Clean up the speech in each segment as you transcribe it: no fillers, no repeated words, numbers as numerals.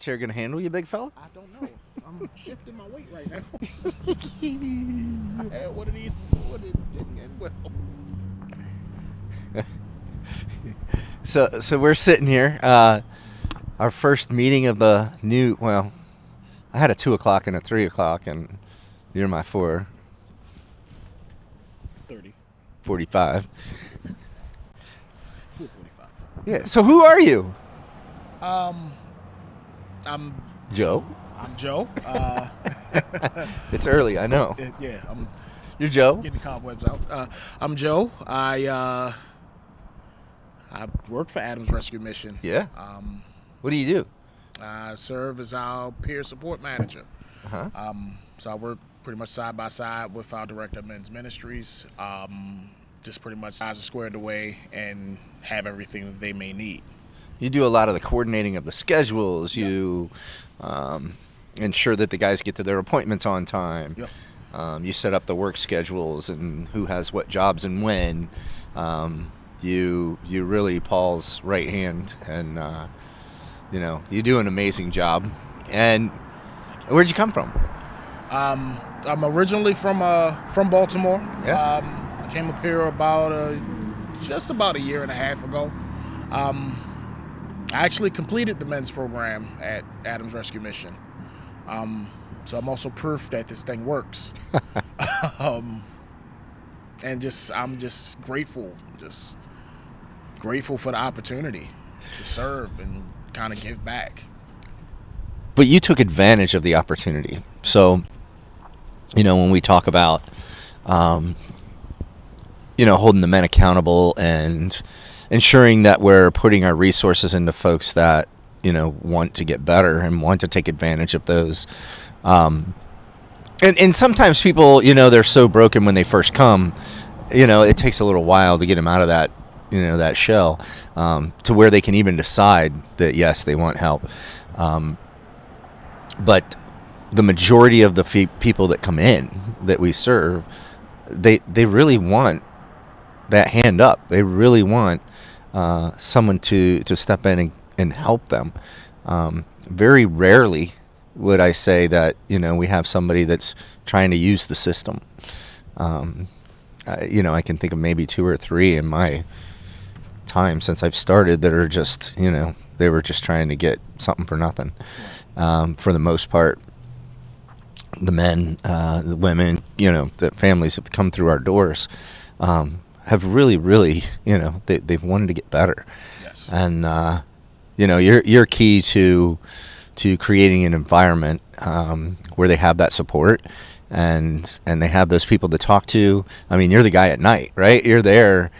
Chair gonna handle you, big fella? I don't know. I'm shifting my weight right now. I had one of these before that didn't end well. So we're sitting here. Our first meeting of the new. Well, I had a 2 o'clock and a 3 o'clock, and you're my 30. 45. 4:45. Yeah. So who are you? I'm Joe. Joe. It's early, I know. Yeah, I'm You're Joe. getting the cobwebs out. I'm Joe. I work for Adams Rescue Mission. Yeah. What do you do? I serve as our peer support manager. Uh-huh. So I work pretty much side by side with our director of men's ministries. Just pretty much eyes are squared away and have everything that they may need. You do a lot of the coordinating of the schedules. Yep. You ensure that the guys get to their appointments on time. Yep. You set up the work schedules and who has what jobs and when. You really Paul's right hand, and you do an amazing job. And where'd you come from? I'm originally from Baltimore. Yeah. I came up here just about a year and a half ago. I actually completed the men's program at Adams Rescue Mission. So I'm also proof that this thing works. And I'm just grateful for the opportunity to serve and kind of give back. But you took advantage of the opportunity. So, when we talk about, holding the men accountable and ensuring that we're putting our resources into folks that, want to get better and want to take advantage of those. And sometimes people, they're so broken when they first come, it takes a little while to get them out of that, that shell, to where they can even decide that, yes, they want help. But the majority of the people that come in that we serve, they really want that hand up. They really want someone to step in and help them. Very rarely would I say that, we have somebody that's trying to use the system. I can think of maybe 2 or 3 in my time since I've started that are just, they were just trying to get something for nothing. For the most part, the men, the women, the families that have come through our doors, have really, really, they've wanted to get better. Yes. And, you're key to creating an environment where they have that support and they have those people to talk to. I mean, you're the guy at night, right? You're there,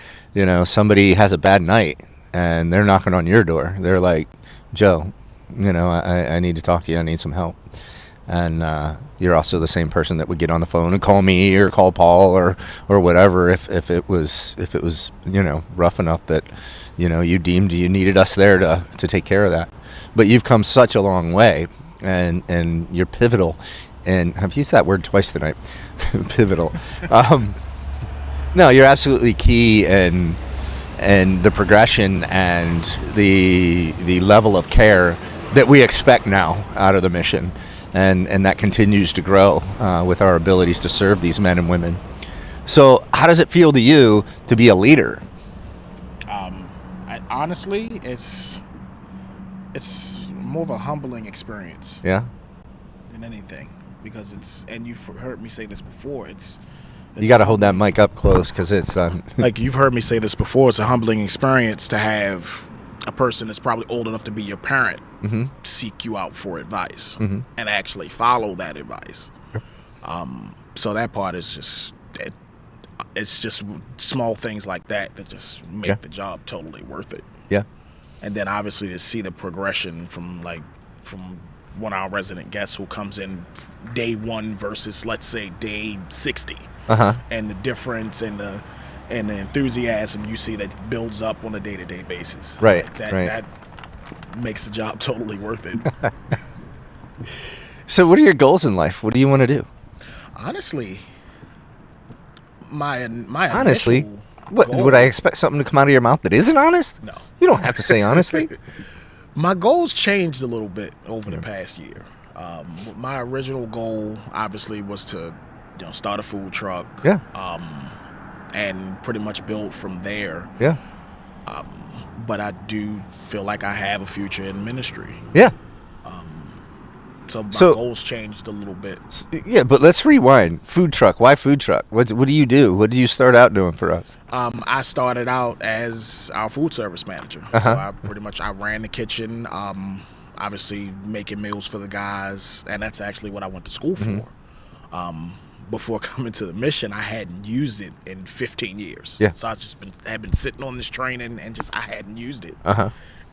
somebody has a bad night and they're knocking on your door. They're like, Joe, I need to talk to you. I need some help. And you're also the same person that would get on the phone and call me or call Paul or whatever if it was rough enough that you deemed you needed us there to take care of that. But you've come such a long way, and you're pivotal. And I've used that word twice tonight, pivotal. No, you're absolutely key, and the progression and the level of care that we expect now out of the mission. And that continues to grow with our abilities to serve these men and women. So how does it feel to you to be a leader? Honestly, it's more of a humbling experience. Yeah. Than anything, because and you've heard me say this before. It's you got to hold that mic up close because it's like you've heard me say this before. It's a humbling experience to have a person that's probably old enough to be your parent seek you out for advice and actually follow that advice. So that part is just it's just small things like that just make the job totally worth it. Yeah. And then obviously to see the progression from one of our resident guests who comes in day 1 versus, let's say, day 60. And the difference and the enthusiasm you see that builds up on a day-to-day basis. Right. That makes the job totally worth it. So what are your goals in life? What do you want to do? Honestly, my what goal, would I expect something to come out of your mouth that isn't honest? No. You don't have to say honestly. My goals changed a little bit over the past year. My original goal, obviously, was to, start a food truck. Yeah. And pretty much build from there. Yeah. But I do feel like I have a future in ministry. Yeah. So my goals changed a little bit. Yeah, but let's rewind. Food truck. Why food truck? What do you do? What did you start out doing for us? I started out as our food service manager. So I ran the kitchen, obviously making meals for the guys, and that's actually what I went to school for. Before coming to the mission, I hadn't used it in 15 years. Yeah. So had been sitting on this training and I hadn't used it.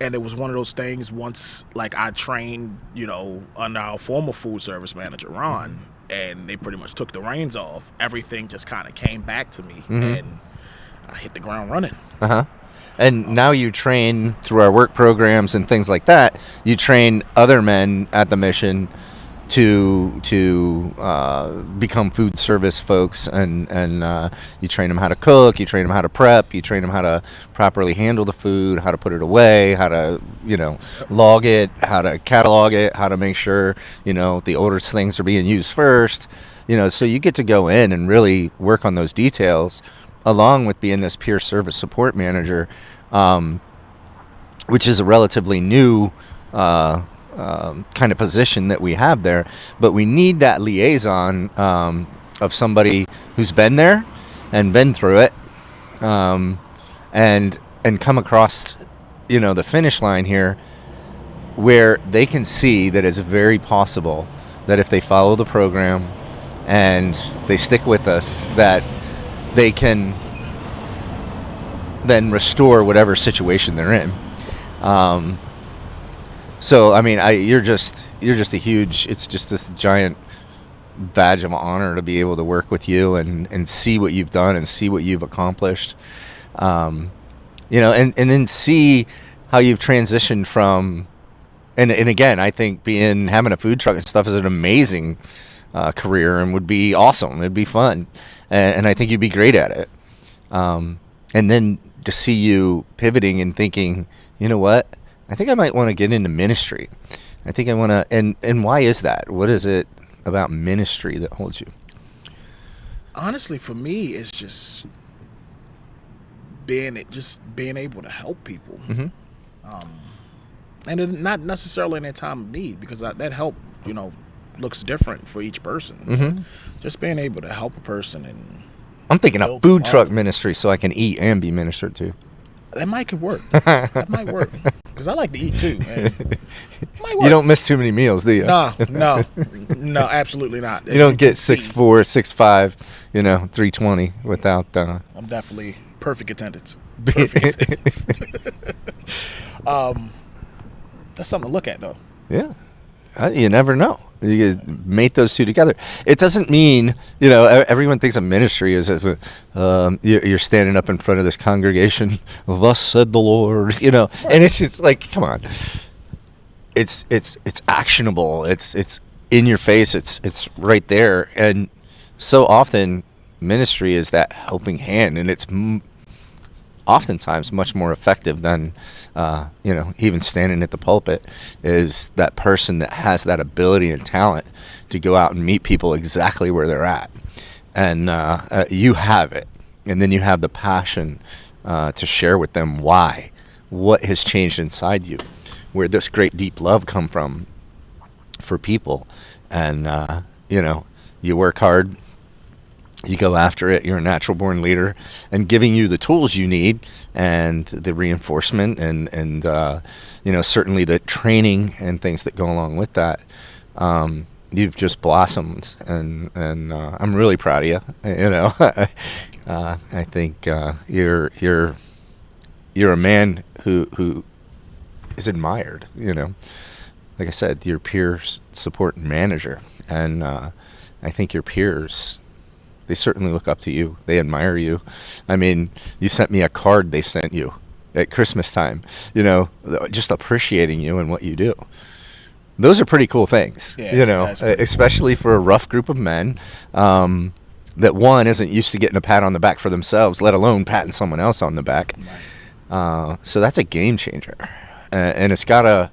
And it was one of those things, once I trained, under our former food service manager, Ron, and they pretty much took the reins off, everything just kind of came back to me, and I hit the ground running. And now you train through our work programs and things like that. You train other men at the mission to become food service folks, and you train them how to cook, you train them how to prep, you train them how to properly handle the food, how to put it away, how to log it, how to catalog it, how to make sure the oldest things are being used first. So you get to go in and really work on those details, along with being this peer service support manager, which is a relatively new kind of position that we have there, but we need that liaison of somebody who's been there and been through it, and come across the finish line here, where they can see that it's very possible that if they follow the program and they stick with us, that they can then restore whatever situation they're in. So I mean, you're just a huge. It's just this giant badge of honor to be able to work with you and see what you've done and see what you've accomplished, and then see how you've transitioned from. And again, I think having a food truck and stuff is an amazing career and would be awesome. It'd be fun, and I think you'd be great at it. And then to see you pivoting and thinking, you know what? I think I might want to get into ministry. I think I want to, and why is that? What is it about ministry that holds you? Honestly, for me, it's just being able to help people, and not necessarily in a time of need, because that help, looks different for each person. Just being able to help a person, and I'm thinking of food truck ministry, so I can eat and be ministered to. That might work. That might work. Because I like to eat too. You don't miss too many meals, do you? No, absolutely not. You don't get 6'4", 6'5", 320 without. I'm definitely perfect attendance. Perfect attendance. That's something to look at, though. Yeah, you never know. You mate those two together. It doesn't mean, everyone thinks of ministry as if you're standing up in front of this congregation, thus said the Lord, and it's just like, come on. It's actionable. It's in your face. It's right there. And so often ministry is that helping hand, and it's oftentimes much more effective than even standing at the pulpit, is that person that has that ability and talent to go out and meet people exactly where they're at. And you have it. And then you have the passion to share with them why, what has changed inside you, where this great deep love come from for people. And, you work hard, you go after it, you're a natural born leader, and giving you the tools you need and the reinforcement and certainly the training and things that go along with that. You've just blossomed, and I'm really proud of you. I think you're a man who is admired. Like I said, your peer support manager, and I think your peers, they certainly look up to you. They admire you. I mean, you sent me a card they sent you at Christmas time, just appreciating you and what you do. Those are pretty cool things, especially for a rough group of men that, one, isn't used to getting a pat on the back for themselves, let alone patting someone else on the back. So that's a game changer. and it's gotta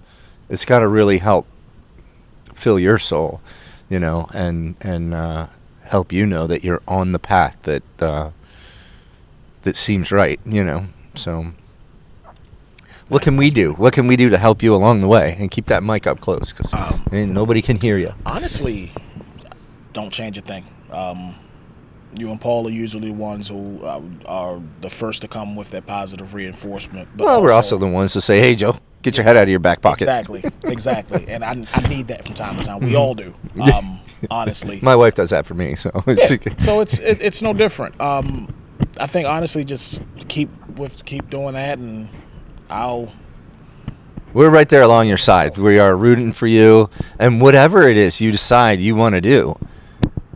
really help fill your soul, you know, and help you know that you're on the path that seems right, you know. So what can we do? What can we do to help you along the way? And keep that mic up close, because nobody can hear you. Honestly, don't change a thing. You and Paul are usually the ones who are the first to come with that positive reinforcement. But well, we're also the ones to say, hey, Joe, get your head out of your back pocket. Exactly. And I need that from time to time. We all do, honestly. My wife does that for me. So so it's no different. I think, honestly, just keep doing that, and we're right there along your side. We are rooting for you, and whatever it is you decide you want to do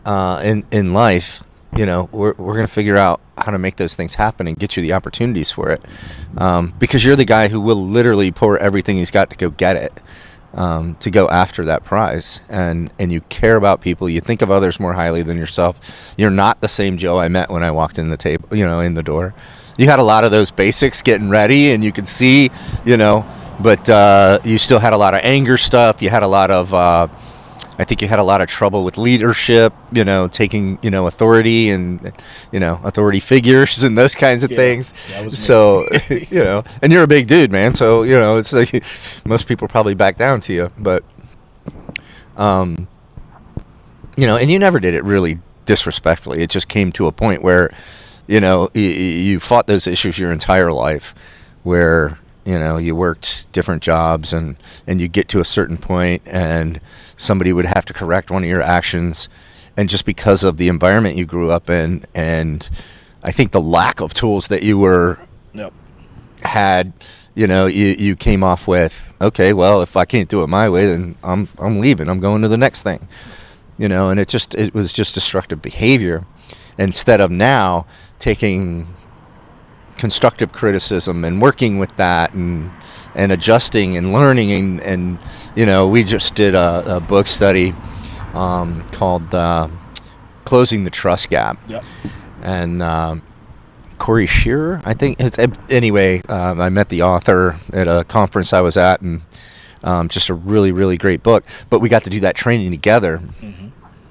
in life, you know, we're going to figure out how to make those things happen and get you the opportunities for it, because you're the guy who will literally pour everything he's got to go get it, to go after that prize, and you care about people. You think of others more highly than yourself. You're not the same Joe I met when I walked in the door. You had a lot of those basics getting ready, and you could see, you know, but you still had a lot of anger stuff. You had a lot of I think you had a lot of trouble with leadership, you know, taking, you know, authority and, you know, authority figures and those kinds of things. That was me. So, you know, and you're a big dude, man. So, you know, it's like most people probably back down to you. But, you know, and you never did it really disrespectfully. It just came to a point where, you know, you fought those issues your entire life, where, you know, you worked different jobs and you get to a certain point and somebody would have to correct one of your actions, and just because of the environment you grew up in, and I think the lack of tools that you had, you know, you came off with, okay, well, if I can't do it my way, then I'm leaving. I'm going to the next thing, you know. And it was just destructive behavior, instead of now taking constructive criticism and working with that and adjusting and learning and you know, we just did a book study called Closing the Trust Gap. Yep. And Corey Shearer, I think it's, anyway, I met the author at a conference I was at, and just a really, really great book. But we got to do that training together. Mm-hmm.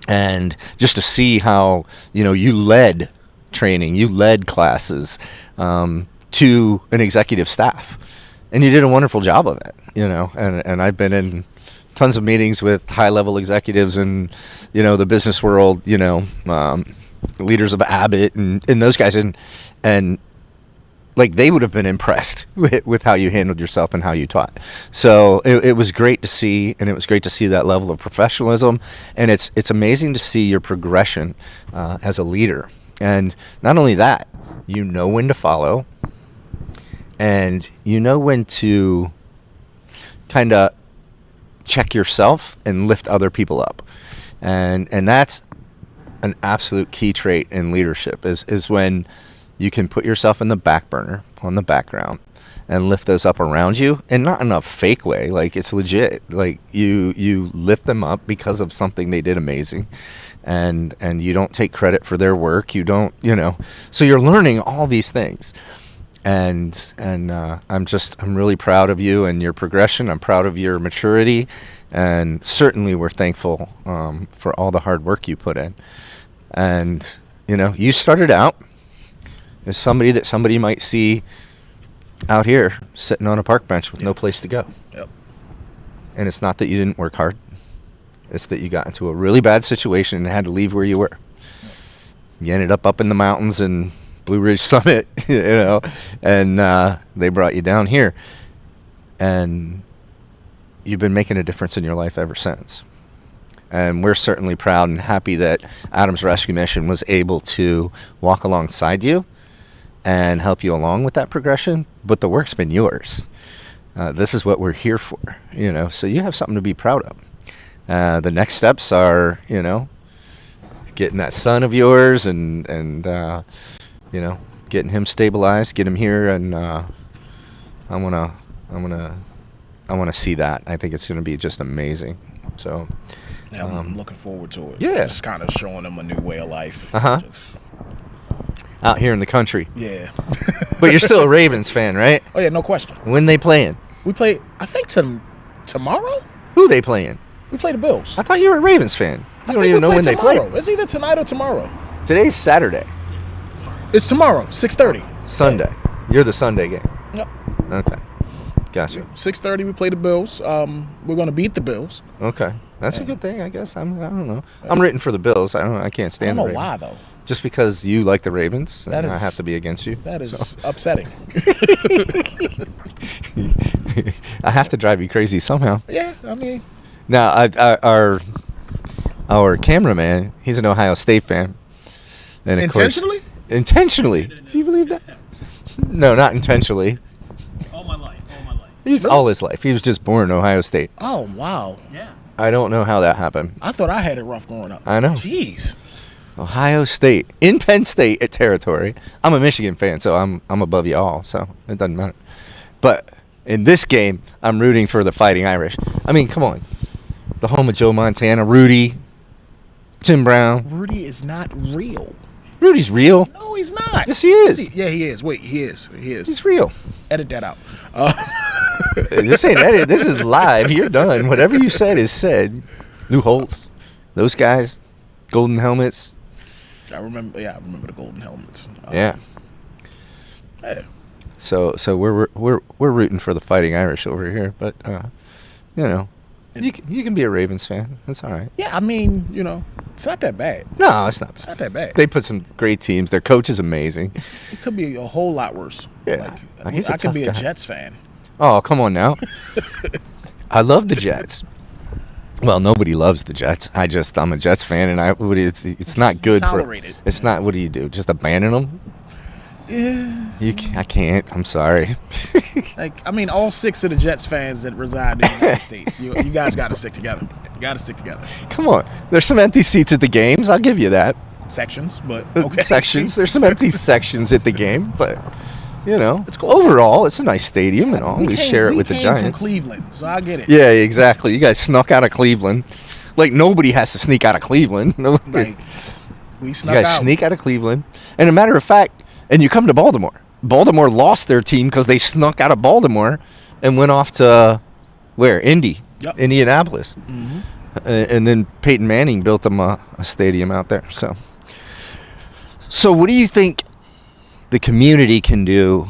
And just to see how, you know, you led training, you led classes to an executive staff, and you did a wonderful job of it, you know. And I've been in tons of meetings with high-level executives in, you know, the business world, you know, leaders of Abbott and those guys, and like they would have been impressed with how you handled yourself and how you taught. So it was great to see, and it was great to see that level of professionalism, and it's amazing to see your progression as a leader. And not only that, you know when to follow, and you know when to kind of check yourself and lift other people up. And that's an absolute key trait in leadership, is when you can put yourself in the back burner, on the background, and lift those up around you, and not in a fake way. Like, it's legit. Like, you lift them up because of something they did amazing, and you don't take credit for their work. You don't, you know. So you're learning all these things, and I'm really proud of you and your progression. I'm proud of your maturity, and certainly we're thankful for all the hard work you put in. And, you know, you started out as somebody might see out here sitting on a park bench with no place to go. Yep. And it's not that you didn't work hard. It's that you got into a really bad situation and had to leave where you were. You ended up in the mountains in Blue Ridge Summit, you know, and they brought you down here. And you've been making a difference in your life ever since. And we're certainly proud and happy that Adams Rescue Mission was able to walk alongside you and help you along with that progression. But the work's been yours. This is what we're here for, you know, so you have something to be proud of. The next steps are, you know, getting that son of yours and you know, getting him stabilized, get him here, and I want to see that. I think it's going to be just amazing. So yeah, I'm looking forward to it. Yeah. Just kind of showing them a new way of life. Uh-huh. Out here in the country. Yeah. But you're still a Ravens fan, right? Oh, yeah, no question. When they playing? We play, I think, tomorrow? Who they playing? We play the Bills. I thought you were a Ravens fan. You don't even know when they play. play. It's either tonight or tomorrow. Today's Saturday. It's tomorrow, 6:30. Sunday. You're the Sunday game. Yep. Okay. Gotcha. 6:30, we play the Bills. We're going to beat the Bills. Okay. That's a good thing, I guess. I don't know. I'm rooting for the Bills. I can't stand the I don't know Ravens. why, though. Just because you like the Ravens, That and I is- have to be against you. That is so. upsetting. I have to drive you crazy somehow. Yeah, I mean. Now, our cameraman, he's an Ohio State fan. And of Intentionally? Course, intentionally. Do you believe that? No, not intentionally. All my life. He's all his life. He was just born in Ohio State. Oh, wow. Yeah. I don't know how that happened. I thought I had it rough growing up. I know. Jeez. Ohio State in Penn State at territory. I'm a Michigan fan, so I'm above you all, so it doesn't matter. But in this game, I'm rooting for the Fighting Irish. I mean, come on, the home of Joe Montana, Rudy, Tim Brown. Rudy is not real. Rudy's real. No, he's not. Yes, he is. Yeah, he is. Wait, he is. He is. He's real. Edit that out. This ain't edited. This is live. You're done. Whatever you said is said. Lou Holtz, those guys, golden helmets. I remember the golden helmets. Yeah. Yeah. So we're rooting for the Fighting Irish over here, but you know, you can be a Ravens fan. That's all right. Yeah, I mean, it's not that bad. No, it's not. It's not that bad. They put some great teams. Their coach is amazing. It could be a whole lot worse. Yeah. He's a I could be tough a guy. Jets fan. Oh, come on now. I love the Jets. Well, nobody loves the Jets. I'm a Jets fan, and it's not good Tolerated. for. It's not. What do you do? Just abandon them? Yeah. I can't. I'm sorry. All 6 of the Jets fans that reside in the United States, you guys got to stick together. You got to stick together. Come on. There's some empty seats at the games. I'll give you that. Sections, but okay. Sections. There's some empty sections at the game, but It's cool. overall, it's a nice stadium, and all. We share it with the We Giants. came from Cleveland, so I get it. Yeah, exactly. You guys snuck out of Cleveland. Like nobody has to sneak out of Cleveland. Like, we You snuck guys out. sneak out of Cleveland. And a matter of fact, and you come to Baltimore. Baltimore lost their team because they snuck out of Baltimore and went off to where? Yep. Indianapolis. Mm-hmm. And then Peyton Manning built them a stadium out there. So what do you think the community can do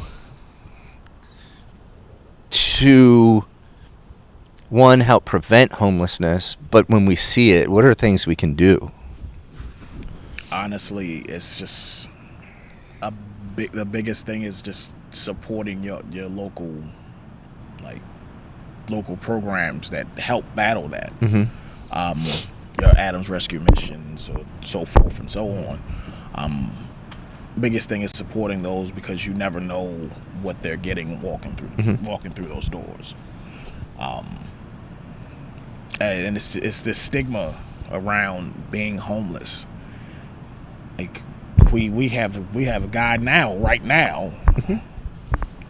to, one, help prevent homelessness, but when we see it, what are things we can do? Honestly, it's just the biggest thing is just supporting your local programs that help battle that. Mm-hmm. Your Adams Rescue Mission, so forth and so on. Biggest thing is supporting those because you never know what they're getting walking through those doors. And it's this stigma around being homeless. Like we have a guy right now,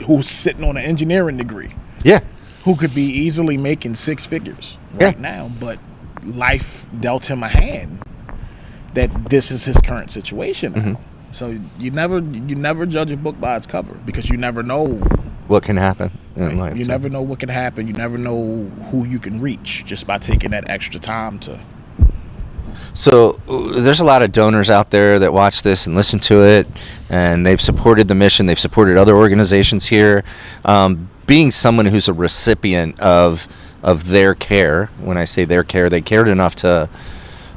who's sitting on an engineering degree. Yeah. Who could be easily making 6 figures right now, but life dealt him a hand that this is his current situation now. So you never judge a book by its cover because you never know What can happen in life. You never know what can happen. You never know who you can reach just by taking that extra time to. So there's a lot of donors out there that watch this and listen to it, and they've supported the mission. They've supported other organizations here. Being someone who's a recipient of their care, when I say their care, they cared enough to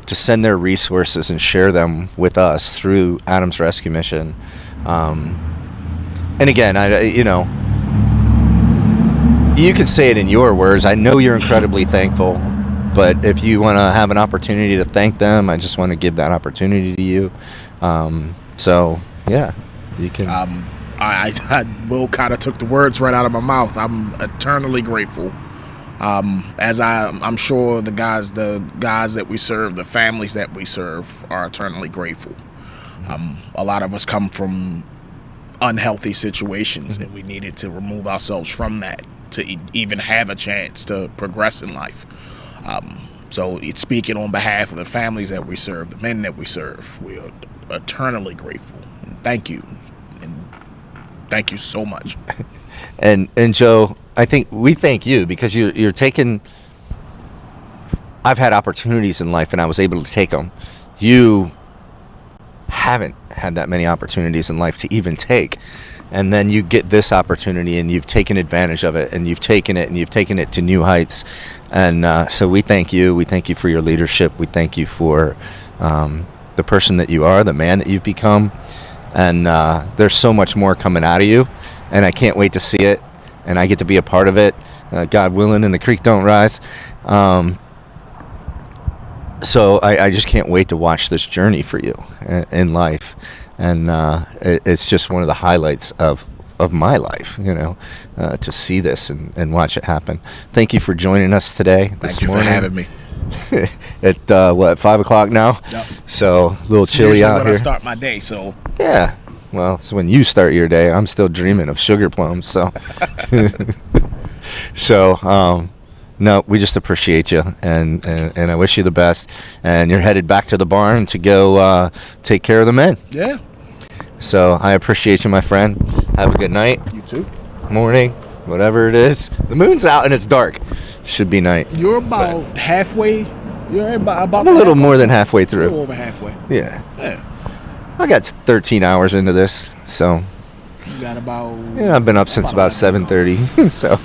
send their resources and share them with us through Adams Rescue Mission. And again, you can say it in your words. I know you're incredibly thankful. But if you want to have an opportunity to thank them, I just want to give that opportunity to you. So, yeah, you can. I Will kind of took the words right out of my mouth. I'm eternally grateful. As I'm sure the guys that we serve, the families that we serve, are eternally grateful. A lot of us come from unhealthy situations, and we needed to remove ourselves from that to even have a chance to progress in life. So it's speaking on behalf of the families that we serve, the men that we serve. We are eternally grateful. And thank you so much. And Joe, I think we thank you because you're taking. I've had opportunities in life and I was able to take them. You haven't had that many opportunities in life to even take, and then you get this opportunity and you've taken advantage of it, and you've taken it to new heights. And so we thank you. We thank you for your leadership. We thank you for the person that you are, the man that you've become. And there's so much more coming out of you, and I can't wait to see it, and I get to be a part of it, God willing, and the creek don't rise. So I just can't wait to watch this journey for you in life. And it's just one of the highlights of my life, to see this and watch it happen. Thank you for joining us today, this morning. Thank you for having me. At 5 o'clock now? Yep. So a little chilly out when here. I start my day, so. Yeah. Well, it's when you start your day. I'm still dreaming of sugar plums, so. So, no, we just appreciate you, and I wish you the best. And you're headed back to the barn to go take care of the men. Yeah. So I appreciate you, my friend. Have a good night. You too. Morning, whatever it is. The moon's out and it's dark. Should be night. You're about halfway. You're about I'm a little more than halfway a little through. over halfway. Yeah. Yeah. I got 13 hours into this, so. You got about. Yeah, I've been up since about 7:30, so.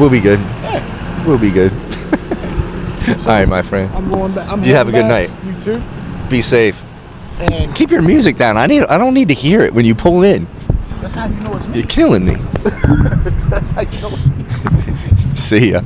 We'll be good. Yeah. We'll be good. All right, my friend. I'm going back. You have a good night. You too. Be safe. And Keep your music down. I don't need to hear it when you pull in. that's how you know it's me. You're killing me. That's how you know it's me. See ya.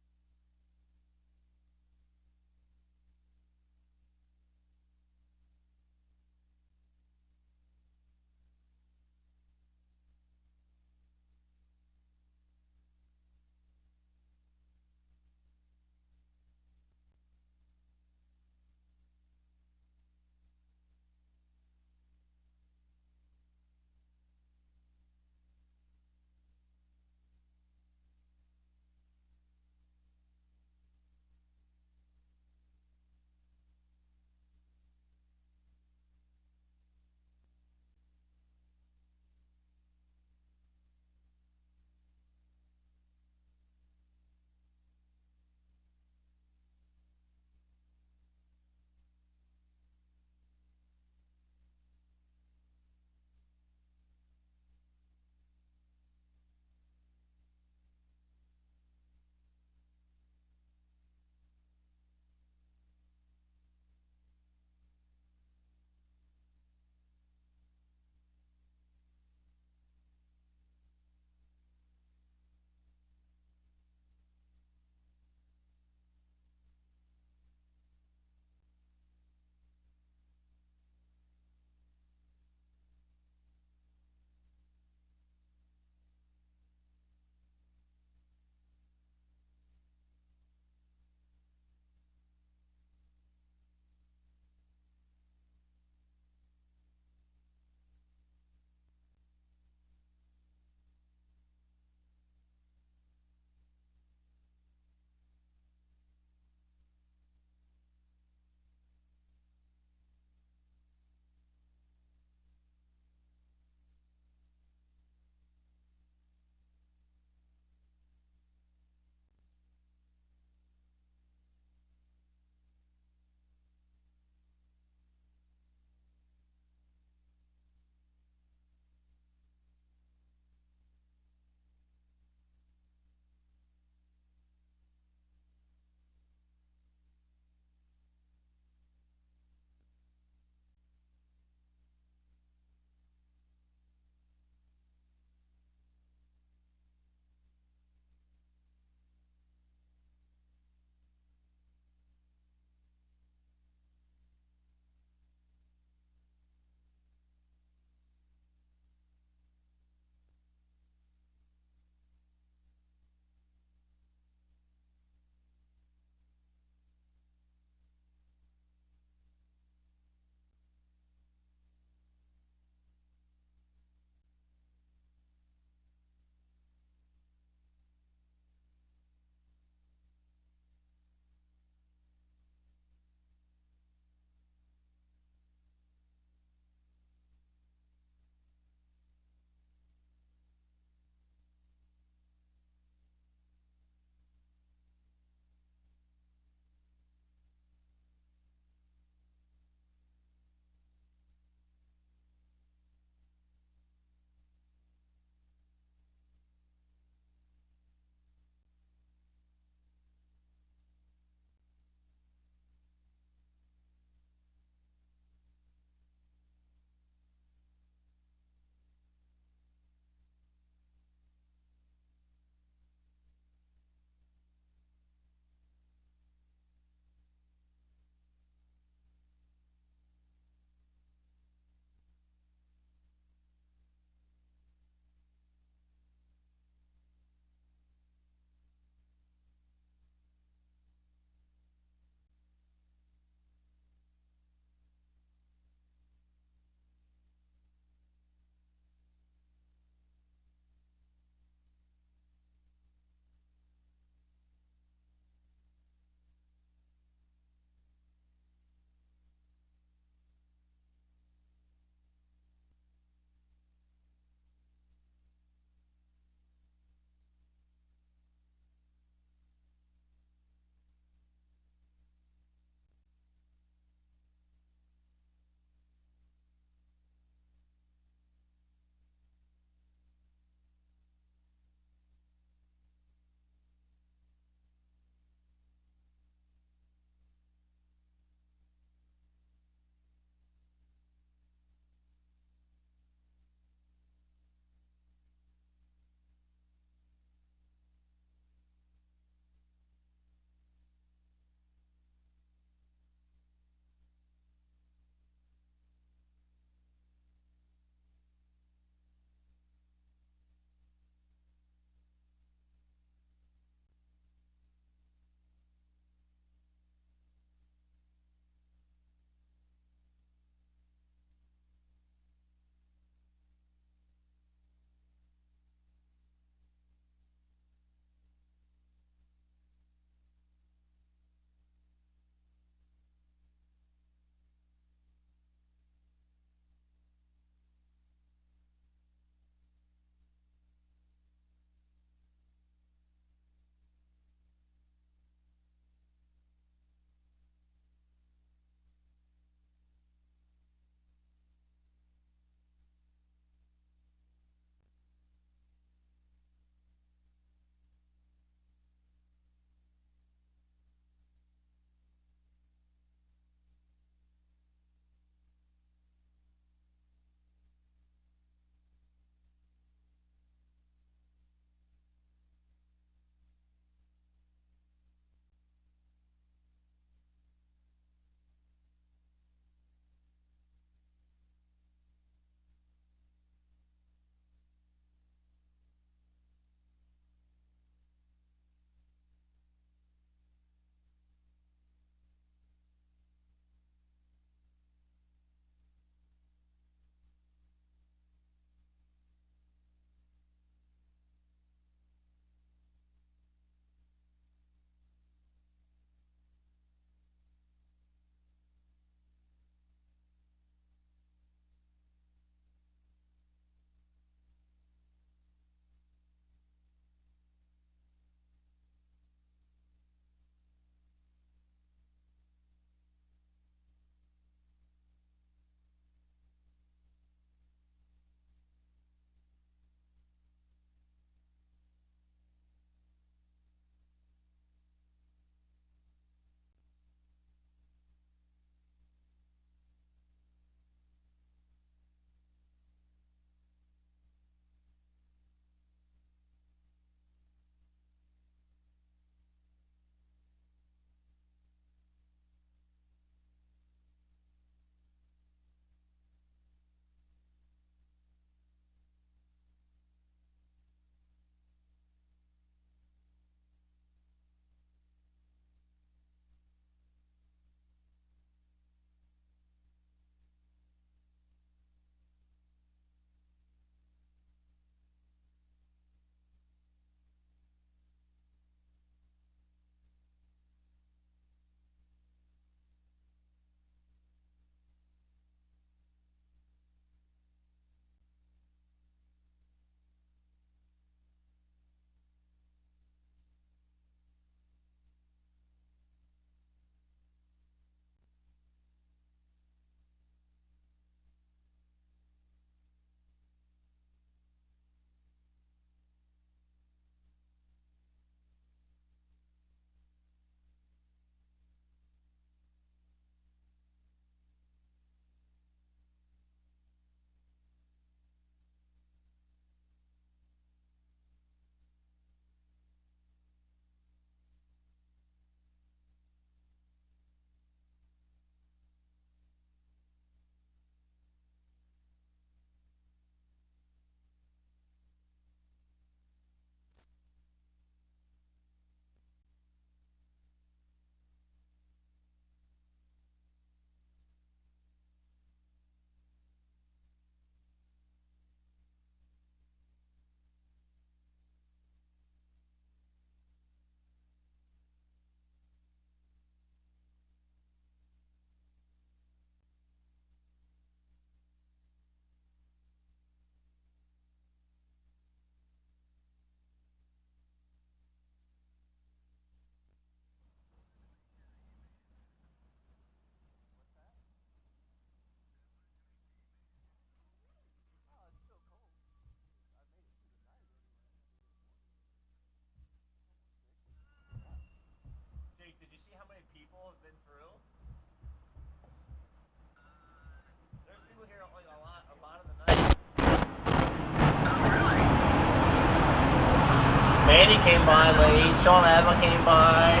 Randy came by late. Sean Adma came by.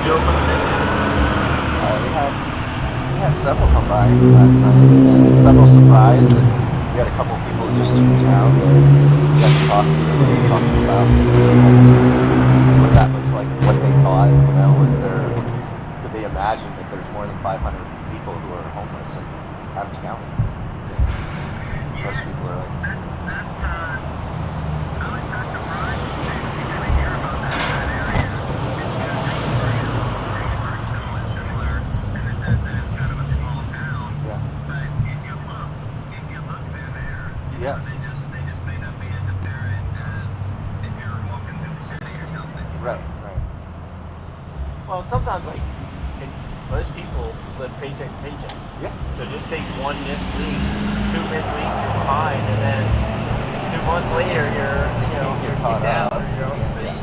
Joe from the mission. We had several come by last night, and several surprised, and we had a couple of people just from town that we got to talk to about homelessness and what that looks like, what they thought, could they imagine that there's more than 500 people who are homeless in Adams County? Most people are like... I was so surprised to kind of hear about that area. Gettysburg is similar in the sense that it's kind of a small town. Yeah. But if you look through there, Yeah. they just may not be as apparent as if you're walking through the city or something. Right. Well, sometimes most people live paycheck to paycheck. Yeah. So it just takes one missed week, 2 missed weeks, you're behind, and then 2 months later you're caught down up. on your own street.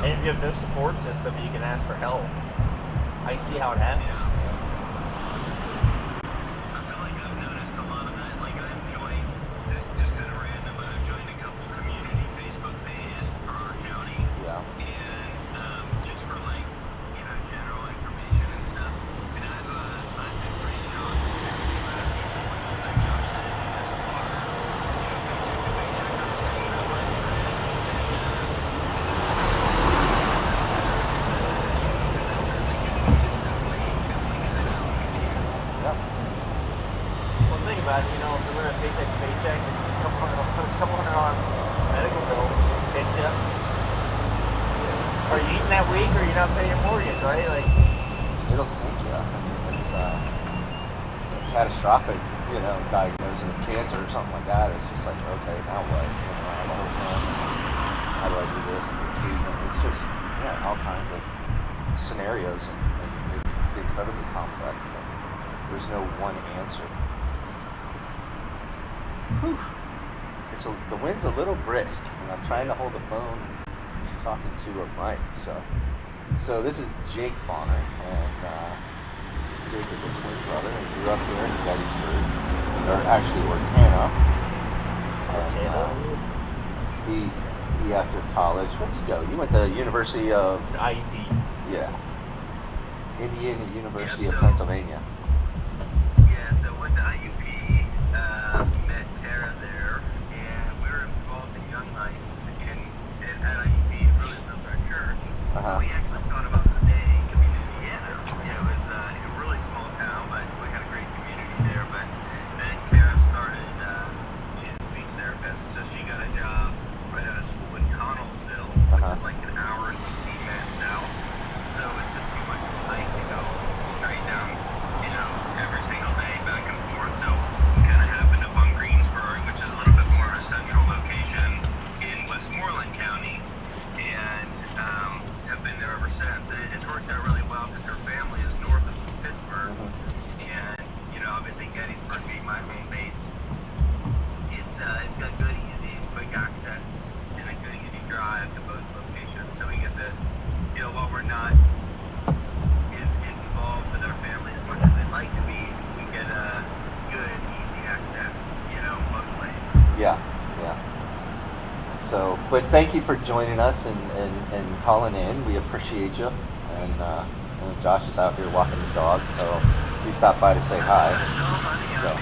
And if you have no support system, you can ask for help. I see how it happens. I feel like I've noticed a lot of that. Like I've joined this just kind of random, but I've joined a couple community Facebook pages for our county. Yeah. And just for like, general information and stuff. And I've been reading on like Josh said, you guys Well, think about it, if you're living paycheck to paycheck, and a couple hundred on medical bill hits you. Are you eating that week, or you're not paying your mortgage, right? It'll sink you. I mean, it's catastrophic, diagnosis of cancer or something like that. It's just like, okay, now what? I'm old man. How do I do this? And treatment. It's just, all kinds of scenarios, and it's incredibly complex. And there's no one answer. Whew. The wind's a little brisk, and I'm trying to hold the phone talking to a mic. So this is Jake Bonner, and Jake is a twin brother and grew up here in Gettysburg, or actually Ortana. And he after college, where did you go? You went to University of IUP. Yeah, Indiana University of Pennsylvania. Yeah, so went to IUP, met Tara there, and we were involved in Young Life, and at IUP it really built our church. Uh-huh. We actually thought about staying in Indiana. It was a really small town, but we had a great community there. But then Tara started, she's a speech therapist, so she got a job right out of school in Connellsville, which is like an hour and 15 minutes south. So it's just too much of a hike to go straight down, every single day back and forth. So we kind of happened up on Greensburg, which is a little bit more of a central location in Westmoreland County, and have been there ever since. And it's worked out really well because her family is north of Pittsburgh, and obviously Gettysburg being my home base, it's got good, easy, quick access and a good, easy drive to both locations. So we get to, while we're not involved with our family as much as we'd like to be, we get a good, easy access, both ways. Yeah. So, but thank you for joining us and calling in. We appreciate you. And Josh is out here walking the dog, so he stopped by to say hi. So.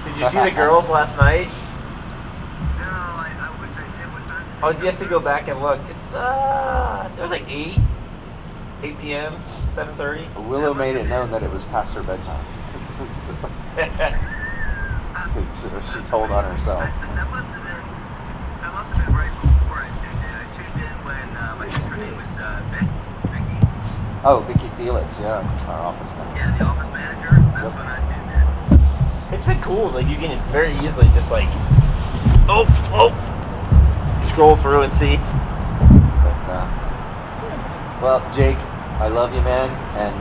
Did you see the girls last night? No, I wish I did. What time? Oh, you have to go back and look. It's it was like 8 p.m., 7:30. Willow made it known that it was past her bedtime. So she told on herself. That must have been right before I tuned in. I tuned in when my sister's name was Vicky. Oh, Vicky Felix, yeah, our office manager. Yeah, the office manager. That's when I tuned in. It's been cool. You can very easily just scroll through and see. But, well, Jake, I love you, man, and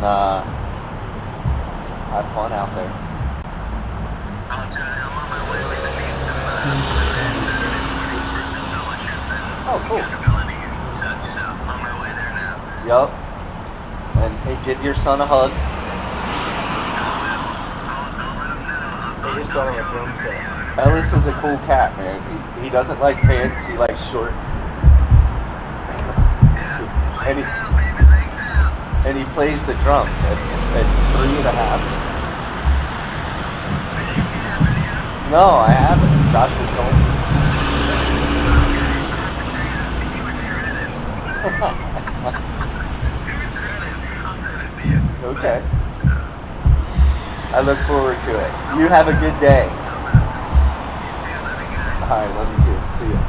have fun out there. I'll try. I'm on my way. We've been meeting some fellowship Oh, cool. accountability and such. So on my way there now. Yup. And give your son a hug. I'll let him know. They just got on a drum set. Ellis is a cool cat, man. He doesn't like pants. He likes shorts. And he plays the drums at 3.5. No, I haven't. Josh was told me. Okay. I look forward to it. You have a good day. All right, love you too. See ya.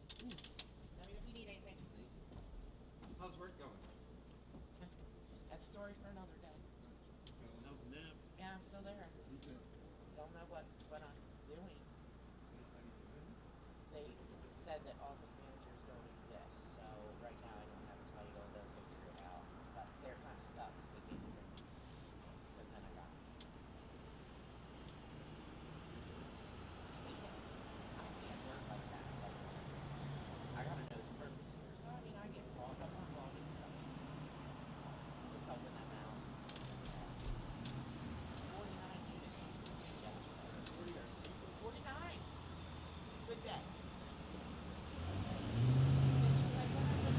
Let me know if you need anything. How's work going? That's a story for another day. How's the nap? Yeah, I'm still there. Don't know what I'm doing. They said that office managers don't exist, so right now I don't have a title. They'll figure it out. But they're kind of stuck because they can't even. Because then I got. I can't work like that. Like, I gotta know the purpose here. So I mean, I get called up on volume. Just helping them out. 49 units yesterday. 40 or 49. Good day. It's just like when I was.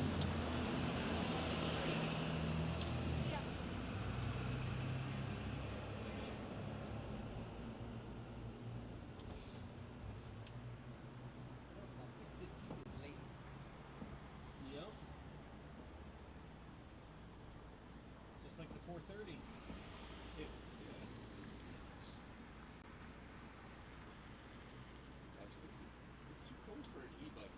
Yeah. Now 6:15 is late. Yep. Just like the 4:30. That's crazy. It's too cold for an e-bike.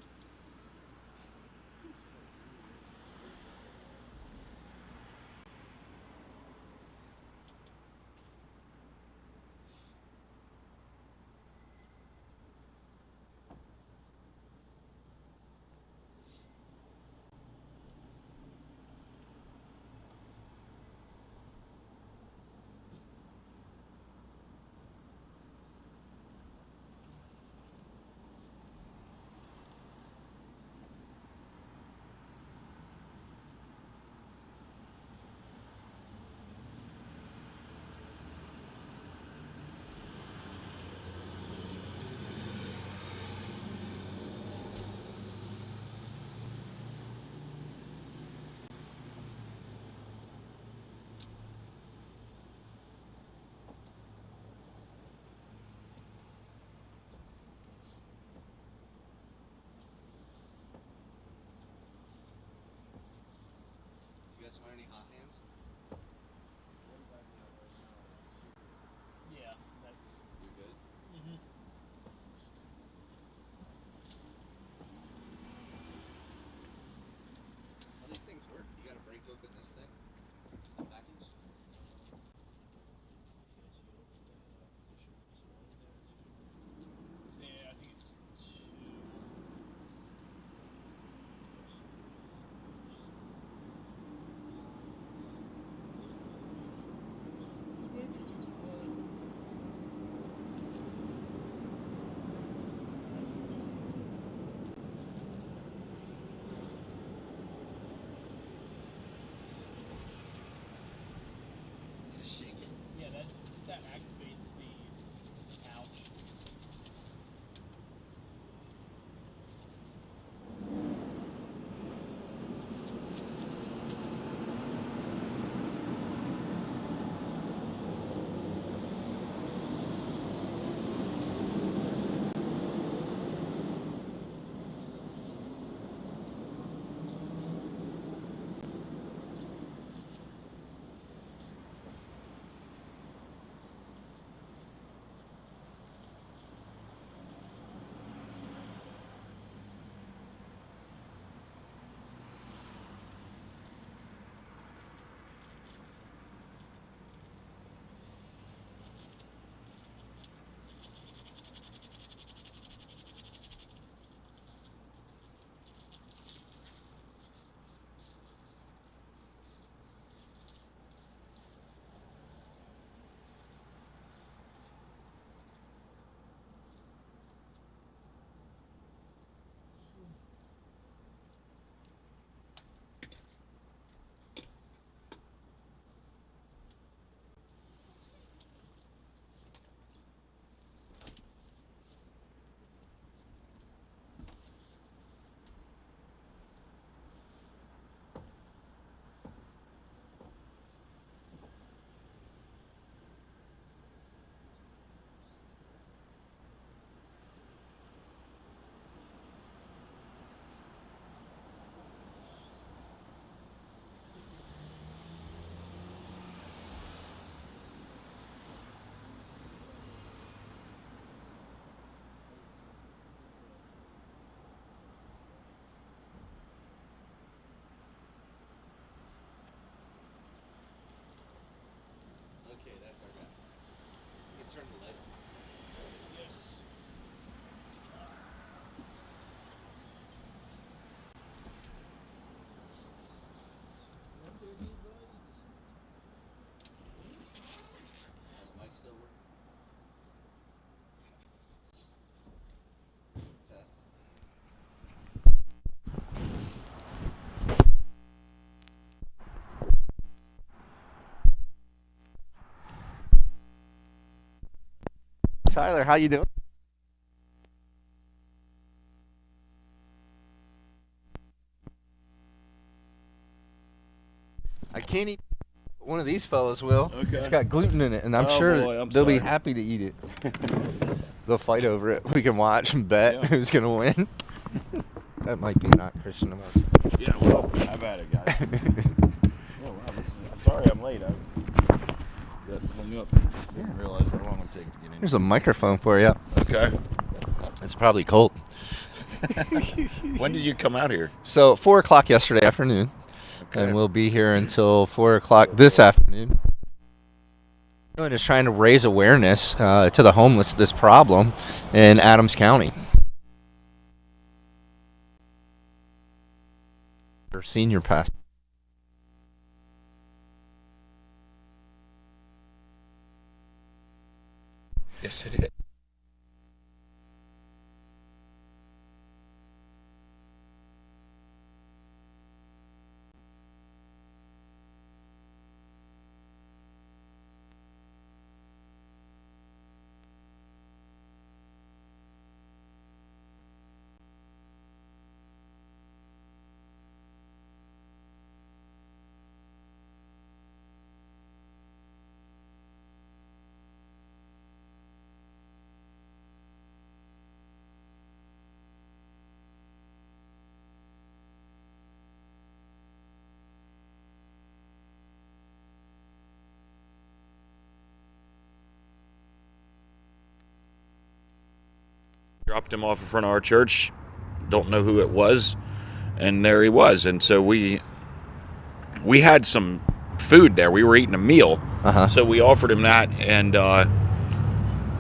Tyler, how you doing? I can't eat one of these fellas, Will. Okay. It's got gluten in it, and I'm Oh, sure boy, I'm they'll be sorry. happy to eat it. They'll fight over it. We can watch and bet Yeah. who's going to win. That might be not Christian of us. Yeah, well, I've had it, guys. Oh, wow, I'm sorry I'm late. I got hung up. Didn't realize how long it would take to get in. Here's a microphone for you. Okay. It's probably cold. When did you come out here? So 4 o'clock yesterday afternoon, Okay. and we'll be here until 4 o'clock this afternoon. And is trying to raise awareness to the homelessness problem in Adams County. Our senior pastor. Yes, it is. Dropped him off in front of our church. Don't know who it was, and there he was. And so we had some food there. We were eating a meal, so we offered him that, and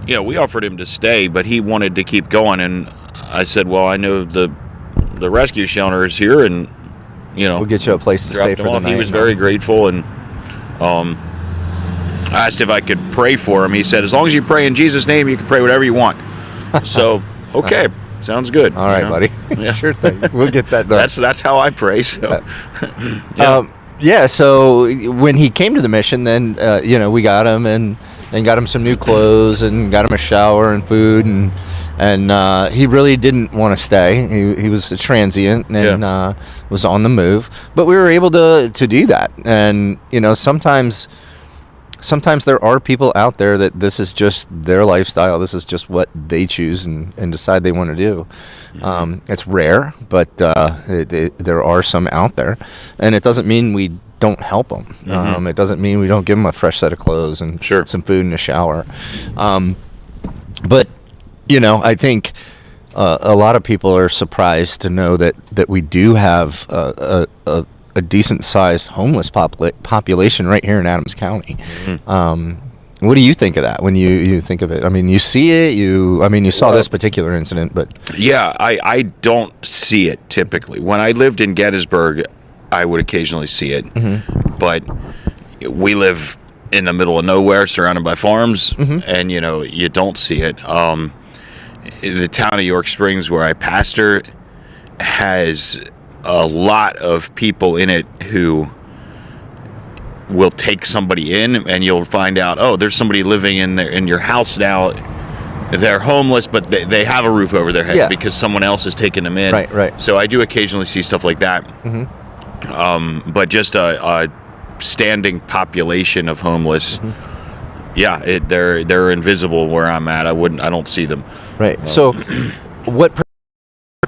we offered him to stay, but he wanted to keep going. And I said, "Well, I know the rescue shelter is here, and We'll get you a place to stay dropped him for the off. night." He was very grateful, and I asked if I could pray for him. He said, "As long as you pray in Jesus' name, you can pray whatever you want." So, okay, sounds good. All right, buddy. Yeah. Sure thing. We'll get that done. That's how I pray. So, So when he came to the mission, then we got him and got him some new clothes and got him a shower and food, and he really didn't want to stay. He was a transient and was on the move, but we were able to do that. And sometimes there are people out there that this is just their lifestyle. This is just what they choose and decide they want to do. It's rare, but there are some out there. And it doesn't mean we don't help them. It doesn't mean we don't give them a fresh set of clothes and some food and a shower. But, I think a lot of people are surprised to know that we do have a decent-sized homeless population right here in Adams County. What do you think of that when you think of it? I mean, you see it. You saw this particular incident, but yeah, I don't see it typically. When I lived in Gettysburg, I would occasionally see it, but we live in the middle of nowhere, surrounded by farms, and you don't see it. The town of York Springs, where I pastor, has a lot of people in it who will take somebody in, and you'll find out, oh, there's somebody living in your house now. They're homeless, but they have a roof over their head because someone else has taken them in. Right. So I do occasionally see stuff like that. But just a standing population of homeless. They're invisible where I'm at. I don't see them. Right. So, what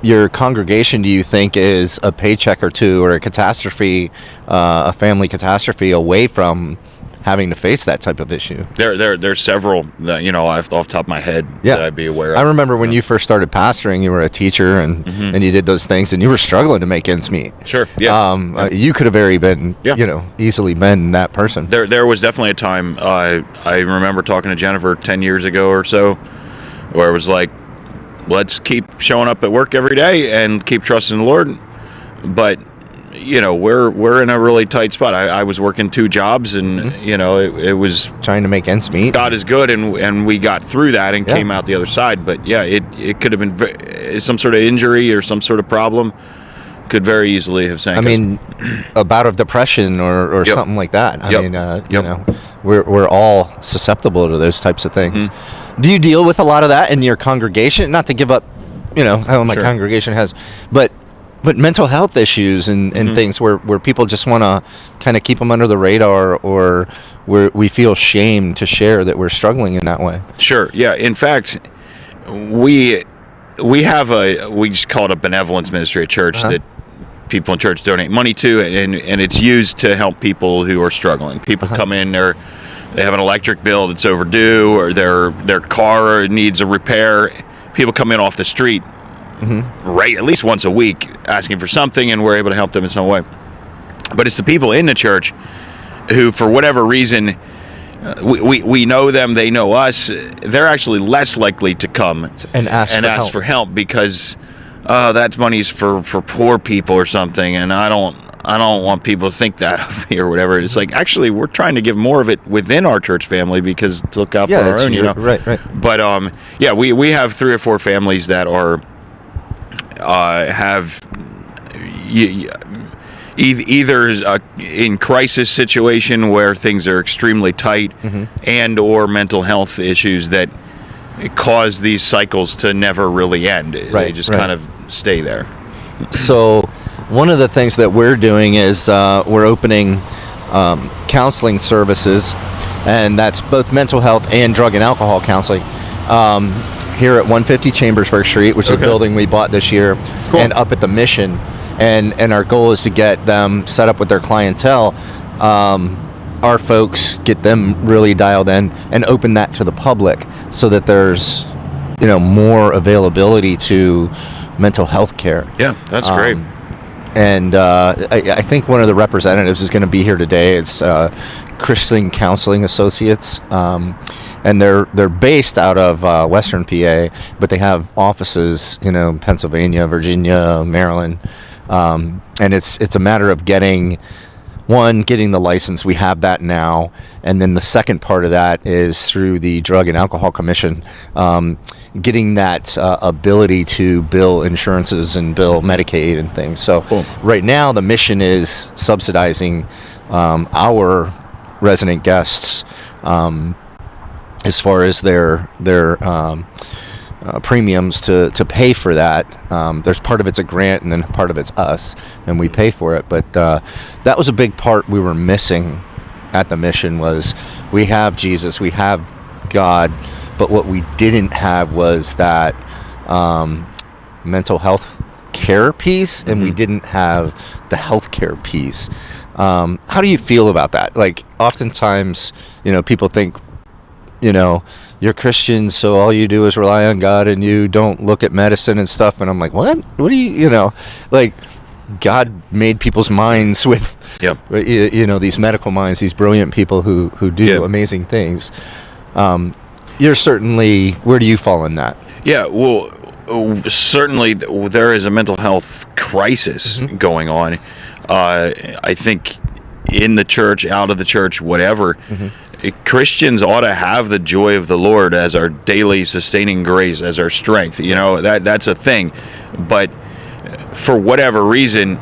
your congregation do you think is a paycheck or two or a catastrophe, a family catastrophe away from having to face that type of issue. There's several that, off the top of my head that I'd be aware of. I remember when you first started pastoring, you were a teacher and you did those things, and you were struggling to make ends meet. Sure. Yeah. You could have easily been that person. There was definitely a time, I remember talking to Jennifer 10 years ago or so, where it was like, let's keep showing up at work every day and keep trusting the Lord. But we're in a really tight spot. I was working 2 jobs, and it was trying to make ends meet. God is good, and we got through that and came out the other side. But it could have been some sort of injury or some sort of problem. Could very easily have sank us. A bout of depression or something like that. We're all susceptible to those types of things. Do you deal with a lot of that in your congregation? Not to give up, how my congregation has, but mental health issues and things where people just want to kind of keep them under the radar, or where we feel shame to share that we're struggling in that way. Sure. Yeah. In fact, we have we just call it a benevolence ministry at church that people in church donate money to, and it's used to help people who are struggling. People come in, they have an electric bill that's overdue, or their car needs a repair. People come in off the street, right, at least once a week, asking for something, and we're able to help them in some way. But it's the people in the church who, for whatever reason, we know them, they know us. They're actually less likely to come and ask for help because that money's for poor people or something, and I don't want people to think that of me or whatever. It's like, actually, we're trying to give more of it within our church family because to look out for our own, Right. But we have 3 or 4 families that are have either in crisis situation where things are extremely tight, and or mental health issues that cause these cycles to never really end. They just kind of stay there. So one of the things that we're doing is we're opening counseling services, and that's both mental health and drug and alcohol counseling, here at 150 Chambersburg Street, which is a building we bought this year, and up at the Mission. And our goal is to get them set up with their clientele, our folks, get them really dialed in, and open that to the public so that there's more availability to mental health care. Yeah, that's great. And I think one of the representatives is going to be here today. It's Christian Counseling Associates, and they're based out of Western PA, but they have offices, Pennsylvania, Virginia, Maryland, and it's a matter of getting the license. We have that now, and then the second part of that is through the Drug and Alcohol Commission, getting that ability to bill insurances and bill Medicaid and things. So right now the Mission is subsidizing our resident guests as far as their premiums to pay for that. There's part of it's a grant, and then part of it's us, and we pay for it. But that was a big part we were missing at the Mission. Was we have Jesus, we have God, but what we didn't have was that mental health care piece, and we didn't have the healthcare piece. How do you feel about that? Like, oftentimes, people think, you're Christian, so all you do is rely on God and you don't look at medicine and stuff. And I'm like, what do you, like, God made people's minds with, these medical minds, these brilliant people who do amazing things. You're certainly, where do you fall in that? Yeah, well, certainly there is a mental health crisis going on. I think in the church, out of the church, whatever, Christians ought to have the joy of the Lord as our daily sustaining grace, as our strength. That's a thing. But for whatever reason,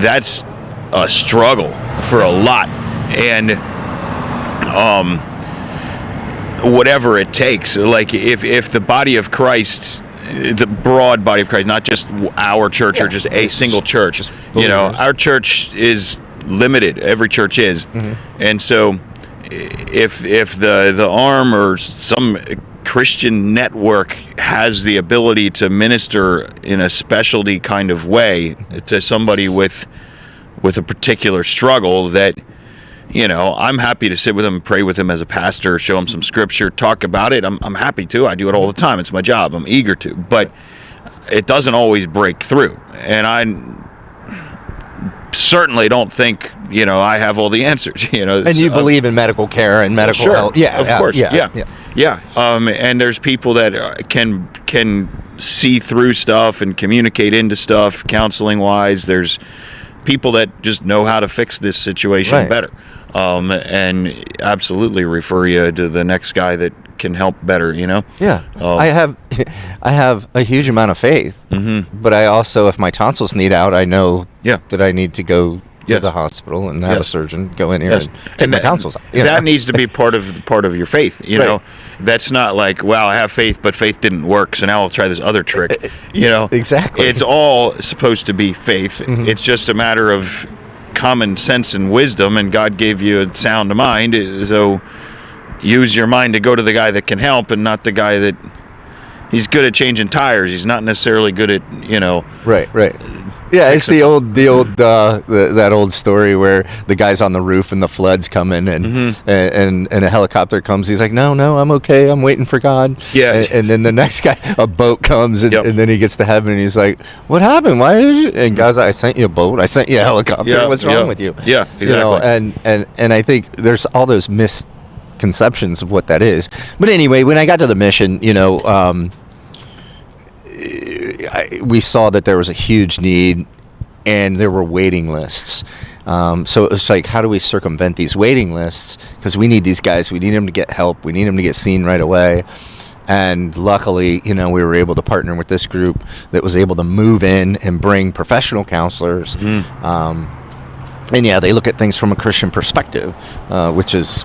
that's a struggle for a lot. And whatever it takes, like if the body of Christ, the broad body of Christ, not just our church or just a single church, our church is limited. Every church is. And so if the arm or some Christian network has the ability to minister in a specialty kind of way to somebody with a particular struggle, that you know, I'm happy to sit with them, pray with them as a pastor, show them some scripture, talk about it. I'm happy to. I do it all the time. It's my job. I'm eager to. But it doesn't always break through. And I certainly don't think, you know, I have all the answers, you know. And you believe in medical care and medical health. Yeah, of course. Yeah. And there's people that can see through stuff and communicate into stuff counseling wise. There's people that just know how to fix this situation better. And absolutely refer you to the next guy that can help better, you know? Yeah. I have a huge amount of faith, but I also, if my tonsils need out, I know that I need to go to the hospital and have a surgeon go in here and take my tonsils out. That needs to be part of your faith, you know? That's not like, well, I have faith, but faith didn't work, so now I'll try this other trick, you know? Exactly. It's all supposed to be faith. It's just a matter of common sense and wisdom, and God gave you a sound mind, so use your mind to go to the guy that can help and not the guy that he's good at changing tires. He's not necessarily good at, you know. Right. Yeah, it's the old that old story where the guy's on the roof and the flood's coming and a helicopter comes. He's like, no, I'm okay. I'm waiting for God. Yeah. And then the next guy, a boat comes and then he gets to heaven and he's like, what happened? Why did you? And God's like, I sent you a boat. I sent you a helicopter. What's wrong with you? Yeah, exactly. You know, and I think there's all those misconceptions of what that is. But anyway, when I got to the mission, you know, we saw that there was a huge need and there were waiting lists. So it was like, how do we circumvent these waiting lists? Because we need these guys. We need them to get help. We need them to get seen right away. And luckily, you know, we were able to partner with this group that was able to move in and bring professional counselors. And yeah, they look at things from a Christian perspective, which is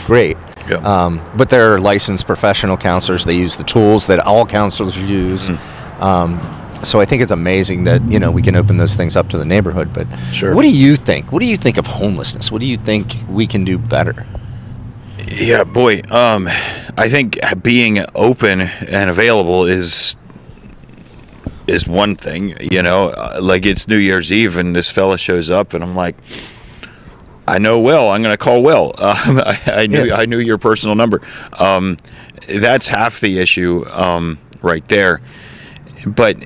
great. Yeah. But they're licensed professional counselors. They use the tools that all counselors use. So I think it's amazing that, you know, we can open those things up to the neighborhood. But what do you think? What do you think of homelessness? What do you think we can do better? Yeah, boy. I think being open and available is one thing, you know. Like, it's New Year's Eve and this fella shows up and I'm like, I know Will. I'm going to call Will. I knew your personal number. That's half the issue right there. But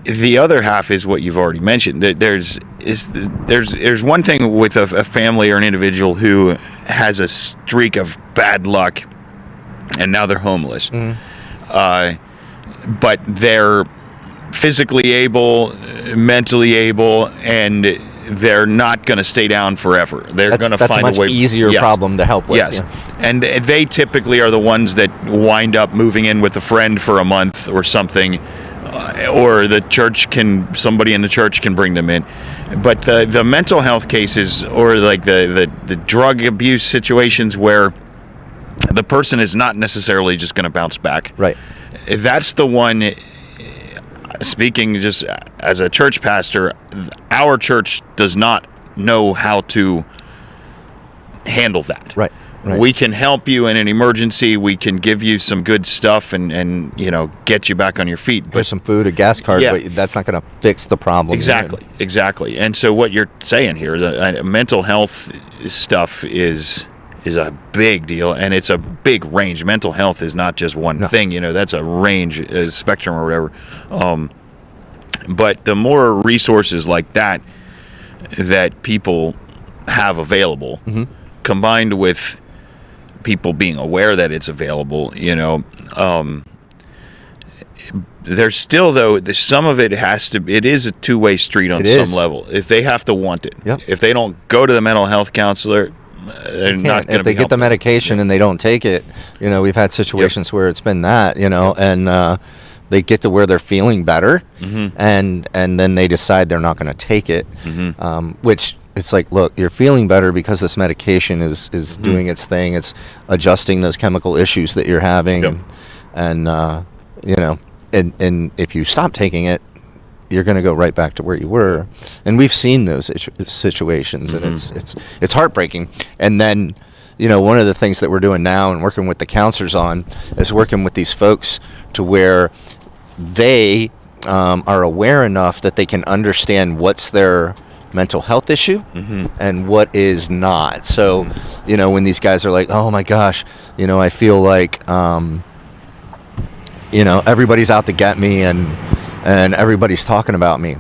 the other half is what you've already mentioned. There's one thing with a family or an individual who has a streak of bad luck and now they're homeless. But they're physically able, mentally able, and they're not going to stay down forever. They're going to find a way. That's a much easier problem to help with. Yes. And they typically are the ones that wind up moving in with a friend for a month or something, or somebody in the church can bring them in. But the mental health cases, or like the drug abuse situations where the person is not necessarily just going to bounce back. Right. That's the one. Speaking just as a church pastor, our church does not know how to handle that. Right. We can help you in an emergency. We can give you some good stuff and you know, get you back on your feet. There's some food, a gas card, but that's not going to fix the problem. Exactly. And so what you're saying here, the mental health stuff is a big deal, and it's a big range. Mental health is not just one thing, you know. That's a range, a spectrum or whatever. But the more resources like that people have available, combined with people being aware that it's available, you know, there's still, though, some of it is a two-way street on some level. If they have to want it. If they don't go to the mental health counselor, they're not going to be if they get the medication and they don't take it, you know, we've had situations where it's been that, you know, and they get to where they're feeling better, and then they decide they're not going to take it, which it's like, look, you're feeling better because this medication is doing its thing. It's adjusting those chemical issues that you're having, and you know, and if you stop taking it, you're going to go right back to where you were. And we've seen those situations, and it's heartbreaking. And then, you know, one of the things that we're doing now and working with the counselors on is working with these folks to where they are aware enough that they can understand what's their mental health issue and what is not. So, you know, when these guys are like, oh my gosh, you know, I feel like, you know, everybody's out to get me and everybody's talking about me.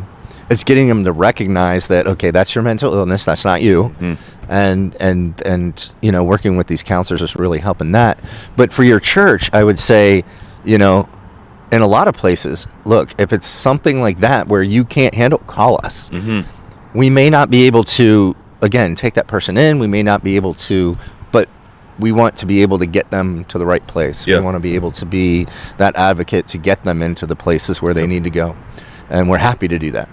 It's getting them to recognize that, okay, that's your mental illness, that's not you. And you know, working with these counselors is really helping that. But for your church, I would say, you know, in a lot of places, look, if it's something like that where you can't handle, call us. We may not be able to, again, take that person in. We may not be able to, but we want to be able to get them to the right place. We want to be able to be that advocate to get them into the places where they need to go. And we're happy to do that.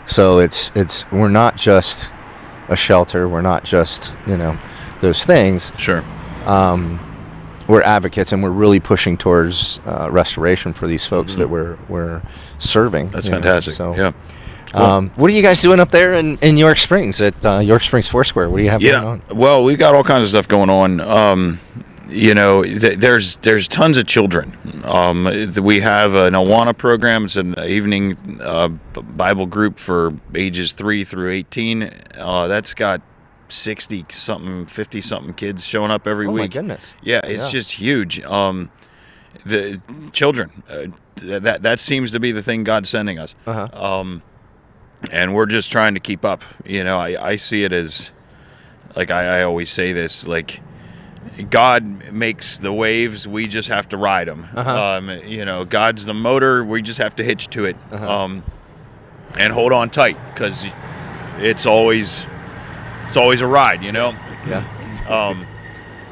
So it's we're not just a shelter. We're not just, you know, those things. We're advocates, and we're really pushing towards restoration for these folks that we're serving. That's fantastic. So, what are you guys doing up there in York Springs at York Springs Foursquare? What do you have going on? Well, we got all kinds of stuff going on. You know, there's tons of children. We have an Awana program. It's an evening Bible group for ages 3 through 18. That's got 60-something, 50-something kids showing up every week. Oh my goodness! Yeah, it's just huge. The children, that seems to be the thing God's sending us. And we're just trying to keep up. You know, I see it as, like I always say this, like, God makes the waves, we just have to ride them. You know, God's the motor, we just have to hitch to it. And hold on tight, because it's always a ride, you know.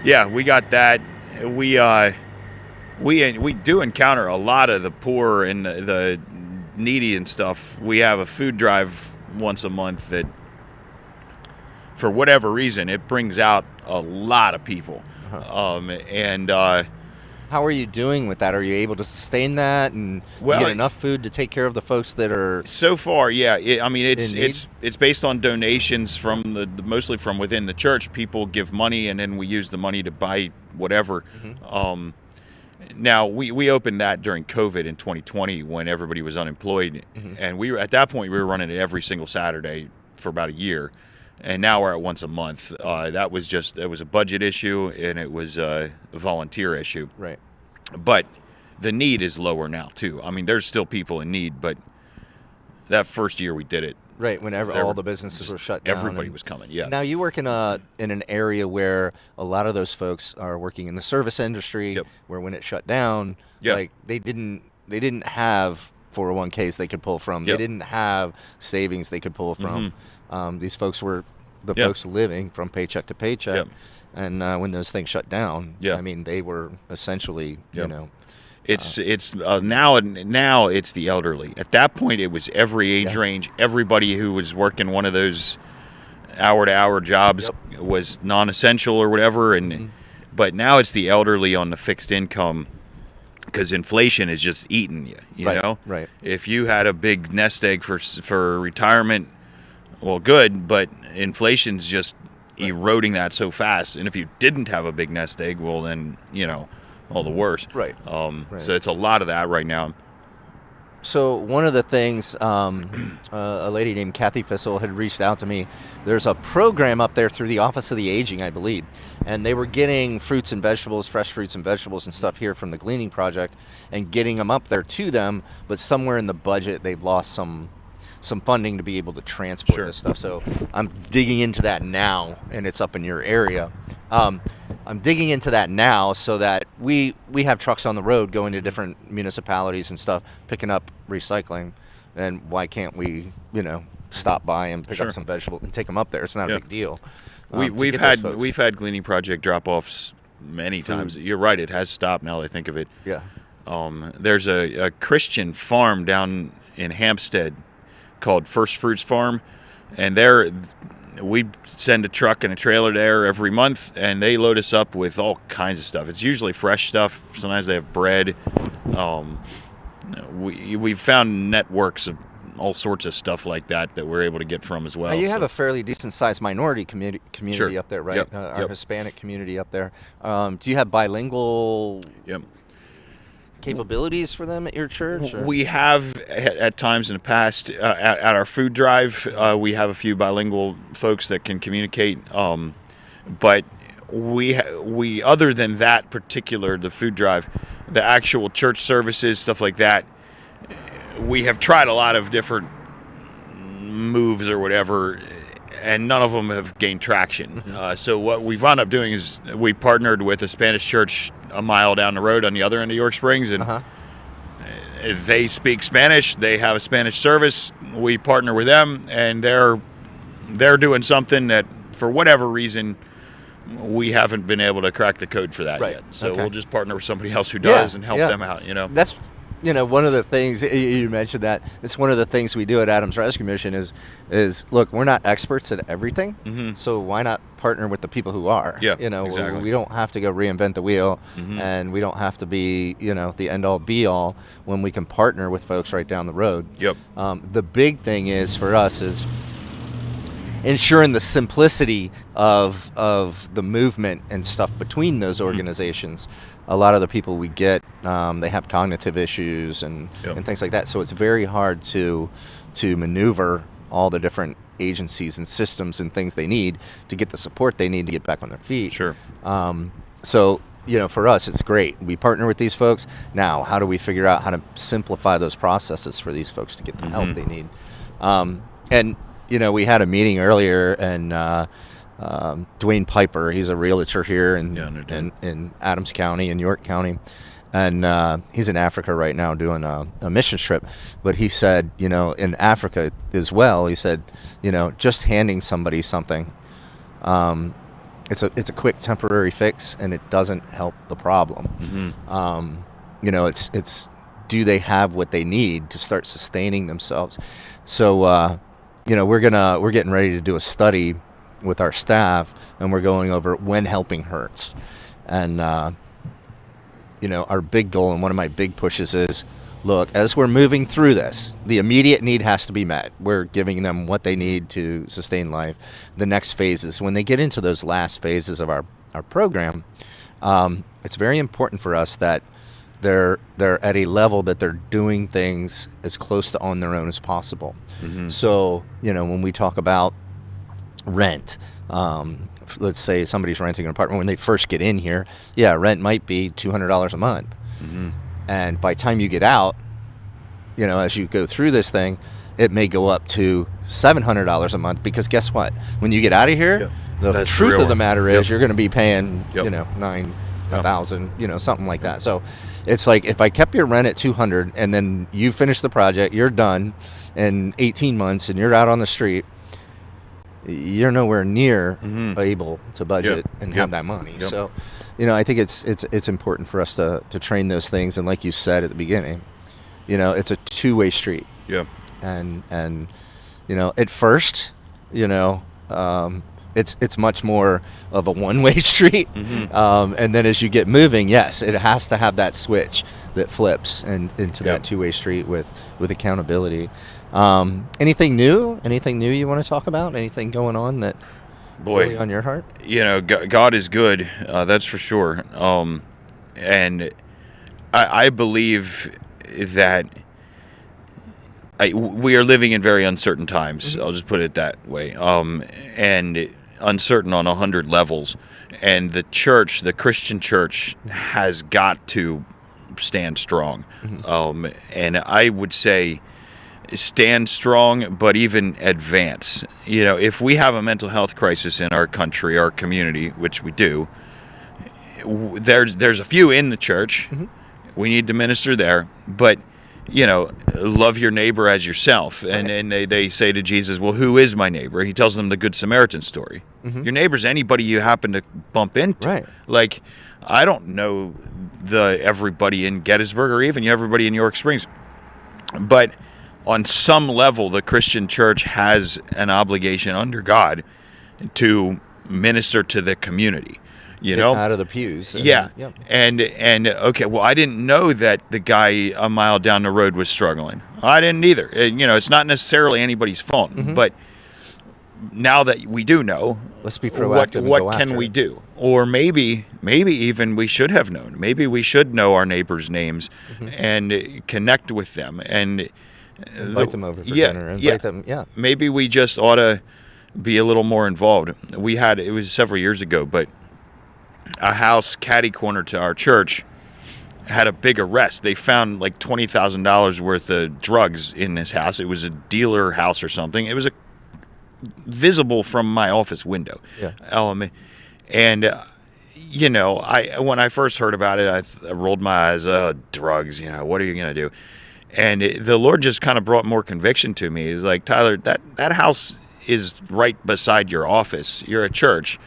Yeah, we got that. We do encounter a lot of the poor and the needy and stuff. We have a food drive once a month that, for whatever reason, it brings out a lot of people. How are you doing with that? Are you able to sustain that and you get enough food to take care of the folks that are? So far, yeah. I mean, it's based on donations from mostly from within the church. People give money, and then we use the money to buy whatever. Now we opened that during COVID in 2020 when everybody was unemployed, and at that point we were running it every single Saturday for about a year. And now we're at once a month. It was a budget issue, and it was a volunteer issue. Right. But the need is lower now too. I mean, there's still people in need, but that first year we did it. Right, whenever all the businesses were shut down. Everybody was coming, yeah. Now you work in an area where a lot of those folks are working in the service industry, where when it shut down, like they didn't have 401ks they could pull from. They didn't have savings they could pull from. These folks were the folks living from paycheck to paycheck. And when those things shut down, I mean, they were essentially, you know. Now it's the elderly. At that point, it was every age range. Everybody who was working one of those hour-to-hour jobs was non-essential or whatever. But now it's the elderly on the fixed income, because inflation is just eating you. You know, if you had a big nest egg for retirement, well, good. But inflation's just eroding that so fast. And if you didn't have a big nest egg, well, then you know. All the worse. So it's a lot of that right now. So one of the things, a lady named Kathy Fissel had reached out to me. There's a program up there through the Office of the Aging, I believe, and they were getting fruits and vegetables, fresh fruits and vegetables and stuff here from the Gleaning Project and getting them up there to them, but somewhere in the budget they've lost some funding to be able to transport this stuff. So I'm digging into that now, and it's up in your area. I'm digging into that now so that we have trucks on the road going to different municipalities and stuff, picking up recycling. And why can't we, you know, stop by and pick up some vegetables and take them up there? It's not a big deal. We've had Gleaning Project drop-offs many times. You're right, it has stopped now that I think of it. There's a Christian farm down in Hampstead called First Fruits Farm, and we send a truck and a trailer there every month, and they load us up with all kinds of stuff. It's usually fresh stuff. Sometimes they have bread. We've found networks of all sorts of stuff like that we're able to get from as well. Now you have a fairly decent-sized minority community up there, right? Our Hispanic community up there. Do you have bilingual capabilities for them at your church? Or? We have at times in the past at our food drive. We have a few bilingual folks that can communicate, but we other than that particular the food drive, the actual church services, stuff like that. We have tried a lot of different moves or whatever, and none of them have gained traction. So what we've wound up doing is we partnered with a Spanish church a mile down the road on the other end of York Springs, and they speak Spanish. They have a Spanish service. We partner with them, and they're doing something that, for whatever reason, we haven't been able to crack the code for that yet. So we'll just partner with somebody else who does and help them out. That's one of the things you mentioned, that it's one of the things we do at Adams Rescue Mission is look, we're not experts at everything, so why not partner with the people who are? Exactly. We don't have to go reinvent the wheel, and we don't have to be the end all be all when we can partner with folks right down the road. The big thing is for us is ensuring the simplicity of the movement and stuff between those organizations. A lot of the people we get, they have cognitive issues and things like that. So it's very hard to maneuver all the different agencies and systems and things they need to get the support they need to get back on their feet. So for us, it's great. We partner with these folks. Now, how do we figure out how to simplify those processes for these folks to get the help they need? And we had a meeting earlier, and Dwayne Piper, he's a realtor here in Adams County and York County, and he's in Africa right now doing a mission trip. But he said, in Africa as well, he said, just handing somebody something, it's a quick temporary fix, and it doesn't help the problem. It's do they have what they need to start sustaining themselves? So we're getting ready to do a study with our staff, and we're going over when helping hurts. And our big goal and one of my big pushes is, look, as we're moving through this, the immediate need has to be met. We're giving them what they need to sustain life. The next phases, when they get into those last phases of our program, it's very important for us that they're at a level that they're doing things as close to on their own as possible. So, when we talk about rent, let's say somebody's renting an apartment when they first get in here, rent might be $200 a month. And by the time you get out, as you go through this thing, it may go up to $700 a month, because guess what? When you get out of here, the truth of the matter is you're going to be paying, $9,000, something like that. So it's like, if I kept your rent at $200 and then you finish the project, you're done in 18 months and you're out on the street, you're nowhere near able to budget and have that money. So, I think it's important for us to train those things. And like you said at the beginning, it's a two-way street. And at first, it's much more of a one-way street. And then as you get moving, yes, it has to have that switch that flips into that two-way street with accountability. Anything new you want to talk about? Anything going on that really on your heart? God is good, that's for sure. And I believe that we are living in very uncertain times. I'll just put it that way. And uncertain on 100 levels. And the church, the Christian church, has got to stand strong. And I would say stand strong, but even advance. If we have a mental health crisis in our country, our community, which we do, there's a few in the church. We need to minister there, but love your neighbor as yourself. And they say to Jesus, well, who is my neighbor? He tells them the Good Samaritan story. Your neighbor's anybody you happen to bump into. Like, I don't know everybody in Gettysburg or even everybody in York Springs, but on some level, the Christian church has an obligation under God to minister to the community. Out of the pews. And okay, well, I didn't know that the guy a mile down the road was struggling. I didn't either. It's not necessarily anybody's fault, but now that we do know, Let's be proactive and go what can after we it. do? Or maybe even we should have known. Maybe we should know our neighbors' names and connect with them and Invite them over for dinner. Invite them. Yeah. Maybe we just ought to be a little more involved. It was several years ago, but a house catty corner to our church had a big arrest. They found like $20,000 worth of drugs in this house. It was a dealer house or something. It was visible from my office window. Yeah. And when I first heard about it, I rolled my eyes. Drugs. What are you gonna do? And the Lord just kind of brought more conviction to me. He's like, Tyler, that house is right beside your office. You're a church.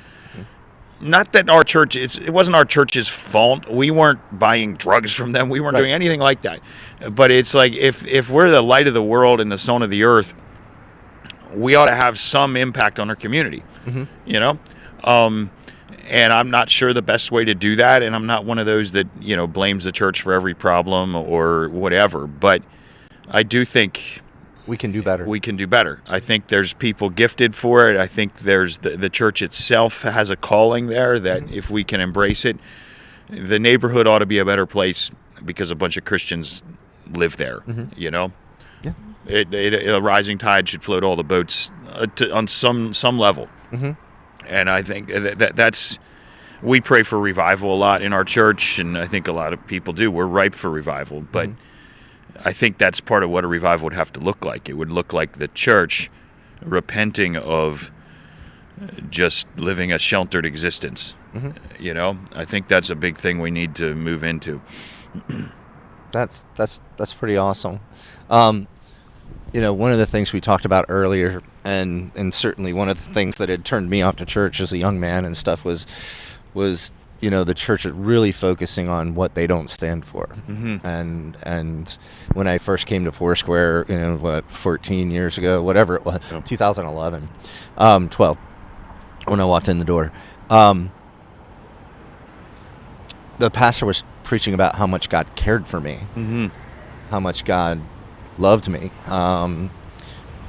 Not that our church, it wasn't our church's fault. We weren't buying drugs from them. We weren't doing anything like that. But it's like, if we're the light of the world and the salt of the earth, we ought to have some impact on our community, and I'm not sure the best way to do that. And I'm not one of those that, blames the church for every problem or whatever. But I do think we can do better. We can do better. I think there's people gifted for it. I think there's the church itself has a calling there that if we can embrace it, the neighborhood ought to be a better place because a bunch of Christians live there, Yeah. A rising tide should float all the boats on some level. And I think that's, we pray for revival a lot in our church, and I think a lot of people do. We're ripe for revival, but I think that's part of what a revival would have to look like. It would look like the church repenting of just living a sheltered existence. I think that's a big thing we need to move into. That's pretty awesome. One of the things we talked about earlier, and certainly one of the things that had turned me off to church as a young man and stuff was the church really focusing on what they don't stand for. And when I first came to Foursquare, 14 years ago, whatever it was, 2011, 12, when I walked in the door, the pastor was preaching about how much God cared for me, how much God loved me, and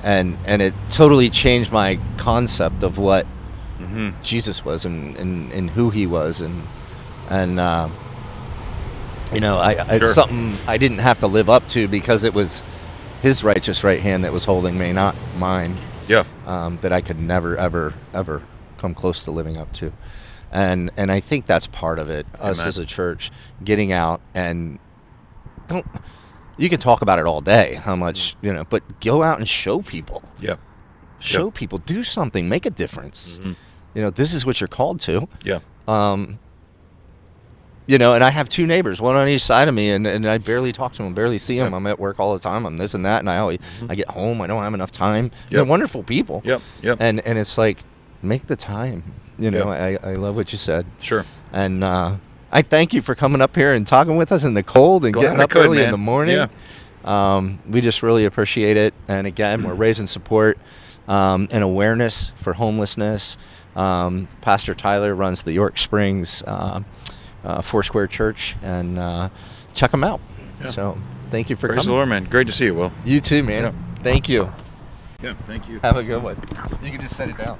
it totally changed my concept of what Jesus was and who he was, and it's something I didn't have to live up to because it was his righteous right hand that was holding me, not mine. That I could never ever come close to living up to, and I think that's part of it. Us Amen. As a church getting out and you can talk about it all day, how much, but go out and show people. Show people, do something, make a difference. This is what you're called to. And I have two neighbors, one on each side of me, and I barely talk to them, barely see them. I'm at work all the time. I'm this and that, and I get home. I don't have enough time. They're wonderful people. And it's like, make the time. I love what you said. Sure. And I thank you for coming up here and talking with us in the cold and getting up early in the morning. We just really appreciate it. And again, we're raising support and awareness for homelessness. Pastor Tyler runs the York Springs Foursquare Church, and check them out. So thank you for Praise coming. the Lord, man. Great to see you, Will. You too, man. Thank you. Yeah, thank you. Have a good one. You can just set it down.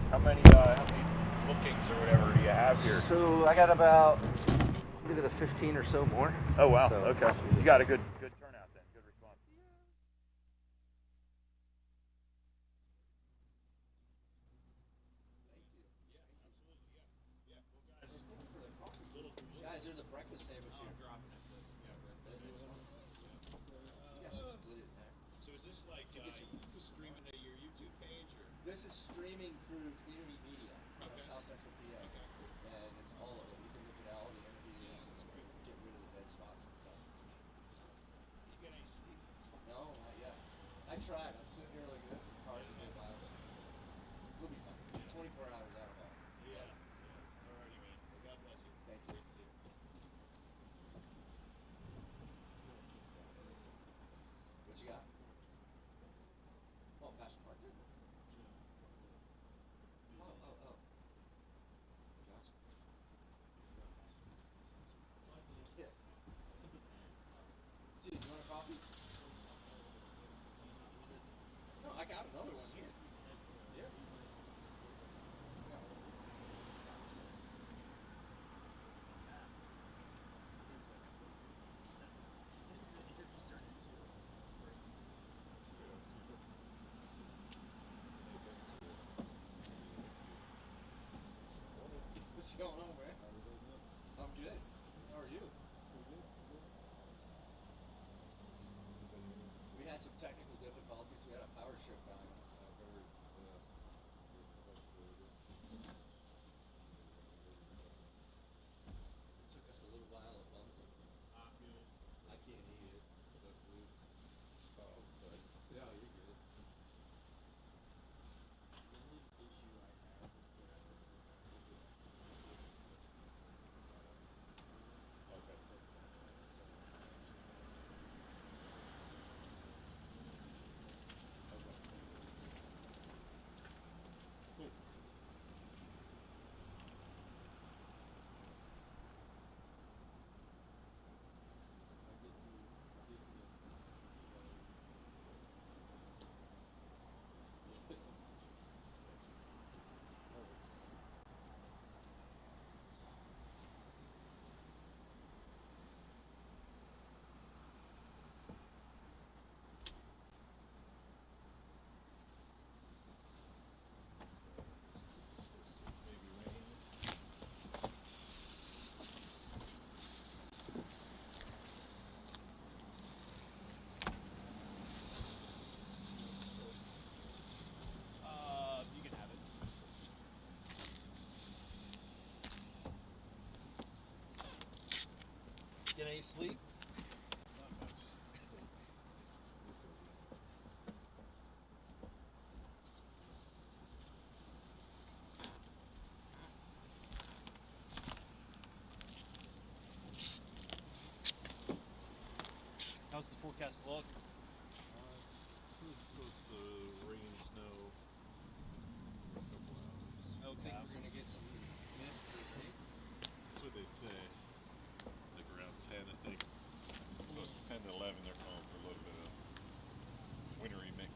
How many bookings or whatever do you have here? So I got about maybe the 15 or so more. Oh, wow. So, Okay. You got a good turnout then. Good response. Guys, there's a breakfast sandwich here. So is this like streaming to your YouTube page or? This is streaming through community media from South Central PA, and it's all of it. You can look at all the interviews, get rid of the dead spots and stuff. You get any sleep? No, not yet. I tried. I'm sitting here like this, and cars are by. We'll be fine. 24 hours out of all. Yeah. Alrighty, man. Well, God bless you. Thank you. What you got? Oh, Pastor Martin. Oh. Gotcha. Yes. Dude, you want a coffee? No, I got another one here. What's going on, man? I'm good. How are you? We had some technical difficulties. We had a power strip going. So. It took us a little while to bump it. I can't eat it. But yeah, you're good. The only issue I have with Cool. Maybe rain. You can have it. Get any sleep? Not much. how's the forecast look? This is supposed to rain, snow for a couple hours. I don't think we're gonna get some mist through, right? That's what they say. Like around 10, I think. So 10 to 11, they're calling for a little bit of wintry mix.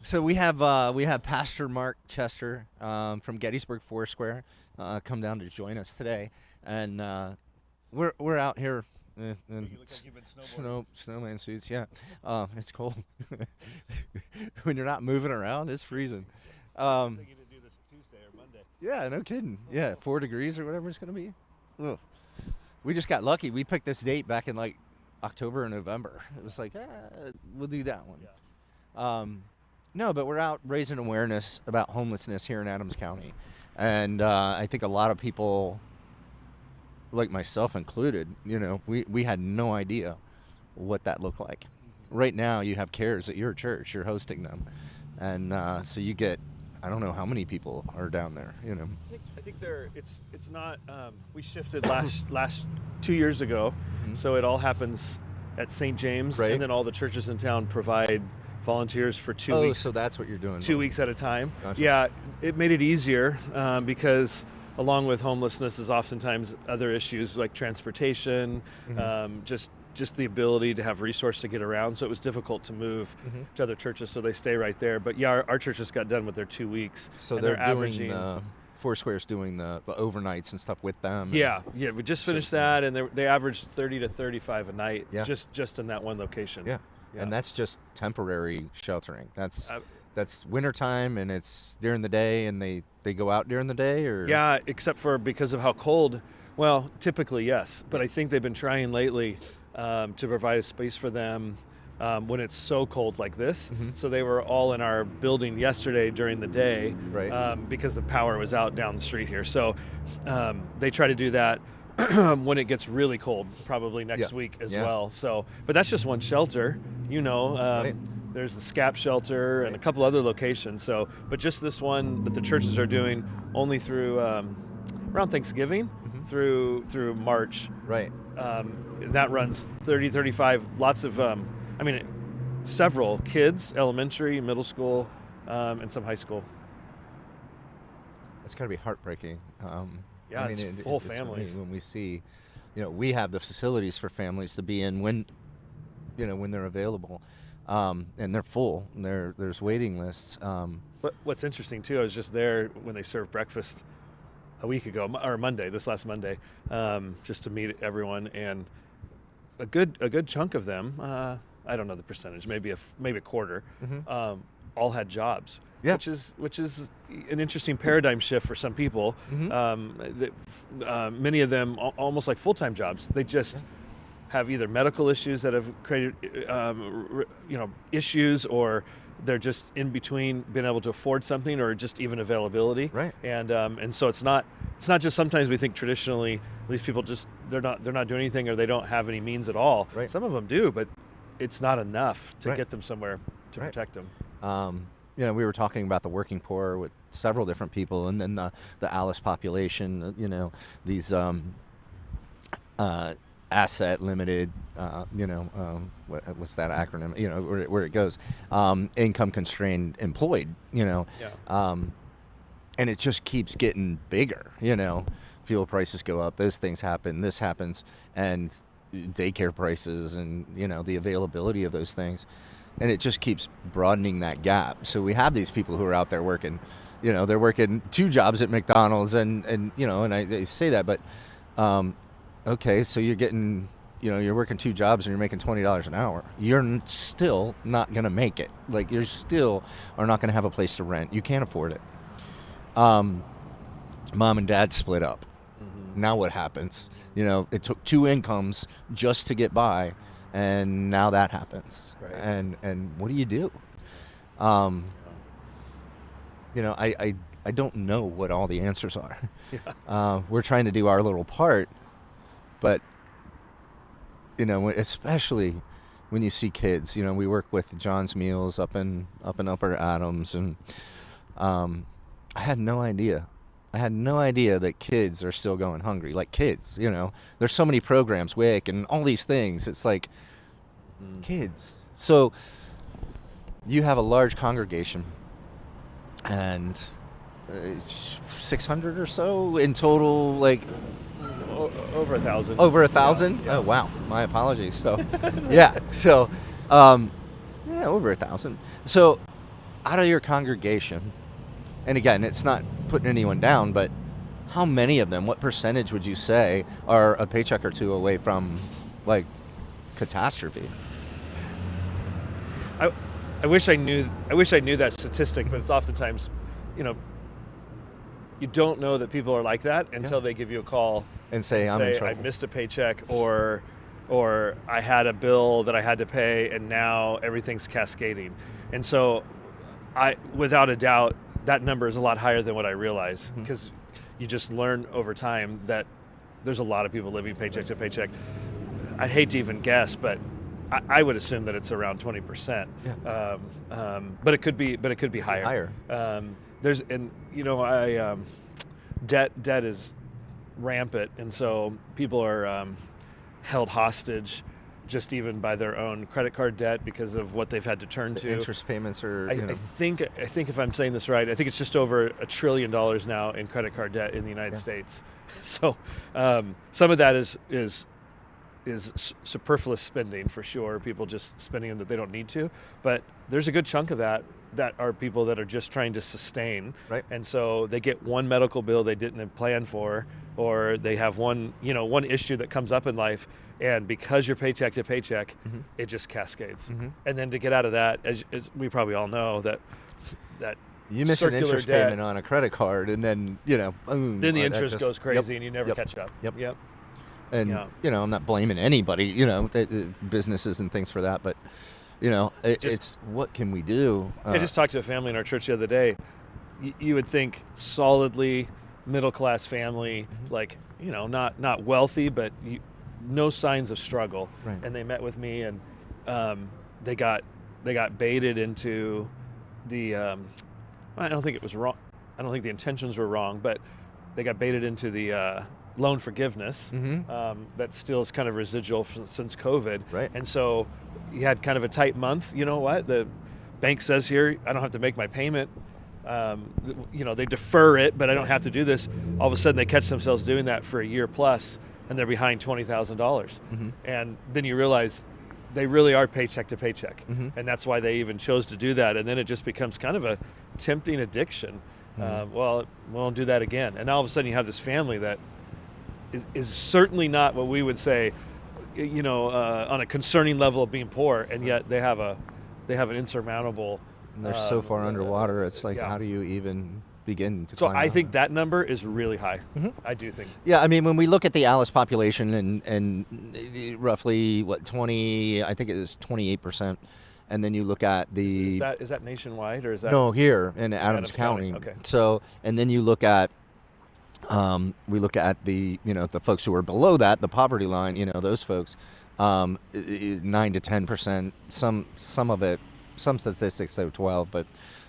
So we have Pastor Mark Chester from Gettysburg Foursquare come down to join us today, and we're out here in snowman suits. Yeah, it's cold. When you're not moving around, it's freezing. Thinking to do this Tuesday or Monday. Yeah, no kidding. Yeah, 4 degrees or whatever it's gonna be. Ugh. We just got lucky. We picked this date back in like October or November. It was like, we'll do that one. Yeah. No, but we're out raising awareness about homelessness here in Adams County. And I think a lot of people, like myself included, we had no idea what that looked like. Right now, you have cares at your church. You're hosting them. And so you get, I don't know how many people are down there, I think it's not, we shifted last 2 years ago. Mhm. So it all happens at St. James. Right. And then all the churches in town provide volunteers for 2 Oh, weeks. so that's what you're doing. 2 weeks at a time. Gotcha. Yeah, it made it easier because along with homelessness is oftentimes other issues like transportation, just the ability to have resource to get around. So it was difficult to move to other churches, so they stay right there. But yeah, our church just got done with their 2 weeks. So and they're doing averaging. Foursquare's doing the overnights and stuff with them. Yeah, we just finished that, and they averaged 30 to 35 a night. Yeah. just in that one location. Yeah. And that's just temporary sheltering. That's wintertime, and it's during the day, and they go out during the day, or Yeah, except for because of how cold. Well, typically yes, but I think they've been trying lately to provide a space for them when it's so cold like this. So they were all in our building yesterday during the day, Right. Because the power was out down the street here. So they try to do that when it gets really cold, probably next Yeah. week as Yeah. well. So, but that's just one shelter, Right. There's the SCAP shelter and a couple other locations. So, but just this one that the churches are doing only through around Thanksgiving through March. right. That runs 30, 35, lots of, several kids, elementary, middle school, and some high school. It's got to be heartbreaking. Yeah, it's full families. When we see, we have the facilities for families to be in when they're available, and they're full. And there's waiting lists. But what's interesting too, I was just there when they served breakfast a week ago, or Monday, this last Monday, just to meet everyone, and a good chunk of them, I don't know the percentage, maybe a quarter, all had jobs. Yeah. Which is an interesting paradigm shift for some people. Many of them almost like full-time jobs. They just have either medical issues that have created issues, or they're just in between being able to afford something, or just even availability. Right. And so it's not just, sometimes we think traditionally these people just they're not doing anything, or they don't have any means at all. Right. Some of them do, but it's not enough to Right. get them somewhere to Right. protect them. We were talking about the working poor with several different people, and then the Alice population. These asset limited. What's that acronym? Where it goes. Income constrained employed. And it just keeps getting bigger. Fuel prices go up. Those things happen. This happens, and daycare prices, and the availability of those things. And it just keeps broadening that gap. So we have these people who are out there working, they're working 2 jobs at McDonald's, and I say that, but okay, so you're getting, you're working 2 jobs and you're making $20 an hour. You're still not going to make it. Like, you still are not going to have a place to rent. You can't afford it. Mom and dad split up. Now what happens? It took 2 incomes just to get by. And now that happens, Right. and what do you do? I don't know what all the answers are. Yeah. We're trying to do our little part, but especially when you see kids. We work with John's Meals up in Upper Adams, and I had no idea. that kids are still going hungry. Like, kids, there's so many programs, WIC, and all these things. It's like kids. So you have a large congregation, and 600 or so in total, like Over 1,000. over 1,000. Yeah. Oh wow, my apologies. So yeah, so over 1,000. So out of your congregation, and again, it's not putting anyone down, but how many of them, what percentage would you say are a paycheck or two away from like catastrophe? I wish I knew that statistic, but it's oftentimes, you don't know that people are like that until they give you a call And say, I'm in trouble. I missed a paycheck, or I had a bill that I had to pay, and now everything's cascading. And so, without a doubt, that number is a lot higher than what I realize, because you just learn over time that there's a lot of people living paycheck to paycheck. I'd hate to even guess, but I would assume that it's around 20%. Yeah. But it could be higher. Debt is rampant, and so people are held hostage just even by their own credit card debt because of what they've had to turn to. Interest payments are, I think if I'm saying this right, I think it's just over $1 trillion now in credit card debt in the United States. So some of that is superfluous spending for sure. People just spending that they don't need to. But there's a good chunk of that are people that are just trying to sustain. Right. And so they get one medical bill they didn't plan for, or they have one issue that comes up in life, and because you're paycheck to paycheck, it just cascades. And then to get out of that, as we probably all know, that you miss an circular interest debt, payment on a credit card, and then boom, then the that interest just- goes crazy, Yep. and you never catch up. Yep. And I'm not blaming anybody, businesses and things for that, but it's what can we do? I just talked to a family in our church the other day. You would think solidly middle class family, like not wealthy, but no signs of struggle. Right. And they met with me, and they got baited into the. I don't think it was wrong. I don't think the intentions were wrong, but they got baited into the loan forgiveness that still is kind of residual since COVID. Right. And so you had kind of a tight month. You know what? The bank says here, I don't have to make my payment. They defer it, but I don't have to do this. All of a sudden they catch themselves doing that for a year plus, and they're behind $20,000. And then you realize they really are paycheck to paycheck. And that's why they even chose to do that. And then it just becomes kind of a tempting addiction. Well, we won't do that again. And all of a sudden you have this family that is certainly not what we would say, on a concerning level of being poor, and yet they have an insurmountable. And they're so far underwater. It's like, yeah. how do you even begin to? So climb I out? think that number is really high. I do think. Yeah, I mean, when we look at the Alice population and roughly 20, I think it is 28%, and then you look at the Is that nationwide, or is that no here in Adams County. Okay. So, and then you look at we look at the the folks who are below that, the poverty line. Those folks, 9 to 10%. Some of it. Some statistics say 12, but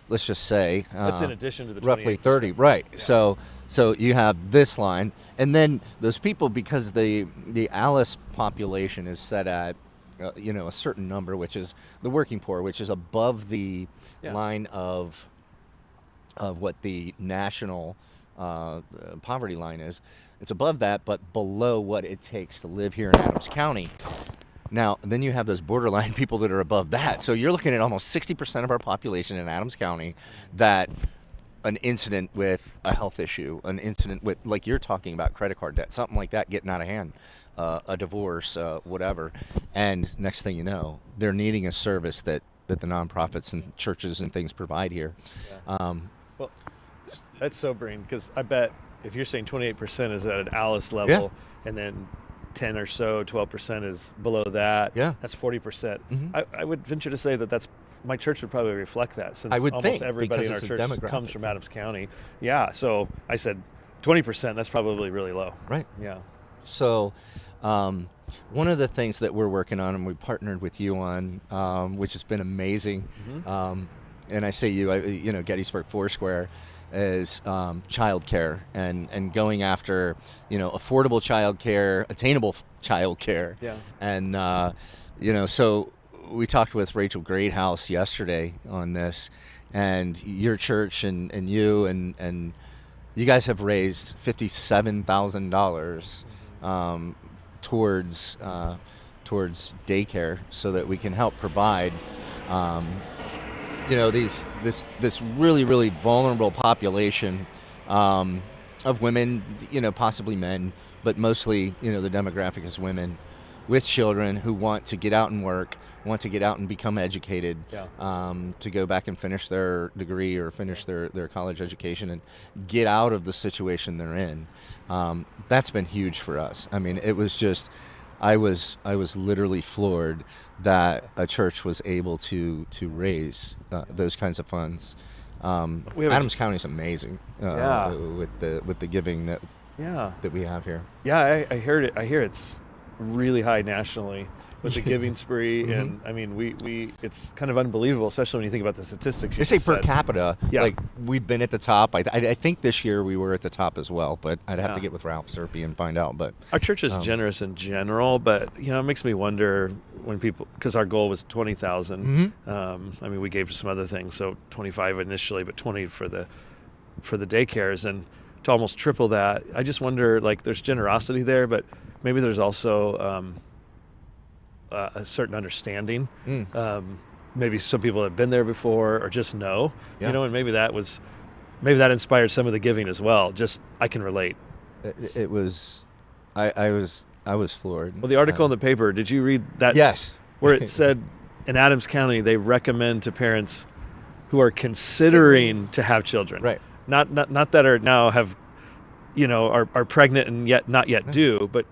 let's just say that's in addition to the roughly 28%. 30, right? Yeah. So you have this line, and then those people, because the Alice population is set at a certain number, which is the working poor, which is above the line of what the national poverty line is. It's above that, but below what it takes to live here in Adams County. Now, then you have those borderline people that are above that. So you're looking at almost 60% of our population in Adams County that an incident with a health issue, an incident with, like you're talking about, credit card debt, something like that getting out of hand, a divorce, whatever. And next thing you know, they're needing a service that the nonprofits and churches and things provide here. Yeah. Well, that's sobering, because I bet if you're saying 28% is at an Alice level, and then 10 or so, 12% is below that. Yeah. That's 40%. I would venture to say that my church would probably reflect that, since I would almost think, everybody in our because it's a church comes demographic from thing. Adams County. Yeah. So I said 20%. That's probably really low. Right. Yeah. So one of the things that we're working on, and we partnered with you on, which has been amazing, and I say Gettysburg Foursquare, is childcare and going after affordable childcare, attainable childcare. Yeah. And so we talked with Rachel Greathouse yesterday on this, and your church and you and you guys have raised $57,000 towards this really vulnerable population of women, possibly men, but mostly the demographic is women with children who want to get out and work, want to get out and become educated, to go back and finish their degree or finish their college education and get out of the situation they're in. That's been huge for us. I mean, it was just, I was literally floored that a church was able to raise those kinds of funds. Adams County is amazing with the giving that we have here. Yeah, I heard it. I hear it's really high nationally with the giving spree, and I mean, we it's kind of unbelievable, especially when you think about the statistics. They say per capita, like we've been at the top. I think this year we were at the top as well, but I'd have to get with Ralph Serpy and find out. But our church is generous in general, but it makes me wonder when people, because our goal was 20,000. I mean, we gave some other things, so 25 initially, but 20 for the daycares, and to almost triple that. I just wonder, like, there's generosity there, but maybe there's also a certain understanding. Maybe some people have been there before or just know, and maybe that inspired some of the giving as well. Just, I can relate. It was, I was floored. Well, the article in the paper, did you read that? Yes. Where it said in Adams County, they recommend to parents who are considering to have children. Right. Not that are now have, are pregnant and not yet do, but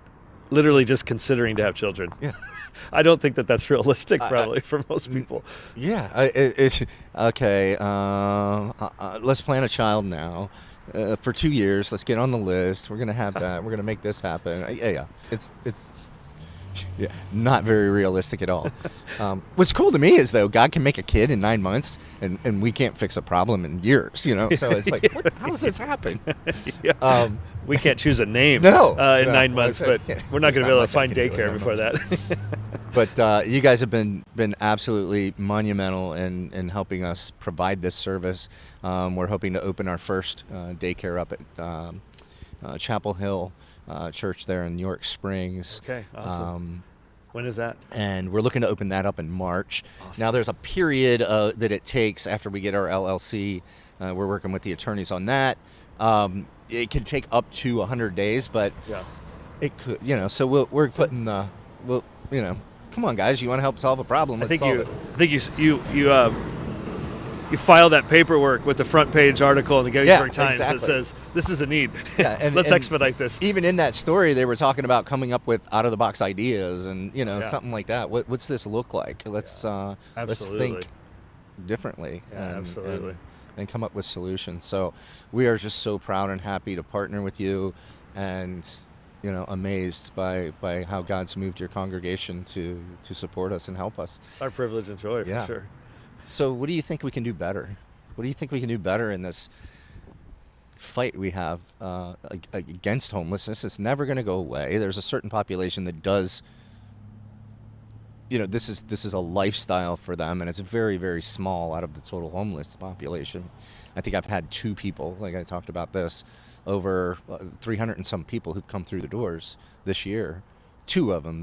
literally just considering to have children. Yeah. I don't think that's realistic, probably, for most people. Yeah. It's okay. Let's plan a child now. For 2 years, let's get on the list. We're gonna have that. We're gonna make this happen. Yeah. It's not very realistic at all. What's cool to me is, though, God can make a kid in 9 months, and we can't fix a problem in years. So it's like, how does this happen? We can't choose a name in 9 months, but we're not going to be able to find daycare before that. But you guys have been absolutely monumental in helping us provide this service. We're hoping to open our first daycare up at Chapel Hill Church there in York Springs. Okay, awesome. When is that? And we're looking to open that up in March. Awesome. Now, there's a period that it takes after we get our LLC. We're working with the attorneys on that. It can take up to 100 days, but it could, so we're putting come on, guys, you want to help solve a problem? Let's solve it. I think you file that paperwork with the front page article in the Gettysburg Times that says this is a need. Let's expedite this. Even in that story, they were talking about coming up with out-of-the-box ideas and something like that. What's this look like? Let's think differently and come up with solutions. So we are just so proud and happy to partner with you, and amazed by how God's moved your congregation to support us and help us. Our privilege and joy, for sure. So what do you think we can do better? What do you think we can do better in this fight we have against homelessness? It's never going to go away. There's a certain population that does, this is a lifestyle for them, and it's very, very small out of the total homeless population. I think I've had 2 people, like I talked about this, over 300 and some people who've come through the doors this year. 2 of them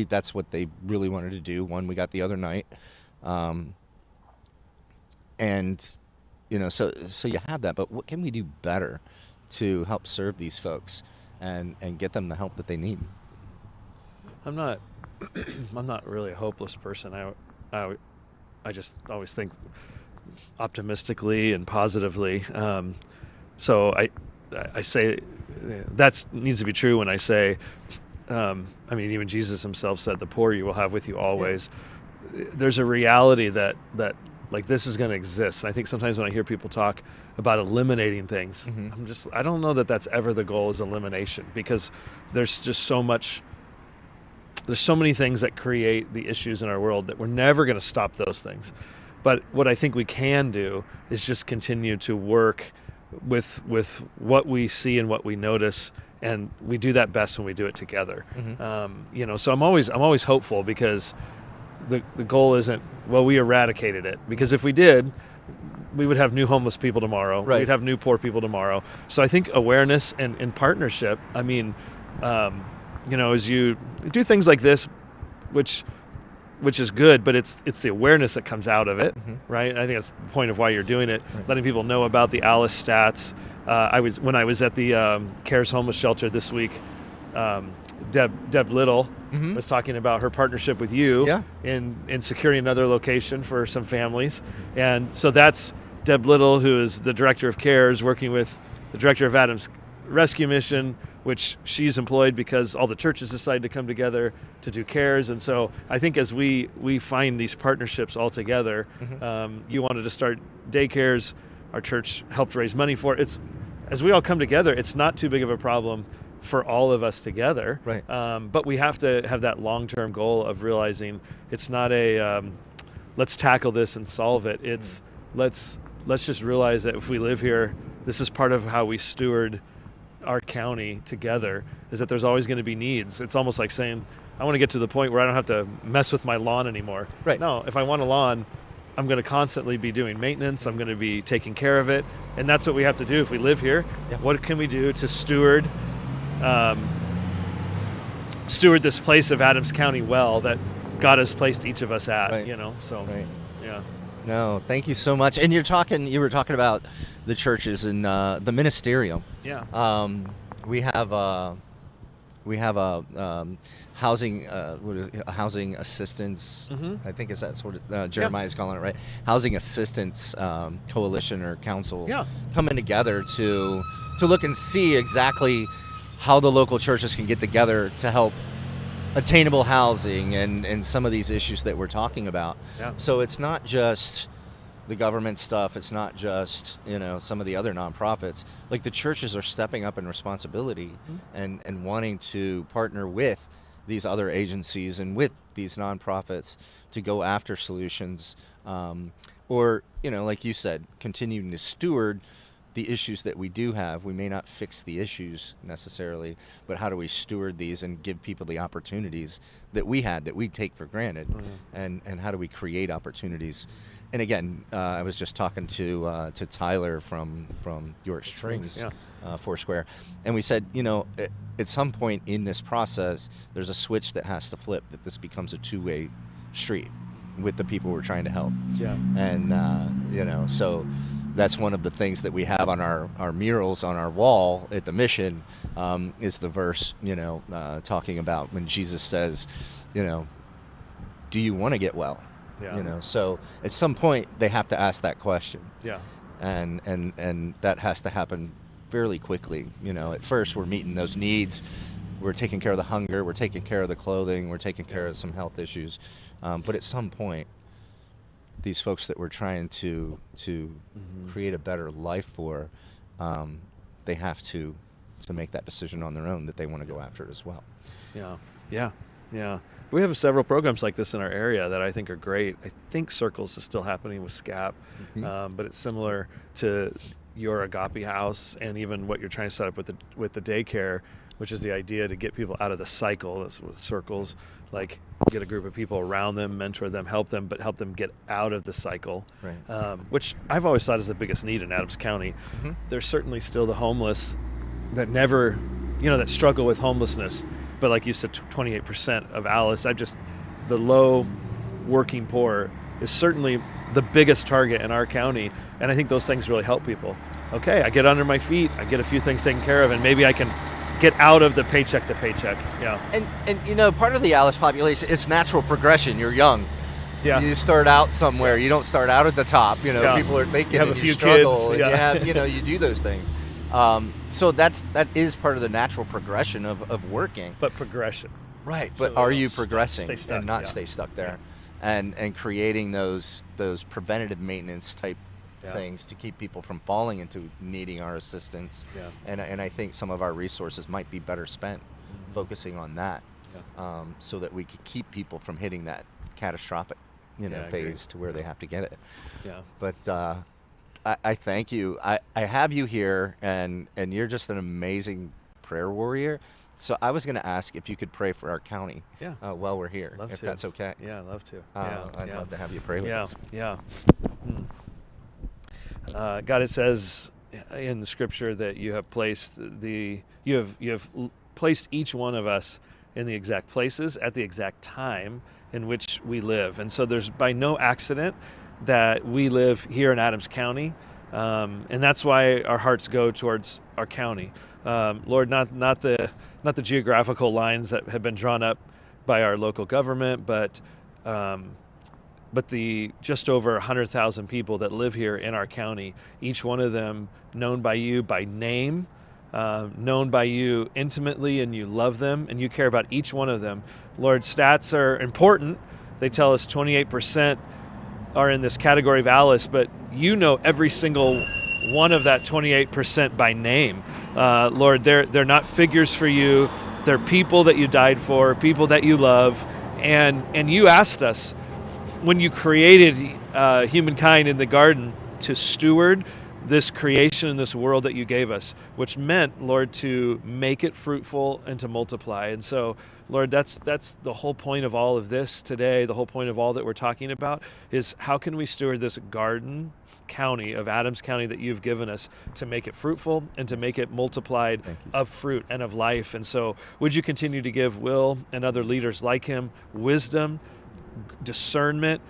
that's what they really wanted to do. One we got the other night. And, so you have that, but what can we do better to help serve these folks and get them the help that they need? I'm not really a hopeless person. I just always think optimistically and positively. So I say that needs to be true when I say, even Jesus himself said, the poor you will have with you always. Yeah. There's a reality that like this is going to exist. And I think sometimes when I hear people talk about eliminating things, I don't know that that's ever the goal, is elimination, because there's just so many things that create the issues in our world that we're never going to stop those things. But what I think we can do is just continue to work with what we see and what we notice, and we do that best when we do it together. So I'm always hopeful, because the goal isn't, we eradicated it, because if we did, we would have new homeless people tomorrow. Right. We'd have new poor people tomorrow. So I think awareness and partnership, as you do things like this, which which is good, but it's the awareness that comes out of it, right? I think that's the point of why you're doing it, letting people know about the Alice stats. When I was at the CARES homeless shelter this week, Deb Little was talking about her partnership with you in securing another location for some families. And so that's Deb Little, who is the director of CARES, working with the director of Adams Rescue Mission, which she's employed because all the churches decided to come together to do CARES. And so I think as we find these partnerships all together, you wanted to start daycares, our church helped raise money for it. As we all come together, it's not too big of a problem for all of us together. Right. But we have to have that long-term goal of realizing it's not a let's tackle this and solve it. It's let's just realize that if we live here, this is part of how we steward our county together, is that there's always going to be needs. It's almost like saying, I want to get to the point where I don't have to mess with my lawn anymore. Right. No, if I want a lawn, I'm going to constantly be doing maintenance. I'm going to be taking care of it. And that's what we have to do if we live here. Yeah. What can we do to steward this place of Adams County well that God has placed each of us at, Right. So, Right. yeah. No, thank you so much. And you were talking about the churches and the ministerium. Yeah. We have a housing housing assistance. I think is that sort of Jeremiah's calling it, right? Housing assistance coalition or council coming together to look and see exactly how the local churches can get together to help attainable housing and some of these issues that we're talking about. Yeah. So it's not just the government stuff. It's not just, some of the other nonprofits. Like the churches are stepping up in responsibility and wanting to partner with these other agencies and with these nonprofits to go after solutions, or, like you said, continuing to steward the issues that we do have. We may not fix the issues necessarily, but how do we steward these and give people the opportunities that we take for granted, and how do we create opportunities? And again, I was just talking to Tyler from York Springs, Foursquare, and we said, at some point in this process, there's a switch that has to flip, that this becomes a two-way street with the people we're trying to help. Yeah. And so that's one of the things that we have on our murals on our wall at the mission, is the verse, talking about when Jesus says, do you want to get well? Yeah. So at some point they have to ask that question. Yeah. And that has to happen fairly quickly. At first we're meeting those needs. We're taking care of the hunger. We're taking care of the clothing. We're taking care of some health issues. But at some point, these folks that we're trying to create a better life for, they have to make that decision on their own that they want to go after it as well. Yeah. We have several programs like this in our area that I think are great. I think Circles is still happening with SCAP, but it's similar to your Agape House and even what you're trying to set up with the daycare, which is the idea to get people out of the cycle. That's with Circles, like get a group of people around them, mentor them, help them get out of the cycle, right. Which I've always thought is the biggest need in Adams County. There's certainly still the homeless that never, that struggle with homelessness. But like you said, 28% of Alice, the low working poor is certainly the biggest target in our county. And I think those things really help people. Okay, I get under my feet, I get a few things taken care of, and maybe I can get out of the paycheck to paycheck. Yeah. And part of the Alice population, it's natural progression. You're young. Yeah. You start out somewhere. You don't start out at the top. People are thinking, you have and a few you struggle, kids. and you have, you do those things. So that is part of the natural progression of working. But progression. Right. But so are you progressing stay stuck, and not stay stuck there? And creating those preventative maintenance type things to keep people from falling into needing our assistance. Yeah. And I think some of our resources might be better spent focusing on that, so that we could keep people from hitting that catastrophic phase to where they have to get it. Yeah. But I thank you. I have you here, and you're just an amazing prayer warrior. So I was going to ask if you could pray for our county while we're here, if that's okay. Yeah, I'd love to. I'd love to have you pray with us. Yeah. God, it says in the scripture that you have placed placed each one of us in the exact places at the exact time in which we live. And so there's by no accident that we live here in Adams County. And that's why our hearts go towards our county. Lord, not the geographical lines that have been drawn up by our local government, but the just over 100,000 people that live here in our county, each one of them known by you by name, known by you intimately, and you love them and you care about each one of them. Lord, stats are important. They tell us 28% are in this category of Alice, but you know every single one of that 28% by name. Lord, they're not figures for you. They're people that you died for, people that you love, and you asked us when you created humankind in the garden to steward this creation in this world that you gave us, which meant, Lord, to make it fruitful and to multiply. And so, Lord, that's the whole point of all of this today. The whole point of all that we're talking about is how can we steward this garden county of Adams County that you've given us to make it fruitful and to make it multiplied of fruit and of life. And so would you continue to give Will and other leaders like him wisdom, discernment,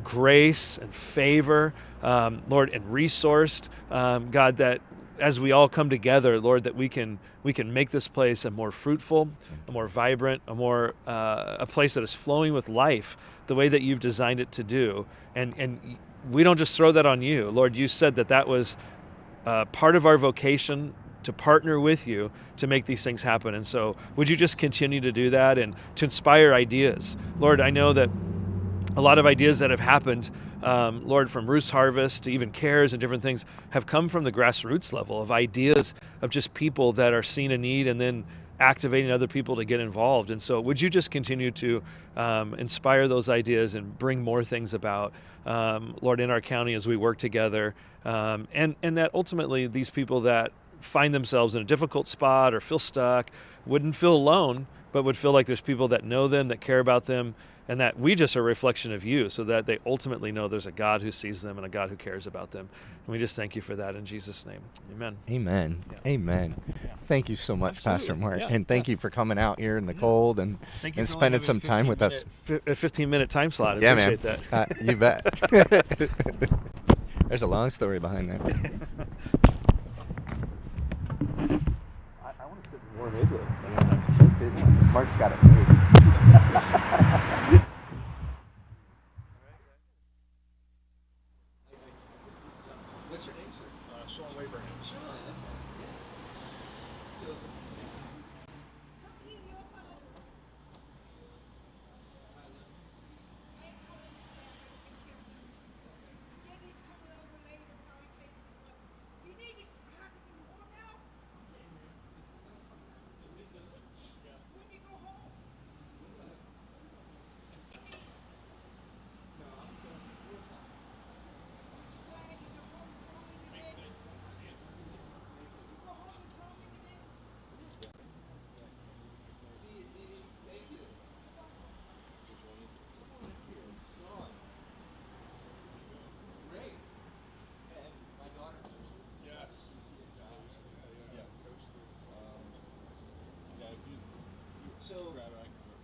grace and favor, Lord, and resourced, God, that as we all come together, Lord, that we can make this place a more fruitful, a more vibrant, a place that is flowing with life the way that you've designed it to do. And we don't just throw that on you. Lord, you said that was part of our vocation to partner with you to make these things happen. And so would you just continue to do that and to inspire ideas? Lord, I know that a lot of ideas that have happened, Lord, from Ruth's Harvest to even CARES and different things have come from the grassroots level of ideas of just people that are seeing a need and then activating other people to get involved. And so would you just continue to inspire those ideas and bring more things about, Lord, in our county as we work together, and that ultimately these people that find themselves in a difficult spot or feel stuck wouldn't feel alone, but would feel like there's people that know them, that care about them, and that we just are a reflection of you, so that they ultimately know there's a God who sees them and a God who cares about them. And we just thank you for that in Jesus' name. Amen. Amen. Yeah. Amen. Yeah. Thank you so much, Absolutely. Pastor Mark. Yeah. And thank you for coming out here in the cold and spending some time with us. A 15-minute time slot. I Yeah, appreciate man. that. You bet. There's a long story behind that. I want to sit in warm igloo. Mark's got it made. What's your name, sir? Sean Wayburn. Sean. So, So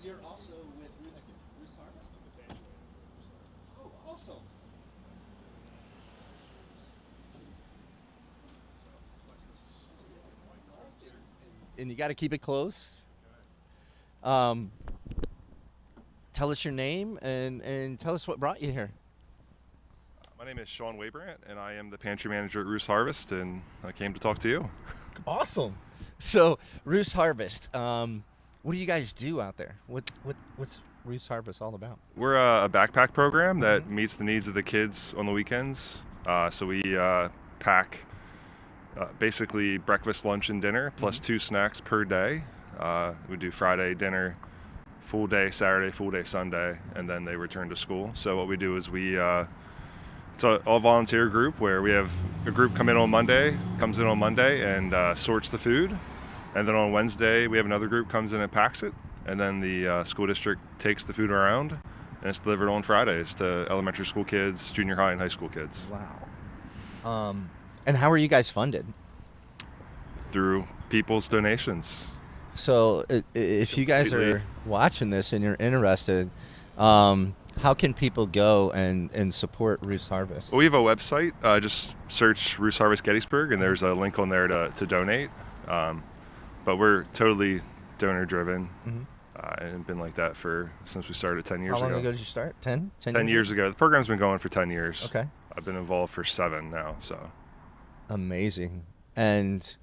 you're also with Ruth's Harvest? Oh, awesome. And you got to keep it close. Tell us your name and tell us what brought you here. My name is Sean Waybrant, and I am the pantry manager at Ruth's Harvest, and I came to talk to you. Awesome. So Ruth's Harvest. What do you guys do out there? What's Ruth's Harvest all about? We're a backpack program that meets the needs of the kids on the weekends. So we pack basically breakfast, lunch, and dinner, plus 2 snacks per day. We do Friday dinner, full day Saturday, full day Sunday, and then they return to school. So what we do is it's an all-volunteer group where we have a group comes in on Monday and sorts the food. And then on Wednesday, we have another group comes in and packs it. And then the school district takes the food around, and it's delivered on Fridays to elementary school kids, junior high, and high school kids. Wow. And how are you guys funded? Through people's donations. So if you guys are watching this and you're interested, How can people go and support Ruth's Harvest? Well, we have a website. Just search Ruth's Harvest Gettysburg, and there's a link on there to donate. But we're totally donor driven, and been like that since we started 10 years How ago. long ago did you start? 10? 10 years ago. The program's been going for 10 years. Okay. I've been involved for 7 now. So Amazing. And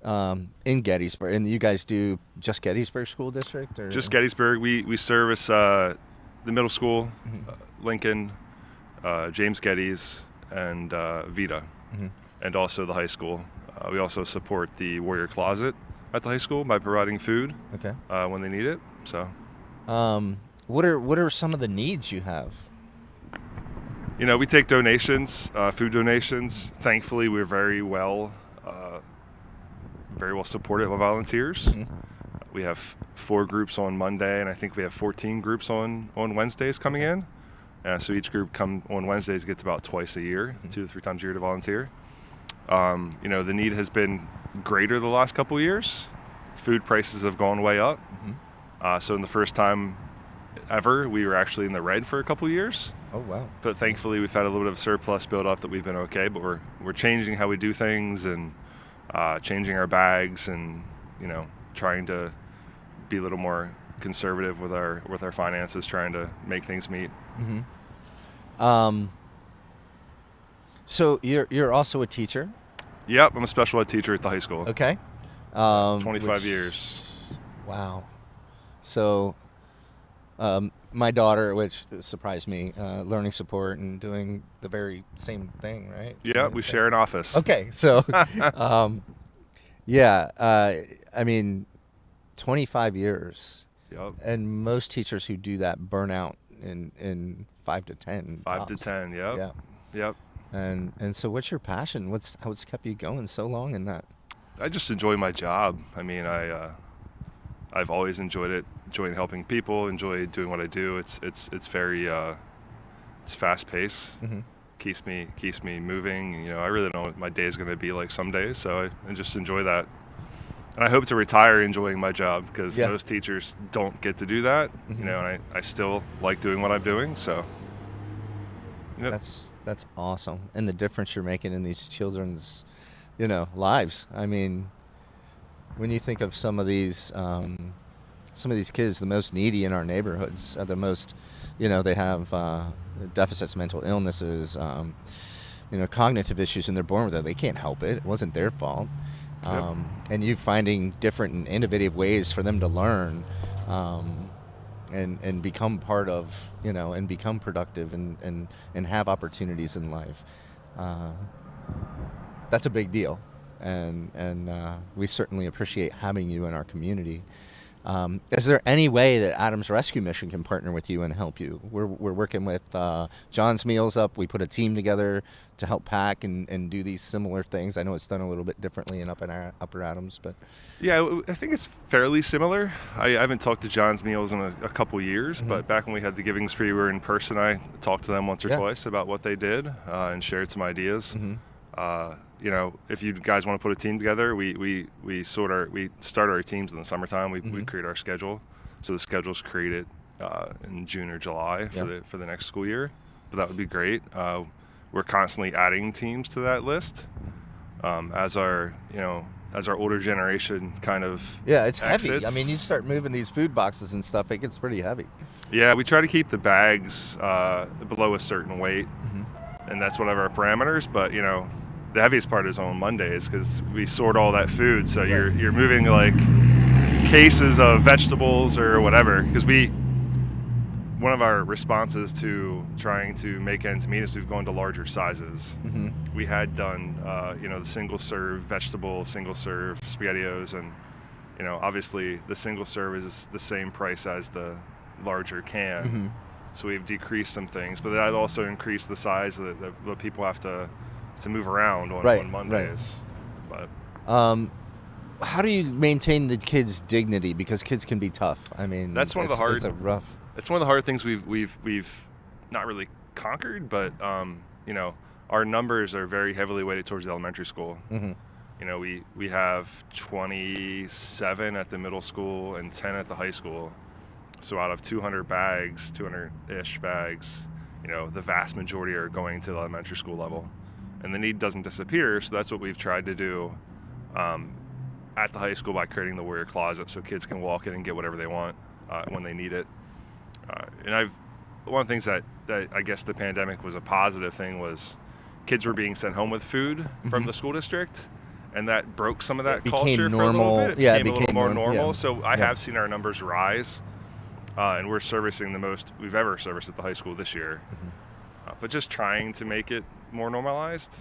in Gettysburg, and you guys do just Gettysburg School District, or just Gettysburg. We service the middle school, Lincoln, James Geddes, and Vita, and also the high school. We also support the Warrior Closet at the high school by providing food Okay. when they need it. So, what are some of the needs you have? we take donations, food donations. Thankfully, we're very well supported by volunteers. We have 4 groups on Monday, and I think we have 14 groups on Wednesdays coming in. So each group on Wednesdays gets about twice a year, 2 to 3 times a year to volunteer. The need has been greater the last couple of years. Food prices have gone way up. So in the first time ever, we were actually in the red for a couple of years. Oh, wow. But thankfully, we've had a little bit of surplus build up that we've been okay. But we're changing how we do things, and changing our bags, and trying to be a little more conservative with our finances, trying to make things meet. So you're also a teacher? Yep, I'm a special ed teacher at the high school. Okay. 25 years. Wow. So my daughter, which surprised me, learning support and doing the very same thing, right? Yeah, we share an office. Okay, so I mean, 25 years. Yep. And most teachers who do that burn out in 5 to 10. 5 to tops. 10. Yep. Yeah. Yep. And so, what's your passion? What's kept you going so long in that? I just enjoy my job. I mean, I've always enjoyed it. Enjoying helping people. Enjoy doing what I do. It's very it's fast paced. Keeps me moving. I really don't know what my day is going to be like some days. So I just enjoy that. And I hope to retire enjoying my job, because most teachers don't get to do that. And I still like doing what I'm doing. So. Yep. That's awesome, and the difference you're making in these children's, lives. I mean, when you think of some of these kids, the most needy in our neighborhoods, are the most, they have deficits, mental illnesses, cognitive issues, and they're born with it. They can't help it. It wasn't their fault. And you finding different and innovative ways for them to learn. And become part of, and become productive and have opportunities in life. That's a big deal. And we certainly appreciate having you in our community. Is there any way that Adams Rescue Mission can partner with you and help you? We're working with John's Meals Up. We put a team together to help pack and do these similar things. I know it's done a little bit differently in Upper Adams, but yeah, I think it's fairly similar. I haven't talked to John's Meals in a couple years, but back when we had the Giving Spree, we were in person. I talked to them once or twice about what they did and shared some ideas. If you guys want to put a team together, we start our teams in the summertime. We create our schedule, so the schedule's created in June or July for the next school year. But that would be great. We're constantly adding teams to that list as our older generation kind of it's exits. heavy. I mean, you start moving these food boxes and stuff, it gets pretty heavy. Yeah, we try to keep the bags below a certain weight, and that's one of our parameters. But the heaviest part is on Mondays, because we sort all that food. So you're moving like cases of vegetables or whatever. Because one of our responses to trying to make ends meet is we've gone to larger sizes. We had done the single serve vegetable, single serve SpaghettiOs, and obviously the single serve is the same price as the larger can. So we've decreased some things, but that also increased the size that people have to move around on Mondays. But how do you maintain the kids' dignity? Because kids can be tough. I mean, that's one of the hard. It's one of the hard things we've not really conquered, but our numbers are very heavily weighted towards the elementary school. We have 27 at the middle school and 10 at the high school. So out of 200 bags, 200-ish bags, the vast majority are going to the elementary school level. And the need doesn't disappear, so that's what we've tried to do at the high school by creating the Warrior Closet so kids can walk in and get whatever they want when they need it. And one of the things that I guess the pandemic was a positive thing was kids were being sent home with food from the school district, and that broke some of that culture for a little bit. It became a little more normal. Yeah. So I have seen our numbers rise, and we're servicing the most we've ever serviced at the high school this year. But just trying to make it more normalized.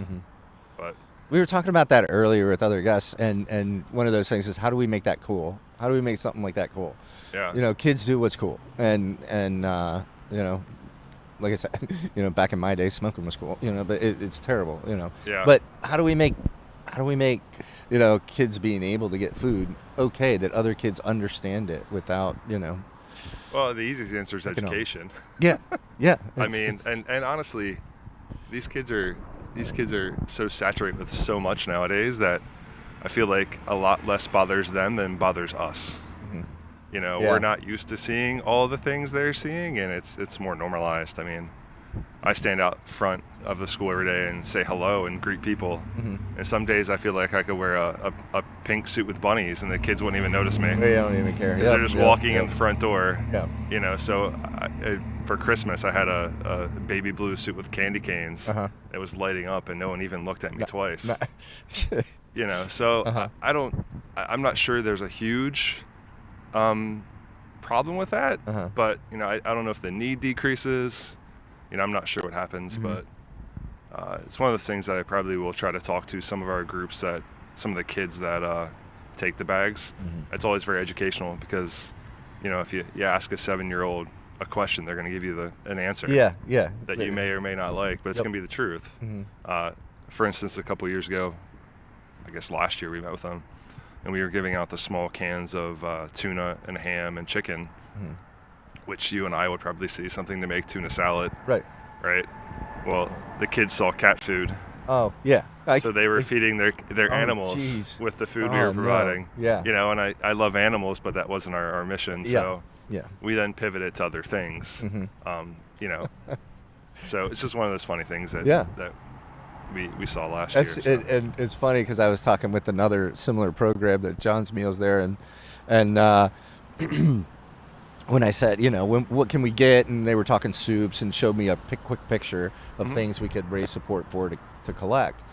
But we were talking about that earlier with other guests, and one of those things is, how do we make that cool? How do we make something like that cool? Yeah. Kids do what's cool, and like I said, back in my day, smoking was cool, but it's terrible, Yeah. But how do we make kids being able to get food okay, that other kids understand it without, Well, the easiest answer is education. Yeah. And honestly, these kids are so saturated with so much nowadays that I feel like a lot less bothers them than bothers us. We're not used to seeing all the things they're seeing, and it's more normalized. I mean, I stand out front of the school every day and say hello and greet people. And some days I feel like I could wear a pink suit with bunnies and the kids wouldn't even notice me. They don't even care. They're just walking in the front door. Yeah. So for Christmas I had a baby blue suit with candy canes. It was lighting up and no one even looked at me twice. So I'm not sure there's a huge problem with that, but I don't know if the need decreases. I'm not sure what happens, but it's one of the things that I probably will try to talk to some of our groups, that some of the kids that take the bags. It's always very educational because if you ask a 7-year-old a question, they're going to give you an answer that you may or may not like, but it's going to be the truth. For instance, a couple years ago, I guess last year, we met with them and we were giving out the small cans of tuna and ham and chicken, which you and I would probably see something to make tuna salad. Right. Well, the kids saw cat food. Oh, yeah. So they were feeding their animals with the food we were providing. No. Yeah. And I love animals, but that wasn't our mission. So we then pivoted to other things. So it's just one of those funny things that we saw last year. So. And it's funny because I was talking with another similar program, that John's Meals there, and when I said, what can we get, and they were talking soups and showed me a quick picture of things we could raise support for to collect.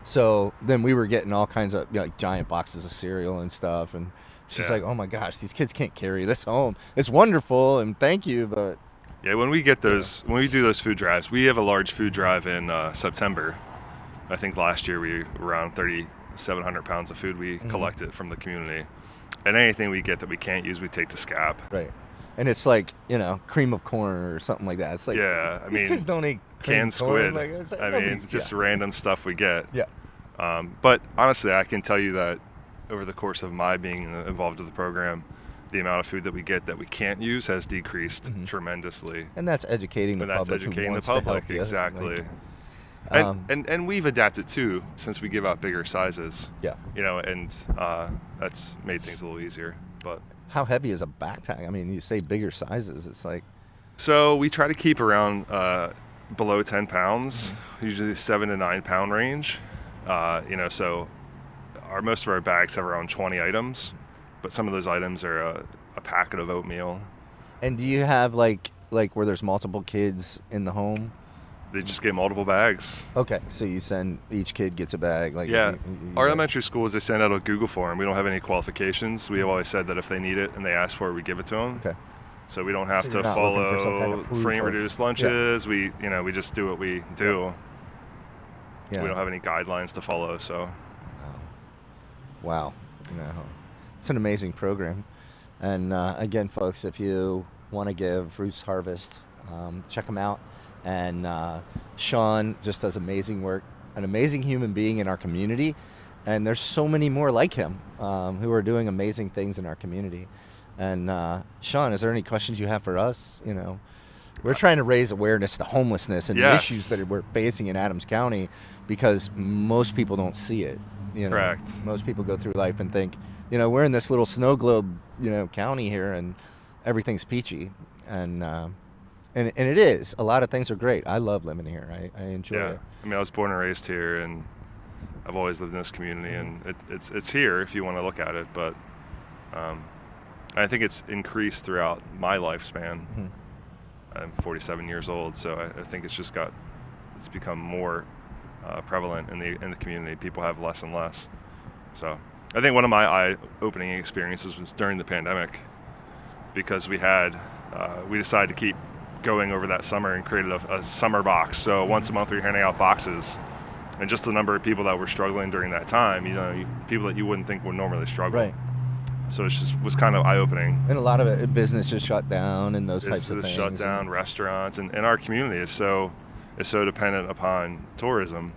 So then we were getting all kinds of giant boxes of cereal and stuff, and she's like, oh my gosh, these kids can't carry this home. It's wonderful and thank you, but when we get those, when we do those food drives, we have a large food drive in September. I think last year we around 3,700 pounds of food we collected from the community, and anything we get that we can't use, we take to SCAP. Right. And it's like, cream of corn or something like that. It's like, these kids don't eat canned squid. Just random stuff we get. Yeah. But honestly, I can tell you that over the course of my being involved with the program, the amount of food that we get that we can't use has decreased tremendously. And that's educating the public. Exactly. And we've adapted too, since we give out bigger sizes. Yeah. And that's made things a little easier. But how heavy is a backpack? I mean, you say bigger sizes, it's like... So we try to keep around below 10 pounds, usually 7 to 9 pound range. So most of our bags have around 20 items, but some of those items are a packet of oatmeal. And do you have like where there's multiple kids in the home? They just get multiple bags. Okay, so you send, each kid gets a bag. Our elementary schools, they send out a Google form. We don't have any qualifications. We have always said that if they need it and they ask for it, we give it to them. Okay. So we don't have to follow free and reduced lunches. We just do what we do. Yeah. We don't have any guidelines to follow. So. Wow. It's an amazing program. And again, folks, if you want to give Ruth's Harvest, check them out. And Sean just does amazing work, an amazing human being in our community, and there's so many more like him who are doing amazing things in our community. And Sean, is there any questions you have for us? We're trying to raise awareness to homelessness and the issues that we're facing in Adams County, because most people don't see it. Correct. Most people go through life and think, we're in this little snow globe, county here, and everything's peachy, and it is. A lot of things are great. I love living here. I enjoy Yeah, it. I mean, I was born and raised here, and I've always lived in this community, and it's here if you want to look at it. But I think it's increased throughout my lifespan. I'm 47 years old, so I think it's become more prevalent in the community. People have less and less. So I think one of my eye-opening experiences was during the pandemic, because we decided to keep going over that summer and created a summer box. So once a month we were handing out boxes, and just the number of people that were struggling during that time, people that you wouldn't think would normally struggle. Right. So it just was kind of eye-opening. And a lot of it, businesses shut down and those types of things. Shut down, restaurants, and our community is so dependent upon tourism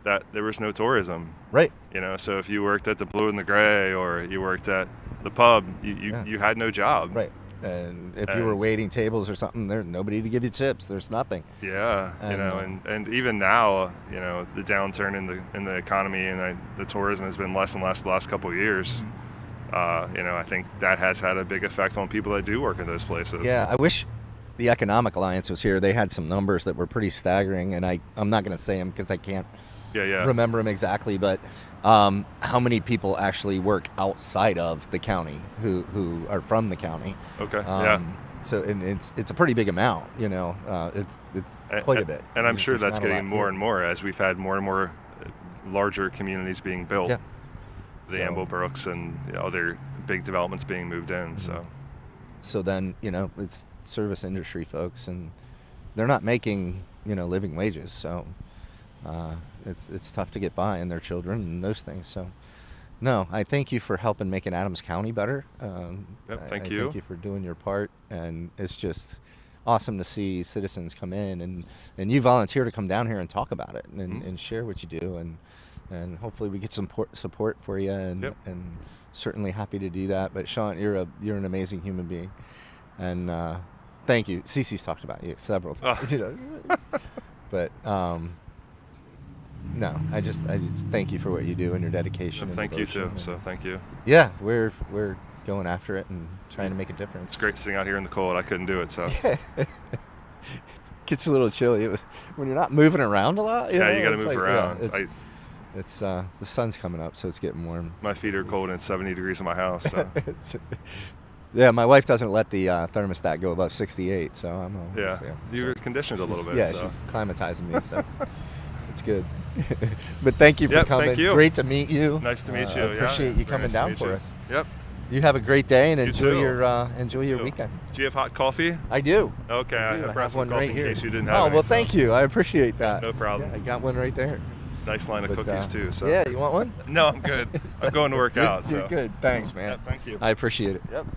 that there was no tourism. Right. So if you worked at the Blue and the Gray or you worked at the pub, you had no job. Right. And if you were waiting tables or something, there's nobody to give you tips. There's nothing. Yeah, and even now, the downturn in the economy and the tourism has been less and less the last couple of years. I think that has had a big effect on people that do work in those places. Yeah, I wish the Economic Alliance was here. They had some numbers that were pretty staggering, and I'm not going to say them because I can't remember them exactly, but how many people actually work outside of the county who are from the county. Okay. So and it's a pretty big amount, it's quite a bit. And I'm sure There's that's not a getting lot more here. and more as we've had more and more larger communities being built. Yeah. The Amble Brooks and other big developments being moved in. So then, it's service industry folks, and they're not making, living wages. So it's tough to get by, and their children and those things. So, no, I thank you for helping making Adams County better. Thank I you. Thank you for doing your part, and it's just awesome to see citizens come in, and you volunteer to come down here and talk about it and share what you do, and hopefully we get some support for you, and certainly happy to do that. But Sean, you're an amazing human being, and thank you. Cece's talked about you several times, but no, I just thank you for what you do and your dedication. Thank you too. And, So thank you. Yeah, we're going after it and trying to make a difference. It's great sitting out here in the cold. I couldn't do it, so. It gets a little chilly when you're not moving around a lot. You got to move around. It's the sun's coming up, so it's getting warm. My feet are cold, and it's 70 degrees in my house. So. Yeah, my wife doesn't let the thermostat go above 68, so I'm always, you're conditioned a little bit. Yeah, so. she's climatizing me, so it's good. But thank you for coming. Thank you. Great to meet you. Nice to meet you. I appreciate you coming down for us. Yep. You have a great day and enjoy too. your weekend. Do you have hot coffee? I do. Okay, I brought some one coffee right here. in case you didn't have Oh, any, well, so. thank you. I appreciate that. No problem. Yeah, I got one right there. Nice line of cookies too. So. Yeah, you want one? No, I'm good. I'm going to work out. So. You're good. Thanks, man. Yeah, thank you. I appreciate it. Yep.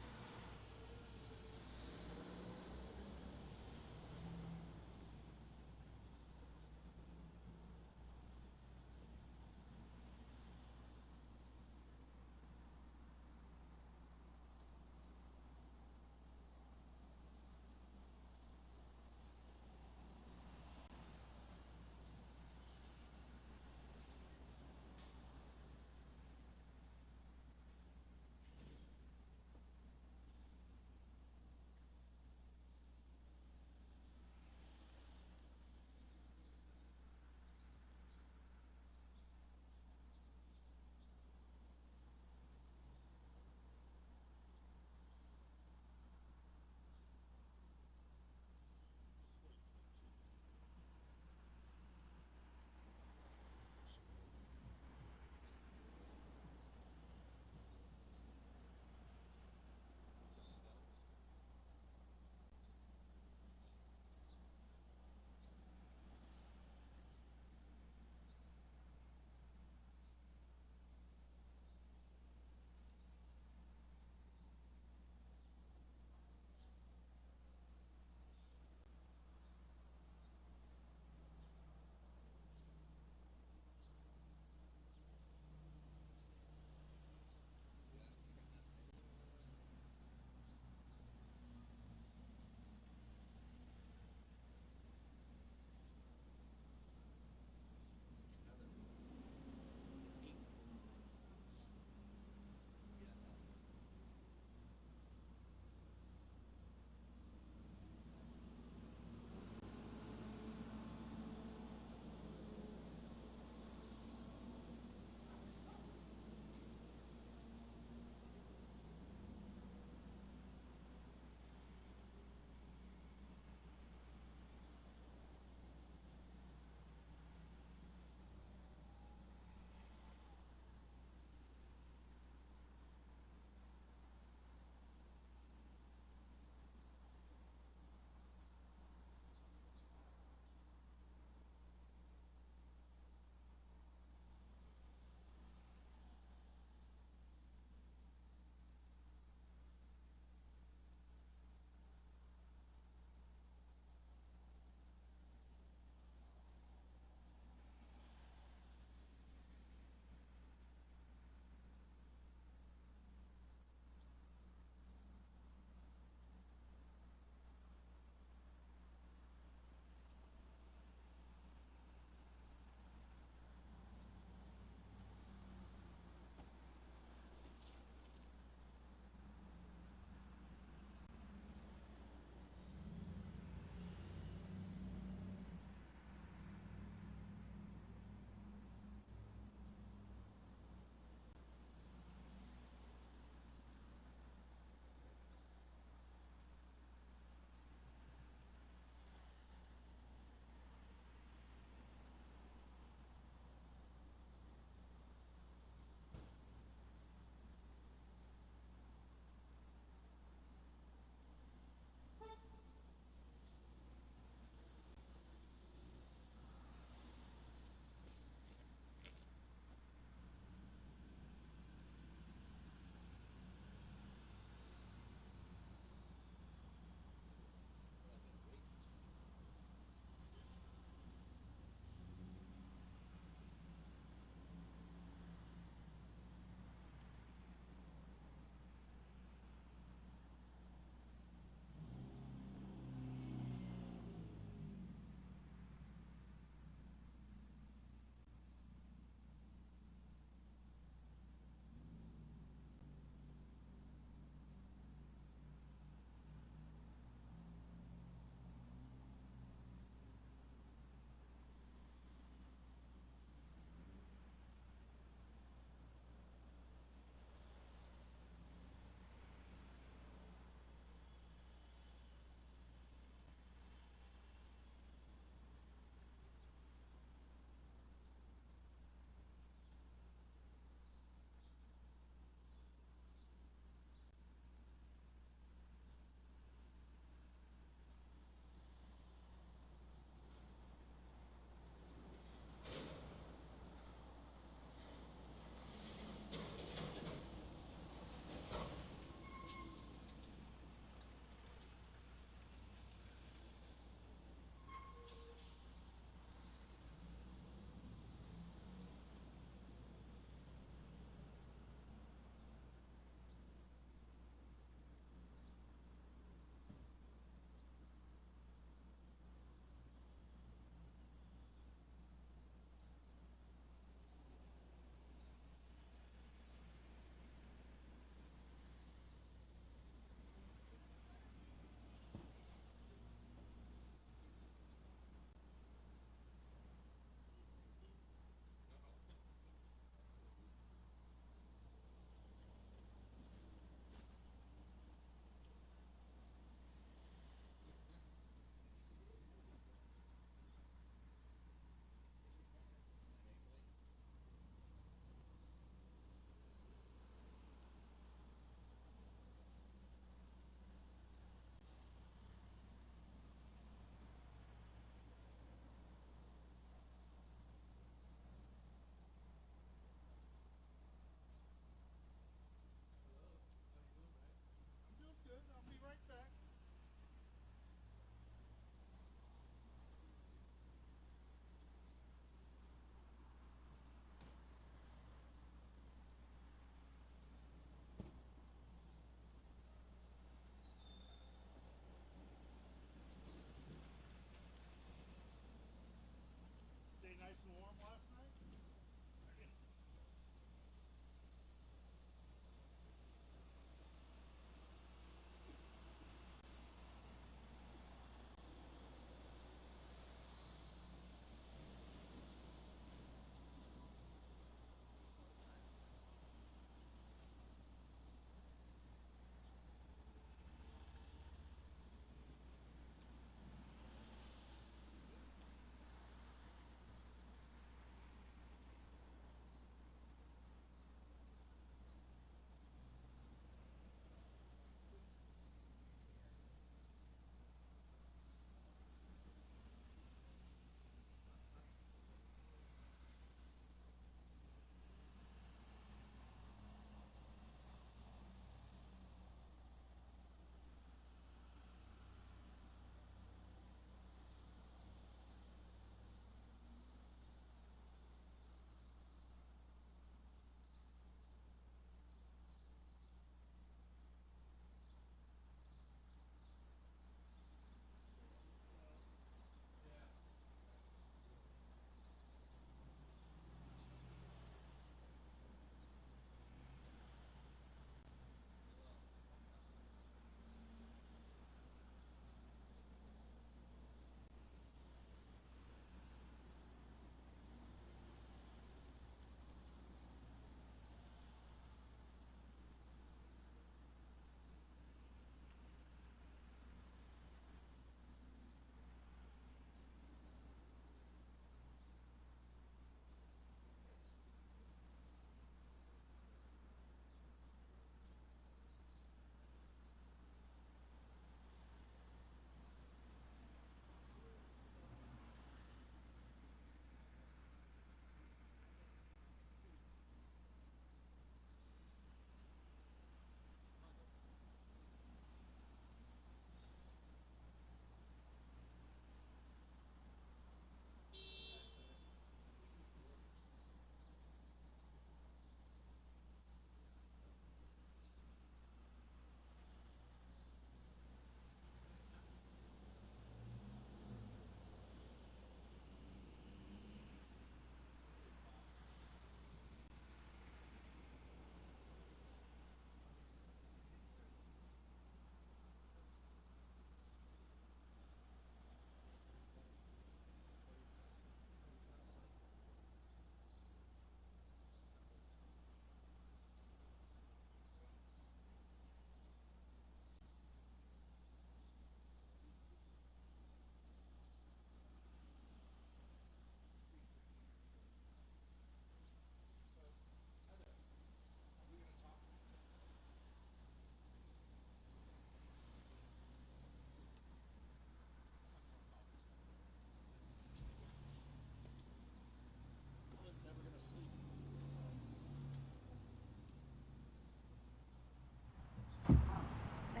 I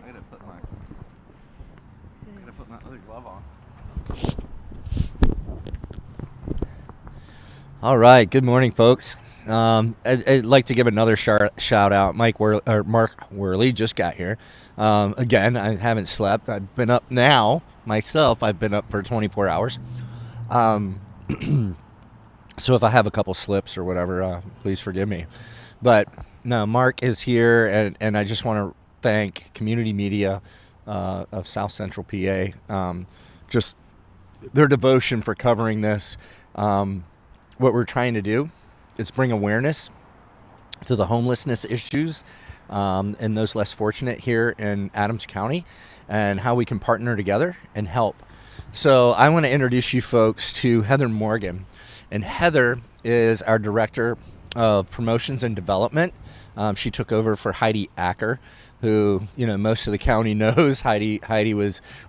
gotta put my other glove on. All right, good morning, folks. I'd like to give another shout out. Mark Worley just got here. Again, I haven't slept. I've been up now myself. I've been up for 24 hours. So if I have a couple slips or whatever, please forgive me. But no, Mark is here, and I just want to thank Community Media of South Central PA. Just their devotion for covering this. What we're trying to do is bring awareness to the homelessness issues and those less fortunate here in Adams County, and how we can partner together and help. So I want to introduce you folks to Heather Morgan. And Heather is our Director of Promotions and Development. She took over for Heidi Acker, who, most of the county knows. Heidi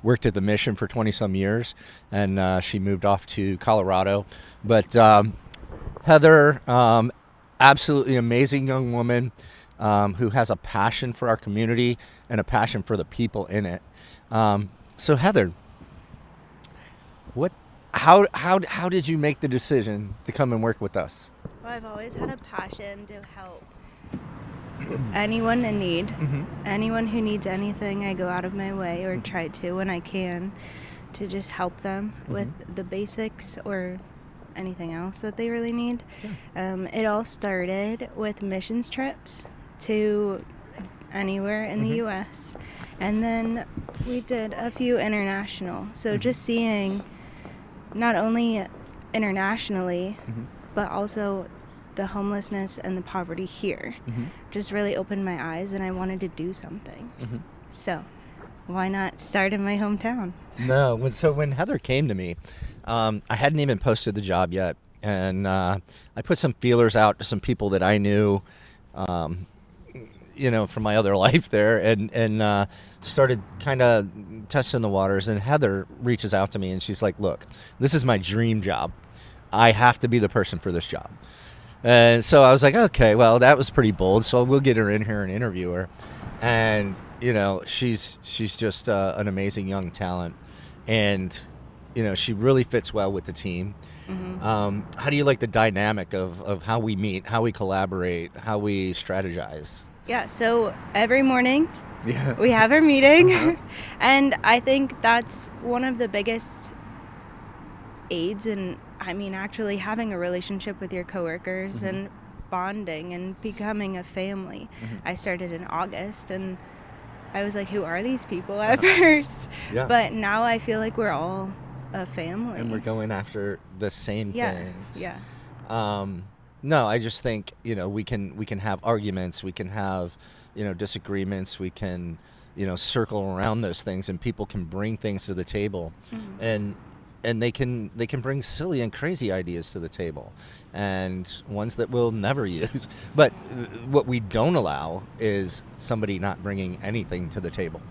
worked at the Mission for 20 some years, and she moved off to Colorado. But Heather, absolutely amazing young woman who has a passion for our community and a passion for the people in it. So Heather, how did you make the decision to come and work with us? Well, I've always had a passion to help anyone in need. Mm-hmm. Anyone who needs anything, I go out of my way, or try to when I can, to just help them with the basics or anything else that they really need. It all started with missions trips to anywhere in the U.S. And then we did a few international. So just seeing not only internationally, but also the homelessness and the poverty here just really opened my eyes, and I wanted to do something. So why not start in my hometown? No, so when Heather came to me, I hadn't even posted the job yet, and I put some feelers out to some people that I knew, from my other life there, and started kind of testing the waters. And Heather reaches out to me, and she's like, "Look, this is my dream job. I have to be the person for this job." And so I was like, "Okay, well, that was pretty bold. So we'll get her in here and interview her." And she's just an amazing young talent, and she really fits well with the team. How do you like the dynamic of how we meet, how we collaborate, how we strategize? Yeah, so every morning we have our meeting, and I think that's one of the biggest aids in, actually having a relationship with your coworkers and bonding and becoming a family. I started in August, and I was like, who are these people at first? But now I feel like we're all a family. And we're going after the same things. No, I just think, we can have arguments, we can have, disagreements, we can, circle around those things, and people can bring things to the table. And they can bring silly and crazy ideas to the table, and ones that we'll never use. But what we don't allow is somebody not bringing anything to the table.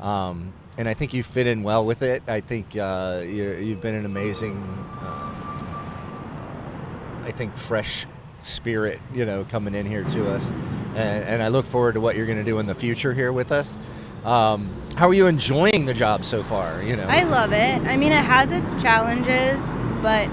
And I think you fit in well with it. I think you've been an amazing, fresh spirit, coming in here to us. And I look forward to what you're going to do in the future here with us. How are you enjoying the job so far? I love it. It has its challenges, but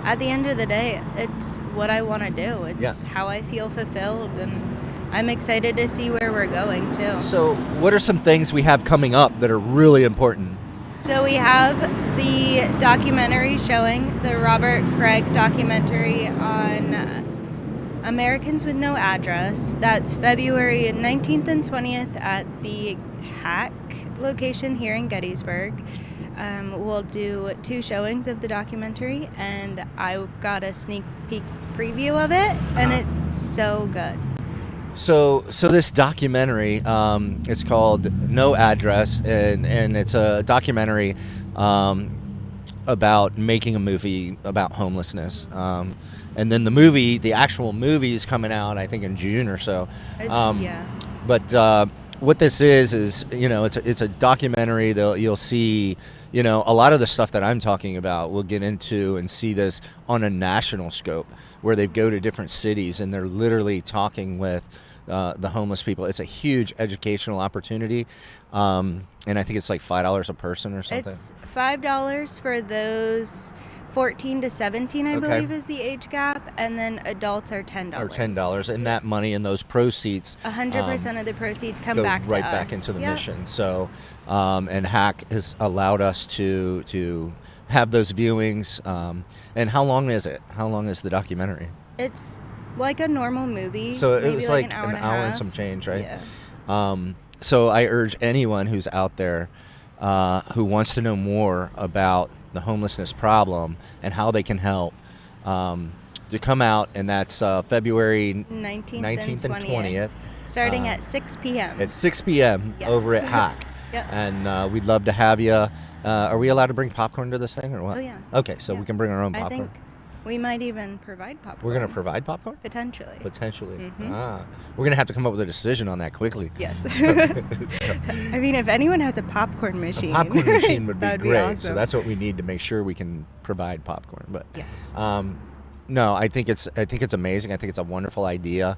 at the end of the day, it's what I want to do. It's how I feel fulfilled, and I'm excited to see where we're going too. So what are some things we have coming up that are really important? So we have the documentary showing, the Robert Craig documentary on Americans with No Address. That's February 19th and 20th at the Hack location here in Gettysburg. We'll do 2 showings of the documentary, and I got a sneak peek preview of it, and it's so good. So this documentary, it's called No Address, and it's a documentary about making a movie about homelessness. And then the actual movie is coming out, I think, in June or so. But what this is it's a documentary. You'll see, a lot of the stuff that I'm talking about. We'll get into and see this on a national scope, where they go to different cities and they're literally talking with the homeless people. It's a huge educational opportunity, and I think it's like $5 a person or something. It's $5 for those 14 to 17, I believe, is the age gap, and then adults are $10. Or $10, and that money and those proceeds, 100% of the proceeds come go back to right us. back into the mission. So, and Hack has allowed us to have those viewings. And how long is it? How long is the documentary? It's like a normal movie. So it maybe was like an hour and some change, right? Yeah. So I urge anyone who's out there who wants to know more about the homelessness problem and how they can help, to come out, and that's February 19th and 20th. Starting at 6 p.m. At 6 p.m. Yes. over at Hack. And we'd love to have you. Are we allowed to bring popcorn to this thing or what? Oh, yeah. Okay, so we can bring our own popcorn. I think we might even provide popcorn. We're going to provide popcorn? Potentially. Potentially. We're going to have to come up with a decision on that quickly. Yes. If anyone has a popcorn machine. A popcorn machine would be that'd great. Be awesome. So that's what we need to make sure we can provide popcorn. But yes. No, I think it's amazing. I think it's a wonderful idea.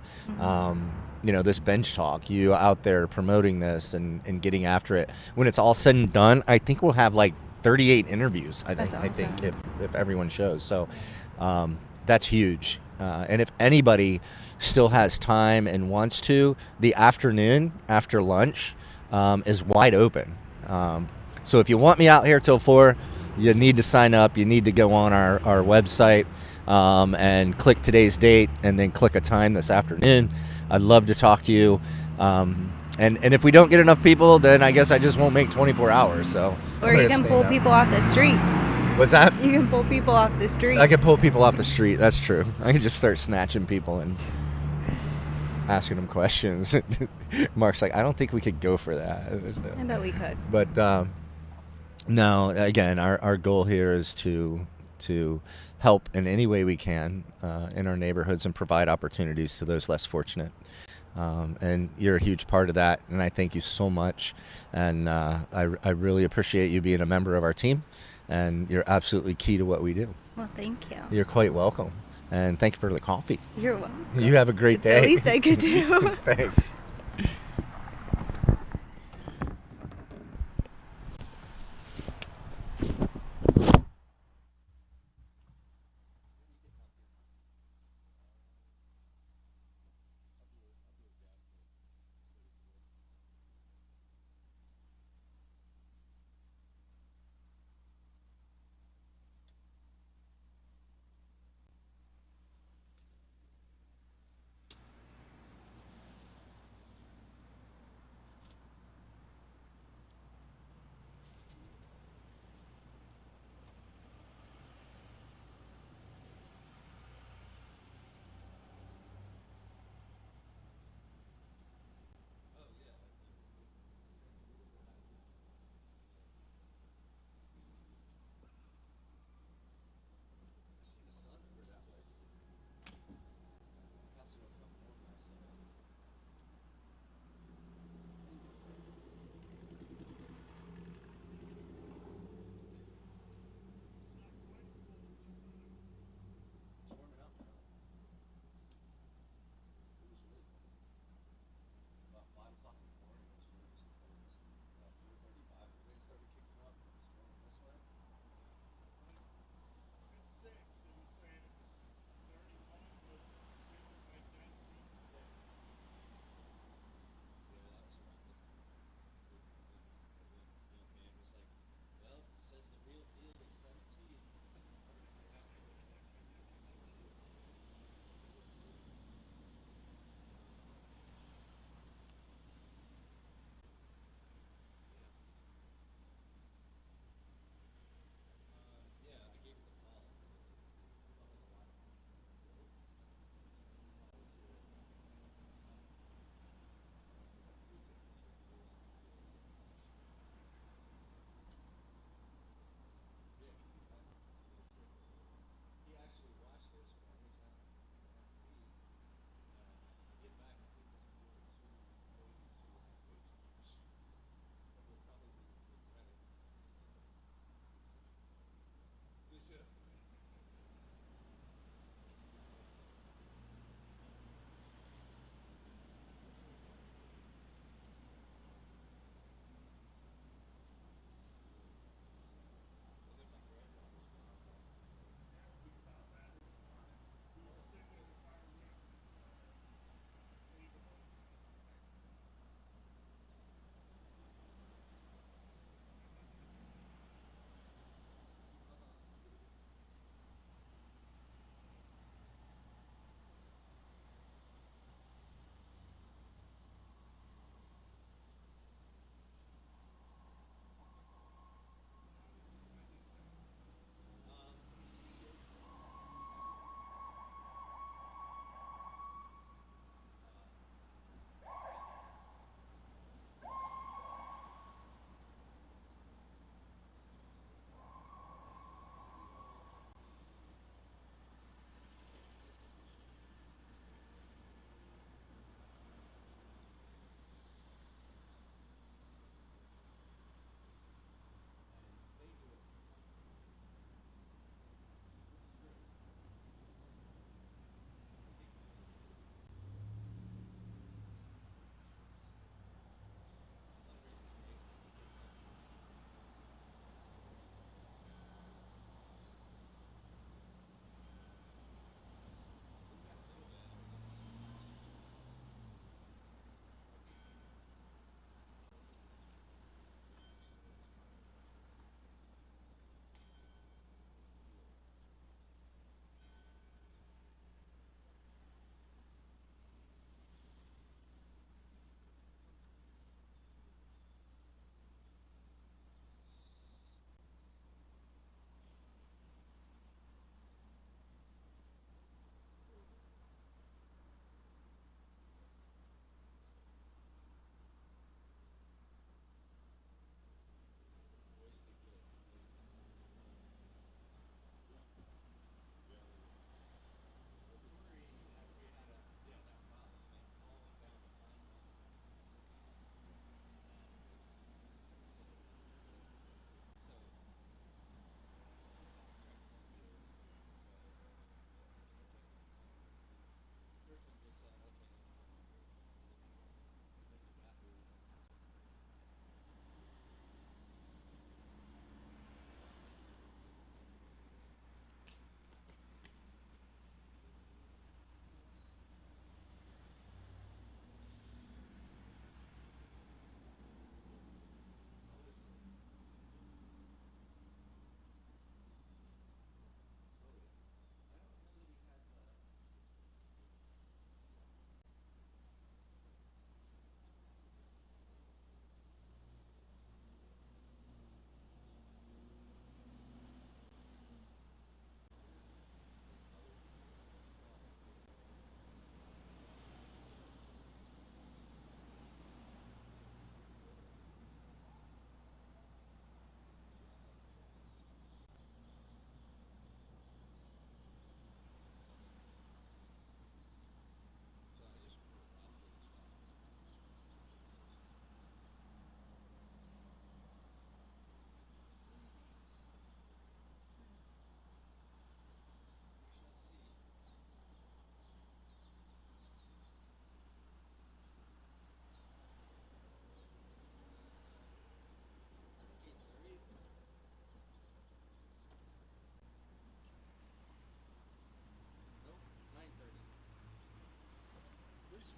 This bench talk, you out there promoting this and getting after it. When it's all said and done, I think we'll have like 38 interviews. That's awesome. I think if everyone shows. So that's huge. And if anybody still has time and wants to, the afternoon after lunch is wide open. So if you want me out here till 4, you need to sign up. You need to go on our website and click today's date, and then click a time this afternoon. I'd love to talk to you. And if we don't get enough people, then I guess I just won't make 24 hours. So Or you can pull people off the street. What's that? You can pull people off the street. I can pull people off the street. That's true. I can just start snatching people and asking them questions. Mark's like, I don't think we could go for that. I bet we could. But no, again, our goal here is to help in any way we can in our neighborhoods and provide opportunities to those less fortunate. And you're a huge part of that, and I thank you so much. And I really appreciate you being a member of our team, and you're absolutely key to what we do. Well, thank you. You're quite welcome, and thank you for the coffee. You're welcome. You have a great It's day. the least I could do. Thanks.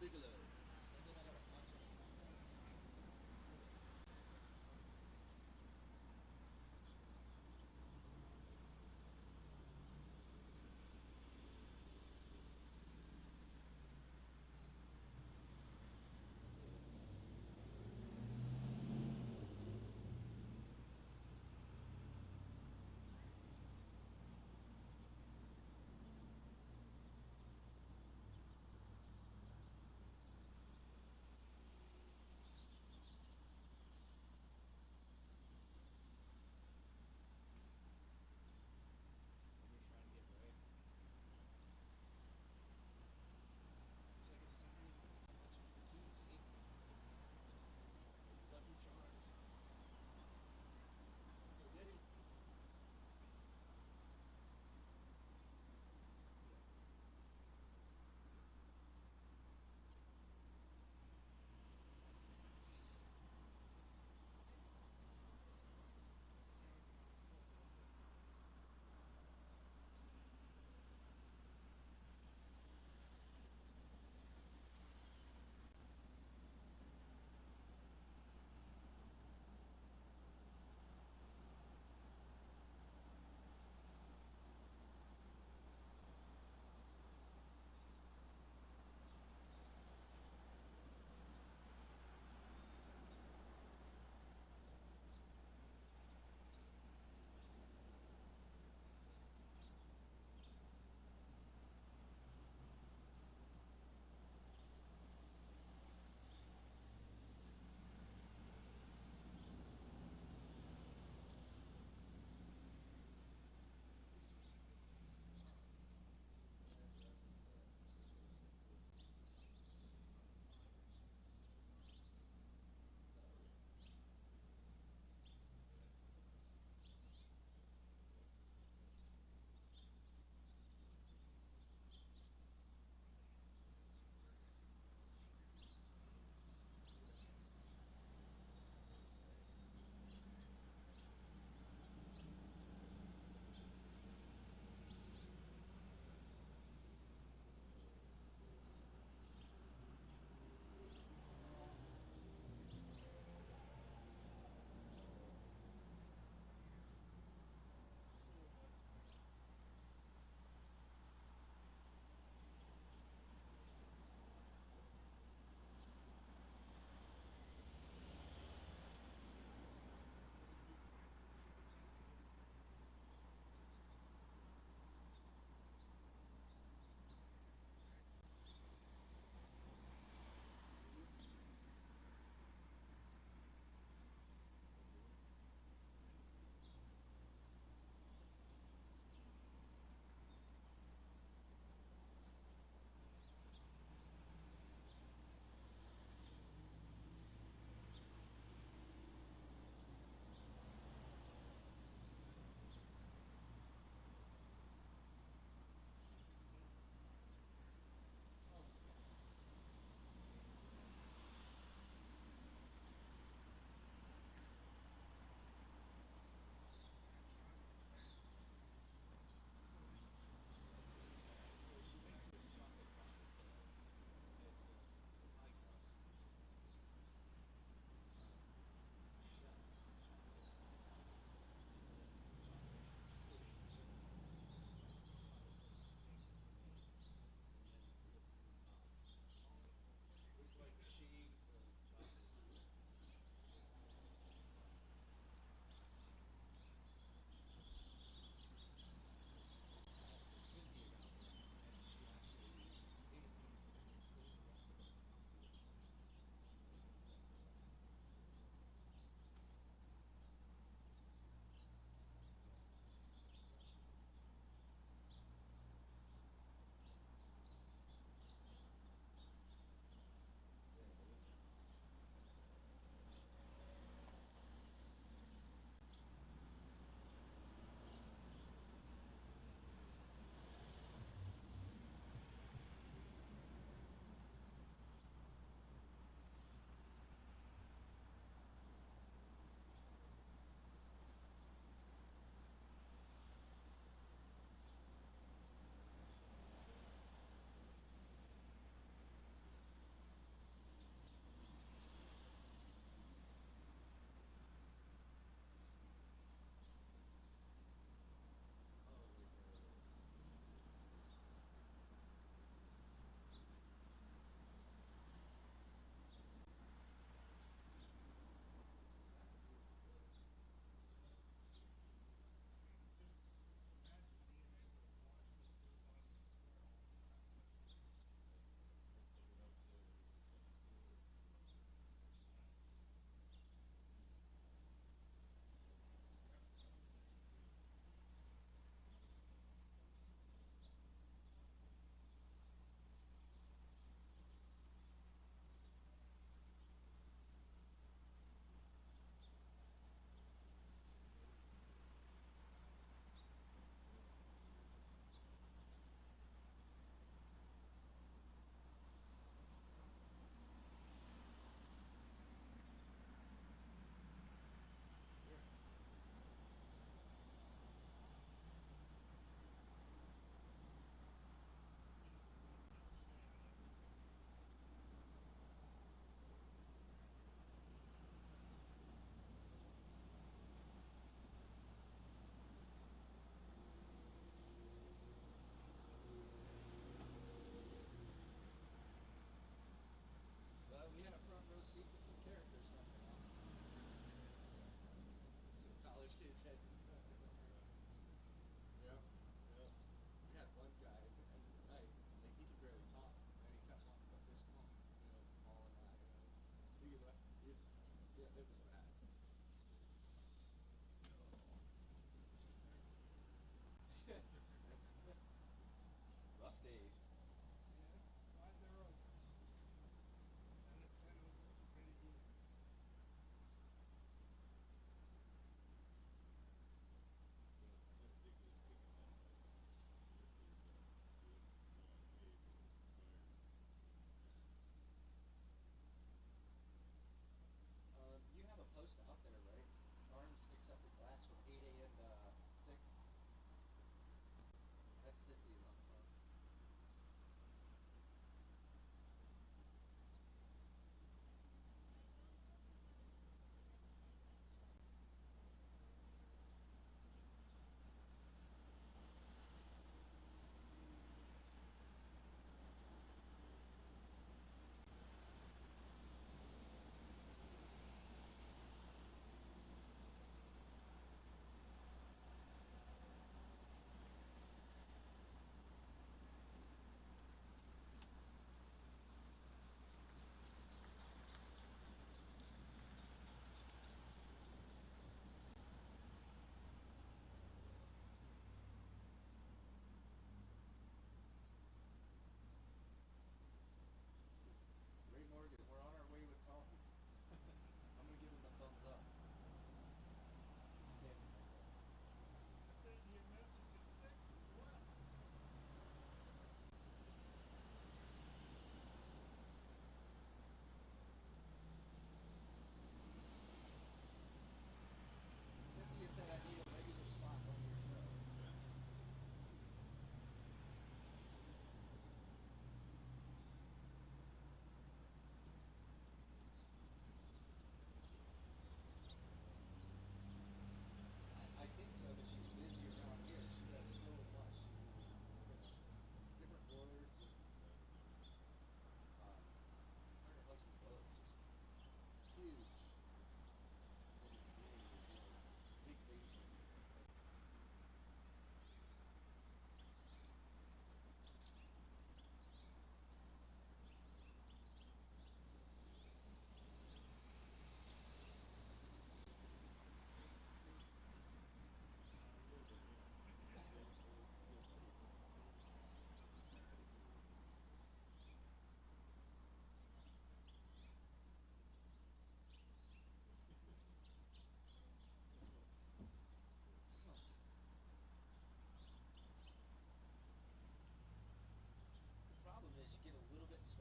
Bigelow. And then I got a bunch of them.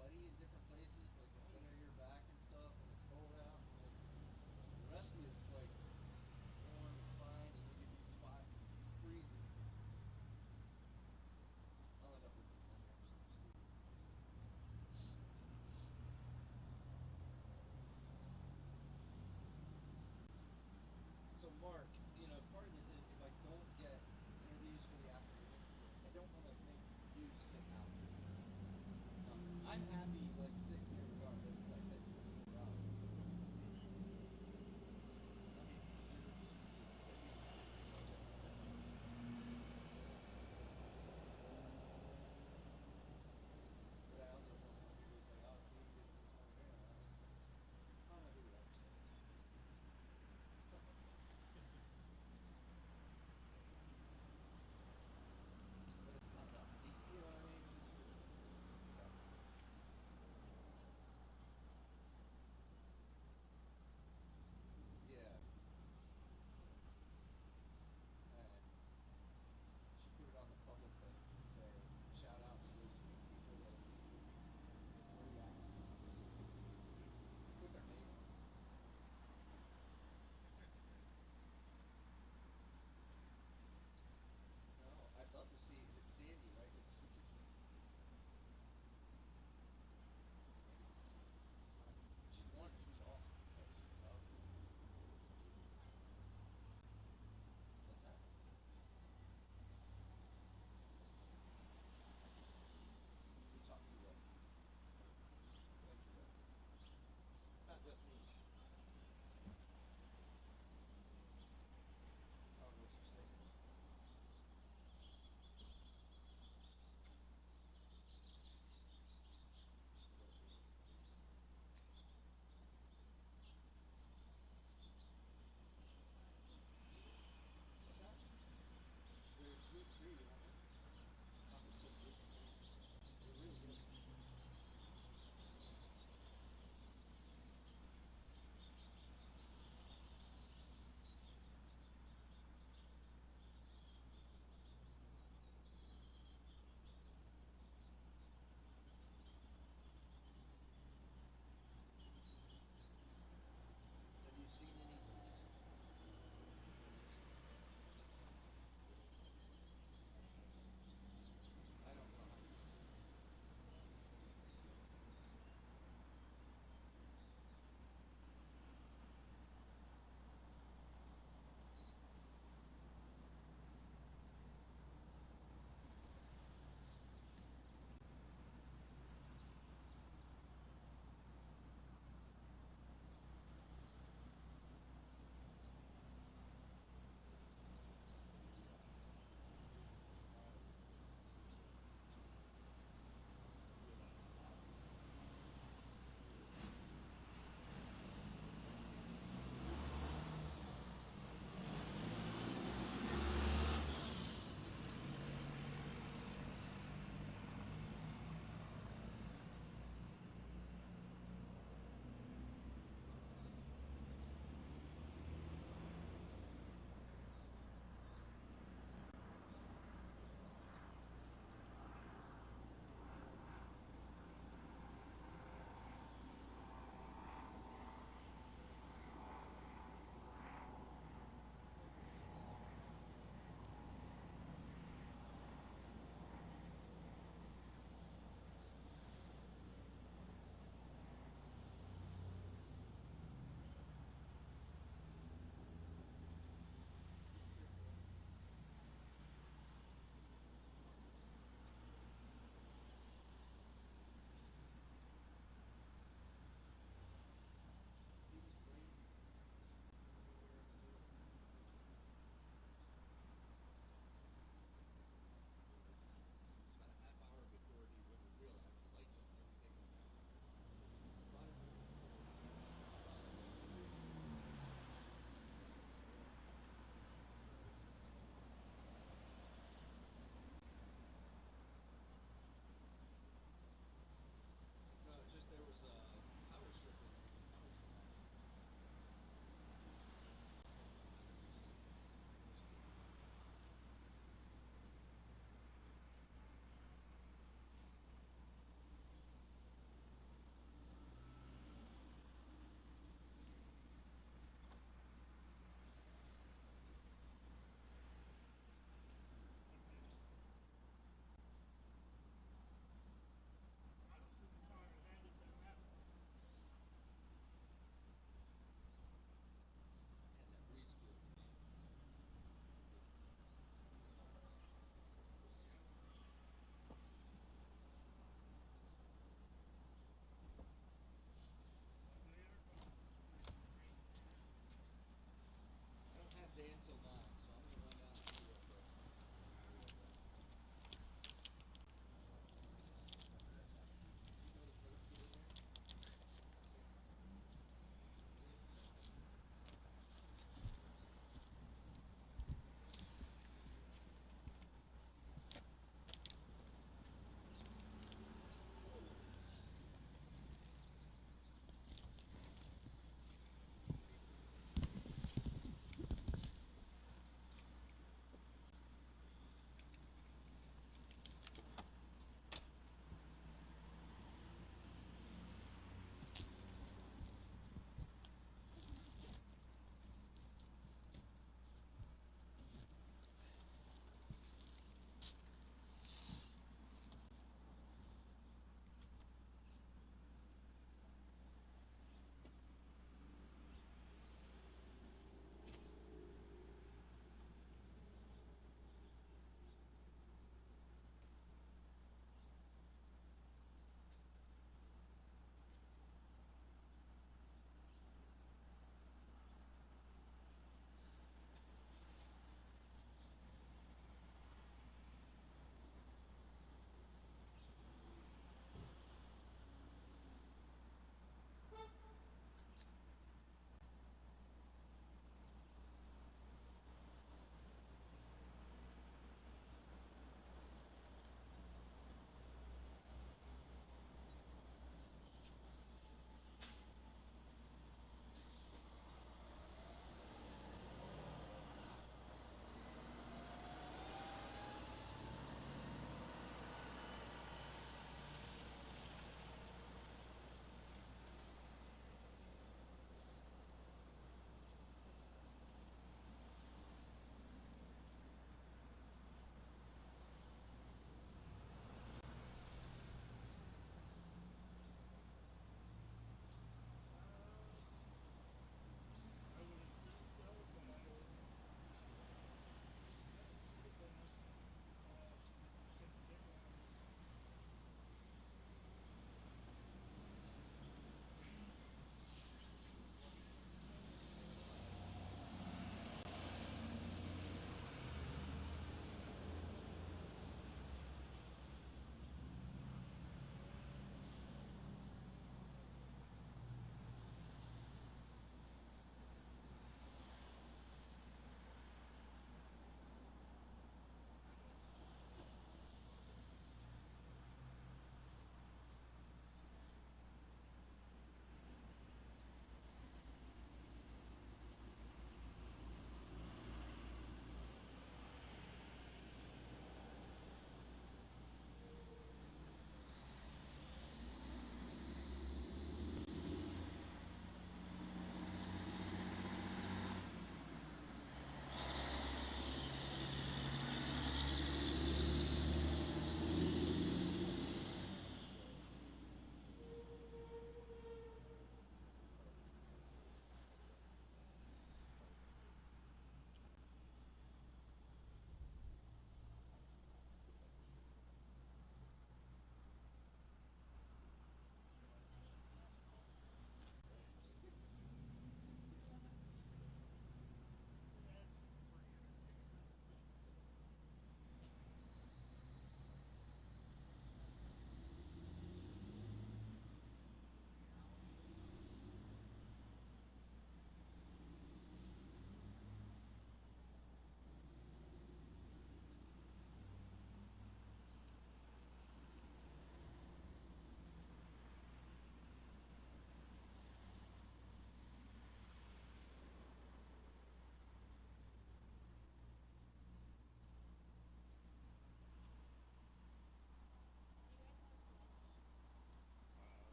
sweaty in different places, like the center of your back and stuff, when it's cold out. And the rest of you is like warm and fine, and you get these spots freezing. I'll end up with the phone actually. So Mark, you know, part of this is if I don't get interviews for the afternoon, I don't want to make you sit out. I'm happy, like,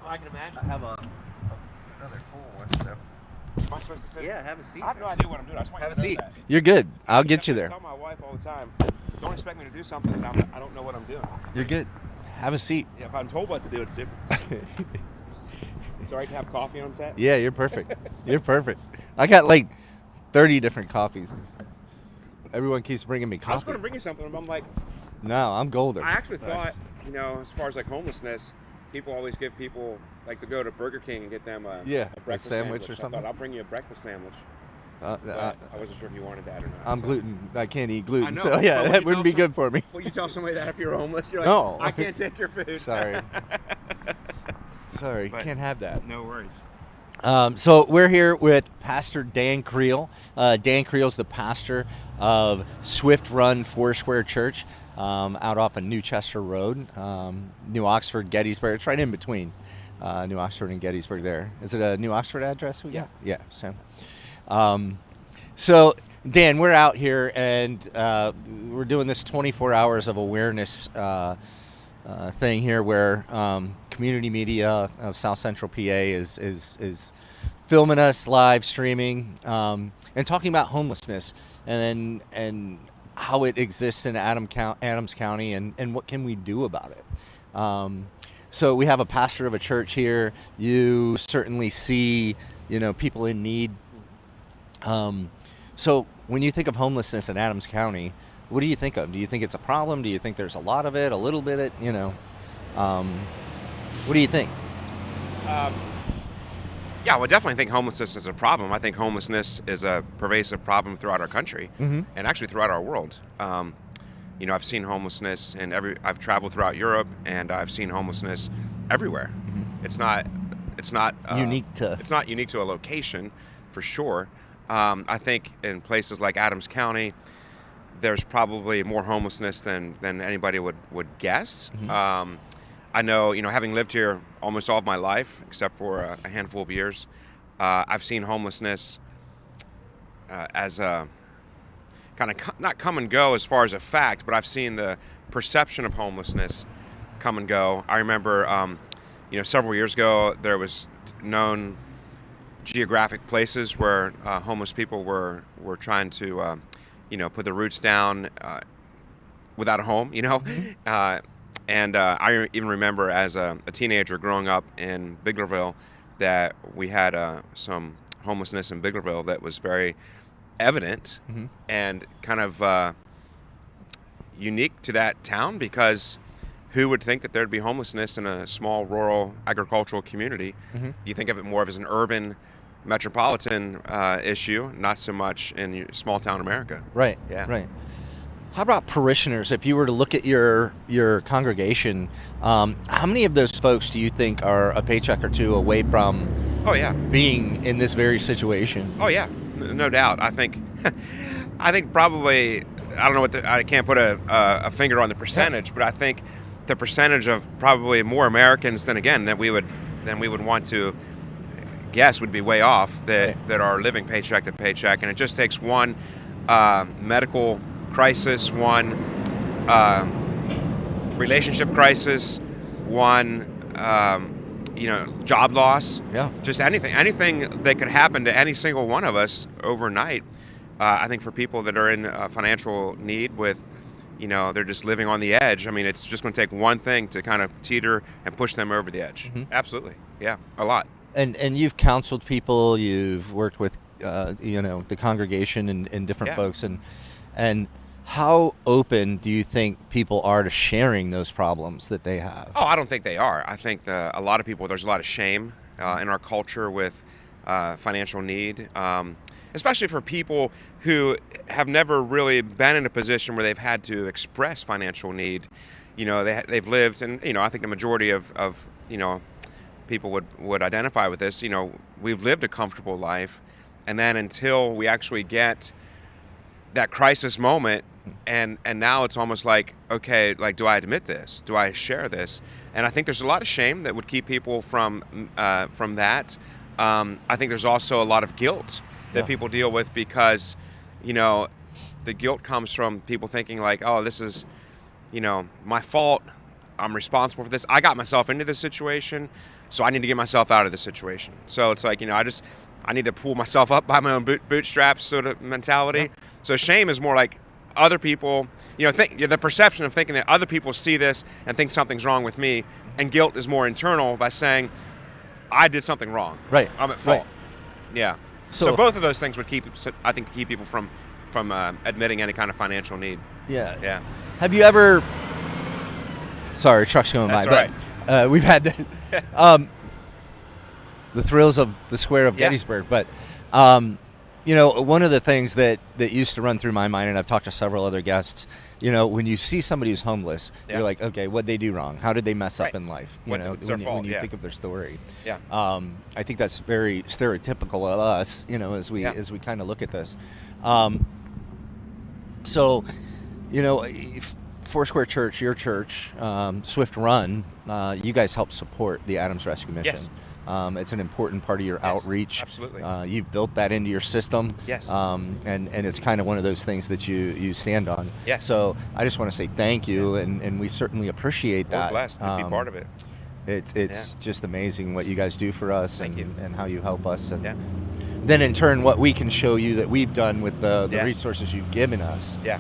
I can imagine. I have another full one, so. Am I supposed to sit? Yeah, have a seat. I have no idea what I'm doing. I just want Have you a to know seat. that. You're good. I'll get you I there. tell my wife all the time, don't expect me to do something that I don't know what I'm doing. You're good. Have a seat. Yeah, if I'm told what to do, it's different. It's all right to have coffee on set? Yeah, you're perfect. You're perfect. I got like 30 different coffees. Everyone keeps bringing me I was coffee. going to bring you something, but I'm like, No, I'm golden. I actually thought, as far as like homelessness, people always give people like to go to Burger King and get them a breakfast sandwich or I something. thought I'll bring you a breakfast sandwich. Uh, But I wasn't sure if you wanted that or not. I'm gluten. I can't eat gluten, I know, so yeah, but that wouldn't be good for me. Well, you tell somebody that if you're homeless, you're like, No. I can't take your food. Sorry. Sorry, But can't have that. No worries. So we're here with Pastor Dan Creel. Dan Creel's the pastor of Swift Run Foursquare Church out off of New Chester Road, New Oxford, Gettysburg. It's right in between New Oxford and Gettysburg there. Is it a New Oxford address we got? Yeah. So, Dan, we're out here and we're doing this 24 hours of awareness thing here where community media of South Central PA is filming us, live streaming, and talking about homelessness and how it exists in Adams County and what can we do about it. So we have a pastor of a church here. You certainly see, people in need. So when you think of homelessness in Adams County, what do you think of? Do you think it's a problem? Do you think there's a lot of it, a little bit, what do you think? Yeah, well, I definitely think homelessness is a problem. I think homelessness is a pervasive problem throughout our country and actually throughout our world. I've seen homelessness I've traveled throughout Europe and I've seen homelessness everywhere. It's not Unique to. It's not unique to a location, for sure. I think in places like Adams County, there's probably more homelessness than anybody would guess. I know, having lived here almost all of my life, except for a handful of years, I've seen homelessness as a kind of not come and go as far as a fact, but I've seen the perception of homelessness come and go. I remember, several years ago, there was known geographic places where homeless people were trying to, put their roots down without a home, And I even remember as a teenager growing up in Biglerville that we had some homelessness in Biglerville that was very evident and kind of unique to that town, because who would think that there'd be homelessness in a small rural agricultural community? You think of it more of as an urban metropolitan issue, not so much in small town America. Right. Yeah. Right. How about parishioners? If you were to look at your congregation, how many of those folks do you think are a paycheck or two away from being in this very situation? Oh yeah, no doubt. I think probably, I don't know I can't put a finger on the percentage, but I think the percentage of probably more Americans than we would want to guess would be way off that are living paycheck to paycheck, and it just takes one medical crisis, one relationship crisis, one job loss. Yeah. Just anything that could happen to any single one of us overnight. I think for people that are in financial need with, they're just living on the edge. I mean, it's just going to take one thing to kind of teeter and push them over the edge. Absolutely. Yeah, a lot. And you've counseled people, you've worked with, the congregation and different folks, and how open do you think people are to sharing those problems that they have? Oh, I don't think they are. I think a lot of people, there's a lot of shame in our culture with financial need, especially for people who have never really been in a position where they've had to express financial need. They've lived, and I think the majority of people would identify with this. We've lived a comfortable life, and then until we actually get that crisis moment, and now it's almost like, okay, like, do I admit this? Do I share this? And I think there's a lot of shame that would keep people from that. I think there's also a lot of guilt that people deal with, because the guilt comes from people thinking like, oh, this is my fault, I'm responsible for this, I got myself into this situation. So I need to get myself out of the situation. So it's like, I need to pull myself up by my own bootstraps sort of mentality. Yeah. So shame is more like other people, the perception of thinking that other people see this and think something's wrong with me, and guilt is more internal by saying, I did something wrong. Right. I'm at fault. Right. Yeah. So both of those things would keep people from admitting any kind of financial need. Yeah. Yeah. Have you ever? Sorry, truck's going That's by. But we've had the thrills of the square of Gettysburg. But one of the things that used to run through my mind, and I've talked to several other guests, when you see somebody who's homeless, you're like, okay, what'd they do wrong? How did they mess up in life? It's their fault, when you think of their story. Yeah. I think that's very stereotypical of us, as we kind of look at this. Foursquare Church, your church, Swift Run, you guys help support the Adams Rescue Mission. Yes. It's an important part of your outreach. Absolutely. You've built that into your system. Yes. And it's kind of one of those things that you stand on. Yes. So I just want to say thank you, and we certainly appreciate that. We're blessed to be part of it. It's just amazing what you guys do for us. Thank you. And how you help us. And then in turn, what we can show you that we've done with the resources you've given us. Yeah.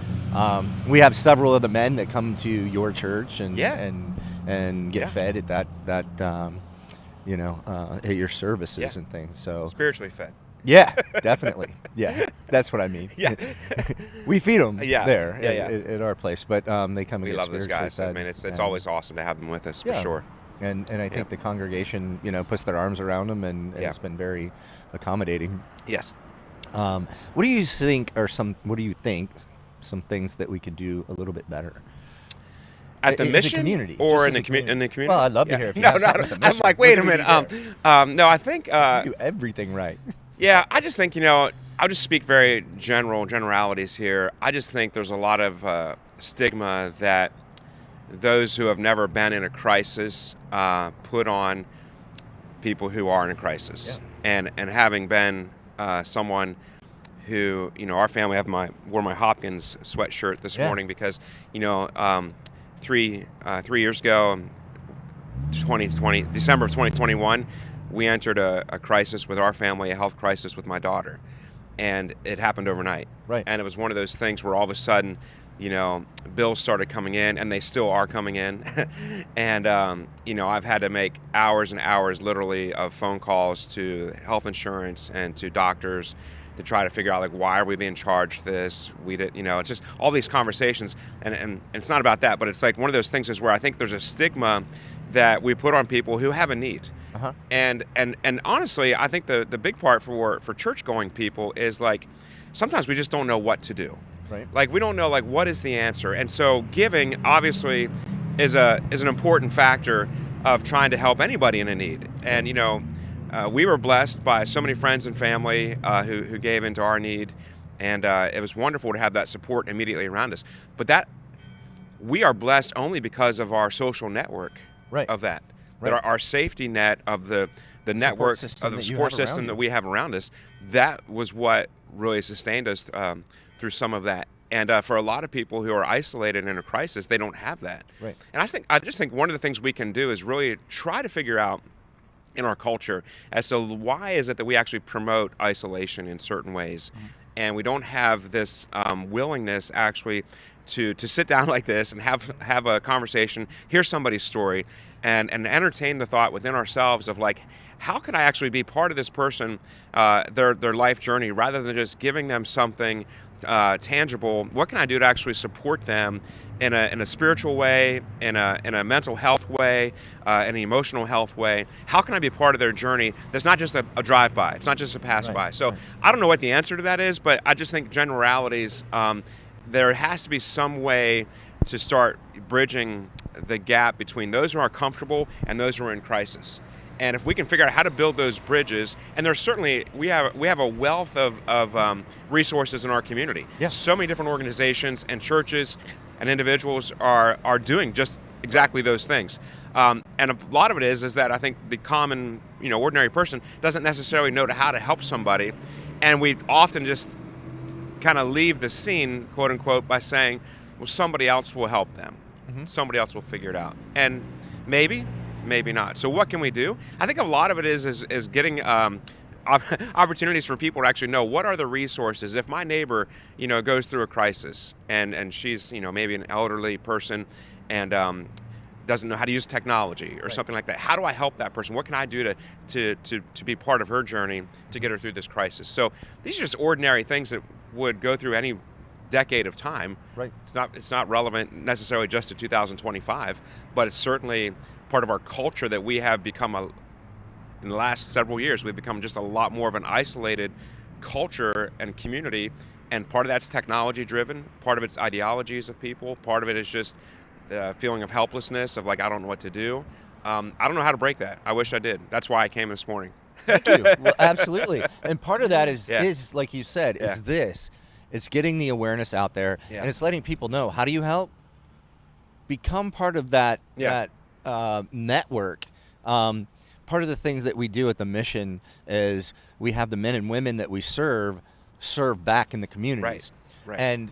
We have several of the men that come to your church and get fed at that at your services and things. So spiritually fed. Yeah, definitely. Yeah, that's what I mean. Yeah. We feed them there at our place, but they come and we get love those guys. fed. I mean, it's always awesome to have them with us for sure. And I think the congregation, puts their arms around them, and it's been very accommodating. Yes. What do you think some things that we could do a little bit better? At the mission, community, or in the community? Well, I'd love to hear if you have something at the mission. I'm like, wait a minute. No, I think do everything right. Yeah, I just think I'll just speak very generalities here. I just think there's a lot of stigma that those who have never been in a crisis put on people who are in a crisis. And having been someone who, our family wore my Hopkins sweatshirt this morning because, 3 years ago, December of 2021, we entered a crisis with our family, a health crisis with my daughter. And it happened overnight. Right. And it was one of those things where all of a sudden, bills started coming in, and they still are coming in. And, I've had to make hours and hours literally of phone calls to health insurance and to doctors to try to figure out, why are we being charged this? It's just all these conversations. And it's not about that, but it's like one of those things is where I think there's a stigma that we put on people who have a need. Uh-huh. And honestly, I think the big part for church-going people is sometimes we just don't know what to do. Right. We don't know what is the answer. And so giving obviously is an important factor of trying to help anybody in a need. And we were blessed by so many friends and family who gave into our need, and it was wonderful to have that support immediately around us. But that we are blessed only because of our social network of that. Right. That our safety net of the network of the support system that we have around us, that was what really sustained us through some of that. And for a lot of people who are isolated in a crisis, they don't have that. Right. And I just think one of the things we can do is really try to figure out in our culture as to why is it that we actually promote isolation in certain ways, and we don't have this willingness actually to sit down like this and have a conversation, hear somebody's story, and entertain the thought within ourselves of how can I actually be part of this person, their life journey, rather than just giving them something tangible. What can I do to actually support them in a spiritual way, in a mental health way, in an emotional health way? How can I be part of their journey that's not just a drive-by, it's not just a pass-by? So I don't know what the answer to that is, but I just think generalities, there has to be some way to start bridging the gap between those who are comfortable and those who are in crisis. And if we can figure out how to build those bridges, and there's certainly, we have a wealth of resources in our community. Yeah. So many different organizations and churches and individuals are doing just exactly those things. And a lot of it is that I think the common, ordinary person doesn't necessarily know how to help somebody. And we often just kind of leave the scene, quote unquote, by saying, well, somebody else will help them. Somebody else will figure it out. And maybe maybe not. So what can we do? I think a lot of it is getting opportunities for people to actually know what are the resources. If my neighbor, goes through a crisis and she's, maybe an elderly person and doesn't know how to use technology or something like that, how do I help that person? What can I do to be part of her journey to get her through this crisis? So these are just ordinary things that would go through any decade of time. Right. It's not relevant necessarily just to 2025, but it's certainly part of our culture that we have become in the last several years, we've become just a lot more of an isolated culture and community, and part of that's technology driven, part of it's ideologies of people, part of it is just the feeling of helplessness of like, I don't know what to do. I don't know how to break that. I wish I did. That's why I came this morning. Thank you. Well, absolutely. And part of that is like you said, Yeah. it's getting the awareness out there, Yeah. and it's letting people know, how do you help? Become part of that network. Part of the things that we do at the mission is we have the men and women that we serve back in the communities. Right. And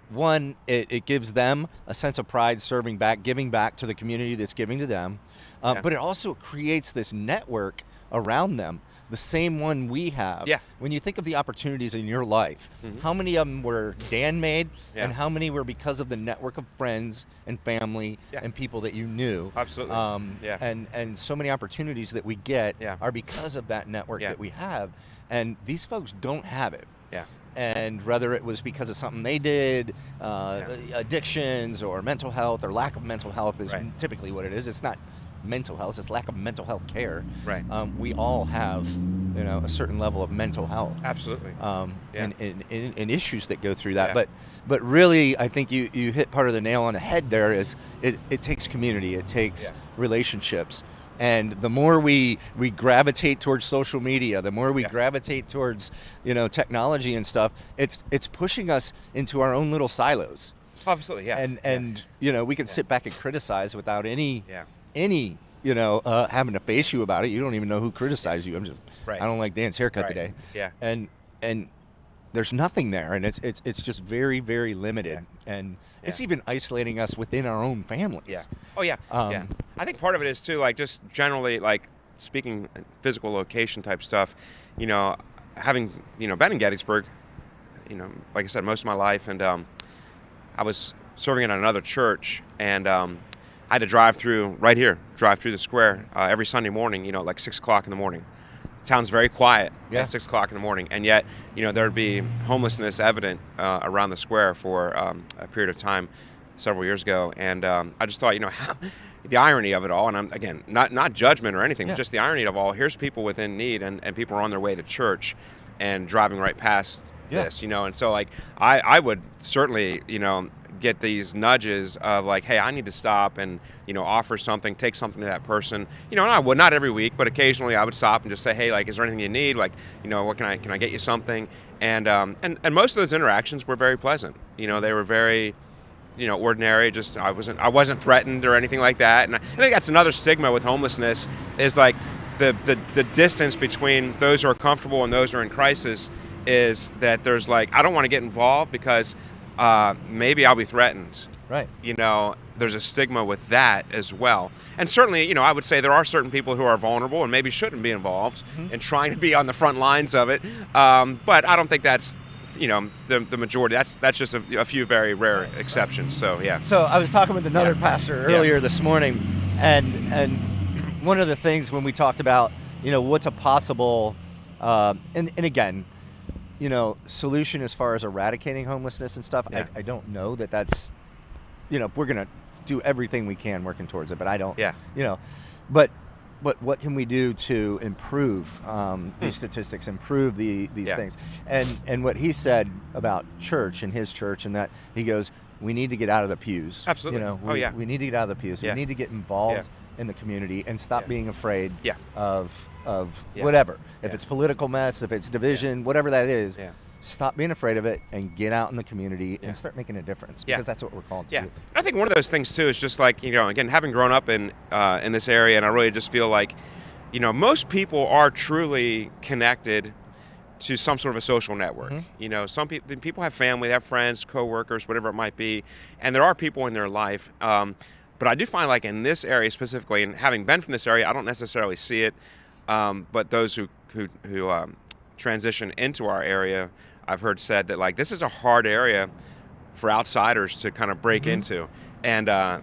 one, it gives them a sense of pride serving back, giving back to the community that's giving to them. But it also creates this network around them, the same one we have. Yeah. When you think of the opportunities in your life, how many of them were Dan made, and how many were because of the network of friends and family and people that you knew? Absolutely. And so many opportunities that we get Yeah. are because of that network Yeah. that we have, and these folks don't have it. Yeah. And whether it was because of something they did, addictions or mental health or lack of mental health is Right. typically what it is. It's not mental health, it's lack of mental health care. Right. We all have, a certain level of mental health. Absolutely. And issues that go through that. Yeah. But really, I think you hit part of the nail on the head there. Is it takes community, it takes relationships. And the more we gravitate towards social media, the more we gravitate towards, technology and stuff, it's pushing us into our own little silos. Absolutely, yeah. And we can sit back and criticize without any Yeah. having to face you about it. You don't even know who criticized you. I don't like Dan's haircut Right. today. Yeah. And there's nothing there, and it's just very, very limited, and it's even isolating us within our own families. Yeah. Oh yeah. Yeah. I think part of it is too, like, just generally, like, speaking physical location type stuff. Having been in Gettysburg, like I said, most of my life, and I was serving in another church, and I had to drive through the square every Sunday morning. Like 6 o'clock in the morning. Town's very quiet at 6 o'clock in the morning, and yet there'd be homelessness evident around the square for a period of time several years ago, and I just thought, how, the irony of it all, and I'm, again, not judgment or anything, but just the irony of all. Here's people within need, and people are on their way to church and driving right past this, and so, like, I would certainly, get these nudges of like, hey, I need to stop and offer something, take something to that person, and I would, not every week, but occasionally I would stop and just say, hey, like, is there anything you need, like, what can I get you something, and most of those interactions were very pleasant. They were very ordinary. Just I wasn't threatened or anything like that. And I think that's another stigma with homelessness, is like the distance between those who are comfortable and those who are in crisis, is that there's like, I don't want to get involved because maybe I'll be threatened. Right. There's a stigma with that as well. And certainly, I would say there are certain people who are vulnerable and maybe shouldn't be involved in trying to be on the front lines of it. But I don't think that's the majority. That's just a few very rare exceptions. So yeah. So I was talking with another pastor earlier this morning, and one of the things when we talked about what's a possible and again, solution as far as eradicating homelessness and stuff, I don't know that's we're gonna do everything we can working towards it, but I don't but what can we do to improve these statistics, improve these things? And what he said about church and his church, and that he goes, we need to get out of the pews. Absolutely. We need to get out of the pews. We need to get involved in the community and stop being afraid of whatever. If it's political mess, if it's division, whatever that is, stop being afraid of it and get out in the community and start making a difference, because that's what we're called to do. I think one of those things too is just like, again, having grown up in this area, and I really just feel like, most people are truly connected to some sort of a social network. Some people have family, they have friends, coworkers, whatever it might be, and there are people in their life. But I do find like in this area specifically, and having been from this area, I don't necessarily see it. But those who transition into our area, I've heard said that like this is a hard area for outsiders to kind of break into. And I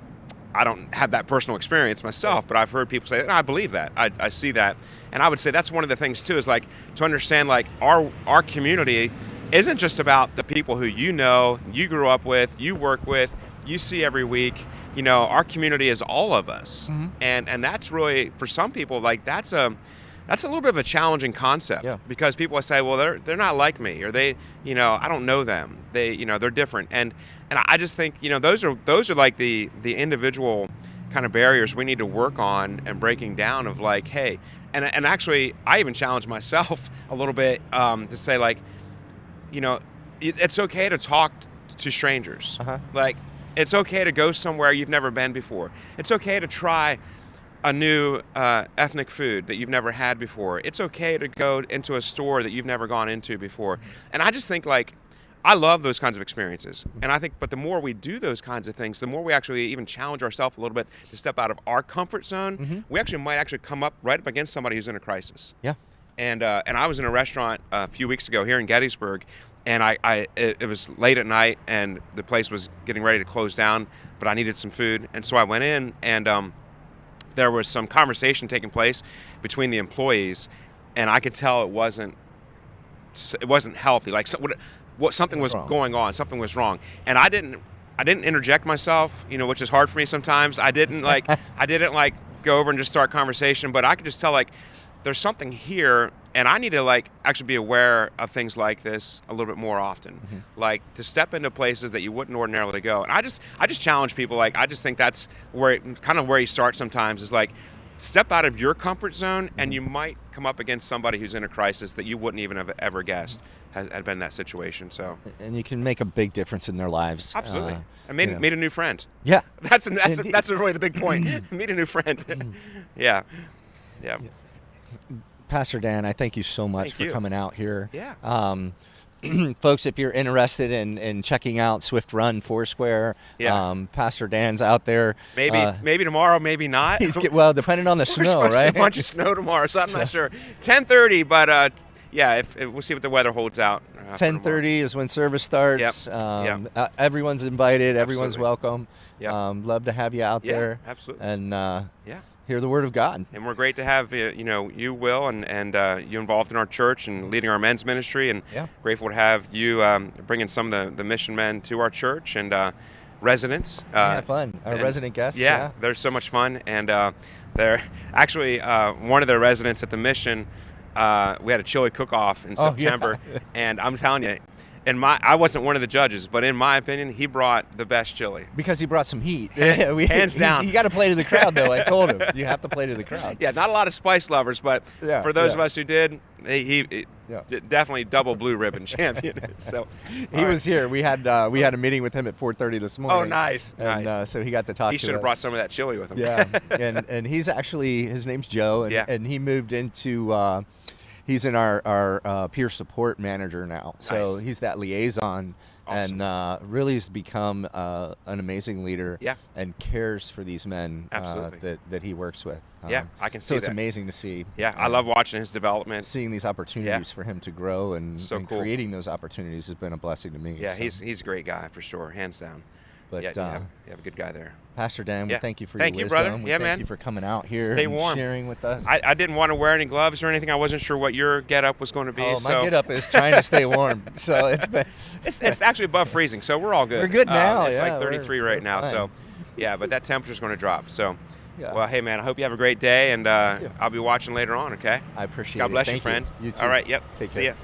don't have that personal experience myself, but I've heard people say, and I believe that. I see that. And I would say that's one of the things too, is like to understand like our community isn't just about the people who you know, you grew up with, you work with, you see every week. You know, our community is all of us. And that's really, for some people, like that's a little bit of a challenging concept, because people will say, well, they're not like me, or they, you know, I don't know them. They, you know, they're different. And I just think, you know, those are like the individual kind of barriers we need to work on and breaking down of like, hey, and actually I even challenge myself a little bit to say like, you know, it's okay to talk to strangers. Like, it's okay to go somewhere you've never been before. It's okay to try a new ethnic food that you've never had before. It's okay to go into a store that you've never gone into before. And I just think like, I love those kinds of experiences. And I think, but the more we do those kinds of things, the more we actually even challenge ourselves a little bit to step out of our comfort zone, we actually might actually come up right up against somebody who's in a crisis. And I was in a restaurant a few weeks ago here in Gettysburg, and it was late at night, and the place was getting ready to close down, but I needed some food. And so I went in, and there was some conversation taking place between the employees, and I could tell it wasn't healthy. Like something was going on, something was wrong. And I didn't interject myself, you know, which is hard for me sometimes. I didn't go over and just start conversation, but I could just tell like there's something here, and I need to like actually be aware of things like this a little bit more often. Like to step into places that you wouldn't ordinarily go. And I just challenge people, like I just think that's where you start sometimes, is like step out of your comfort zone, and you might come up against somebody who's in a crisis that you wouldn't even have ever guessed had been in that situation. So, and you can make a big difference in their lives. Absolutely. And meet a new friend. Yeah. That's really the big point. Meet a new friend. Yeah. Pastor Dan, I thank you so much for coming out here. Yeah. Folks, if you're interested in checking out Swift Run Foursquare, Pastor Dan's out there. Maybe tomorrow, maybe not. Well, depending on the snow, right? A bunch of snow tomorrow, so I'm not sure. 10:30, but if we'll see what the weather holds out. 10:30 is when service starts. Everyone's invited. Everyone's welcome. Love to have you out there. Absolutely. And hear the word of God. And we're great to have you, Will, and you involved in our church and leading our men's ministry, and grateful to have you bringing some of the mission men to our church and residents. Fun. Our resident guests. Yeah, they're so much fun, and they're actually one of the residents at the mission. We had a chili cook-off in September, and I'm telling you, I wasn't one of the judges, but in my opinion, he brought the best chili. Because he brought some heat. Hands down. You got to play to the crowd, though. I told him. You have to play to the crowd. Yeah, not a lot of spice lovers, but for those of us who did, he definitely double blue ribbon champion. So he was here. We had a meeting with him at 4:30 this morning. Oh, nice. And so he got to talk to us. He should have brought some of that chili with him. Yeah, and he's actually, his name's Joe, and he moved into... he's in our peer support manager now. So he's that liaison. Awesome. And really has become an amazing leader and cares for these men that he works with. I can see so it's that. amazing to see. Yeah, I love watching his development. Seeing these opportunities for him to grow and cool. creating those opportunities has been a blessing to me. Yeah, so. he's a great guy for sure, hands down. But you have a good guy there. Pastor Dan, thank you for your wisdom. Brother. Thank man. you for coming out here Stay and warm. sharing with us. I didn't want to wear any gloves or anything. I wasn't sure what your get-up was going to be. Oh, my get-up is trying to stay warm. So it's actually above freezing, so we're all good. We're good now. It's like 33 right now. Fine. So, but that temperature's going to drop. So, well, hey, man, I hope you have a great day, and I'll be watching later on, okay? I appreciate it. God bless Thank you, friend. You too. All right, Take care. See ya.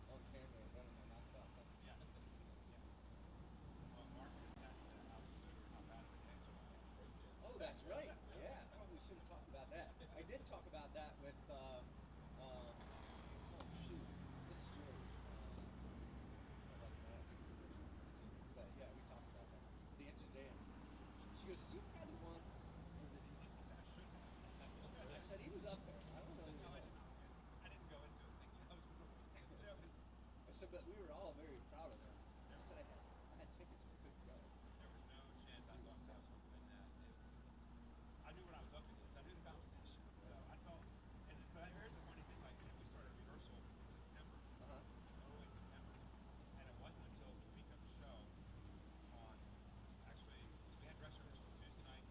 On camera, running my mouth about something. was kind of one. I said he was up there. I don't know. No, I didn't go into it thinking I was going to. I said, but we were all very proud of him. I said I had tickets but couldn't go. There was no chance I'd go up there. I knew what I was up against. I knew the competition. So I saw, and so here's a funny thing. Like, we started rehearsal in September, early September, and it wasn't until the week of the show on, actually, so we had dress rehearsal Tuesday night,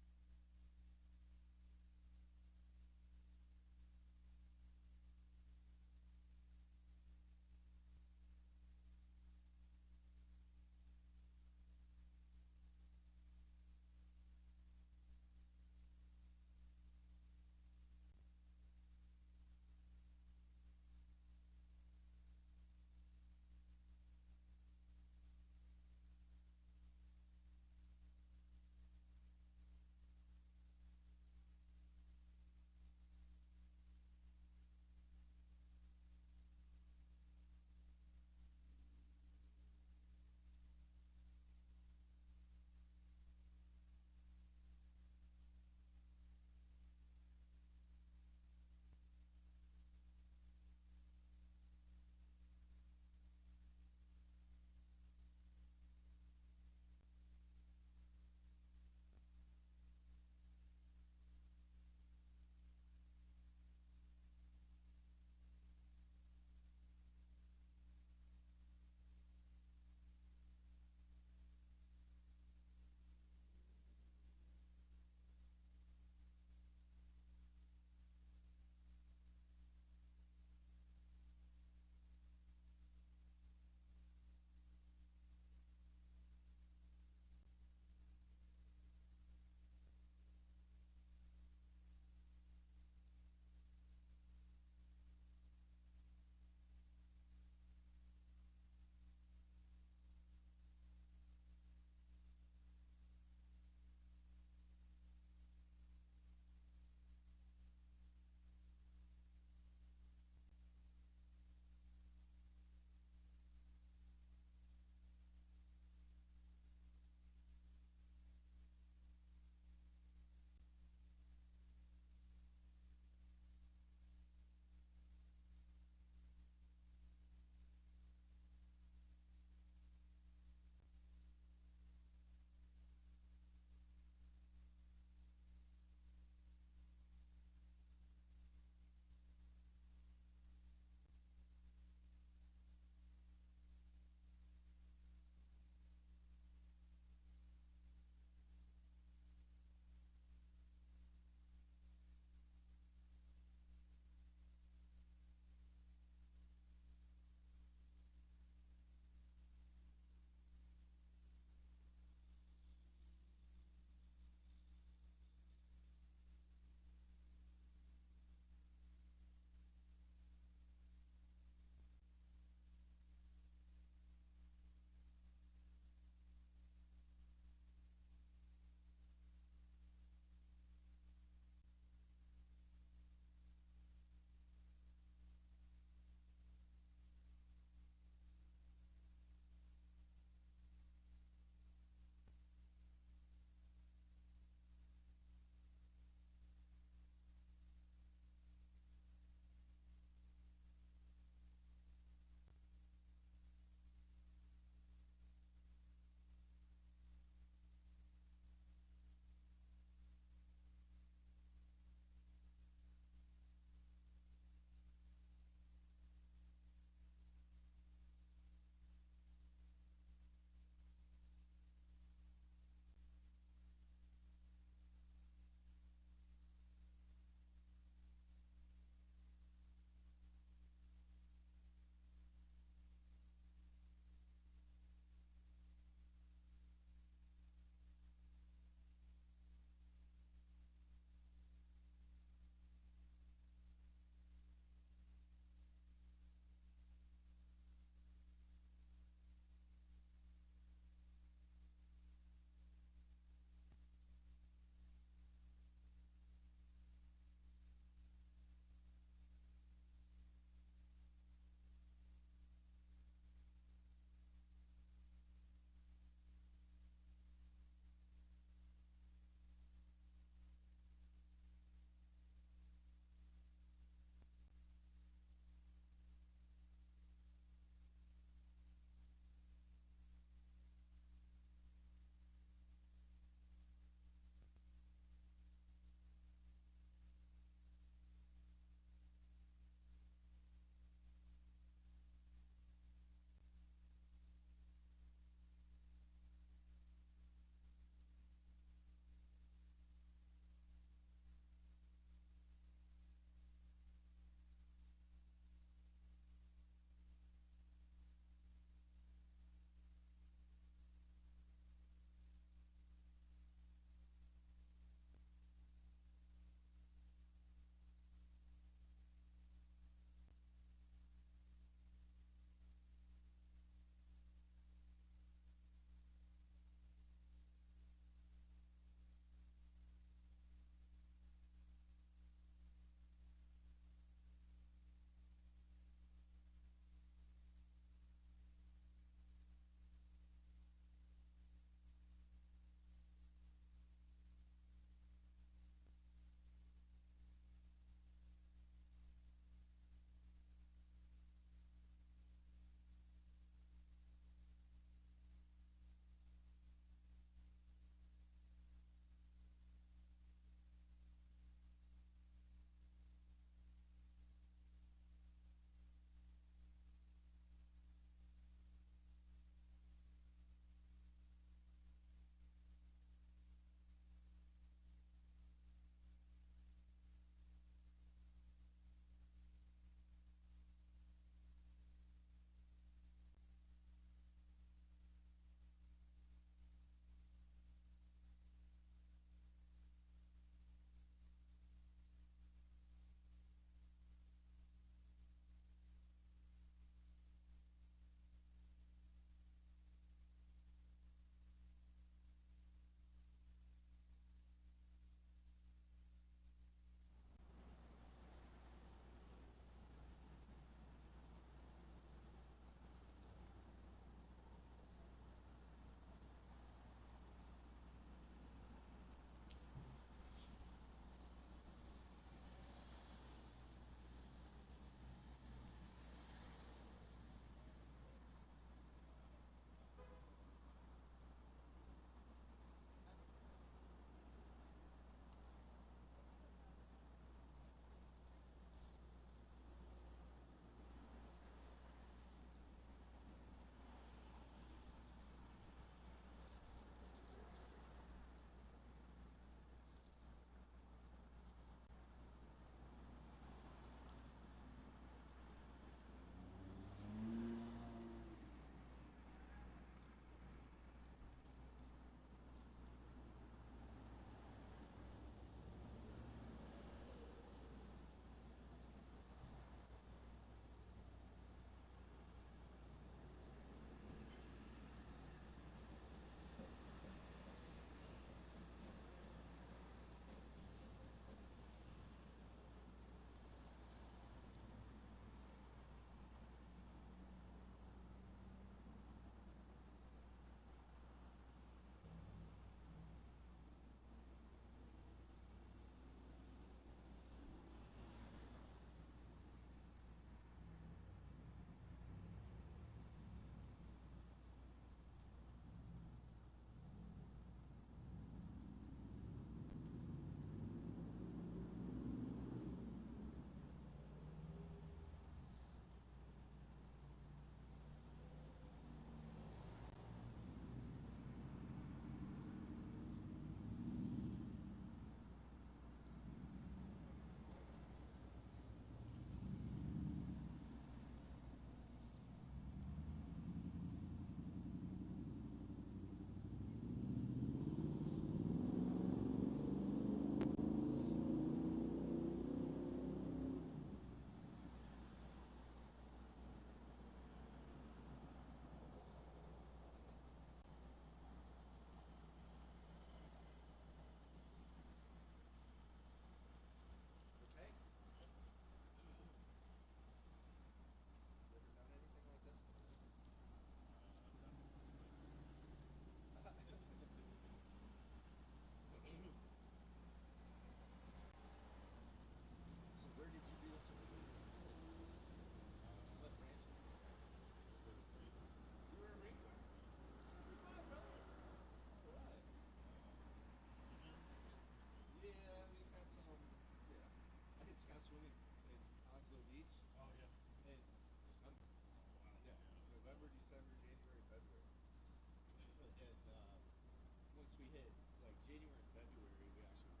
once we hit like January and February, we went up to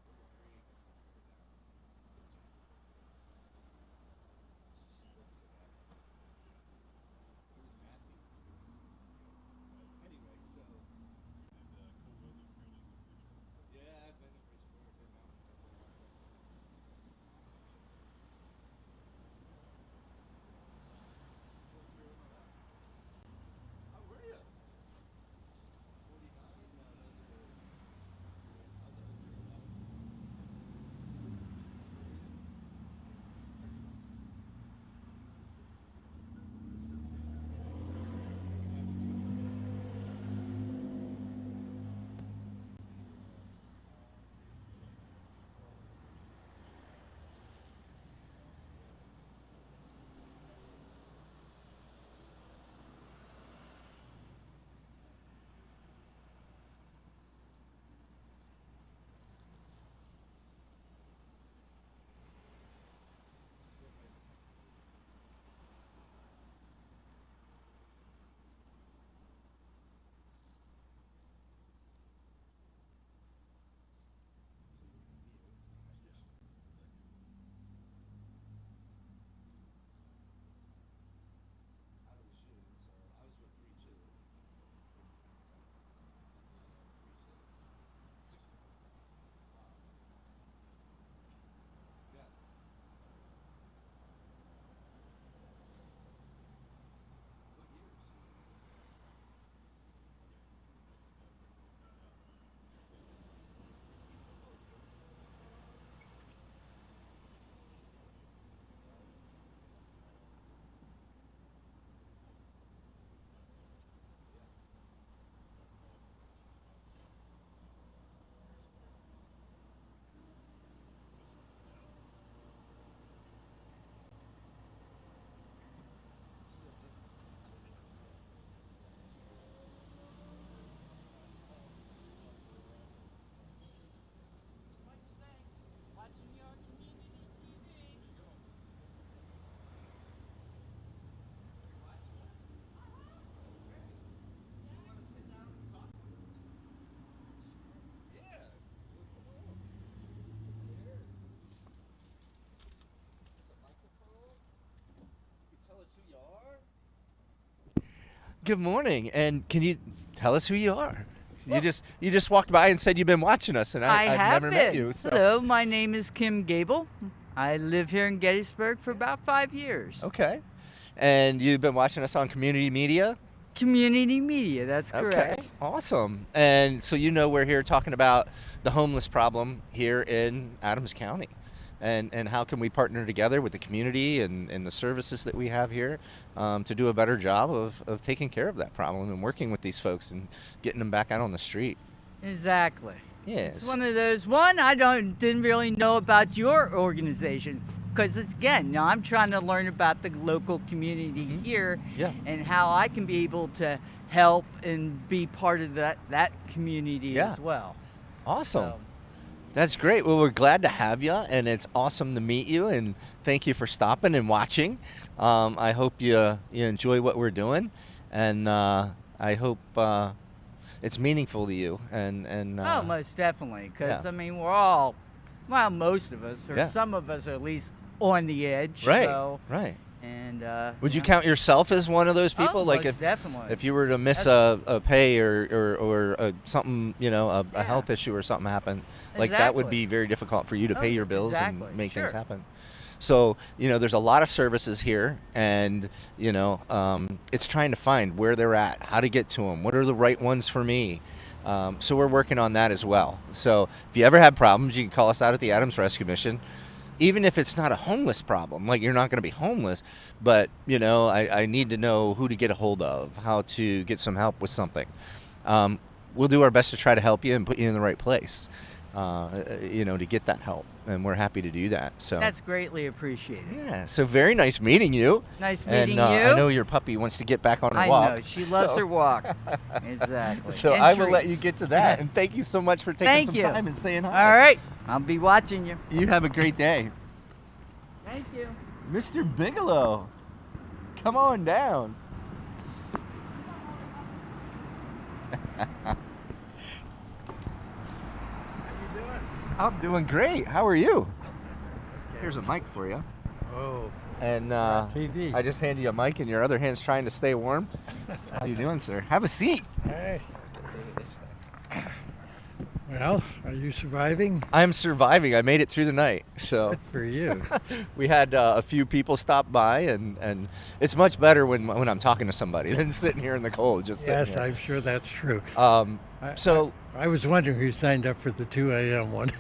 River Creek, it was nasty. Anyway, so yeah, I've been to Bridgeport, been mountain before. How were you? 49? No, those are. I was under 11. Out of the shoe, so I was with 3-2. Yeah. What years? Watching your community TV. Tell us who you are. Good morning, and can you tell us who you are? You just walked by and said you've been watching us, and I've have never been. met you. So. Hello, my name is Kim Gable. I live here in Gettysburg for about 5 years. Okay, and you've been watching us on community media. Community media, that's correct. Okay, awesome. And so we're here talking about the homeless problem here in Adams County. And how can we partner together with the community and the services that we have here to do a better job of taking care of that problem and working with these folks and getting them back out on the street. Exactly. Yes. It's one of those. Didn't really know about your organization because I'm trying to learn about the local community here and how I can be able to help and be part of that community as well. Awesome. So, that's great. Well, we're glad to have you, and it's awesome to meet you, and thank you for stopping and watching. I hope you enjoy what we're doing, and I hope it's meaningful to you. And oh, most definitely, because we're all, most of us, or Yeah. some of us are at least on the edge. Right. So, Right. and Would you count yourself as one of those people? Oh, like most definitely. if you were to miss a pay or something, a health issue or something happened, like that would Exactly. be very difficult for you to pay your bills exactly. and make things Sure. happen. So there's a lot of services here, and it's trying to find where they're at, how to get to them, what are the right ones for me. So we're working on that as well. So if you ever have problems, you can call us out at the Adams Rescue Mission. Even if it's not a homeless problem, like you're not going to be homeless, but I need to know who to get a hold of, how to get some help with something. We'll do our best to try to help you and put you in the right place, to get that help, and we're happy to do that. So That's greatly appreciated. yeah. So very nice meeting you. Nice And meeting you. I know your puppy wants to get back on her I walk. know she loves so- her walk. Exactly. So And I will let you treats. get to that, and thank you so much for taking Thank some you. time and saying hi. All right, I'll be watching you. You have a great day. Thank you. Mr. Bigelow, come on down. I'm doing great. How are you? Here's a mic for you. Oh. And TV. I just handed you a mic, and your other hand's trying to stay warm. How you doing, sir? Have a seat. Hey. Well, are you surviving? I'm surviving. I made it through the night. So Good for you. we had a few people stop by, and it's much better when I'm talking to somebody than sitting here in the cold. Just sitting Yes, here. I'm sure that's true. So I was wondering who signed up for the 2 a.m. one.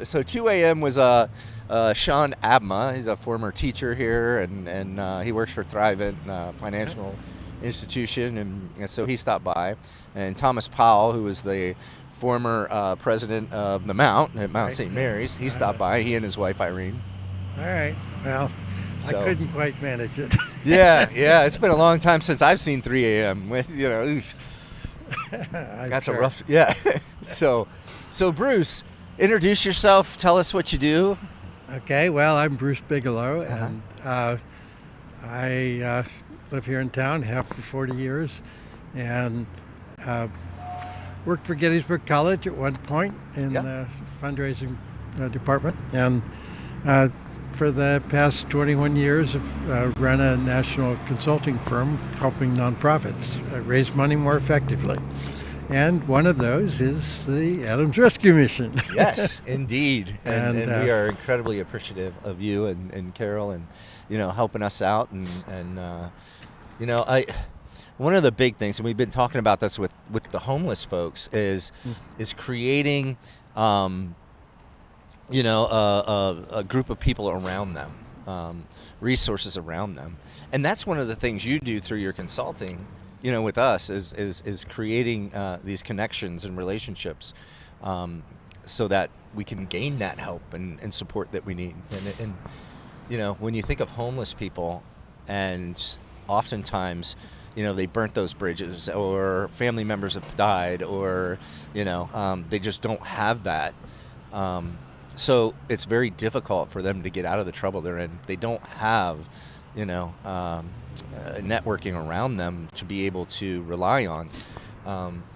so 2 a.m. was Sean Abma. He's a former teacher here, and he works for Thrivent Financial Institution, and so he stopped by. And Thomas Powell, who was the former president of the Mount at Mount St. Mary's, he stopped by. He and his wife Irene. All right. Well, So- I couldn't quite manage it. Yeah. It's been a long time since I've seen 3 a.m. with oof. I'm That's sure. a rough. Yeah. so Bruce, introduce yourself. Tell us what you do. Okay, well, I'm Bruce Bigelow, Uh-huh. and I live here in town, have for 40 years, and worked for Gettysburg College at one point in the fundraising department, and for the past 21 years have run a national consulting firm helping nonprofits raise money more effectively. And one of those is the Adams Rescue Mission. Yes, indeed. And And, we are incredibly appreciative of you and Carol and, helping us out. And one of the big things, and we've been talking about this with the homeless folks, is creating, a group of people around them, resources around them. And that's one of the things you do through your consulting, with us is creating these connections and relationships so that we can gain that help and support that we need. And when you think of homeless people, and oftentimes, they burnt those bridges, or family members have died, or, they just don't have that. So it's very difficult for them to get out of the trouble they're in. They don't have, networking around them to be able to rely on.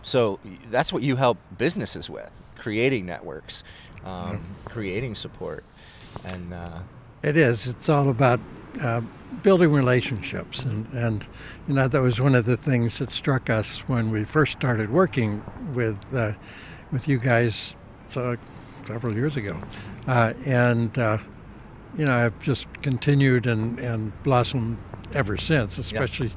So that's what you help businesses with, creating networks, creating support. And It is. It's all about building relationships, and that was one of the things that struck us when we first started working with you guys several years ago, and I've just continued and blossomed ever since, especially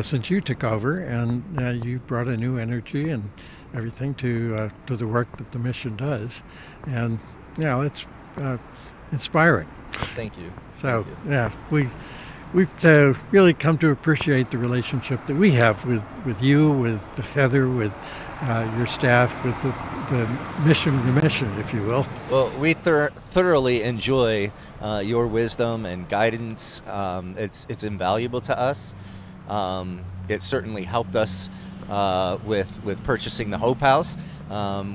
since you took over, and you brought a new energy and everything to the work that the mission does, and it's inspiring. Thank you. So Thank you. we've really come to appreciate the relationship that we have with you, with Heather, with your staff, with the mission of the mission, if you will. Well, we thoroughly enjoy your wisdom and guidance. It's invaluable to us. It certainly helped us with purchasing the Hope House,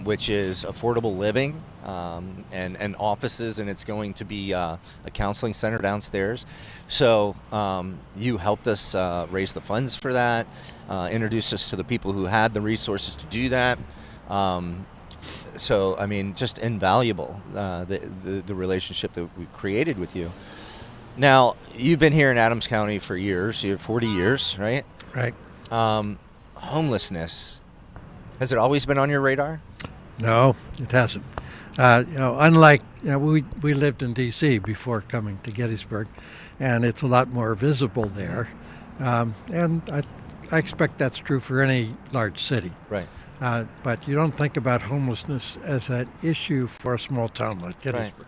which is affordable living and offices, and it's going to be a counseling center downstairs. So you helped us raise the funds for that, introduce us to the people who had the resources to do that. So, I mean, just invaluable, the relationship that we've created with you. Now, you've been here in Adams County for years. You have 40 years, right? Right. Homelessness, has it always been on your radar? No, it hasn't. Unlike we lived in D.C. before coming to Gettysburg, and it's a lot more visible there. And I expect that's true for any large city. Right. But you don't think about homelessness as an issue for a small town like Gettysburg.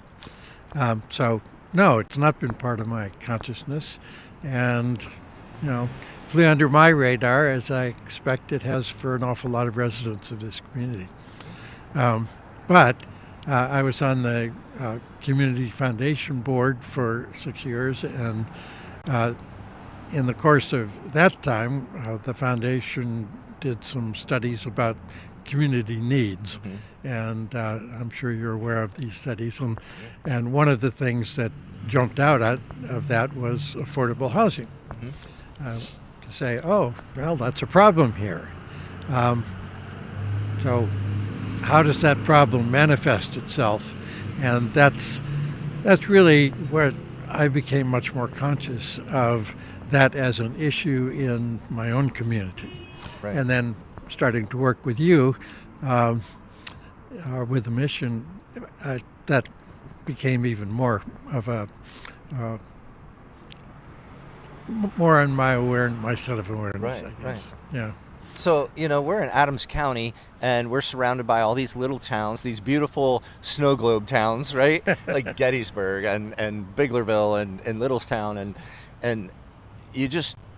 So no, it's not been part of my consciousness, and flew under my radar, as I expect it has for an awful lot of residents of this community. But I was on the Community Foundation Board for 6 years, and in the course of that time, the foundation did some studies about community needs, and I'm sure you're aware of these studies. And one of the things that jumped out of that was affordable housing. To say, oh, well, that's a problem here. So how does that problem manifest itself? And that's really where I became much more conscious of that as an issue in my own community. Right. And then starting to work with you, with the mission, that became even more of a more on my set of awareness. Right, I guess. right. Yeah. So, we're in Adams County, and we're surrounded by all these little towns, these beautiful snow globe towns, right? Like Gettysburg and Biglerville and Littlestown, and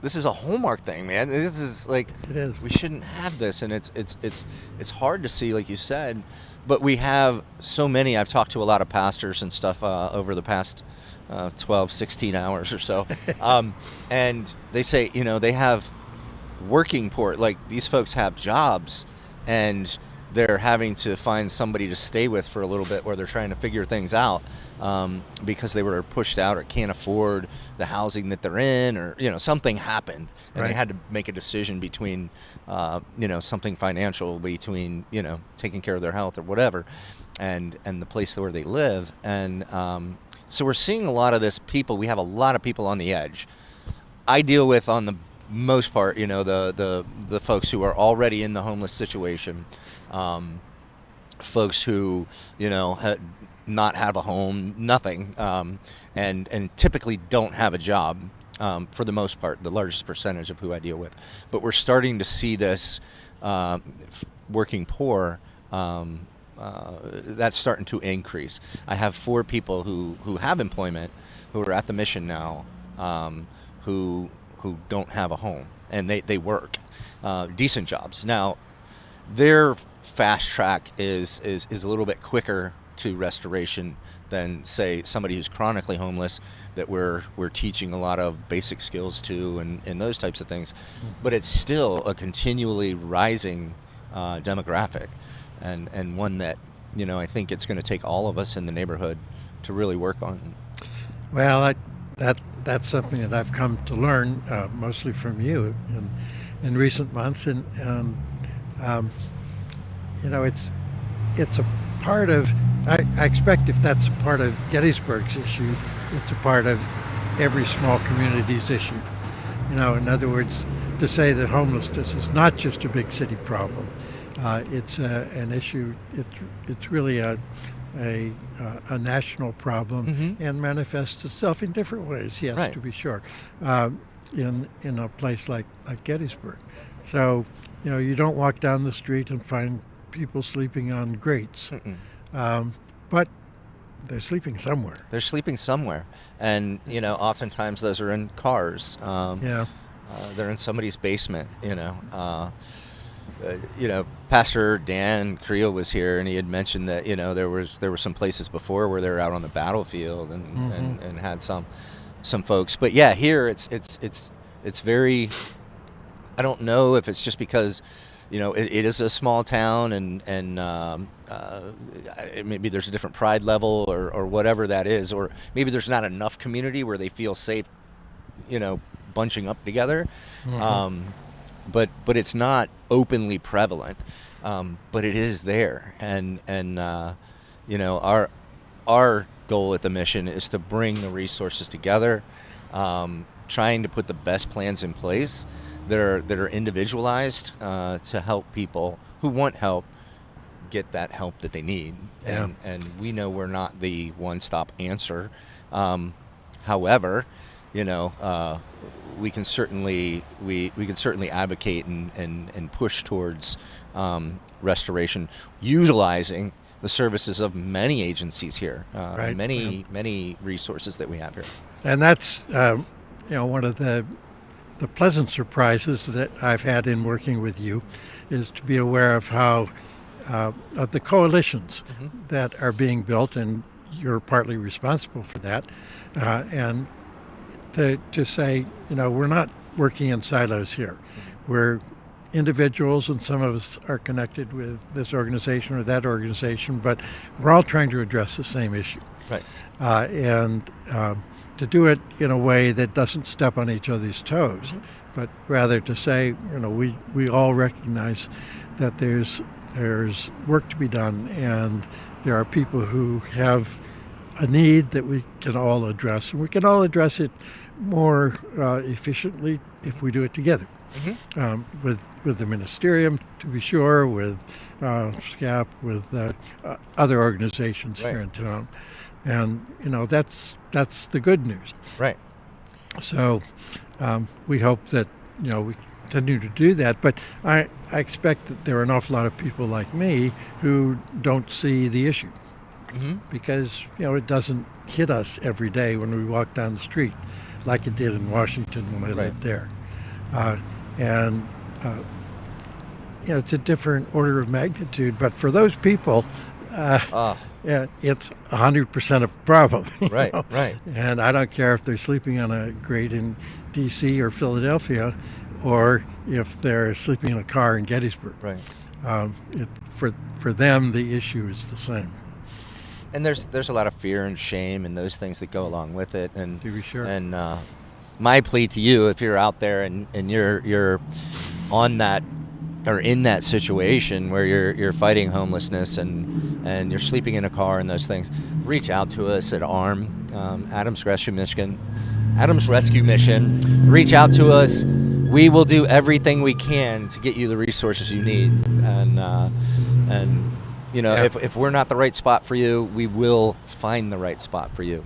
this is a hallmark thing, man. This is like, it is. We shouldn't have this, and it's hard to see, like you said, but we have so many. I've talked to a lot of pastors and stuff over the past 12, 16 hours or so, and they say, they have working poor, like these folks have jobs and they're having to find somebody to stay with for a little bit, or they're trying to figure things out because they were pushed out or can't afford the housing that they're in, or something happened and Right. they had to make a decision between something financial, between taking care of their health or whatever, and the place where they live. And so we're seeing a lot of this people. We have a lot of people on the edge. I deal with, on the most part, the folks who are already in the homeless situation, folks who not have a home, nothing, and typically don't have a job, for the most part, the largest percentage of who I deal with. But we're starting to see this working poor. That's starting to increase. I have 4 people who have employment, who are at the mission now, who don't have a home, and they work decent jobs. Now, their fast track is a little bit quicker to restoration than, say, somebody who's chronically homeless, that we're teaching a lot of basic skills to, and those types of things. But it's still a continually rising demographic, and one that I think it's going to take all of us in the neighborhood to really work on. Well, that's something that I've come to learn mostly from you in recent months, and it's a part of. I expect if that's a part of Gettysburg's issue, it's a part of every small community's issue. In other words, to say that homelessness is not just a big city problem, it's an issue. It's really a national problem, and manifests itself in different ways. Yes, Right. to be sure, in a place like Gettysburg. So you don't walk down the street and find people sleeping on grates, but they're sleeping somewhere. They're sleeping somewhere, and oftentimes those are in cars. They're in somebody's basement. Pastor Dan Creel was here, and he had mentioned that there were some places before where they were out on the battlefield and had some folks. But yeah, here it's very. I don't know if it's just because it is a small town, and maybe there's a different pride level or whatever that is, or maybe there's not enough community where they feel safe, bunching up together. But it's not openly prevalent, but it is there, and our goal at the mission is to bring the resources together, trying to put the best plans in place that are individualized to help people who want help get that help that they need. Yeah. And we know we're not the one-stop answer. However, we can certainly advocate and push towards restoration, utilizing the services of many agencies here, Right. many resources that we have here. And that's one of the pleasant surprises that I've had in working with you, is to be aware of how of the coalitions that are being built, and you're partly responsible for that, and to say, we're not working in silos here. We're individuals, and some of us are connected with this organization or that organization, but we're all trying to address the same issue. Right. And to do it in a way that doesn't step on each other's toes, but rather to say, we all recognize that there's there's work to be done, and there are people who have a need that we can all address, and we can all address it more efficiently if we do it together. With the ministerium, to be sure, with SCAP, with other organizations here in town, and that's the good news. Right. So we hope that we continue to do that, but I expect that there are an awful lot of people like me who don't see the issue. Because it doesn't hit us every day when we walk down the street like it did in Washington when I lived there. And it's a different order of magnitude, but for those people, it's 100% a problem. Right. And I don't care if they're sleeping on a grate in D.C. or Philadelphia, or if they're sleeping in a car in Gettysburg. Right. For them, the issue is the same. And there's a lot of fear and shame and those things that go along with it. And to be sure. And my plea to you, if you're out there and you're on that or in that situation where you're fighting homelessness and you're sleeping in a car and those things, reach out to us at ARM, Adams Rescue Mission. Reach out to us. We will do everything we can to get you the resources you need. And if we're not the right spot for you, we will find the right spot for you.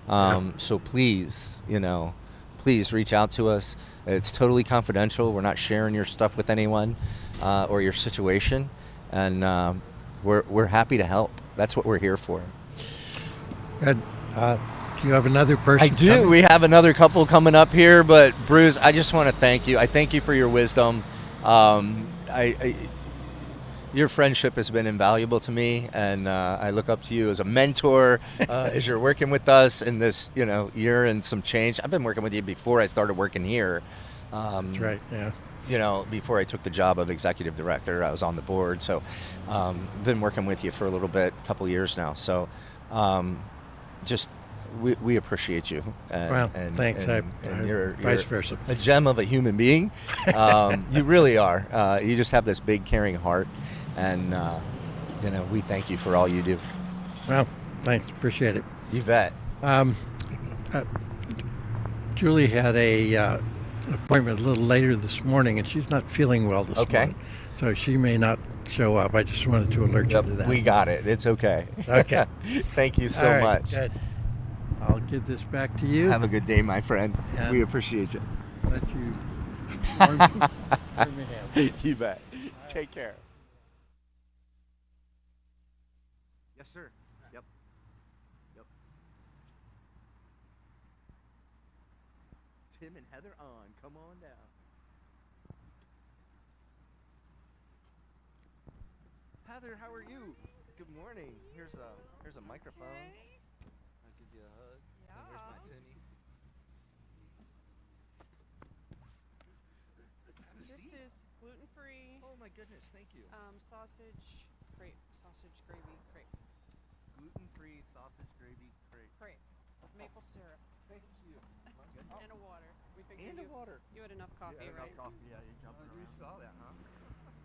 So please, please reach out to us. It's totally confidential. We're not sharing your stuff with anyone or your situation, and we're happy to help. That's what we're here for. Good. Do you have another person? I do. Coming? We have another couple coming up here, but Bruce, I just want to thank you. I thank you for your wisdom. Your friendship has been invaluable to me, and I look up to you as a mentor as you're working with us in this, year and some change. I've been working with you before I started working here. That's right. Yeah. Before I took the job of executive director, I was on the board. So, been working with you for a little bit, a couple years now. So, we appreciate you. And thanks. And you're vice versa. A gem of a human being. You really are. You just have this big, caring heart. And, we thank you for all you do. Well, thanks. Appreciate it. You bet. Julie had a appointment a little later this morning, and she's not feeling well this morning. So she may not show up. I just wanted to alert you to that. We got it. It's okay. Okay. Thank you so much. Good. I'll give this back to you. Have a good day, my friend. And we appreciate you. Let you warm your hands. You bet. Take care. Yes, sir. Yep. Tim and Heather on. Come on down. Heather, how are you? Good morning. Here's a microphone. I'll give you a hug. Yeah. And where's my Timmy? This is gluten-free. Oh my goodness, thank you. Sausage gravy crepe. Gluten-free sausage gravy crepe. Maple syrup. Thank you. My goodness. And a water. We And figured a water. You had enough coffee, right? Enough coffee. Yeah, you jumped around. You saw that, huh?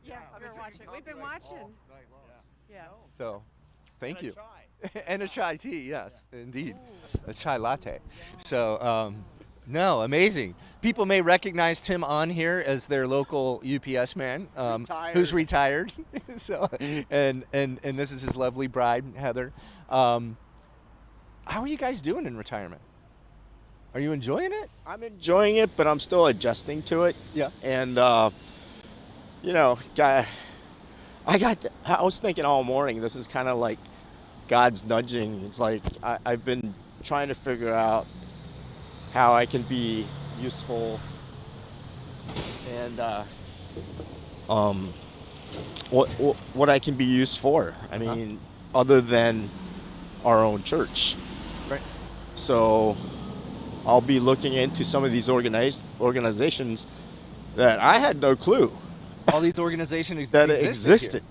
Yeah, we were watching. We've been watching. Yeah. So, thank you. And a chai tea, yes, indeed. A chai latte. So, no, amazing. People may recognize Tim on here as their local UPS man, who's retired. So, and this is his lovely bride, Heather. How are you guys doing in retirement? Are you enjoying it? I'm enjoying it, but I'm still adjusting to it. Yeah. And I was thinking all morning, this is kind of like God's nudging. It's like I've been trying to figure out how I can be useful and what I can be used for. I mean, other than our own church. Right. So I'll be looking into some of these organizations that I had no clue. All these organizations that existed.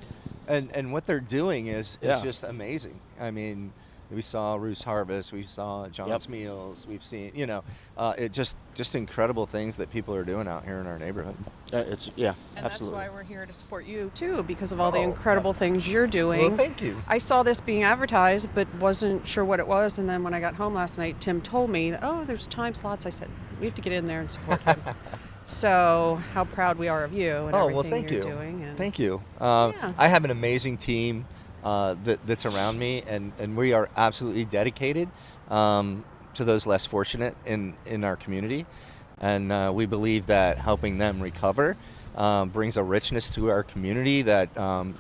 And what they're doing is just amazing. I mean, We saw Ruth's Harvest. We saw John's Meals. We've seen, it just incredible things that people are doing out here in our neighborhood. And absolutely. That's why we're here to support you too, because of all the incredible things you're doing. Well, thank you. I saw this being advertised, but wasn't sure what it was. And then when I got home last night, Tim told me, "Oh, there's time slots." I said, "We have to get in there and support him." So how proud we are of you and everything you're doing. And thank you. I have an amazing team that's around me, and we are absolutely dedicated to those less fortunate in our community. And we believe that helping them recover brings a richness to our community that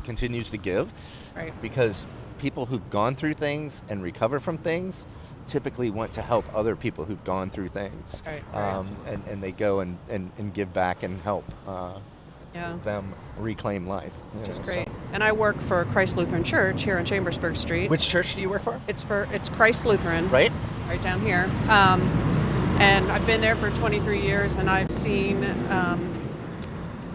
continues to give. Right. Because people who've gone through things and recover from things typically want to help other people who've gone through things. Right. And they go and give back and help them reclaim life. Which is great. And I work for Christ Lutheran Church here on Chambersburg Street. Which church do you work for? It's Christ Lutheran. Right down here. And I've been there for 23 years, and I've seen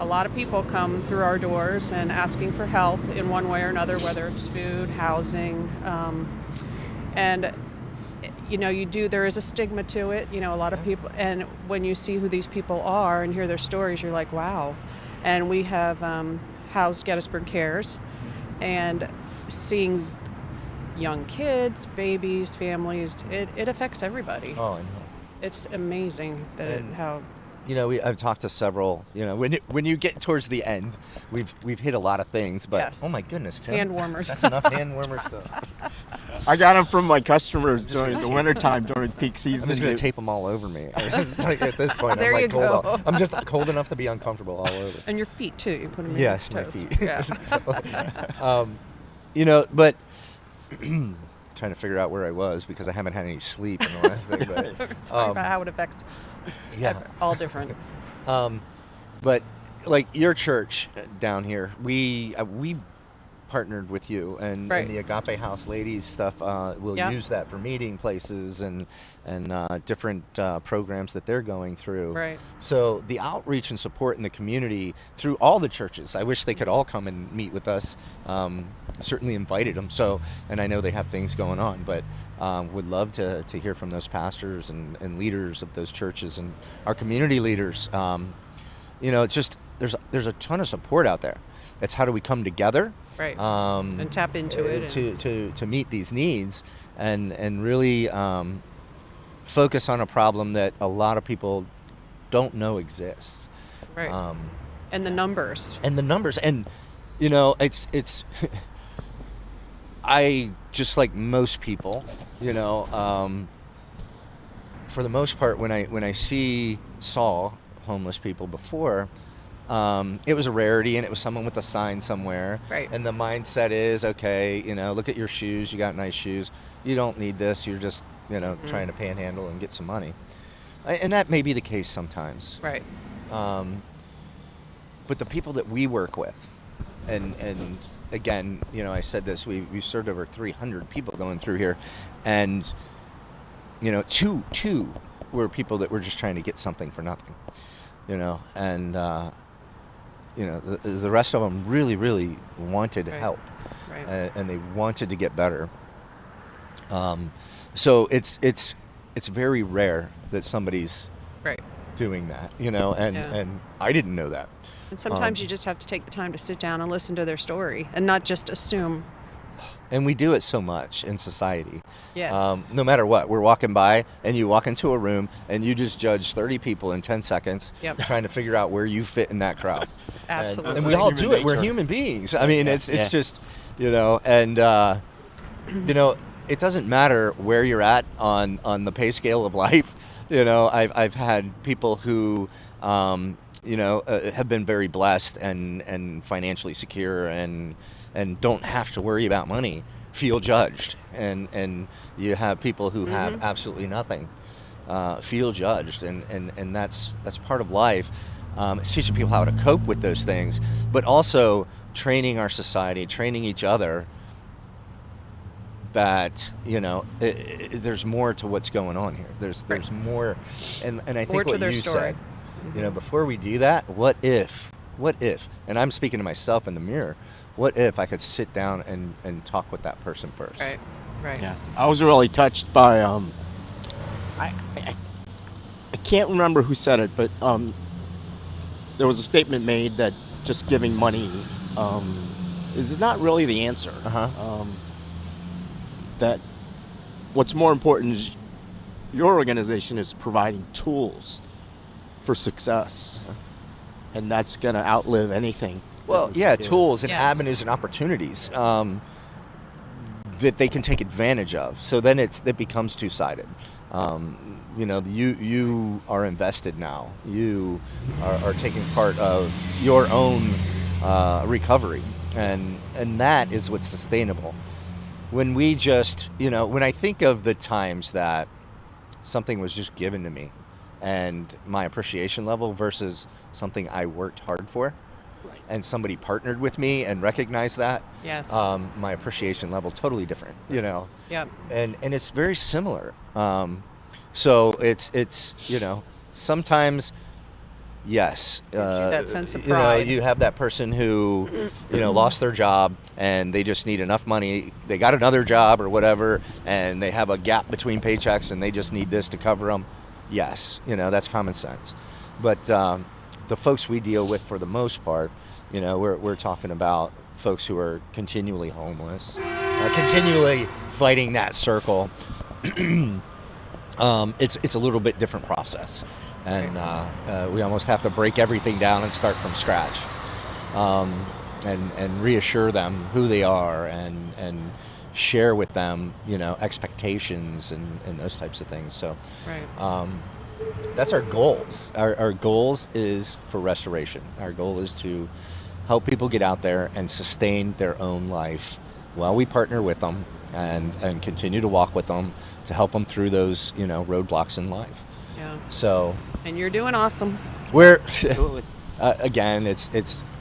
a lot of people come through our doors and asking for help in one way or another, whether it's food, housing, and there is a stigma to it. A lot of people, and when you see who these people are and hear their stories, you're like, wow. And we have housed Gettysburg Cares, and seeing young kids, babies, families, it affects everybody. Oh, I know. It's amazing that how. I've talked to several. When you get towards the end, we've hit a lot of things, but yes. Oh my goodness, Tim, hand warmers. That's enough hand warmer stuff. I got them from my customers during the wintertime, during peak season. I'm just gonna tape them all over me. It's like at this point, there I'm you cold. go. I'm just cold enough to be uncomfortable all over. And your feet too. You put them in yes, your my toes. feet. Yeah. But. Trying to figure out where I was because I haven't had any sleep in the last thing. But talking about how it affects all different. But like your church down here, we partnered with you, and the Agape House Ladies stuff. We'll use that for meeting places and different programs that they're going through. Right. So the outreach and support in the community through all the churches. I wish they could all come and meet with us. Certainly invited them. So, and I know they have things going on, but would love to hear from those pastors and leaders of those churches and our community leaders. It's just there's a ton of support out there. It's how do we come together, right? And tap into it to meet these needs and really focus on a problem that a lot of people don't know exists. Right. And the numbers. And it's. I just like most people, for the most part, when I saw homeless people before, it was a rarity, and it was someone with a sign somewhere. Right. And the mindset is, okay, look at your shoes. You got nice shoes. You don't need this. You're just, trying to panhandle and get some money. And that may be the case sometimes. Right. But the people that we work with, and again, I said this, we've served over 300 people going through here, and, two were people that were just trying to get something for nothing, and, the rest of them really, really wanted help, and they wanted to get better. So it's very rare that somebody's doing that, and I didn't know that. And sometimes you just have to take the time to sit down and listen to their story and not just assume. And we do it so much in society. Yes. No matter what, we're walking by and you walk into a room and you just judge 30 people in 10 seconds trying to figure out where you fit in that crowd. Absolutely. And we all do it. We're human beings. I mean, it's just, and, it doesn't matter where you're at on the pay scale of life. I've had people who, have been very blessed and financially secure and don't have to worry about money, feel judged. And you have people who have absolutely nothing, feel judged. And that's part of life. It's teaching people how to cope with those things, but also training our society, training each other that, there's more to what's going on here. There's more. And I think what you said, before we do that, what if, and I'm speaking to myself in the mirror, what if I could sit down and talk with that person first? Right. Right. Yeah, I was really touched by I can't remember who said it, but there was a statement made that just giving money is not really the answer. That what's more important is your organization is providing tools for success, and that's going to outlive anything. Well, yeah, tools and Yes. avenues and opportunities that they can take advantage of. So then it becomes two-sided. You know, you are invested now. You are taking part of your own recovery, and that is what's sustainable. When we just, you know, when I think of the times that something was just given to me, and my appreciation level versus something I worked hard for, and somebody partnered with me and recognized that, Yes. my appreciation level totally different, you know. Yep. And it's very similar. So it's you know, sometimes yes, that sense of you know, pride. you have that person who, you know, lost their job and they just need enough money. They got another job or whatever, and they have a gap between paychecks and they just need this to cover them. Yes, you know, that's common sense. But the folks we deal with, for the most part, you know, we're talking about folks who are continually homeless, continually fighting that circle. It's a little bit different process, and we almost have to break everything down and start from scratch, and reassure them who they are, and share with them, you know, expectations and those types of things. So, that's our goals. Our goals is for restoration. Our goal is to help people get out there and sustain their own life while we partner with them and continue to walk with them to help them through those, you know, roadblocks in life. Yeah. So, And you're doing awesome. we're again, it's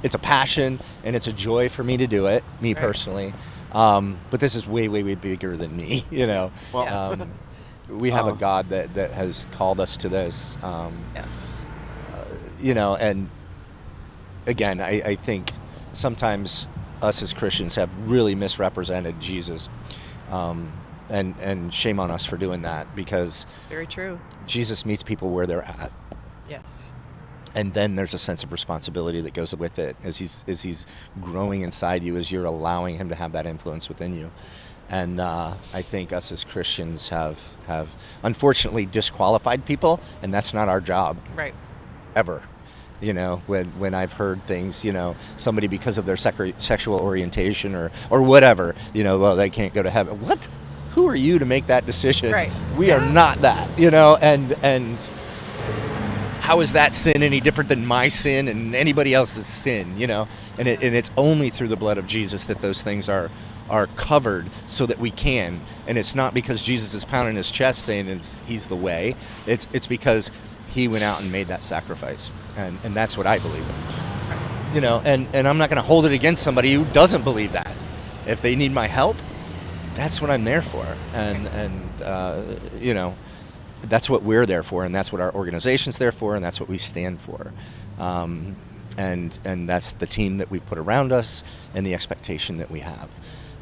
a passion and it's a joy for me to do it, me personally. But this is way bigger than me, you know. Well, we have a God that has called us to this. Yes. You know, and again, I think sometimes us as Christians have really misrepresented Jesus. And shame on us for doing that, because Very true. Jesus meets people where they're at. Yes. And then there's a sense of responsibility that goes with it as he's growing inside you, as you're allowing him to have that influence within you. And I think us as Christians have unfortunately disqualified people, and that's not our job. Right. Ever. You know, when I've heard things, you know, somebody because of their sexual orientation or whatever, you know, well, they can't go to heaven. What? Who are you to make that decision? Right. We are not that, you know, and how is that sin any different than my sin and anybody else's sin, you know? And it's only through the blood of Jesus that those things are covered, so that we can. And it's not because Jesus is pounding his chest saying he's the way. It's because he went out and made that sacrifice. And that's what I believe in. You know, and I'm not going to hold it against somebody who doesn't believe that. If they need my help, that's what I'm there for. And you know, that's what we're there for, and that's what our organization's there for, and that's what we stand for. And that's the team that we put around us and the expectation that we have.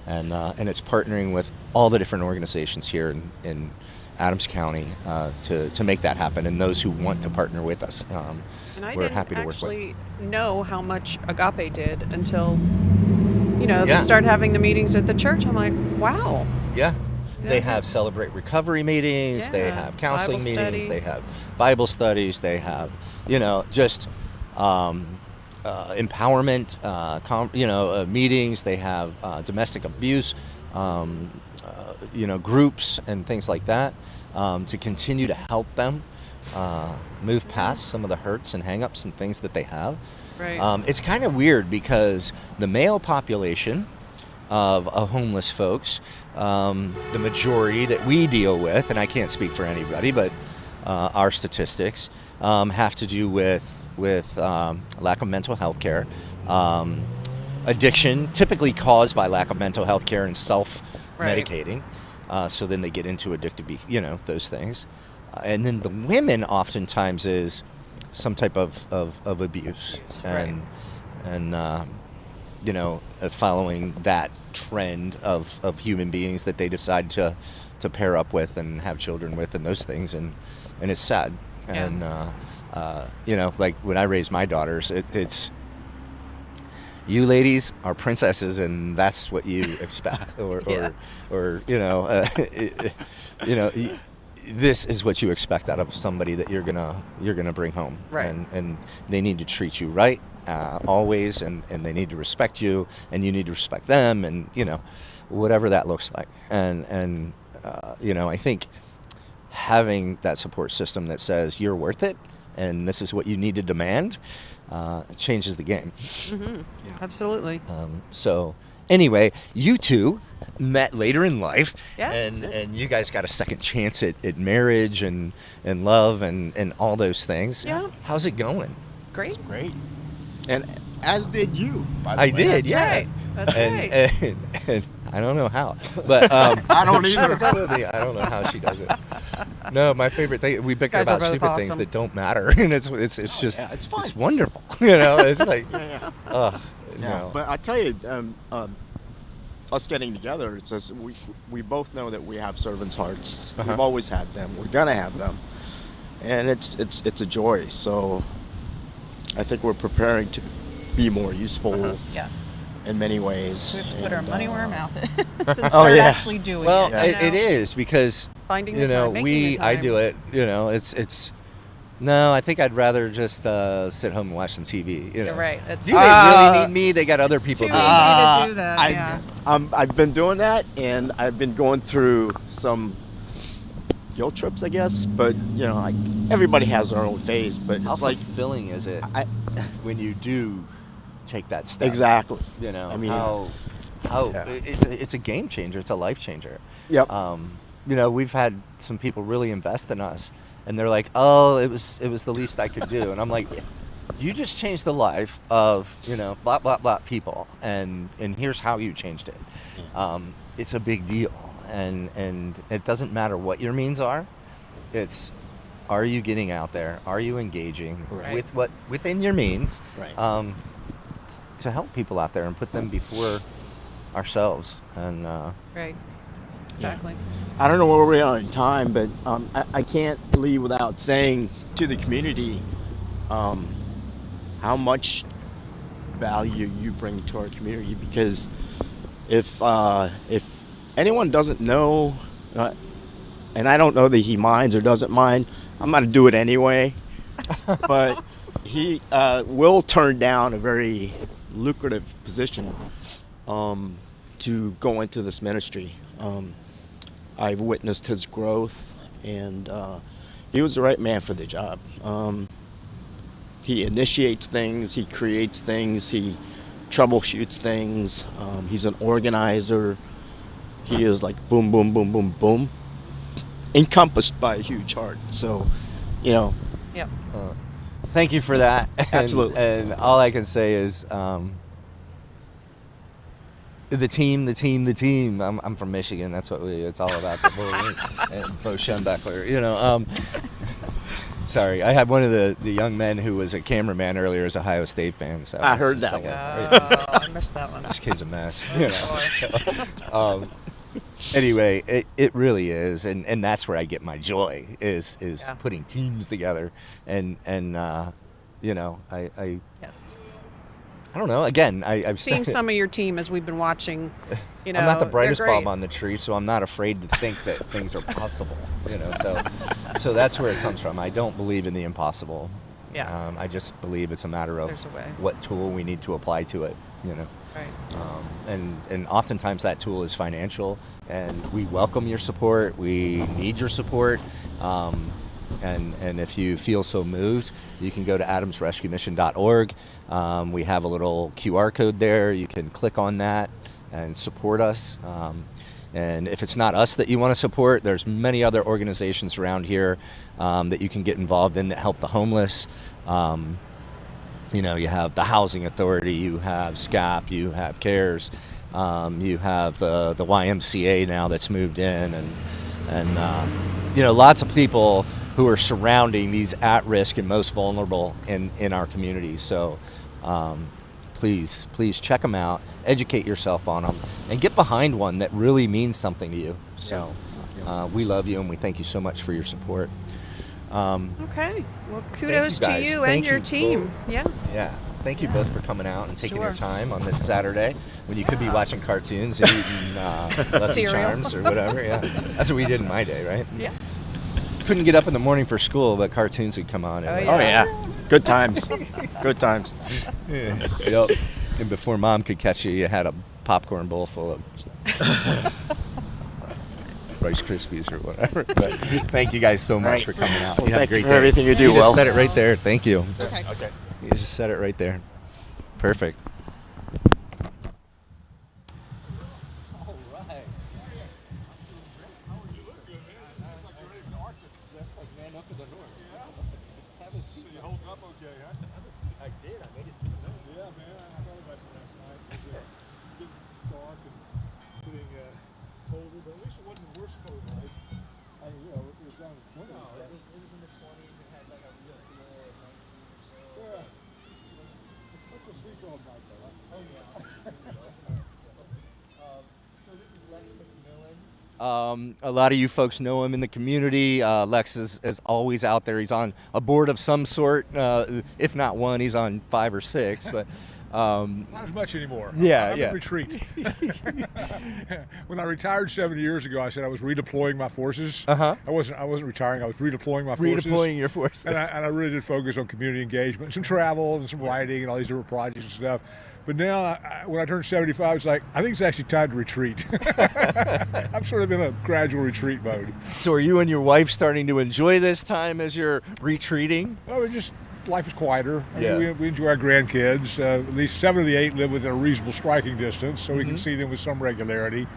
And it's partnering with all the different organizations here in Adams County to make that happen, and those who want to partner with us. And I we're didn't happy to work with. actually know how much Agape did until, you know, they Yeah. started having the meetings at the church. I'm like, wow. Yeah. They Yeah. have Celebrate Recovery meetings, they Yeah. have counseling Bible meetings, study. they have Bible studies, they have, you know, just empowerment, meetings, they have domestic abuse, groups and things like that, to continue to help them move past some of the hurts and hang-ups and things that they have. Right. It's kind of weird because the male population of homeless folks, the majority that we deal with, and I can't speak for anybody, but our statistics have to do with lack of mental health care, addiction, typically caused by lack of mental health care and self-medicating. So then they get into addictive, those things. And then the women oftentimes is some type of abuse. And following that trend of human beings that they decide to pair up with and have children with and those things, and it's sad. And like when I raise my daughters, it's you ladies are princesses, and that's what you expect, or this is what you expect out of somebody that you're gonna bring home, right? And they need to treat you right always, and they need to respect you, and you need to respect them, and whatever that looks like, and I think having that support system that says you're worth it and this is what you need to demand changes the game. Mm-hmm. Yeah. Absolutely. So anyway, you two met later in life, yes, and you guys got a second chance at marriage and love and all those things. Yeah. How's it going? Great. And as did you, by the I way. did, That's yeah. right. That's right. And I don't know how, but I don't either. I don't know how she does it. No, my favorite thing, we bicker Guys are about both stupid things awesome. that don't matter, and it's just it's fun. It's wonderful. It's like, Yeah. no. But I tell you, us getting together, it's just we both know that we have servants' hearts. Uh-huh. We've always had them. We're gonna have them, and it's a joy. So I think we're preparing to be more useful. Yeah. In many ways. We have to put our money where our mouth is and Oh, start yeah. actually doing Well, it. it is because Finding the time, making the I time. do it. It's. No, I think I'd rather just sit home and watch some TV. You're right. It's Do they really need me? They got other people too doing easy it. to do that. Yeah. I've been doing that, and I've been going through some guilt trips, I guess. But everybody has their own phase. But How it's like fulfilling is it when you do take that step? exactly. I mean, how yeah. it's a game changer. It's a life changer. Yep. We've had some people really invest in us, and they're like, "Oh, it was the least I could do," and I'm like, "You just changed the life of blah blah blah people, and here's how you changed it." It's a big deal, and it doesn't matter what your means are. It's, are you getting out there? Are you engaging Right. with what within your means? Right. To help people out there and put them before ourselves, and Right. Exactly. I don't know where we are in time, but I can't leave without saying to the community how much value you bring to our community. Because if anyone doesn't know, and I don't know that he minds or doesn't mind, I'm going to do it anyway. But he will turn down a very lucrative position to go into this ministry. I've witnessed his growth, and he was the right man for the job. He initiates things, he creates things, he troubleshoots things. He's an organizer. He is like boom, boom, boom, boom, boom, encompassed by a huge heart. So, Yep. thank you for that. Absolutely. And all I can say is, the team. I'm from Michigan. That's what it's all about. The Bull and Bo Schembechler. Sorry, I had one of the young men who was a cameraman earlier as Ohio State fan. So I heard that like one. I missed that one. This kid's a mess. So, anyway, it really is, and that's where I get my joy is putting teams together, and I Yes. I don't know. Again, I've Seeing said, some of your team as we've been watching, I'm not the they're brightest great. bulb on the tree, so I'm not afraid to think that things are possible. So that's where it comes from. I don't believe in the impossible. Yeah. I just believe it's a matter of There's a way. what tool we need to apply to it. Right. And oftentimes that tool is financial, and we welcome your support. We need your support. And if you feel so moved, you can go to adamsrescuemission.org. We have a little QR code there. You can click on that and support us. And if it's not us that you want to support, there's many other organizations around here that you can get involved in that help the homeless. You have the Housing Authority, you have SCAP, you have CARES, you have the YMCA now that's moved in, and lots of people who are surrounding these at-risk and most vulnerable in our community. So please check them out, educate yourself on them, and get behind one that really means something to you. So we love you, and we thank you so much for your support. Okay. Well, kudos to guys. you Thank and your you team. both. Yeah. Yeah. Thank you both for coming out and taking Sure. your time on this Saturday when you could be watching cartoons and eating Lucky Cereal. Charms or whatever. Yeah. That's what we did in my day, right? Yeah. Couldn't get up in the morning for school, but cartoons would come on. And Oh yeah, good times, good times. Yeah. Yep. And before Mom could catch you, you had a popcorn bowl full of Rice Krispies or whatever. But thank you guys so much Right. for coming out. Well, You have a thank you great for day. everything you do, You just Will. said it right there. Thank you. Okay. Okay. You just said it right there. Perfect. A lot of you folks know him in the community. Lex is always out there. He's on a board of some sort. If not one, he's on 5 or 6. But not as much anymore. Yeah, I'm yeah. in retreat. When I retired 7 years ago, I said I was redeploying my forces. Uh-huh. I wasn't retiring. I was redeploying my forces. Redeploying your forces. And I really did focus on community engagement, some travel, and some writing, and all these different projects and stuff. But now, when I turned 75, it's like, I think it's actually time to retreat. I'm sort of in a gradual retreat mode. So are you and your wife starting to enjoy this time as you're retreating? Well, life is quieter. I Yeah. mean, we enjoy our grandkids. At least 7 of the 8 live within a reasonable striking distance, so we Mm-hmm. can see them with some regularity.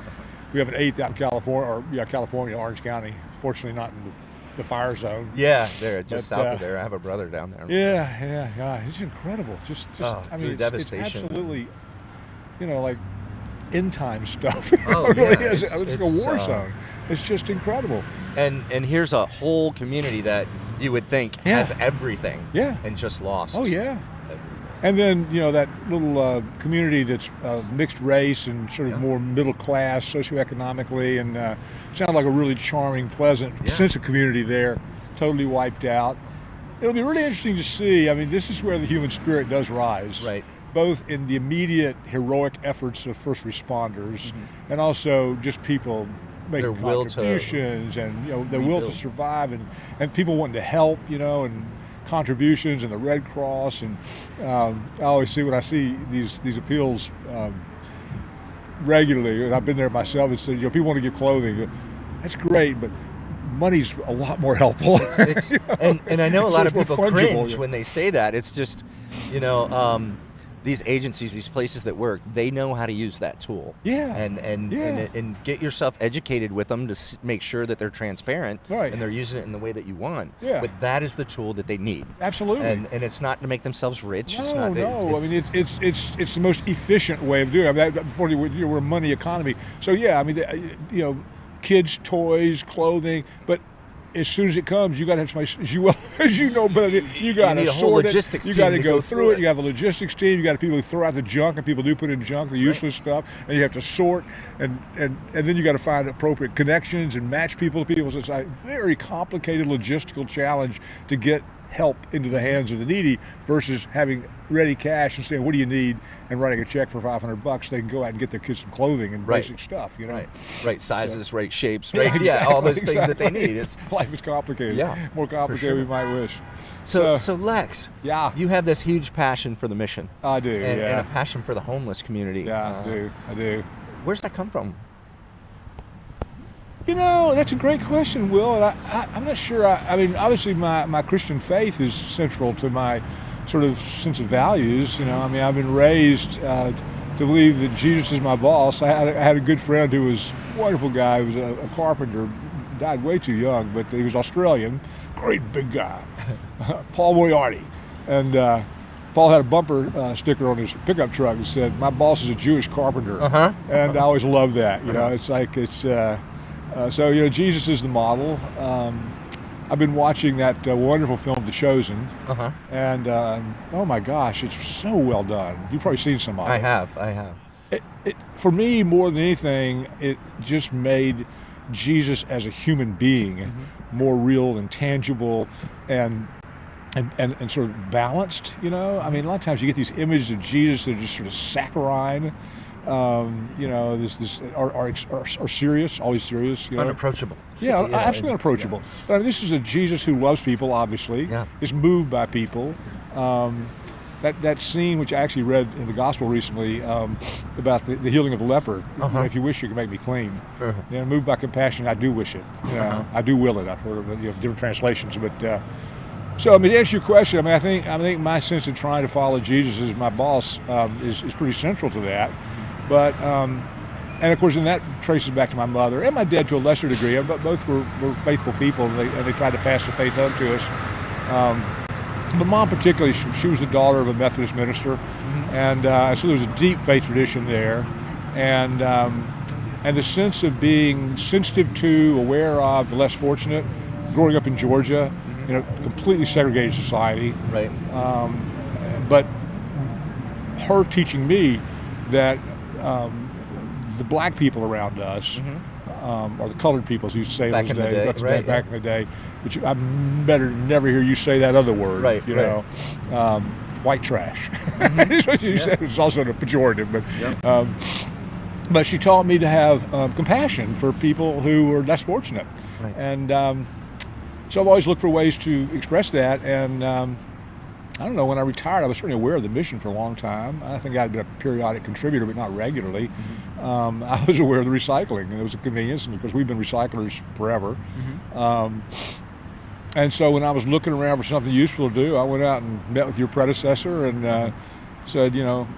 We have an 8th out in California, Orange County. Fortunately, not in the fire zone. Yeah, there, just But, south of there. I have a brother down there. Yeah. It's incredible. Oh, I dude, mean, it's devastation. absolutely, like end time stuff. Oh, It really yeah, is. It's like a war it's, zone. It's just incredible. And here's a whole community that you would think has everything. Yeah. And just lost. Oh yeah. everything. And then that little community that's mixed race and sort of more middle class socioeconomically, and sounded like a really charming, pleasant sense of community there. Totally wiped out. It'll be really interesting to see. I mean, this is where the human spirit does rise. Right. Both in the immediate heroic efforts of first responders, and also just people making Their will to contributions and their will to rebuild. survive, and people wanting to help, and contributions, and the Red Cross, and I always see when I see these appeals regularly, and I've been there myself. It's people want to give clothing. That's great, but money's a lot more helpful. And I know a lot of So it's people more fungible, cringe when they say that. It's just, these agencies, these places that work, they know how to use that tool. Yeah. And get yourself educated with them to make sure that they're transparent Right. and they're using it in the way that you want. Yeah. But that is the tool that they need. Absolutely. And it's not to make themselves rich. No, It's not. no. I mean, it's the most efficient way of doing it. I mean, before we're a money economy, so yeah. I mean, kids' toys, clothing, but as soon as it comes, you got to have somebody, as you know better, you got need to a whole sort logistics it. You team got to to go go through through it. it. You have a logistics team. You got people who throw out the junk, and people do put in junk, the useless stuff, and you have to sort, and then you got to find appropriate connections and match people to people. So it's a very complicated logistical challenge to get help into the hands of the needy versus having ready cash and saying, what do you need, and writing a check for $500. They can go out and get their kids some clothing and basic stuff, Right sizes, right shapes, Yeah, right? Yeah, all those exactly, things that they exactly. need. It's Life is complicated. Yeah, More for complicated sure. we might wish. So Lex, you have this huge passion for the mission. I do, and yeah. a passion for the homeless community. Yeah, I do. Where's that come from? That's a great question, Will. And I'm not sure. I mean, obviously, my Christian faith is central to my sort of sense of values. I mean, I've been raised to believe that Jesus is my boss. I had a good friend who was a wonderful guy. He was a carpenter, died way too young, but he was Australian. Great big guy, Paul Moriarty. And Paul had a bumper sticker on his pickup truck that said, "My boss is a Jewish carpenter." And I always loved that. It's like so Jesus is the model. I've been watching that wonderful film, The Chosen, Uh-huh. and oh my gosh, it's so well done. You've probably seen some of it. I have. For me, more than anything, it just made Jesus as a human being more real and tangible and sort of balanced, you know? I mean, a lot of times you get these images of Jesus that are just sort of saccharine, you know, are serious, always serious. You know? Unapproachable. Yeah, absolutely unapproachable. Yeah. But I mean, this is a Jesus who loves people, obviously, is moved by people. That scene, which I actually read in the gospel recently, about the healing of the leper. You know, if you wish, you can make me clean. You know, moved by compassion, I do wish it. You know, I do will it. I've heard of different translations, but so I mean, to answer your question, I mean, I think my sense of trying to follow Jesus as my boss is pretty central to that. But and of course, then that traces back to my mother and my dad to a lesser degree. But both were faithful people, and they tried to pass the faith on to us. But Mom particularly, she was the daughter of a Methodist minister, and so there was a deep faith tradition there, and the sense of being sensitive to, aware of the less fortunate. Growing up in Georgia, in a completely segregated society, right? But her teaching me that the black people around us, or the colored people, as you used to say Back in the day, right, back in the day, which I better never hear you say that other word, right? You know, white trash. Is what you said. It's also a pejorative, but she taught me to have compassion for people who were less fortunate, right. And so I've always looked for ways to express that, and I don't know, when I retired, I was certainly aware of the mission for a long time. I think I'd been a periodic contributor, but not regularly. I was aware of the recycling, and it was a convenience, because we've been recyclers forever. And so when I was looking around for something useful to do, I went out and met with your predecessor and said, you know,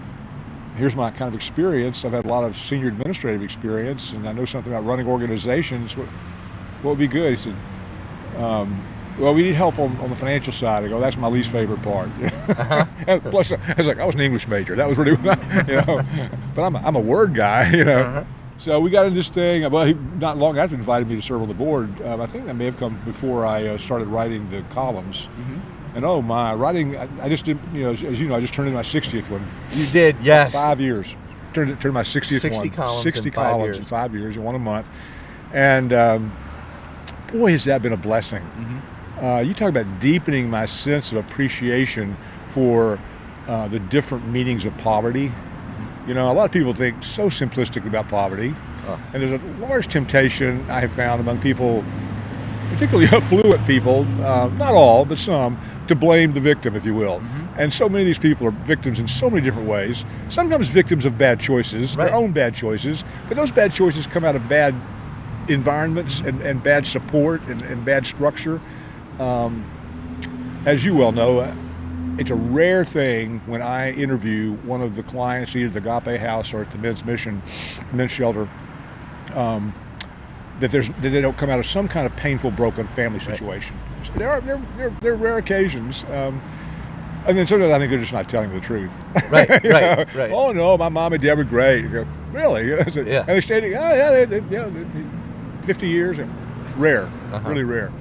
here's my kind of experience. I've had a lot of senior administrative experience, and I know something about running organizations. What would be good? He said, well, we need help on the financial side. I go, that's my least favorite part. And plus, I was like, I was an English major. That was really, you know, but I'm a word guy, you know. So we got into this thing. Well, he not long after invited me to serve on the board. I think that may have come before I started writing the columns. And oh my, writing, I just did, you know, as you know, I just turned in my 60th one. You did, yes. 5 years. Turned my 60th 60 one. columns 60 in 5 columns years. in 5 years, one a month. And boy, has that been a blessing. You talk about deepening my sense of appreciation for the different meanings of poverty. You know, a lot of people think so simplistic about poverty. And there's a large temptation I have found among people, particularly affluent people, not all, but some, to blame the victim, if you will. And so many of these people are victims in so many different ways. Sometimes victims of bad choices, their own bad choices, but those bad choices come out of bad environments and bad support and bad structure. As you well know, it's a rare thing when I interview one of the clients, either the Agape House or at the men's shelter, that they don't come out of some kind of painful, broken family situation. So there are rare occasions, and then sometimes I think they're just not telling the truth. Right. Oh no, my mom and dad were great. You go, really? And they stayed. They 50 years. Rare, really rare.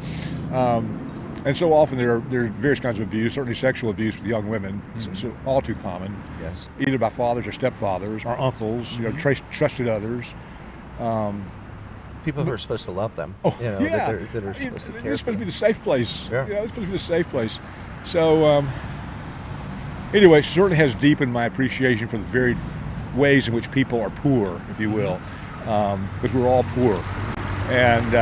And so often there are various kinds of abuse, certainly sexual abuse with young women. So all too common. Yes. Either by fathers or stepfathers, or uncles, you know, trusted others. People who are supposed to love them. That are supposed to care. It's supposed to be the safe place. Yeah. It's supposed to be the safe place. So anyway, it certainly has deepened my appreciation for the varied ways in which people are poor, if you will, because we're all poor. And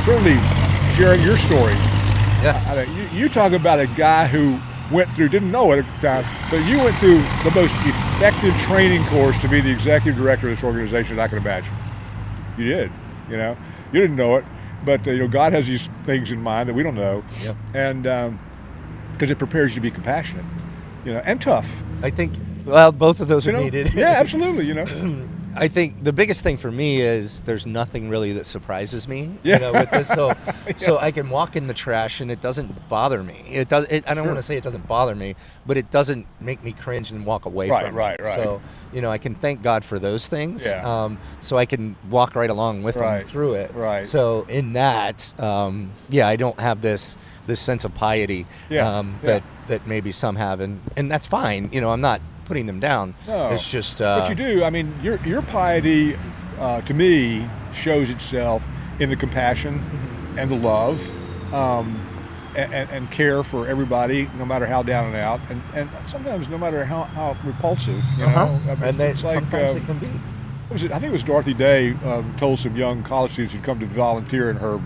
certainly sharing your story. Yeah. I mean, you talk about a guy who didn't know it at the time, but you went through the most effective training course to be the executive director of this organization I can imagine. You did, you know. You didn't know it, but God has these things in mind that we don't know. Yep. And because it prepares you to be compassionate, and tough. I think, well, both of those are needed. Yeah, absolutely, I think the biggest thing for me is there's nothing really that surprises me, Yeah. with this. So, Yeah. so I can walk in the trash and it doesn't bother me. It does. I don't want to say it doesn't bother me, but it doesn't make me cringe and walk away from it. So, I can thank God for those things. Yeah. So I can walk right along with them through it. Right. So in that, I don't have this sense of piety that maybe some have, and that's fine. I'm not putting them down. No, it's just. But you do. I mean, your piety, to me, shows itself in the compassion and the love, and care for everybody, no matter how down and out, and sometimes no matter how repulsive. You know? I mean, And it's sometimes it can be. What was it? I think it was Dorothy Day told some young college students who'd come to volunteer in her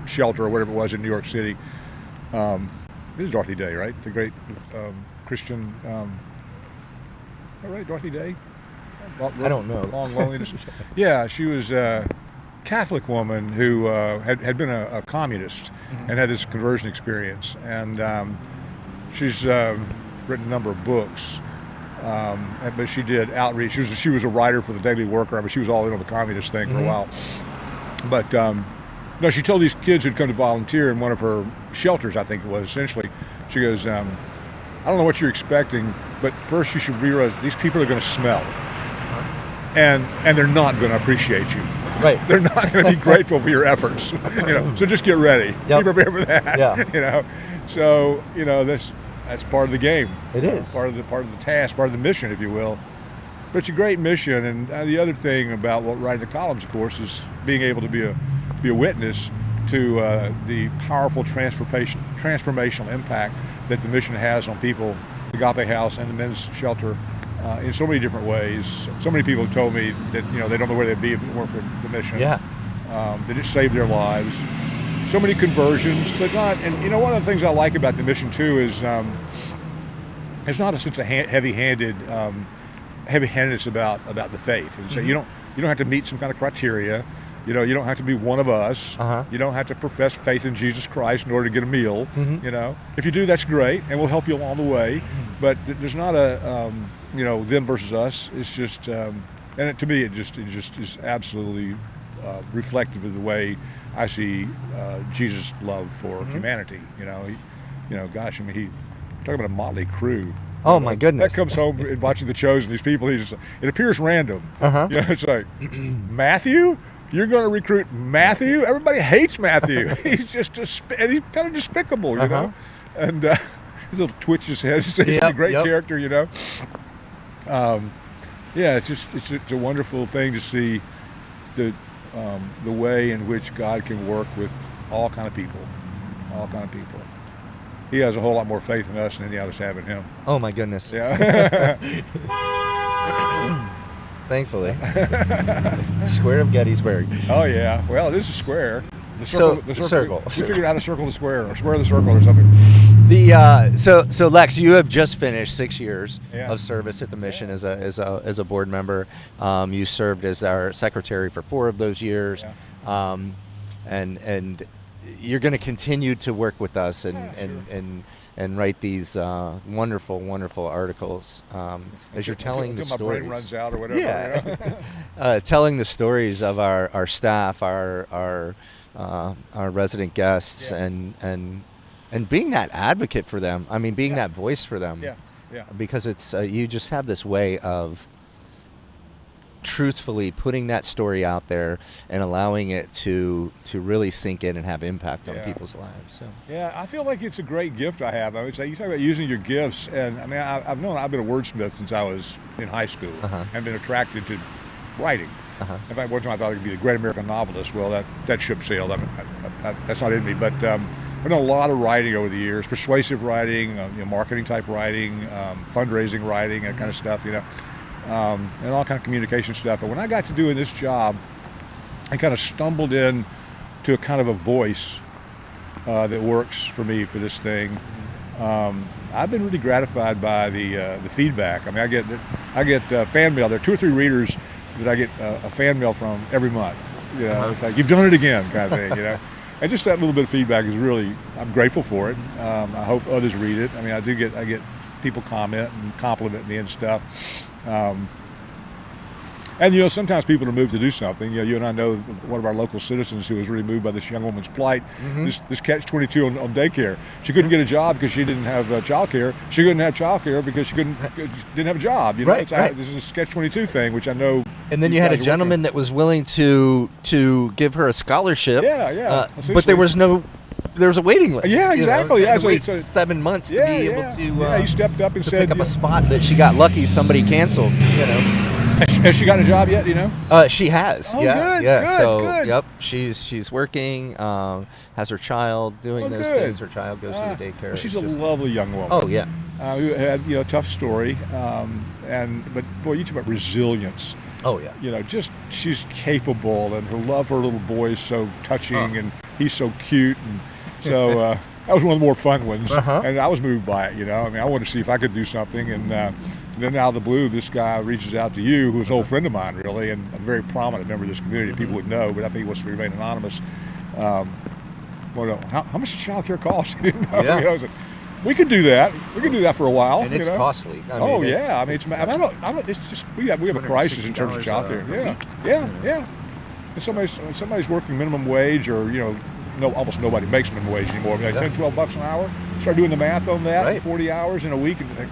shelter or whatever it was in New York City. It is Dorothy Day, right? The great Christian. All right, Dorothy Day? I don't know. Long loneliness. Yeah, she was a Catholic woman who had been a communist and had this conversion experience. And she's written a number of books, but she did outreach. She was a writer for the Daily Worker. I mean, she was all in on the communist thing for a while. But no, she told these kids who'd come to volunteer in one of her shelters, I think it was, essentially. She goes, I don't know what you're expecting, but first you should realize these people are going to smell. And they're not going to appreciate you. Right. They're not going to be grateful for your efforts. So just get ready. Yep. Be prepared for that. Yeah. So that's part of the game. It is part of the task, part of the mission, if you will. But it's a great mission. And the other thing about writing the columns, of course, is being able to be a witness to the powerful transformational impact that the mission has on people, the Agape House and the men's shelter, in so many different ways. So many people have told me that they don't know where they'd be if it weren't for the mission. Yeah. That it saved their lives. So many conversions, but not. And one of the things I like about the mission too is there's not a sense of heavy-handedness about the faith. And so you don't have to meet some kind of criteria. You don't have to be one of us. You don't have to profess faith in Jesus Christ in order to get a meal. If you do, that's great, and we'll help you along the way. But there's not a them versus us. It's just, and to me, it just is absolutely reflective of the way I see Jesus' love for humanity. Gosh, I mean, he talk about a motley crew. Oh my goodness! That comes home in watching The Chosen. These people, it appears random. It's like Matthew. You're going to recruit Matthew? Everybody hates Matthew. He's just he's kind of despicable, And his little twitch his head. He's a great character, It's a wonderful thing to see the way in which God can work with all kind of people. He has a whole lot more faith in us than any of us have in him. Oh my goodness. Yeah. Thankfully. Square of Gettysburg. Oh yeah. Well, it is a square. The circle. We figured out a circle to square, or square the circle, or something. So Lex, you have just finished 6 years Yeah. of service at the mission as a board member. You served as our secretary for 4 of those years, and you're going to continue to work with us and write these wonderful articles as you're telling the until stories. my brain runs out or whatever. Telling the stories of our staff, our resident guests, and being that advocate for them. I mean, being that voice for them. Yeah. Because it's you just have this way of truthfully putting that story out there and allowing it to really sink in and have impact on people's lives. So. Yeah, I feel like it's a great gift I have. I would say you talk about using your gifts, and I mean I've been a wordsmith since I was in high school and been attracted to writing. In fact, one time I thought I could be the great American novelist. Well, that ship sailed. That's not in me. But I've done a lot of writing over the years, persuasive writing, marketing type writing, fundraising writing, that kind of stuff. And all kind of communication stuff. But when I got to doing this job, I kind of stumbled in to a kind of a voice that works for me for this thing. I've been really gratified by the feedback. I mean, I get fan mail. There are 2 or 3 readers that I get a fan mail from every month. It's like, you've done it again, kind of thing. And just that little bit of feedback is really, I'm grateful for it. I hope others read it. I mean, I get people comment and compliment me and stuff. And sometimes people are moved to do something. You and I know one of our local citizens who was really moved by this young woman's plight. This catch-22 on daycare. She couldn't get a job because she didn't have child care. She couldn't have child care because she didn't have a job. Right. This is a catch-22 thing, which I know. And then you had a gentleman that was willing to give her a scholarship. But there was a waiting list. Yeah, exactly. You wait 7 months to be able to. He stepped up and said, pick up a spot that she got lucky. Somebody canceled. Has she got a job yet? She has. Oh, yeah, good, yeah. good, So, good. yep, she's working. Has her child doing those good. things. Her child goes to the daycare. Well, she's It's a just- lovely young woman. Oh yeah. Who had a tough story, but boy, you talk about resilience. Oh yeah. Just she's capable, and her love for her little boy is so touching, and he's so cute, and so that was one of the more fun ones. And I was moved by it. I wanted to see if I could do something, and then out of the blue, this guy reaches out to you, who's an old friend of mine, really, and a very prominent member of this community. People would know, but I think he wants to remain anonymous. How much does child care cost? Yeah. I was like, we could do that. We could do that for a while. And it's costly. It's just we have a crisis in terms of child care. Yeah. And somebody's working minimum wage, or almost nobody makes minimum wage anymore. Like $10, $12 an hour. Start doing the math on that. 40 hours in a week, and think.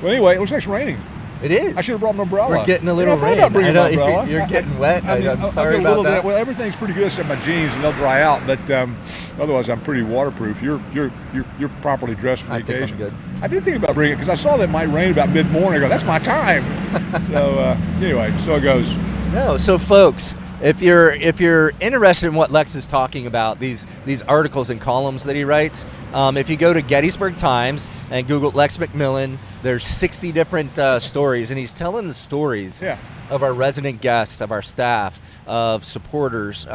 Well, anyway, it looks like it's raining. It is. I should have brought an umbrella. We're getting a little I thought rain. about bringing an umbrella. You're getting wet. I'm sorry I've got a about little that. bit. Well, everything's pretty good except my jeans, and they'll dry out. But otherwise, I'm pretty waterproof. You're properly dressed for the occasion. I think I'm good. I did think about bringing it because I saw that it might rain about mid-morning. I go, that's my time. So anyway, so it goes. No, so folks, if you're interested in what Lex is talking about, these articles and columns that he writes, if you go to Gettysburg Times and Google Lex McMillan, there's 60 different stories, and he's telling the stories of our resident guests, of our staff, of supporters.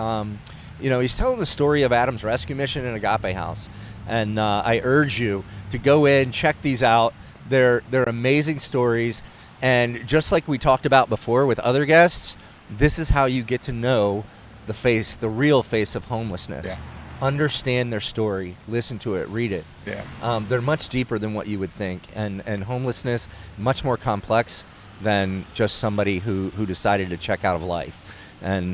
He's telling the story of Adam's Rescue Mission and Agape House, and I urge you to go in, check these out. They're amazing stories, and just like we talked about before with other guests, this is how you get to know the real face of homelessness. Yeah. Understand their story, listen to it, read it. Yeah. They're much deeper than what you would think, and homelessness much more complex than just somebody who decided to check out of life and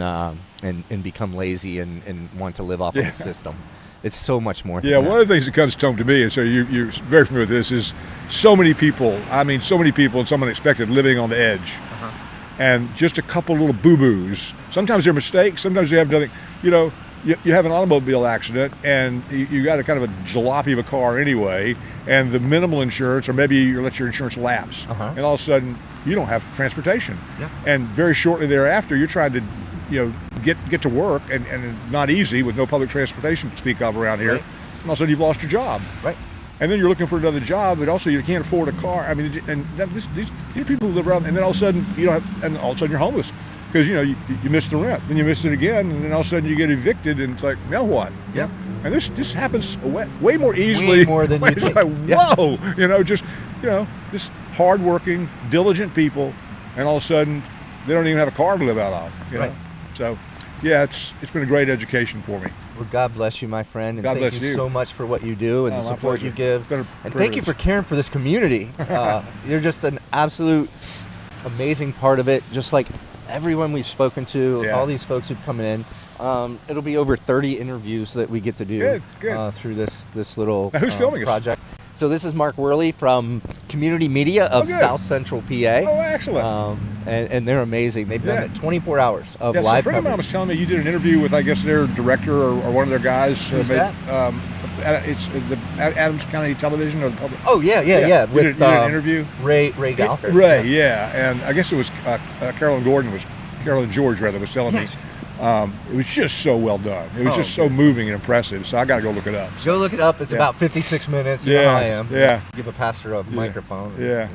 become lazy and want to live off of the system. It's so much more than that. One of the things that comes home to me, and so you're very familiar with this, is so many people and some unexpected living on the edge. And just a couple little boo-boos. Sometimes they're mistakes, sometimes they have nothing. You have an automobile accident, and you got a kind of a jalopy of a car anyway, and the minimal insurance, or maybe you let your insurance lapse, and all of a sudden you don't have transportation. And very shortly thereafter, you're trying to get to work, and not easy with no public transportation to speak of around here. And all of a sudden you've lost your job. And then you're looking for another job, but also you can't afford a car. I mean, and these people who live around, and then all of a sudden and all of a sudden you're homeless because you missed the rent, then you miss it again, and then all of a sudden you get evicted, and it's like, now what? Yeah. And this happens way more easily. Way more than you think. Like, whoa, just hardworking, diligent people, and all of a sudden they don't even have a car to live out of. You know? So, yeah, it's been a great education for me. Well, God bless you, my friend, and God thank bless you you so much for what you do and the my support pleasure. you give. It's been a And thank you privilege. for caring for this community. You're just an absolute amazing part of it, just like everyone we've spoken to, all these folks who've come in. It'll be over 30 interviews that we get to do through this little Now, who's filming us? project. So this is Mark Worley from Community Media of good. South Central PA. Oh, excellent. And they're amazing. They've done it 24 hours of So a live friend of mine coverage. was telling me you did an interview with, I guess, their director or one of their guys. Who's that? It's the Adams County Television or the public. Oh, yeah. You With did an interview. Ray Gallagher. Ray, yeah. And I guess it was Carolyn George was telling me. It was just so well done. It was just so moving and impressive. So I got to go look it up. Go look it up. It's about 56 minutes. You know how I am. Yeah. Give a pastor a microphone. Yeah.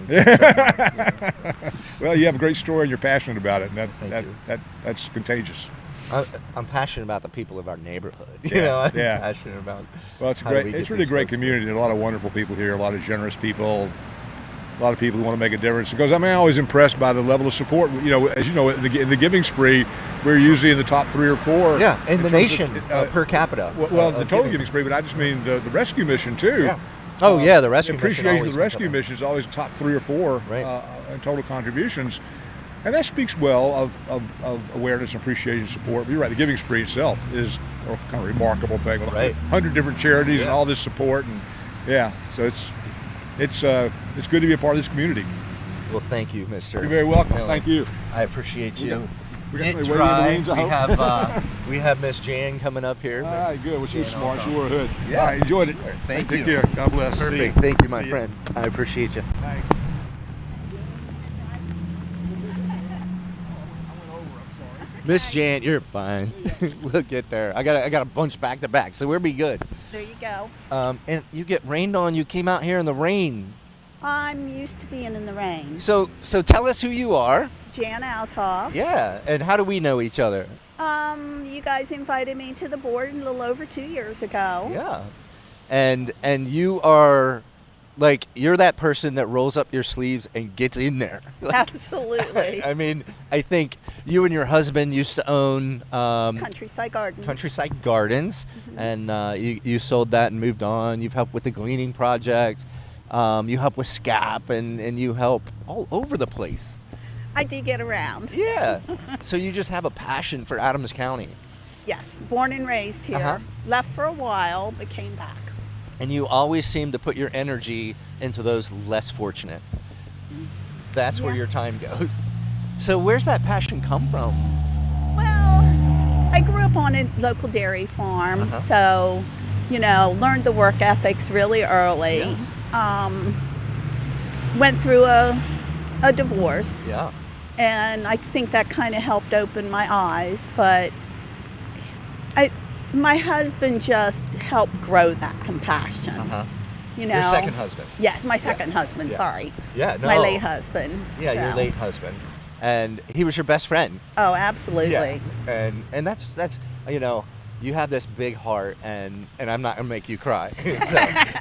Well, you have a great story and you're passionate about it, and that's contagious. I'm passionate about the people of our neighborhood. I'm passionate about. Well, it's really a great community. There are a lot of wonderful people here. A lot of generous people. A lot of people who want to make a difference. Because I'm always impressed by the level of support. As you know, in the giving spree, we're usually in the top 3 or 4. Yeah, in the nation per capita. Well, the total giving spree, but I just mean the rescue mission too. Yeah. Oh yeah, the rescue mission. Appreciation of the rescue mission is always top 3 or 4 in total contributions. And that speaks well of awareness, appreciation, support. But you're right, the giving spree itself is a kind of remarkable thing. With 100 different charities and all this support, and so it's good to be a part of this community. Well, thank you, Mr. You're very welcome. Miller. Thank you. I appreciate you. We Get got dry. wings, I hope. We have Miss Jan coming up here. All right, good. Well, she's smart. She wore a hood. Yeah. All right, enjoyed it. Thank Take you. care. God bless. Perfect. See Thank you, my See friend. I appreciate you. Thanks. Miss Jan, you're fine. We'll get there. I got a bunch back to back, so we'll be good. There you go. And you get rained on. You came out here in the rain. I'm used to being in the rain. So tell us who you are. Jan Althoff. Yeah, and how do we know each other? You guys invited me to the board a little over 2 years ago. Yeah, and you are, like, you're that person that rolls up your sleeves and gets in there. Like, Absolutely. I mean, I think you and your husband used to own Countryside Gardens. Countryside Gardens, and you sold that and moved on. You've helped with the Gleaning Project. You help with SCAP, and you help all over the place. I do get around. Yeah. So you just have a passion for Adams County. Yes, born and raised here. Uh-huh. Left for a while, but came back. And you always seem to put your energy into those less fortunate. That's where your time goes. So where's that passion come from? Well, I grew up on a local dairy farm, so, learned the work ethics really early. Went through a divorce. Yeah. And I think that kind of helped open my eyes, but my husband just helped grow that compassion. Your second husband. Yes, my second husband, sorry. Yeah, no. My late husband. Yeah, your late husband. And he was your best friend. Oh, absolutely. Yeah. And that's you have this big heart, and I'm not gonna make you cry. So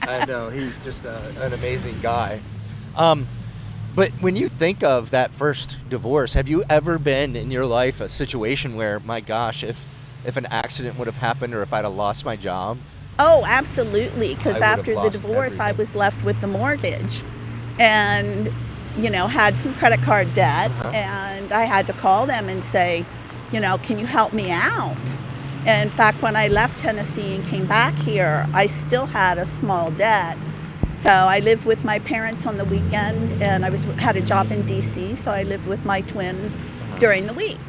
I know he's just an amazing guy. But when you think of that first divorce, have you ever been in your life a situation where, my gosh, if an accident would have happened or if I'd have lost my job? Oh, absolutely. Because I would after have the lost divorce, I everything. was left with the mortgage and, had some credit card debt. And I had to call them and say, can you help me out? And in fact, when I left Tennessee and came back here, I still had a small debt. So I lived with my parents on the weekend, and I had a job in D.C., so I lived with my twin during the week.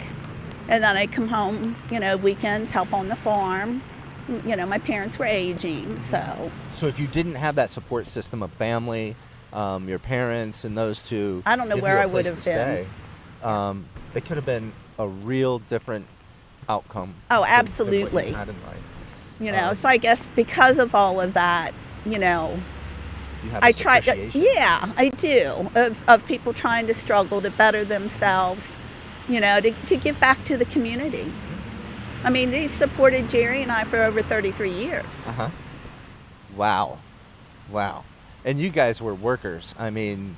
And then I come home, weekends, help on the farm. My parents were aging, so. So if you didn't have that support system of family, your parents and those two, I don't know give where you a I would place have to been. stay, it could have been a real different outcome. Oh, than what absolutely. you had in life. So I guess because of all of that, You have I this try to, appreciation. I do, of people trying to struggle to better themselves, to give back to the community. I mean, they supported Jerry and I for over 33 years. Wow. And you guys were workers. I mean,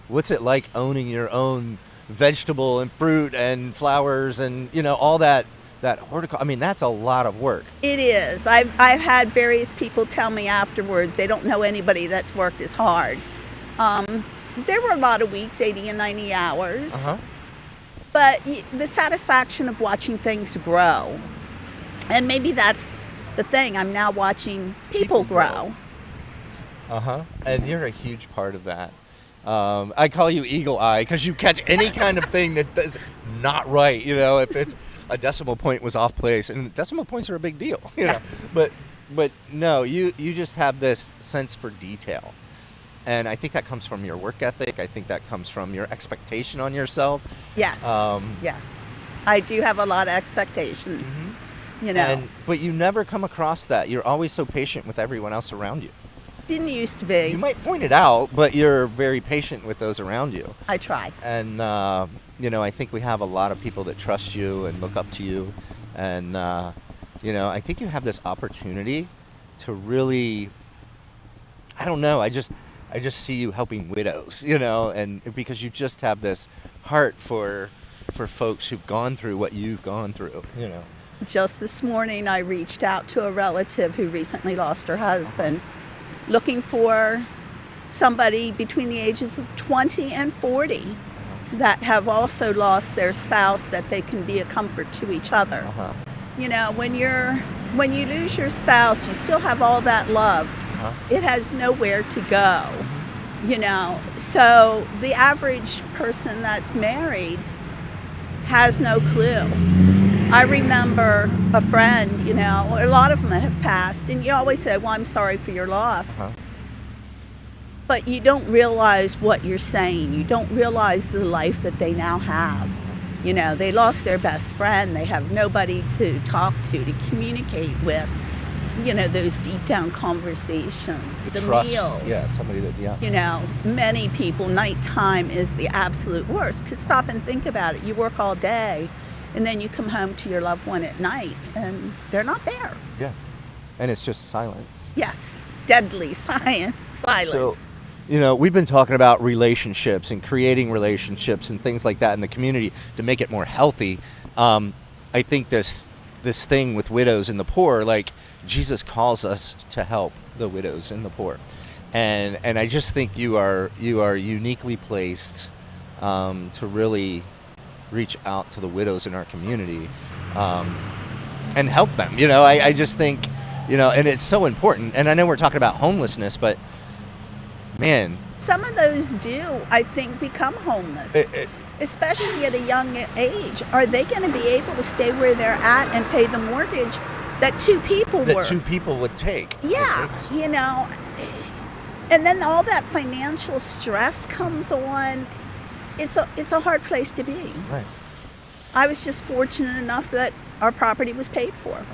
what's it like owning your own vegetable and fruit and flowers and, all that horticulture? I mean, that's a lot of work. It is. I've had various people tell me afterwards they don't know anybody that's worked as hard. There were a lot of weeks, 80 and 90 hours. But the satisfaction of watching things grow. And maybe that's the thing. I'm now watching people grow. And you're a huge part of that. I call you Eagle Eye because you catch any kind of thing that is not right. If it's a decimal point was off place, and decimal points are a big deal. But no, you just have this sense for detail, and I think that comes from your work ethic. I think that comes from your expectation on yourself. Yes. Yes, I do have a lot of expectations. But you never come across that. You're always so patient with everyone else around you. Didn't used to be. You might point it out, but you're very patient with those around you. I try. And, I think we have a lot of people that trust you and look up to you. And, I think you have this opportunity to really, I don't know, I just see you helping widows, and because you just have this heart for folks who've gone through what you've gone through, Just this morning, I reached out to a relative who recently lost her husband, looking for somebody between the ages of 20 and 40 that have also lost their spouse, that they can be a comfort to each other. You know, when you lose your spouse, you still have all that love. It has nowhere to go. You know, so the average person that's married has no clue. I remember a friend, you know, a lot of them have passed, and you always say, well, I'm sorry for your loss. But you don't realize what you're saying. You don't realize the life that they now have. You know, they lost their best friend. They have nobody to talk to communicate with. You know, those deep down conversations, the trust, meals. yeah, somebody that, yeah. You know, many people, nighttime is the absolute worst. Because stop and think about it. You work all day, and then you come home to your loved one at night, and they're not there. Yeah, and it's just silence. Yes, deadly silence. So, you know, we've been talking about relationships and creating relationships and things like that in the community to make it more healthy. I think this thing with widows and the poor, like, Jesus calls us to help the widows and the poor, and I just think you are uniquely placed to really reach out to the widows in our community and help them. You know, I just think, you know, and it's so important. And I know we're talking about homelessness, but man, some of those do, I think, become homeless. Especially at a young age. Are they going to be able to stay where they're at and pay the mortgage that two people would take? Yeah, you know, and then all that financial stress comes on. It's a hard place to be. Right. I was just fortunate enough that our property was paid for.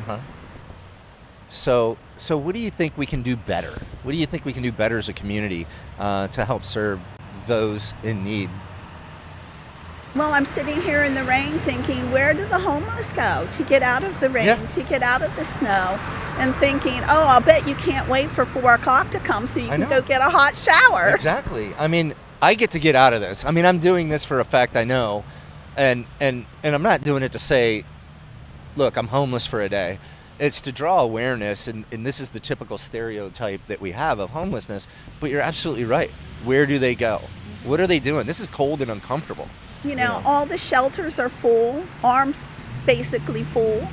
So what do you think we can do better? What do you think we can do better as a community to help serve those in need? Well, I'm sitting here in the rain thinking, where do the homeless go to get out of the rain, to get out of the snow? And thinking, oh, I'll bet you can't wait for 4 o'clock to come so you can go get a hot shower. Exactly. I mean, I get to get out of this. I mean, I'm doing this for a fact, I know. And I'm not doing it to say, look, I'm homeless for a day. It's to draw awareness, and this is the typical stereotype that we have of homelessness, but you're absolutely right. Where do they go? What are they doing? This is cold and uncomfortable. You know, all the shelters are full, Arms basically full,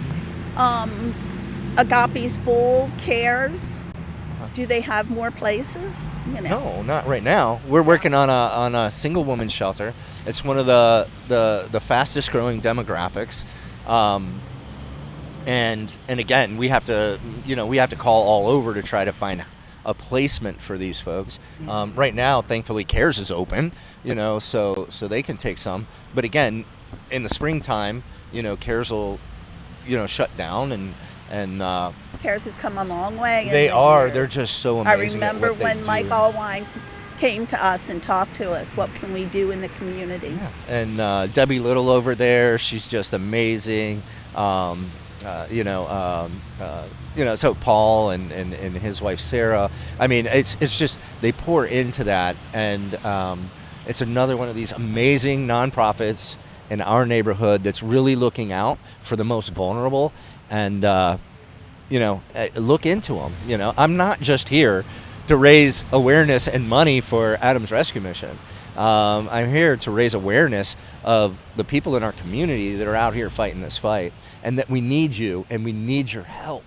Agape's full, Cares. Do they have more places? You know. No, not right now. We're working on a single woman shelter. It's one of the fastest growing demographics. And again, we have to call all over to try to find a placement for these folks. Right now, thankfully, Cares is open, you know, so they can take some. But again, in the springtime, you know, Cares will, you know, shut down, and Cares has come a long way. They're just so amazing. I remember at what when they Mike do. Allwine came to us and talked to us. What can we do in the community? Yeah. And Debbie Little over there, she's just amazing. So Paul and his wife Sarah. I mean, it's just they pour into that, and it's another one of these amazing nonprofits in our neighborhood that's really looking out for the most vulnerable, and look into them. You know, I'm not just here to raise awareness and money for Adams Rescue Mission. I'm here to raise awareness of the people in our community that are out here fighting this fight, and that we need you and we need your help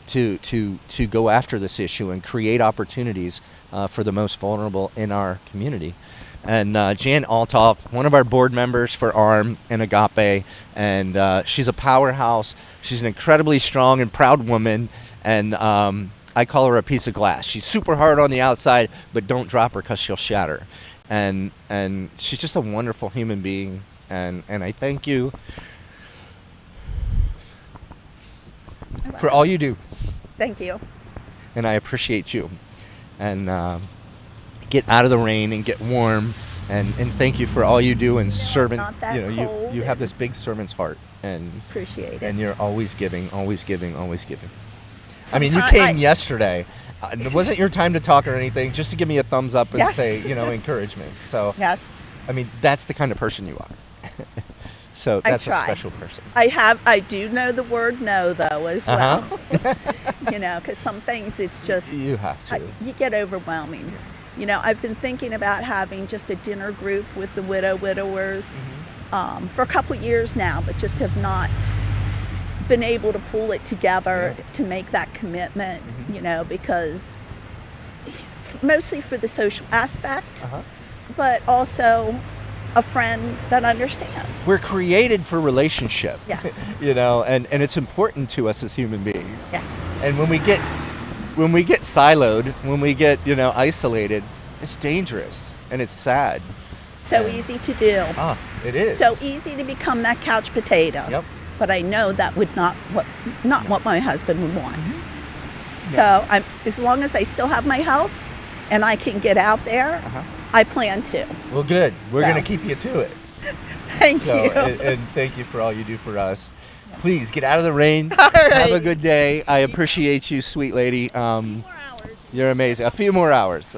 to go after this issue and create opportunities for the most vulnerable in our community. And Jan Altoff, one of our board members for ARM and Agape, and she's a powerhouse. She's an incredibly strong and proud woman, and I call her a piece of glass. She's super hard on the outside, but don't drop her because she'll shatter. And she's just a wonderful human being, and I thank you for all you do. Thank you. And I appreciate you. And get out of the rain and get warm, and thank you for all you do, and servant. You have this big servant's heart, and appreciate it. And you're always giving, always giving, always giving. I mean, you came yesterday. It wasn't your time to talk or anything, just to give me a thumbs up and say, encouragement. So, yes. I mean, that's the kind of person you are. So that's a special person. I do know the word no, though, as well. Because some things it's just you have to. You get overwhelming. You know, I've been thinking about having just a dinner group with the widowers for a couple years now, but just have not been able to pull it together to make that commitment, you know, because mostly for the social aspect, but also a friend that understands. We're created for relationship. Yes. You know, and it's important to us as human beings. Yes. And when we get siloed, when we get, you know, isolated, it's dangerous and it's sad. So easy to do. It is. So easy to become that couch potato. Yep. But I know that would not what my husband would want. So I'm, as long as I still have my health and I can get out there, I plan to. Well, good. We're So. going to keep you to it. Thank you. And thank you for all you do for us. Please get out of the rain. All right. Have a good day. I appreciate you, sweet lady. You're amazing. A few more hours.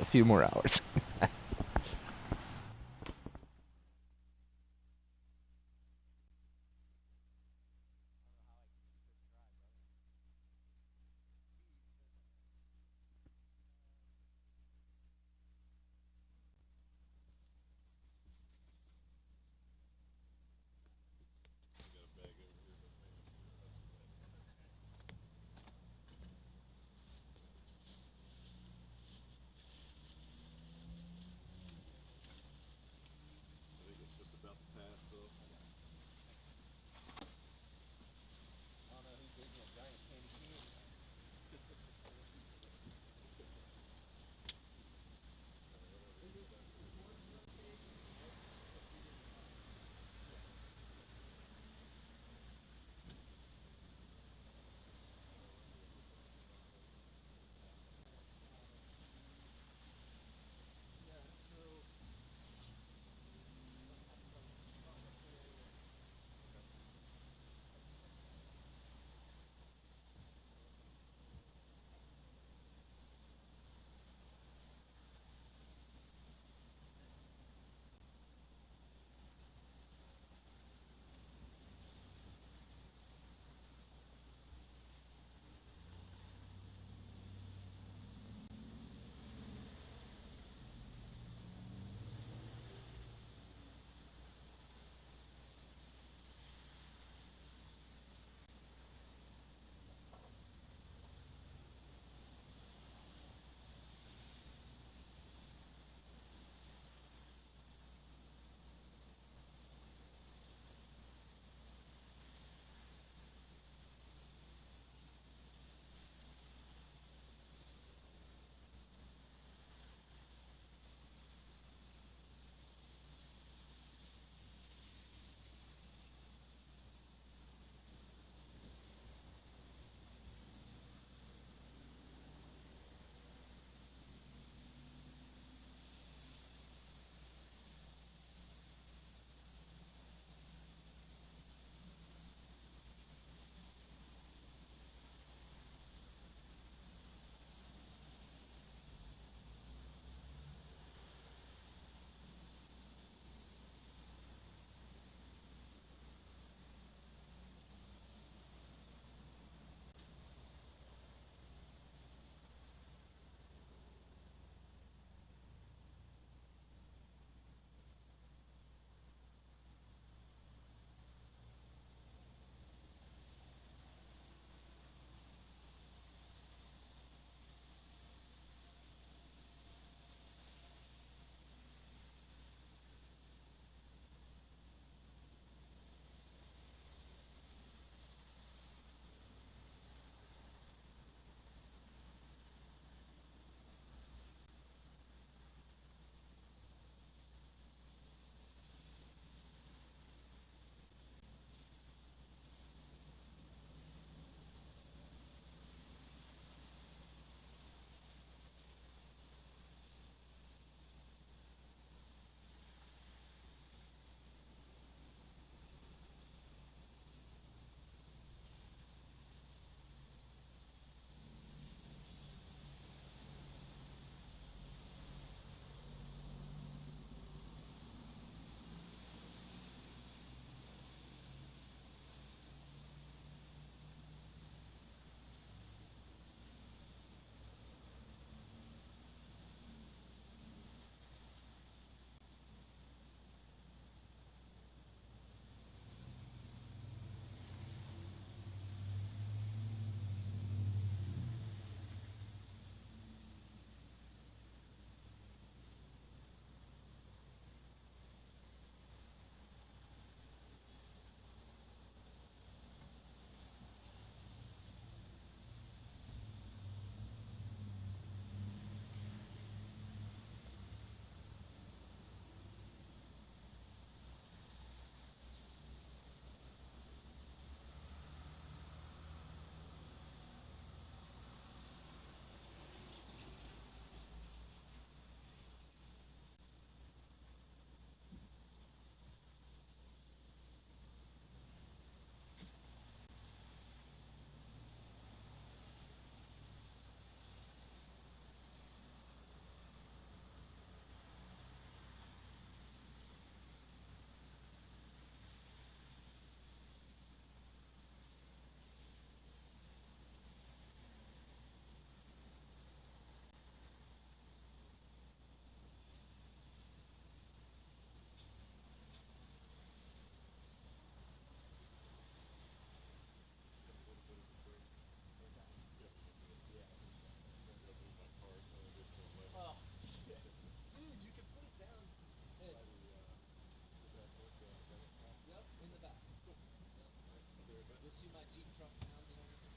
see my Jeep truck pound and everything.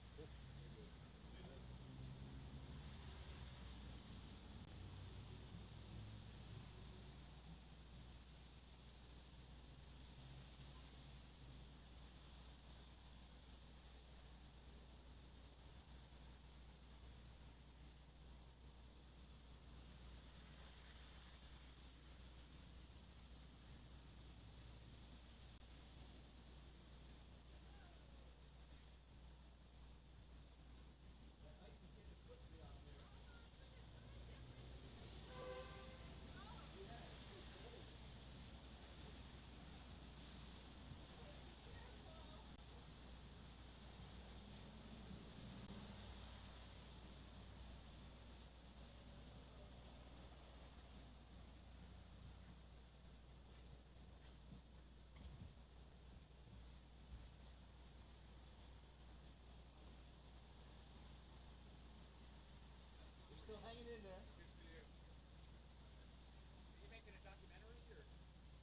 You're still hanging in there. Good for you. Are you making a documentary or?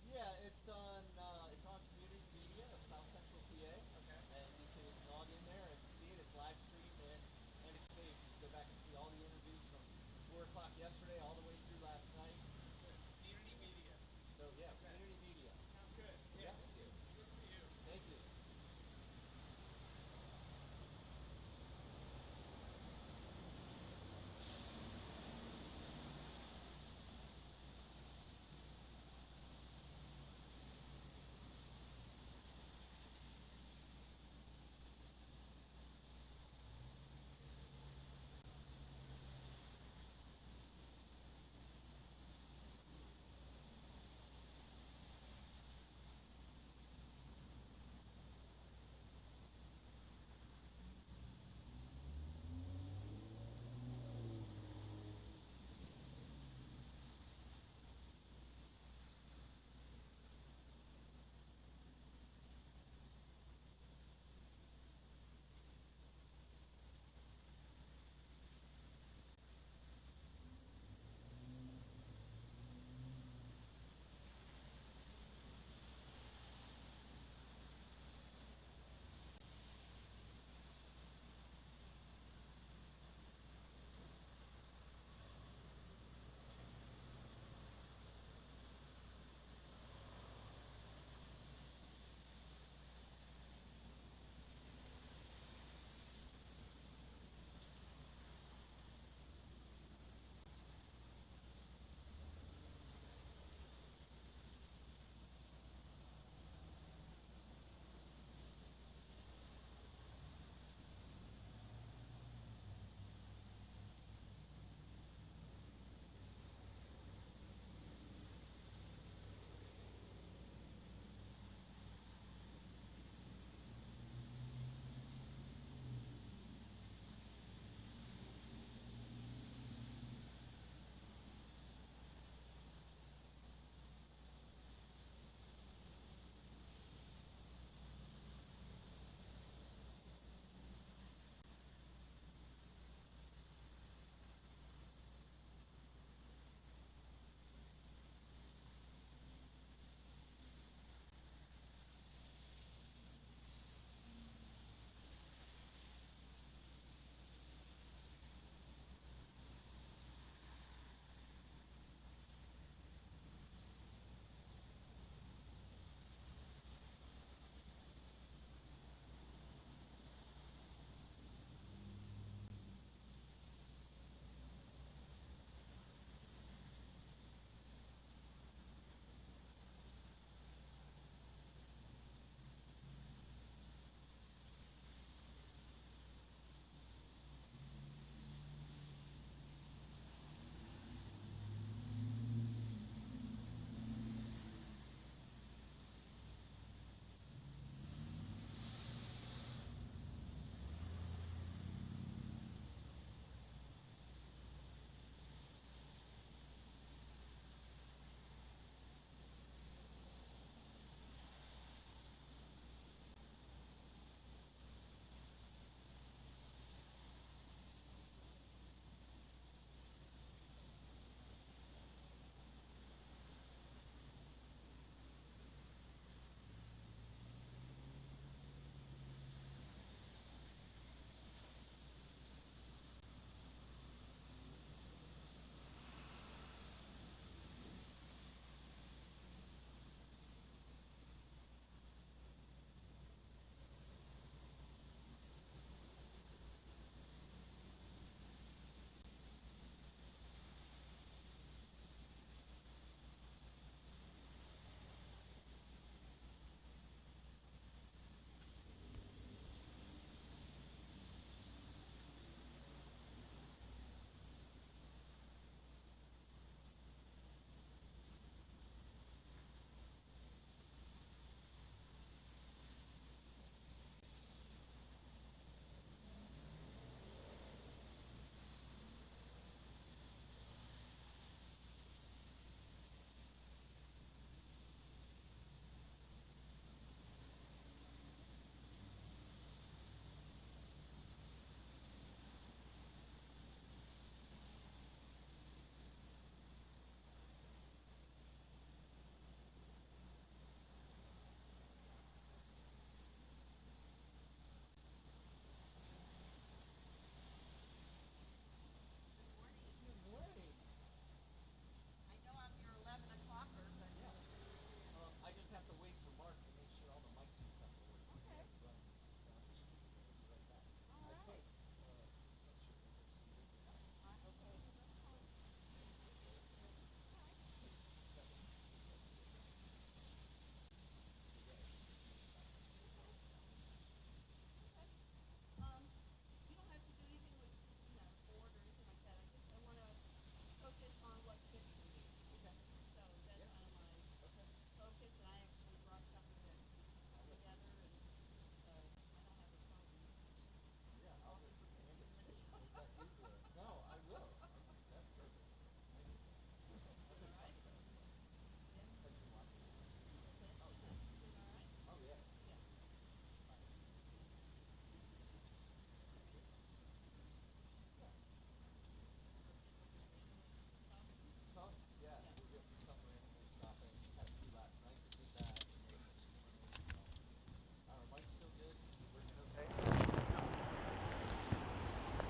Yeah, it's on community media of South Central PA. Okay. And you can log in there and see it. It's live streamed and it's saved. You can go back and see all the interviews from 4 o'clock yesterday all the way through last night. Good. Community media. So yeah, okay. Community media. Sounds good. Yeah. Thank you. Good for you. Thank you.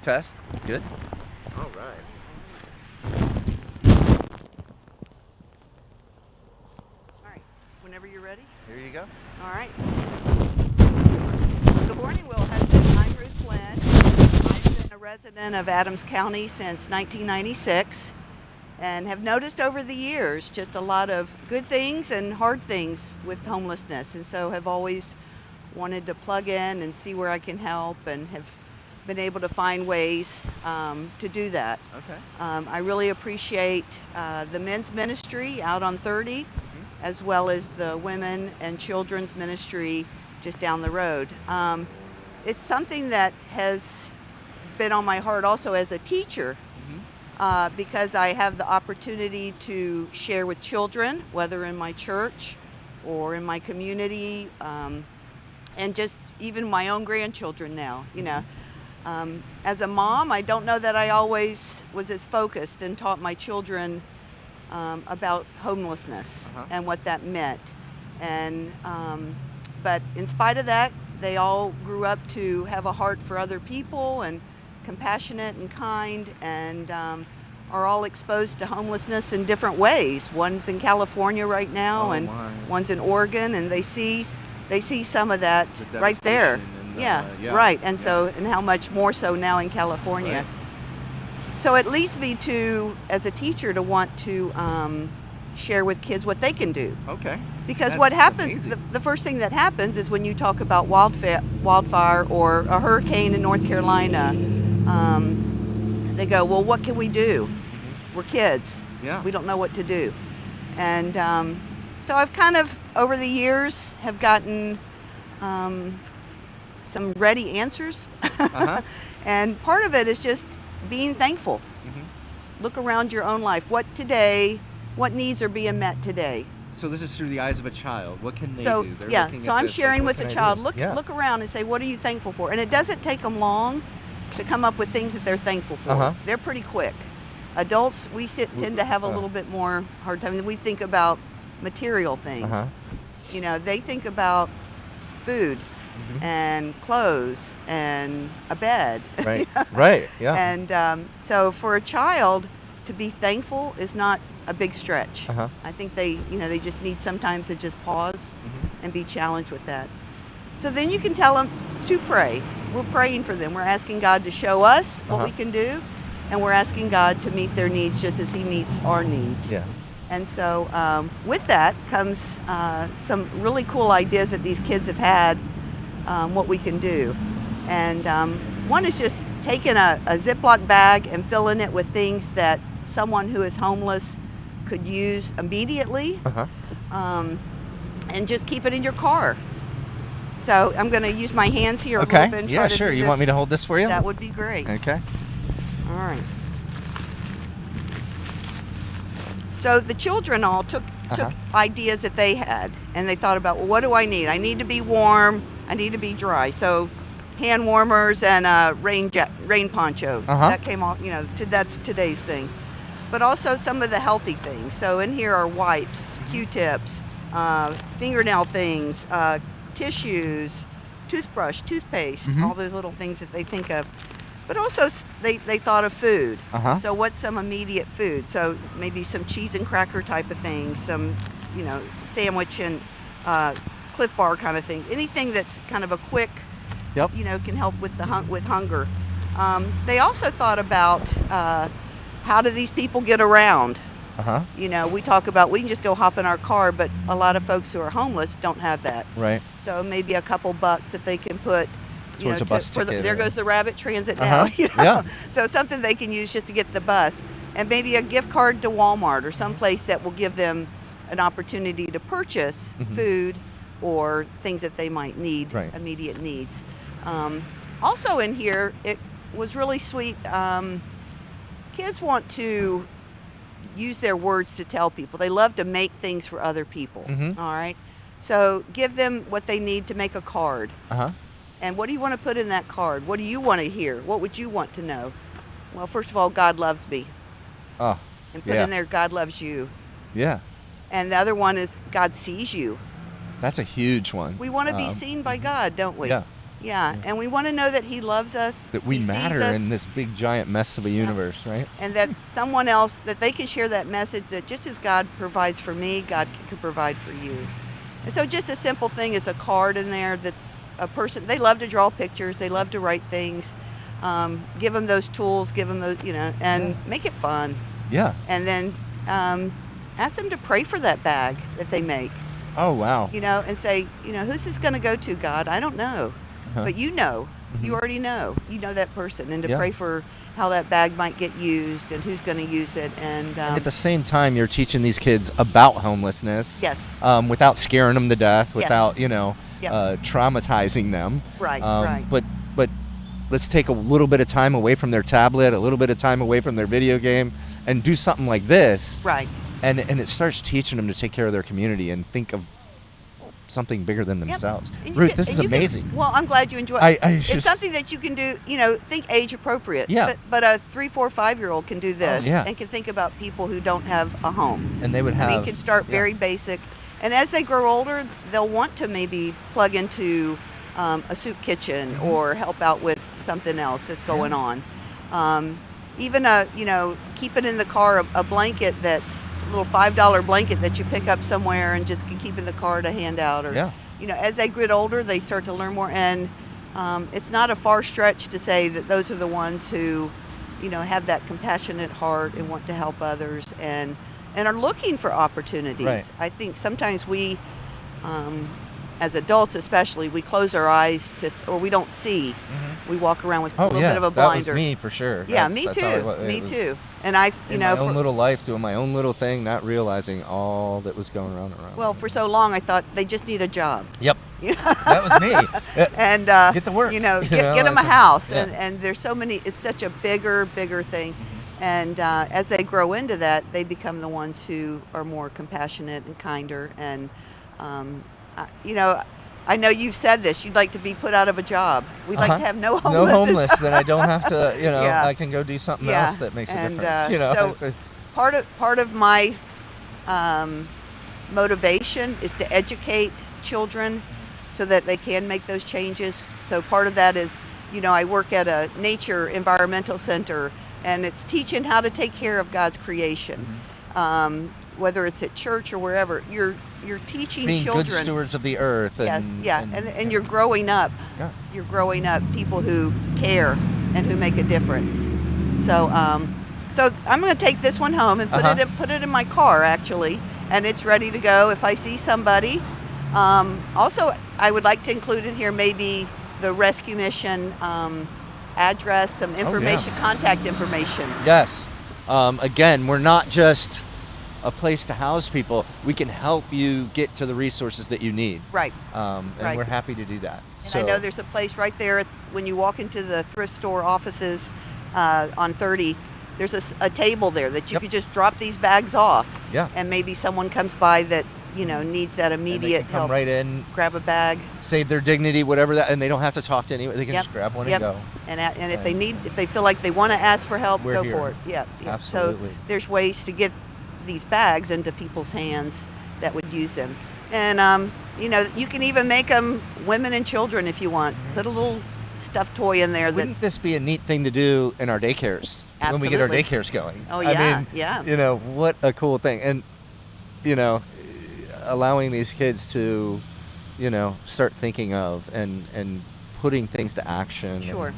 Test. Good. All right. All right. Whenever you're ready. Here you go. All right. Good morning, Will Hudson. I'm Ruth Flynn. I've been a resident of Adams County since 1996 and have noticed over the years just a lot of good things and hard things with homelessness, and so have always wanted to plug in and see where I can help, and have been able to find ways to do that. Okay. I really appreciate the men's ministry out on 30, as well as the women and children's ministry just down the road. It's something that has been on my heart also as a teacher, because I have the opportunity to share with children, whether in my church or in my community, and just even my own grandchildren now, you know. As a mom, I don't know that I always was as focused and taught my children about homelessness and what that meant. And but in spite of that, they all grew up to have a heart for other people and compassionate and kind, and are all exposed to homelessness in different ways. One's in California right now, and one's in Oregon, and they see some of that right there. Yeah, right. And so, and how much more so now in California. Right. So it leads me to, as a teacher, to want to share with kids what they can do. Okay. Because what happens, the first thing that happens is when you talk about wildfire or a hurricane in North Carolina, they go, well, what can we do? We're kids. Yeah. We don't know what to do. And so I've kind of, over the years, have gotten some ready answers. And part of it is just being thankful. Look around your own life. What needs are being met today? So this is through the eyes of a child. What can they So do? They're yeah, looking so at I'm this, sharing like, with what the can I child. do? Look around and say, what are you thankful for? And it doesn't take them long to come up with things that they're thankful for. They're pretty quick. Adults, we tend to have a little bit more hard time. We think about material things. You know, they think about food and clothes and a bed. Right. Right. Yeah. And so for a child to be thankful is not a big stretch. I think they just need sometimes to just pause and be challenged with that. So then you can tell them to pray. We're praying for them. We're asking God to show us what we can do, and we're asking God to meet their needs just as He meets our needs. Yeah. And so with that comes some really cool ideas that these kids have had, what we can do. And one is just taking a Ziploc bag and filling it with things that someone who is homeless could use immediately, and just keep it in your car. So I'm going to use my hands here a little bit. Okay. Yeah, sure. You want me to hold this for you? That would be great. Okay. All right. So the children all took ideas that they had, and they thought about, well, what do I need? I need to be warm. I need to be dry. So hand warmers and a rain poncho. That came off, that's today's thing. But also some of the healthy things. So in here are wipes, Q-tips, fingernail things, tissues, toothbrush, toothpaste, all those little things that they think of. But also they thought of food. So what's some immediate food? So maybe some cheese and cracker type of things, some sandwich and Cliff Bar kind of thing. Anything that's kind of a quick, can help with with hunger. They also thought about how do these people get around? We talk about we can just go hop in our car, but a lot of folks who are homeless don't have that. Right. So maybe a couple bucks that they can put towards a bus ticket. There goes the Rabbit Transit now. Yeah. So something they can use just to get the bus, and maybe a gift card to Walmart or someplace that will give them an opportunity to purchase food or things that they might need, immediate needs. Also in here, it was really sweet. Kids want to use their words to tell people. They love to make things for other people. All right. So give them what they need to make a card. And what do you want to put in that card? What do you want to hear? What would you want to know? Well, first of all, God loves me. And put in there, God loves you. Yeah. And the other one is God sees you. That's a huge one. We want to be seen by God, don't we? Yeah. Yeah, and we want to know that He loves us. That we He sees matter us, in this big giant mess of a universe, right? and that someone else, that they can share that message that just as God provides for me, God can provide for you. And so just a simple thing is a card in there that's a person, they love to draw pictures, they love to write things. Give them those tools, give them those, and make it fun. Yeah. And then ask them to pray for that bag that they make. Oh, wow. And say, who's this going to go to, God? I don't know. But you know. You already know. You know that person. And to pray for how that bag might get used and who's going to use it. And at the same time, you're teaching these kids about homelessness. Yes. Without scaring them to death, Yes. without, Yep. traumatizing them. Right, right. But let's take a little bit of time away from their tablet, a little bit of time away from their video game, and do something like this. Right. And it starts teaching them to take care of their community and think of something bigger than themselves. Ruth, this is amazing. Well, I'm glad you enjoy it. It's just- something that you can do, think age appropriate. Yeah. But a 3, 4, 5-year-old can do this yeah. and can think about people who don't have a home. And they would have. can start very basic. And as they grow older, they'll want to maybe plug into a soup kitchen or help out with something else that's going on. Even keeping in the car a blanket a little $5 blanket that you pick up somewhere and just can keep in the car to hand out. Or, as they get older, they start to learn more. And it's not a far stretch to say that those are the ones who, have that compassionate heart and want to help others and are looking for opportunities. Right. I think sometimes we, as adults especially, we close our eyes or we don't see. We walk around with a little bit of a blinder. That was me for sure. Yeah, That's me how too. Me too. And I, in my own little life, doing my own little thing, not realizing all that was going on around. Well, for so long, I thought they just need a job. Yep. That was me. And get to work. Get them a house. And there's so many. It's such a bigger thing. And as they grow into that, they become the ones who are more compassionate and kinder. And I know you've said this. You'd like to be put out of a job. We'd like to have no homeless. No homeless. Then I don't have to. I can go do something else that makes a difference. So part of my motivation is to educate children so that they can make those changes. So part of that is, I work at a nature environmental center, and it's teaching how to take care of God's creation. Whether it's at church or wherever, you're teaching being children. good stewards of the earth. And you're growing up. Yeah. You're growing up people who care and who make a difference. So I'm going to take this one home and put it in my car actually, and it's ready to go if I see somebody. Also, I would like to include in here maybe the rescue mission address, some information, contact information. Yes. Again, we're not just a place to house people. We can help you get to the resources that you need. Right. And we're happy to do that. And I know there's a place right there when you walk into the thrift store offices on 30. There's a table there that you could just drop these bags off. Yeah. And maybe someone comes by that needs that immediate help. Come right in, grab a bag, save their dignity, whatever that, and they don't have to talk to anyone. They can just grab one and go. And if they feel like they want to ask for help, We're go here. for it. Yeah. Absolutely. So there's ways to get these bags into people's hands that would use them. And you can even make them women and children if you want. Put a little stuffed toy in there. Wouldn't this be a neat thing to do in our daycares when we get our daycares going? Oh yeah, I mean, what a cool thing. And allowing these kids to start thinking of and putting things to action. Sure.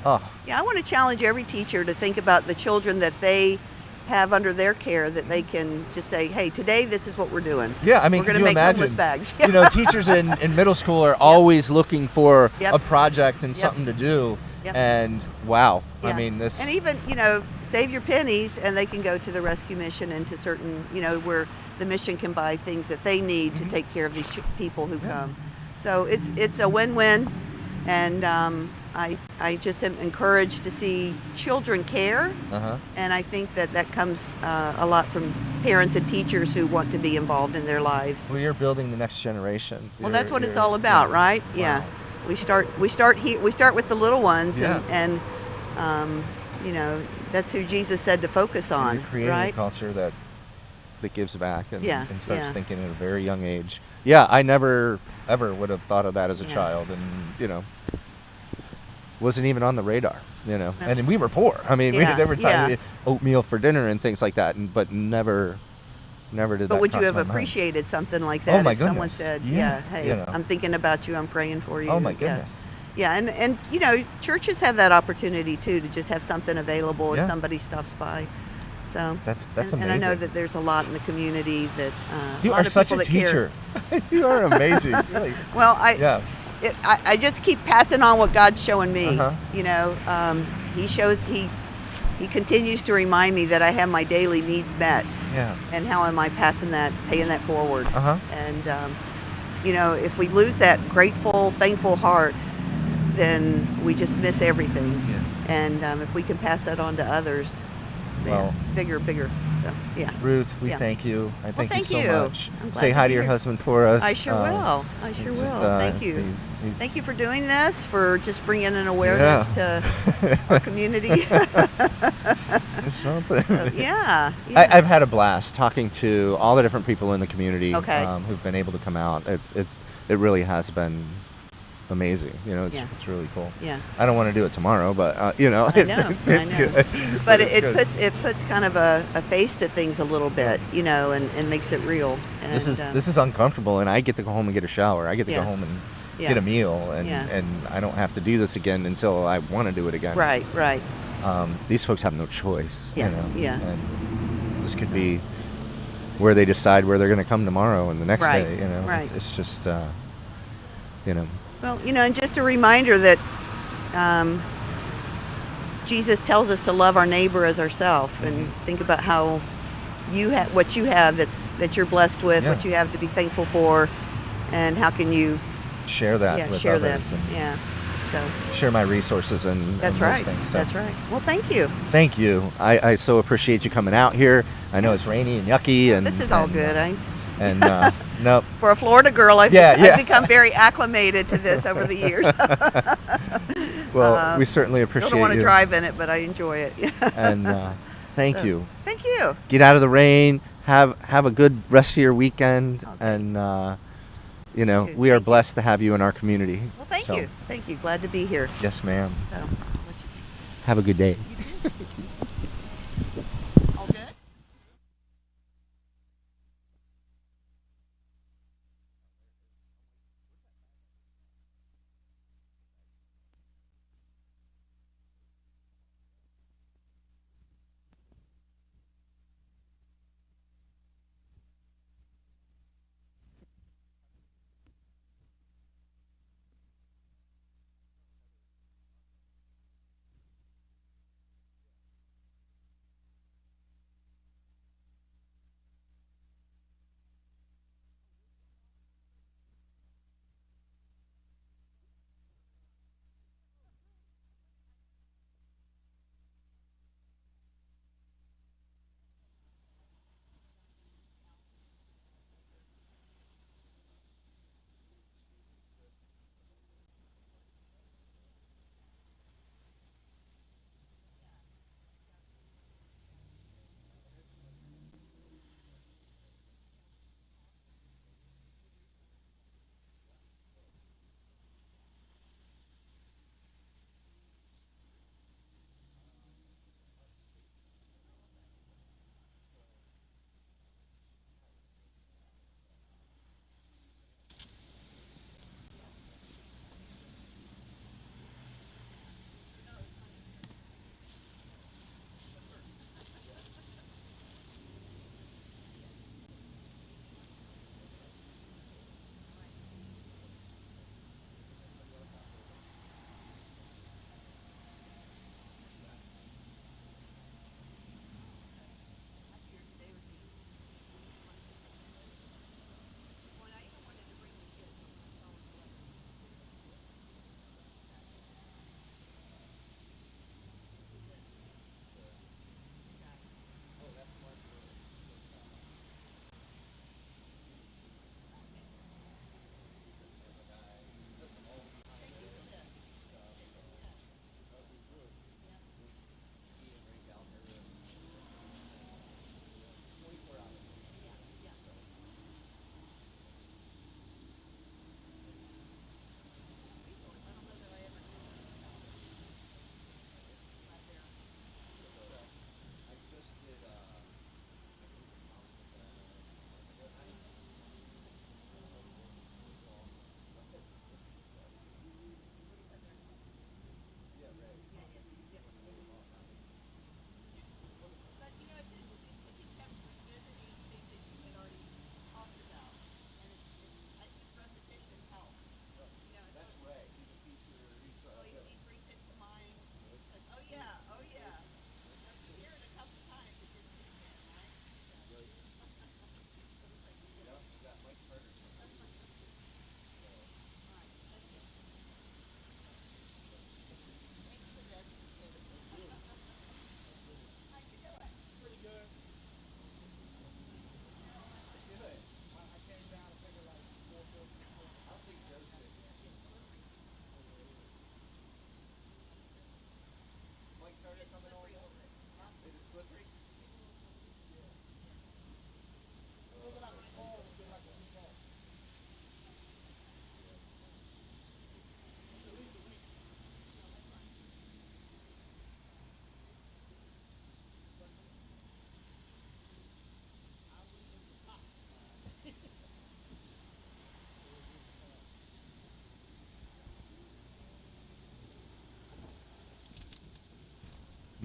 Yeah, I want to challenge every teacher to think about the children that they have under their care, that they can just say, hey, today this is what we're doing. Yeah, I mean, we're going can to you make imagine? homeless bags. Teachers in middle school are always looking for a project and Yep. something to do. Yep. And wow, Yeah. I mean, this. And even, save your pennies and they can go to the rescue mission and to certain, where the mission can buy things that they need to take care of these people who come. So it's a win-win. And I just am encouraged to see children care. And I think that comes a lot from parents and teachers who want to be involved in their lives. Well, you're building the next generation. Well, that's what it's all about, right? Wow. Yeah. We start here. We start with the little ones, Yeah. and that's who Jesus said to focus on, You're creating right? a culture that gives back and starts yeah. thinking at a very young age. Yeah, I never ever would have thought of that as a child, and wasn't even on the radar, you know. And we were poor. I mean, Yeah, there were times yeah. oatmeal for dinner and things like that, but never did But that would you cross have my mind. appreciated something like Oh, that my if someone goodness. said, Yeah, hey, you know. I'm thinking about you, I'm praying for you. Oh, my Yeah. goodness. Yeah, and you know, churches have that opportunity too to just have something available Yeah. if somebody stops by. So That's and I know amazing. that there's a lot in the community that a You lot are of such people a that care. teacher. You are amazing. Really. Well, Yeah. I just keep passing on what God's showing me. Uh-huh. You know, He continues to remind me that I have my daily needs met. Yeah. And how am I paying that forward? Uh-huh. And you know, if we lose that grateful, thankful heart, then we just miss everything. Yeah. And if we can pass that on to others, Well, bigger. So yeah. Ruth, we Yeah. thank you. I thank thank you so you. much. I'm glad Say to hi be to your here. husband for us. I sure will. I sure he's will. just, Thank you. he's- Thank you for doing this, for just bringing an awareness to our community. It's something. Yeah. I've had a blast talking to all the different people in the community Okay. Who've been able to come out. It really has been amazing. You know, Yeah. it's really cool. Yeah. I don't want to do it tomorrow, but you know, I know, it's I know. good. But it's good. it puts kind of a face to things a little bit, you know, and makes it real. And, This is uncomfortable, and I get to go home and get a shower. I get to Yeah. go home and Yeah. get a meal, and Yeah. I don't have to do this again until I want to do it again. Right. These folks have no choice. Yeah, You know? yeah. And this could be where they decide where they're going to come tomorrow and the next Right, day. You know, right. It's just you know. Well, you know, and just a reminder that Jesus tells us to love our neighbor as ourselves, and think about how what you have that you're blessed with, what Yeah. you have to be thankful for, and how can you Share that with share others that. and Yeah. So share my resources and that's those right. things. So That's right. Well, thank you. Thank you. I so appreciate you coming out here. I know it's rainy and yucky, and This is all and, good. Nope. For a Florida girl, I've Yeah. become very acclimated to this over the years. Well, we certainly appreciate Still don't want to you. drive in it, but I enjoy it. And thank you. Thank you. Get out of the rain. Have a good rest of your weekend, and you know, we are blessed to have you in our community. Well, thank So, you. Thank you. Glad to be here. Yes, ma'am. So, Have a good day. all good?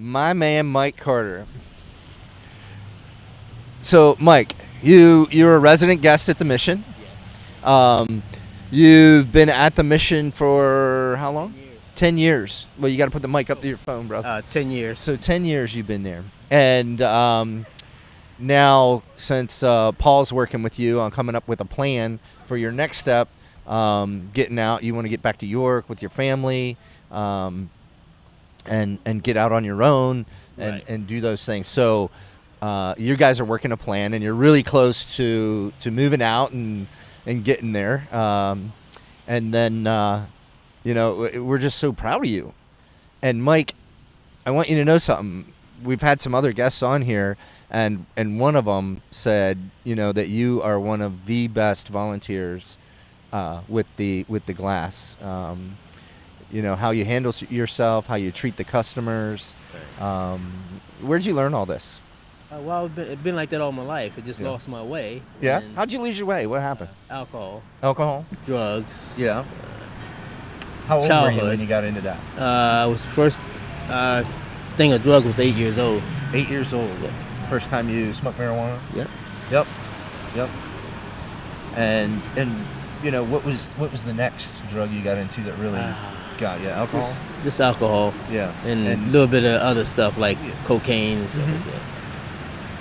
My man, Mike Carter. So, Mike, you're a resident guest at the mission. Yes. You've been at the mission for how long? 10 years. Well, you got to put the mic up to your phone, bro. 10 years. So 10 years you've been there. And now, since Paul's working with you on coming up with a plan for your next step, getting out, you want to get back to York with your family, and get out on your own and do those things. So you guys are working a plan, and you're really close to moving out and getting there. And then, we're just so proud of you. And Mike, I want you to know something. We've had some other guests on here, and one of them said, that you are one of the best volunteers with the glass. How you handle yourself, how you treat the customers. Where'd you learn all this? Well, it's been like that all my life. I just lost my way. Yeah? How'd you lose your way? What happened? Alcohol. Alcohol? Drugs. Yeah. How old were you when you got into that? I was first thing of drug was 8 years old. 8 years old? Yeah. First time you smoked marijuana? Yep. Yep. And what was the next drug you got into that really got you? Alcohol? Just alcohol. Yeah. And a little bit of other stuff like cocaine and stuff like that.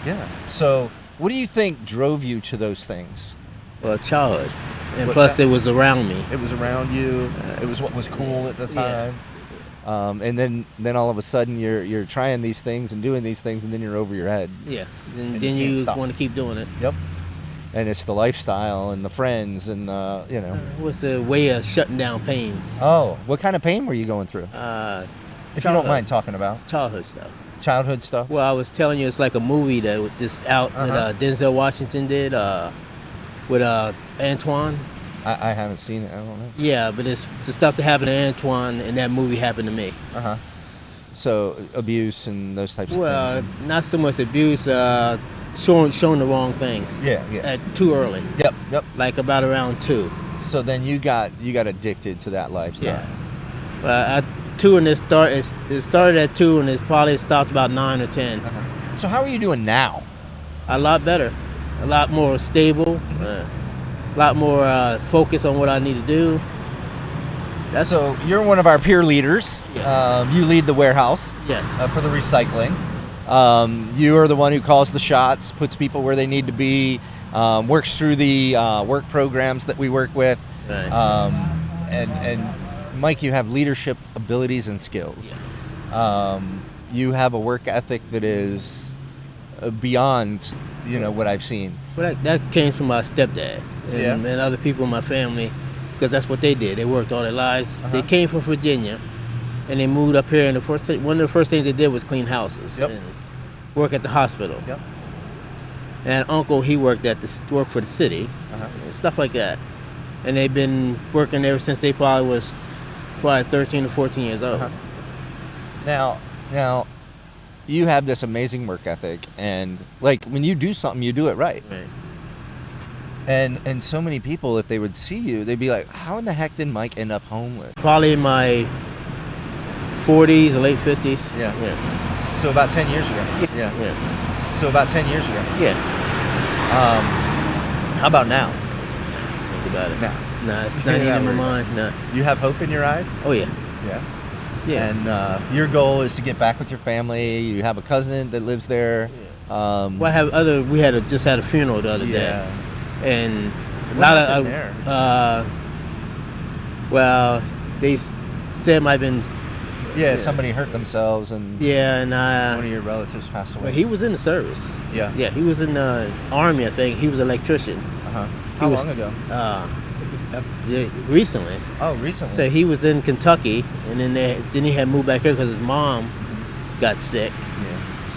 Yeah. So what do you think drove you to those things? Well, childhood. And plus it was around me. It was around you. It was what was cool at the time. And then all of a sudden you're trying these things and doing these things, and then you're over your head. Yeah. And then you want to keep doing it. Yep. And it's the lifestyle and the friends and What's the way of shutting down pain? Oh, what kind of pain were you going through? If you don't mind talking about. Childhood stuff. Childhood stuff? Well, I was telling you, it's like a movie that that Denzel Washington did with Antoine. I haven't seen it. I don't know. Yeah, but it's the stuff that happened to Antoine in that movie happened to me. So abuse and those types of things. Well, not so much abuse. Showing the wrong things. Yeah. Too early. Yep. Like about around 2. So then you got addicted to that lifestyle. Yeah. At 2, and it started at 2, and it's probably stopped about 9 or 10. So how are you doing now? A lot better. A lot more stable. A lot more focus on what I need to do. So you're one of our peer leaders. Yes. You lead the warehouse. Yes. For the recycling. You are the one who calls the shots, puts people where they need to be, works through the work programs that we work with. Right. And Mike, you have leadership abilities and skills. You have a work ethic that is beyond, what I've seen. Well, that came from my stepdad and other people in my family, because that's what they did. They worked all their lives. They came from Virginia, and they moved up here. And one of the first things they did was clean houses and work at the hospital. Yep. And Uncle, he worked for the city and stuff like that. And they've been working ever since they probably 13 or 14 years old. Now, you have this amazing work ethic, and like when you do something, you do it right. And so many people, if they would see you, they'd be like, "How in the heck did Mike end up homeless?" Probably in my 40s or late 50s. Yeah. So about 10 years ago. Yeah. So about 10 years ago. Yeah. How about now? Think about it. Nah, it's not even in my mind. No. You have hope in your eyes? Oh yeah. Yeah. And your goal is to get back with your family. You have a cousin that lives there. Well, we just had a funeral the other day, and a lot of well, they said it might have been. Yeah, somebody hurt themselves, and and one of your relatives passed away. Well, he was in the service. Yeah, he was in the Army, I think. He was an electrician. How long ago? Recently. Oh, recently. So he was in Kentucky, and then he had moved back here because his mom got sick.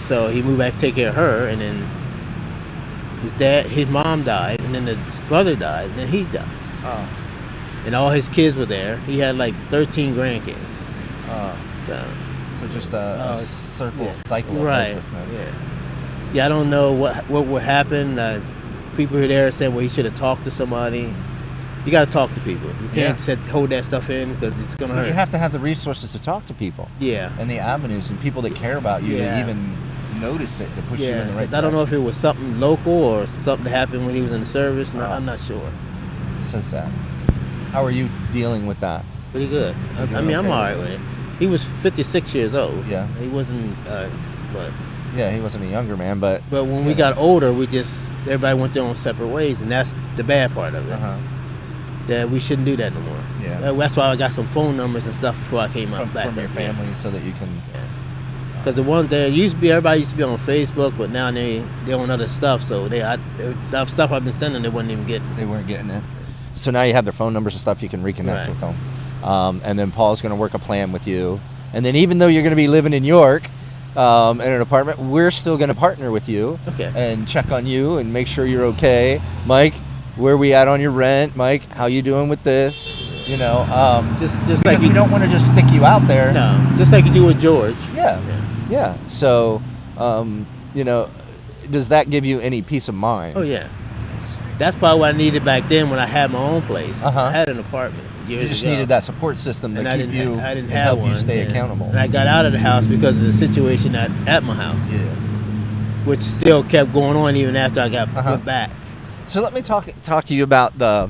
So he moved back to take care of her, and then his mom died, and then his brother died, and then he died. Oh. And all his kids were there. He had like 13 grandkids. Oh. So just a circle cycle of right. hopelessness. Yeah, I don't know what would happen. People who are there said, well, he should have talked to somebody. You got to talk to people. You can't hold that stuff in because it's going to hurt. You have to have the resources to talk to people. Yeah. And the avenues and people that care about you to even notice it, to push you in the right direction. I don't know if it was something local or something that happened when he was in the service. No, I'm not sure. So sad. How are you dealing with that? Pretty good. I mean, I'm all right with it. He was 56 years old. Yeah. He wasn't, Yeah, he wasn't a younger man, but when we got older, everybody went their own separate ways, and that's the bad part of it. That we shouldn't do that no more. Yeah. That's why I got some phone numbers and stuff before I came back from your family, so that you can. Because the one there used to be, everybody used to be on Facebook, but now they're on other stuff. So that stuff I've been sending, they wasn't even getting. They weren't getting it. So now you have their phone numbers and stuff. You can reconnect with them, and then Paul's going to work a plan with you. And then even though you're going to be living in York, in an apartment, we're still going to partner with you and check on you and make sure you're okay. Mike, where we at on your rent? Mike, how you doing with this? You know, just because like we don't want to just stick you out there. No, just like you do with George. Yeah. So, you know, does that give you any peace of mind? Oh yeah. That's probably what I needed back then when I had my own place. I had an apartment. You just needed that support system to keep you I didn't and have help you stay accountable. And I got out of the house because of the situation at my house. Yeah. Which still kept going on even after I went back. So let me talk to you about the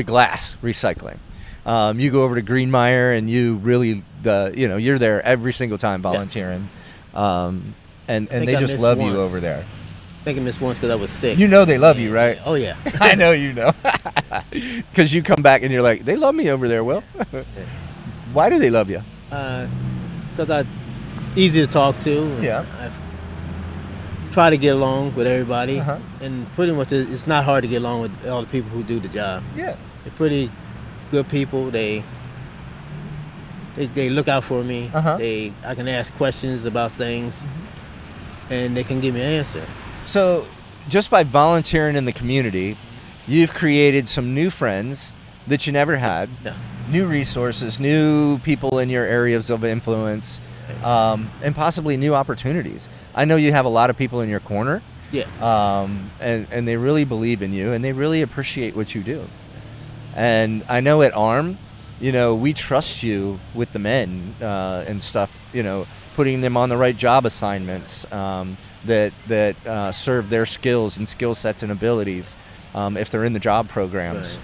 glass recycling. You go over to Greenmeyer and you really you're there every single time volunteering, and they just love you over there. I think I missed once because I was sick. You know they love you, right? Oh yeah. I know you know. Because you come back and you're like, they love me over there, Will. Why do they love you? Because I'm easy to talk to. Yeah. I try to get along with everybody. And pretty much it's not hard to get along with all the people who do the job. Yeah. They're pretty good people. They look out for me. I can ask questions about things and they can give me an answer. So just by volunteering in the community, you've created some new friends that you never had, new resources, new people in your areas of influence, and possibly new opportunities. I know you have a lot of people in your corner, and they really believe in you, and they really appreciate what you do. And I know at ARM, we trust you with the men and stuff, putting them on the right job assignments that serve their skills and skill sets and abilities if they're in the job programs.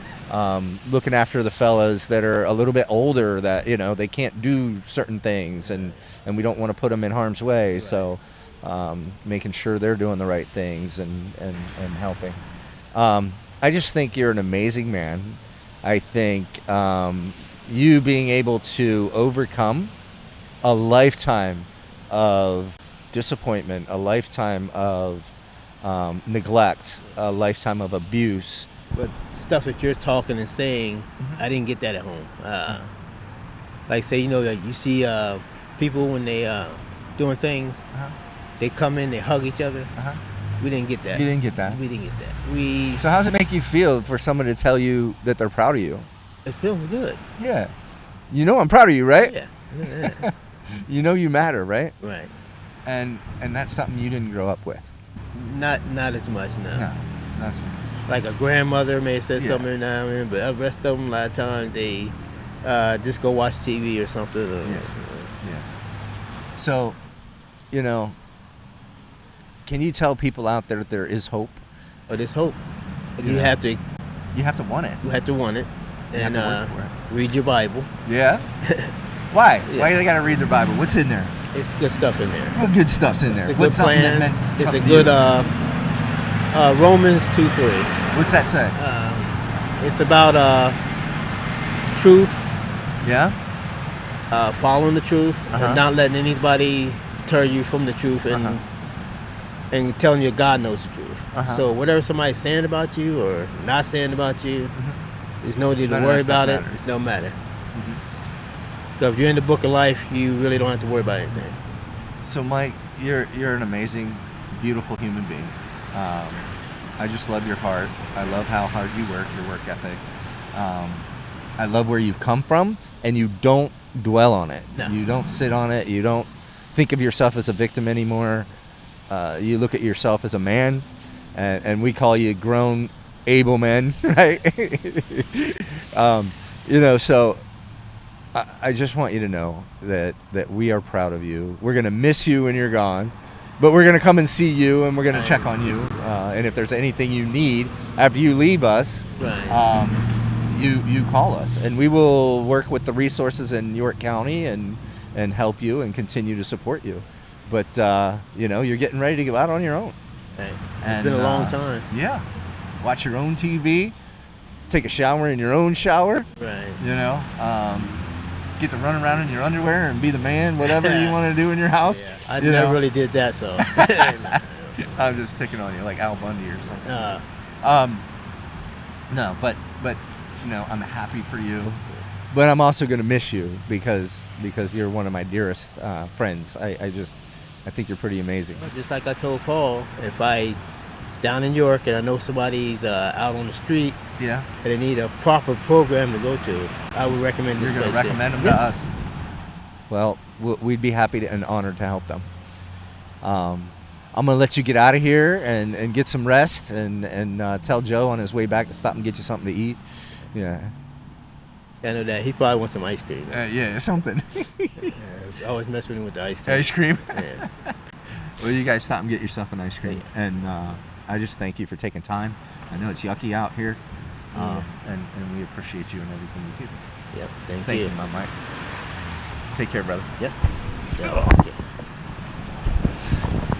Looking after the fellas that are a little bit older that, they can't do certain things and we don't want to put them in harm's way. So making sure they're doing the right things and helping. I just think you're an amazing man. I think you being able to overcome a lifetime of disappointment, a lifetime of neglect, a lifetime of abuse. But stuff that you're talking and saying, I didn't get that at home. Like say, you see people when they doing things, they come in, they hug each other. We didn't get that. You didn't get that? We didn't get that. So how does it make you feel for someone to tell you that they're proud of you? It feels good. Yeah. I'm proud of you, right? Yeah. You matter, right? Right. And that's something you didn't grow up with. Not as much, no. No, that's like a grandmother may have said something now and then, but the rest of them, a lot of times they just go watch TV or something. So, can you tell people out there that there is hope? Oh, there's hope. You have to want it. You have to want it. And work for it. Read your Bible. Yeah? Why? Why do they got to read their Bible? What's in there? It's good stuff in there. What good stuff's in there? It's a What's good something plan. that meant It's a something good to you? Romans 2:3. What's that say? It's about truth. Yeah? Following the truth and not letting anybody deter you from the truth and telling you God knows the truth. So whatever somebody's saying about you or not saying about you, there's no need to worry about it. It's no matter. So if you're in the book of life, you really don't have to worry about anything. So Mike, you're an amazing, beautiful human being. I just love your heart. I love how hard you work, your work ethic. I love where you've come from, and you don't dwell on it. No. You don't sit on it. You don't think of yourself as a victim anymore. You look at yourself as a man, and we call you grown, able men, right? So I just want you to know that we are proud of you. We're going to miss you when you're gone, but we're going to come and see you, and we're going to check on you. And if there's anything you need after you leave us, you call us, and we will work with the resources in York County and help you and continue to support you. But you're getting ready to go out on your own. It's been a long time. Yeah. Watch your own TV, take a shower in your own shower. Right. Get to run around in your underwear and be the man, whatever you want to do in your house. Yeah, I never really did that, so. I'm just picking on you, like Al Bundy or something. No, but I'm happy for you. But I'm also going to miss you because you're one of my dearest friends. I think you're pretty amazing. Just like I told Paul, if I down in York and I know somebody's out on the street, and they need a proper program to go to, I would recommend this place. You're going to recommend them to us. Well, we'd be happy and honored to help them. I'm going to let you get out of here and get some rest and tell Joe on his way back to stop and get you something to eat. Yeah. I know that. He probably wants some ice cream. Something. I always mess with him with the ice cream. Ice cream? Yeah. Well, you guys stop and get yourself an ice cream. And I just thank you for taking time. I know it's yucky out here. And we appreciate you and everything you do. Yep, Thank you. you, my Mike. Take care, brother. Yep. Okay.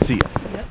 See ya. Yep.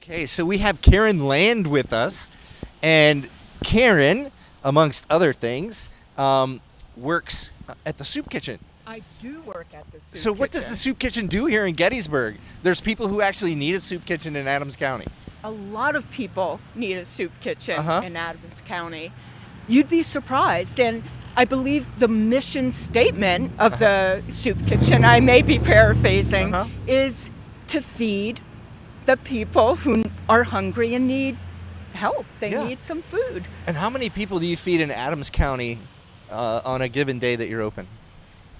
Okay, so we have Karen Land with us, and Karen, amongst other things, works at the soup kitchen. I do work at the soup So what does the soup kitchen do here in Gettysburg? There's people who actually need a soup kitchen in Adams County. A lot of people need a soup kitchen Uh-huh. in Adams County. You'd be surprised. And I believe the mission statement of the soup kitchen, I may be paraphrasing, is to feed the people who are hungry and need help. They need some food. And how many people do you feed in Adams County on a given day that you're open?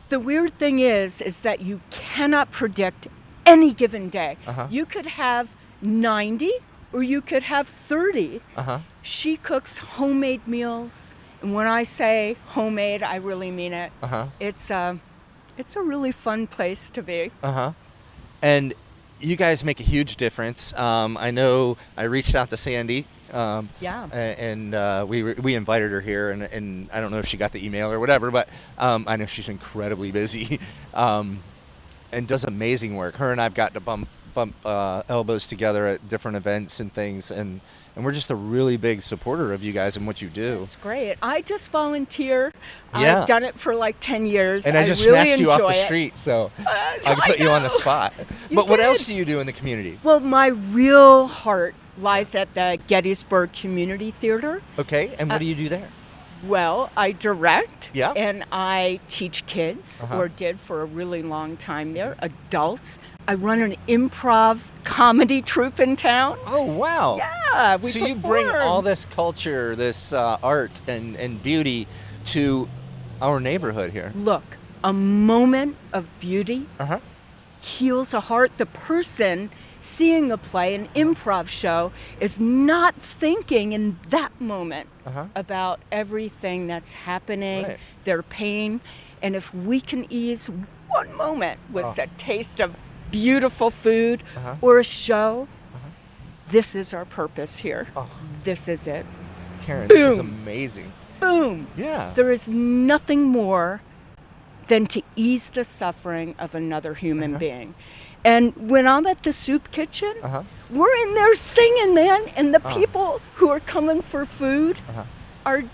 The weird thing is that you cannot predict any given day. You could have 90 or you could have 30. She cooks homemade meals. And when I say homemade, I really mean it. It's a really fun place to be. And you guys make a huge difference. I know I reached out to Sandy. And we invited her here, and I don't know if she got the email or whatever, but I know she's incredibly busy and does amazing work. Her and I've got to bump elbows together at different events and things, and we're just a really big supporter of you guys and what you do. It's great. I just volunteer. Yeah. I've done it for like 10 years. And I just really snatched you off the enjoy it. street, so I can put you on the spot. But what else do you do in the community? Well, my real heart lies at the Gettysburg Community Theater. Okay, and what do you do there? Well, I direct Yeah. and I teach kids, or did for a really long time there, adults. I run an improv comedy troupe in town. Oh, wow. Yeah, we So you bring perform. all this culture, this art and beauty to our neighborhood here. Look, a moment of beauty heals a heart. The person seeing a play, an improv show, is not thinking in that moment about everything that's happening, their pain. And if we can ease one moment with a taste of beautiful food or a show, this is our purpose here. This is it. Karen, Boom. this is amazing. Boom. Yeah. There is nothing more than to ease the suffering of another human being. And when I'm at the soup kitchen, we're in there singing, man. And the people who are coming for food are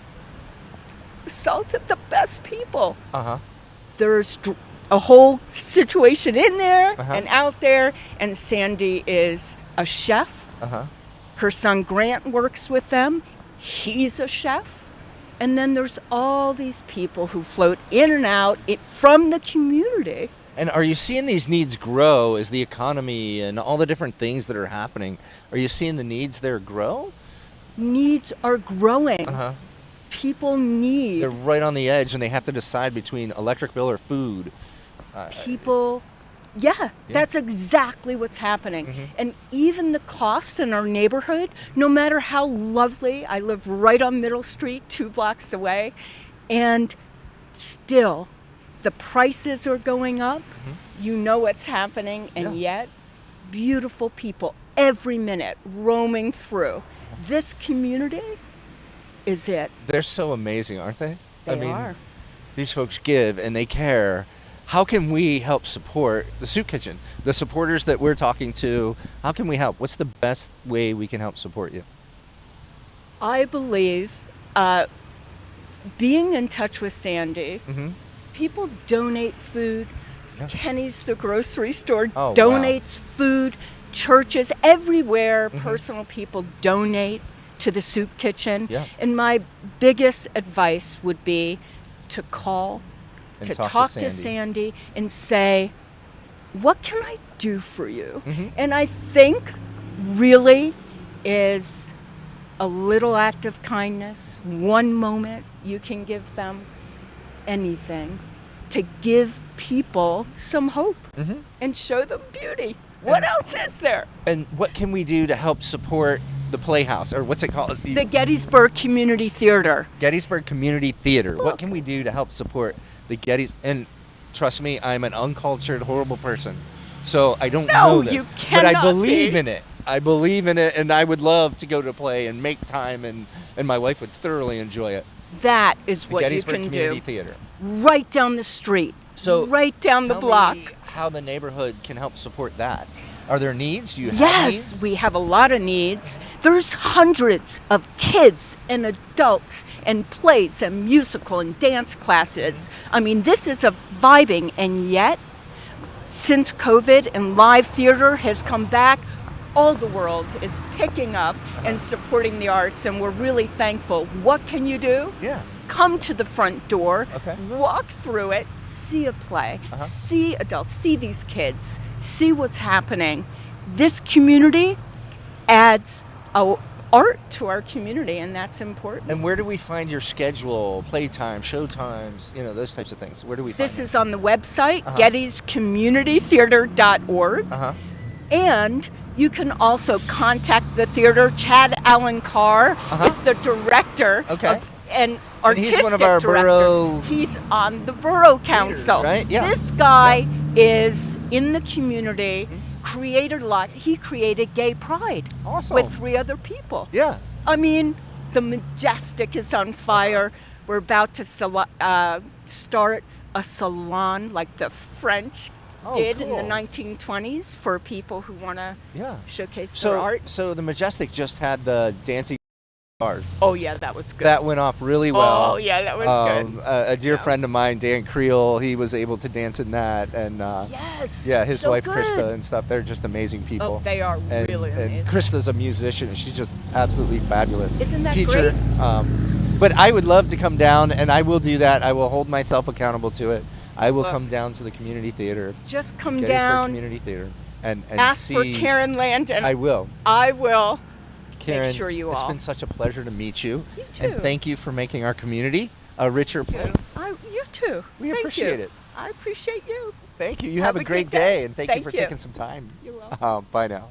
salted the best people. There's a whole situation in there and out there. And Sandy is a chef. Her son Grant works with them. He's a chef. And then there's all these people who float in and out from the community. And are you seeing these needs grow as the economy and all the different things that are happening? Are you seeing the needs there grow? Needs are growing. People need. They're right on the edge and they have to decide between electric bill or food. People, that's exactly what's happening. And even the costs in our neighborhood, no matter how lovely, I live right on Middle Street, 2 blocks away, and still the prices are going up. You know what's happening, and yet beautiful people every minute roaming through. This community is it. They're so amazing, aren't they? They are. These folks give and they care. How can we help support the soup kitchen? The supporters that we're talking to, how can we help? What's the best way we can help support you? I believe being in touch with Sandy, people donate food. Kenny's the grocery store donates food. Churches everywhere, personal people donate to the soup kitchen. And my biggest advice would be to call, to talk to Sandy and say, what can I do for you? And I think really is a little act of kindness, one moment you can give them, anything, to give people some hope and show them beauty. What else is there? And what can we do to help support the Playhouse, or what's it called? The Gettysburg Community Theater. Gettysburg Community Theater. What can we do to help support the Gettys? And trust me, I'm an uncultured, horrible person, so I don't know this. You but I cannot believe be. in it. I believe in it, and I would love to go to a play and make time, and my wife would thoroughly enjoy it. That is The what you Gettysburg can Community do. Theater. Right down the street. So right down the tell block. me how the neighborhood can help support that. Are there needs? Do you have Yes, needs? we have a lot of needs. There's hundreds of kids and adults and plays and musical and dance classes. I mean, this is a vibing, and yet, since COVID and live theater has come back, all the world is picking up and supporting the arts, and we're really thankful. What can you do? Yeah. Come to the front door, Okay. walk through it, see a play, see adults, see these kids, see what's happening. This community adds art to our community, and that's important. And where do we find your schedule, playtime, showtimes, those types of things? Where do we find This is on the website, Uh-huh. gettyscommunitytheater.org. And you can also contact the theater. Chad Allen Carr is the director and artistic he's one of our director. borough He's on the borough council. right? Yeah. This guy is in the community, created a lot. He created Gay Pride with 3 other people. Yeah. I mean, the Majestic is on fire. We're about to start a salon like the French did in the 1920s for people who want to showcase their art. So the Majestic just had the dancing cars. Oh yeah, that was good. That went off really well. Oh yeah, that was good. A dear friend of mine, Dan Creel, he was able to dance in that, and his so wife good. Krista and stuff. They're just amazing people. Oh, they are and, really and amazing. Krista's a musician, and she's just absolutely fabulous. Isn't that teacher. great? But I would love to come down, and I will do that. I will hold myself accountable to it. I will Look, come down to the community theater. Just come Gettysburg down. Community Theater, and Ask see. for Karen Landon. I will. I will. Karen, Make sure you it's all. been such a pleasure to meet you. You And too. thank you for making our community a richer place. You too. We Thank appreciate you. it. I appreciate you. Thank you. You have a great good day, and thank you Thank for taking some time. You're welcome. Bye now.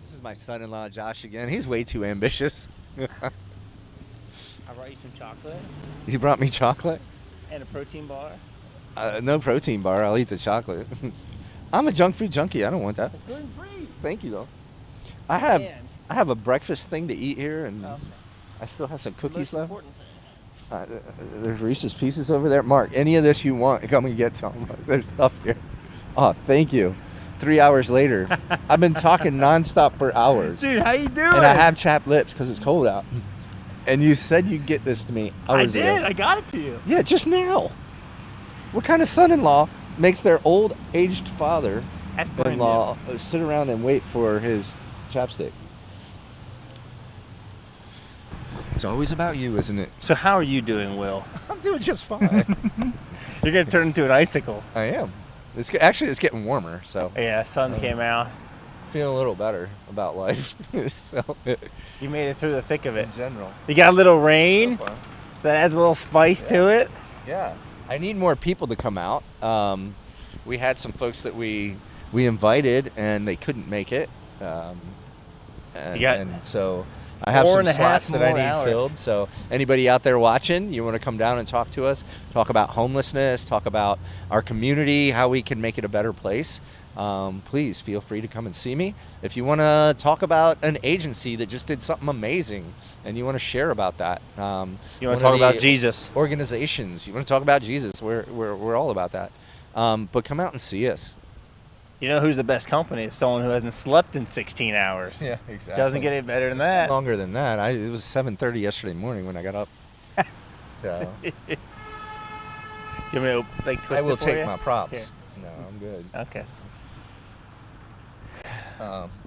This is my son-in-law, Josh, again. He's way too ambitious. I brought you some chocolate You brought me chocolate? and a protein bar. No protein bar. I'll eat the chocolate. I'm a junk food junkie. I don't want that. It's gluten-free. Thank you, though. I have And- I have a breakfast thing to eat here, and Okay. I still have some cookies Most left. important There's Reese's Pieces over there. Mark, any of this you want, come and get some. There's stuff here. Oh, thank you. 3 hours later. I've been talking nonstop for hours. Dude, how you doing? And I have chapped lips because it's cold out. And you said you'd get this to me I hours did. ago. I got it to you. Yeah, just now. What kind of son-in-law makes their old aged father-in-law sit around and wait for his chapstick? It's always about you, isn't it? So how are you doing, Will? I'm doing just fine. You're gonna turn into an icicle. I am. Actually, it's getting warmer, so. Yeah, sun came out. Feeling a little better about life. So, You made it through the thick of it. in general. You got a little rain So fun. that adds a little spice to it. Yeah. I need more people to come out. We had some folks that we invited, and they couldn't make it. And so I have some 4.5 slots that I more need hours. filled. So anybody out there watching, you want to come down and talk to us, talk about homelessness, talk about our community, how we can make it a better place, please feel free to come and see me. If you want to talk about an agency that just did something amazing and you want to share about that. You want one to of talk about the Jesus? Organizations. You want to talk about Jesus. We're all about that. But come out and see us. You know who's the best company? It's someone who hasn't slept in 16 hours. Yeah, exactly. Doesn't get any better than It's that. longer than that. It was 7:30 yesterday morning when I got up. Yeah. Do you want me to like twist I will it for take you? my props. Here. No, I'm good. Okay.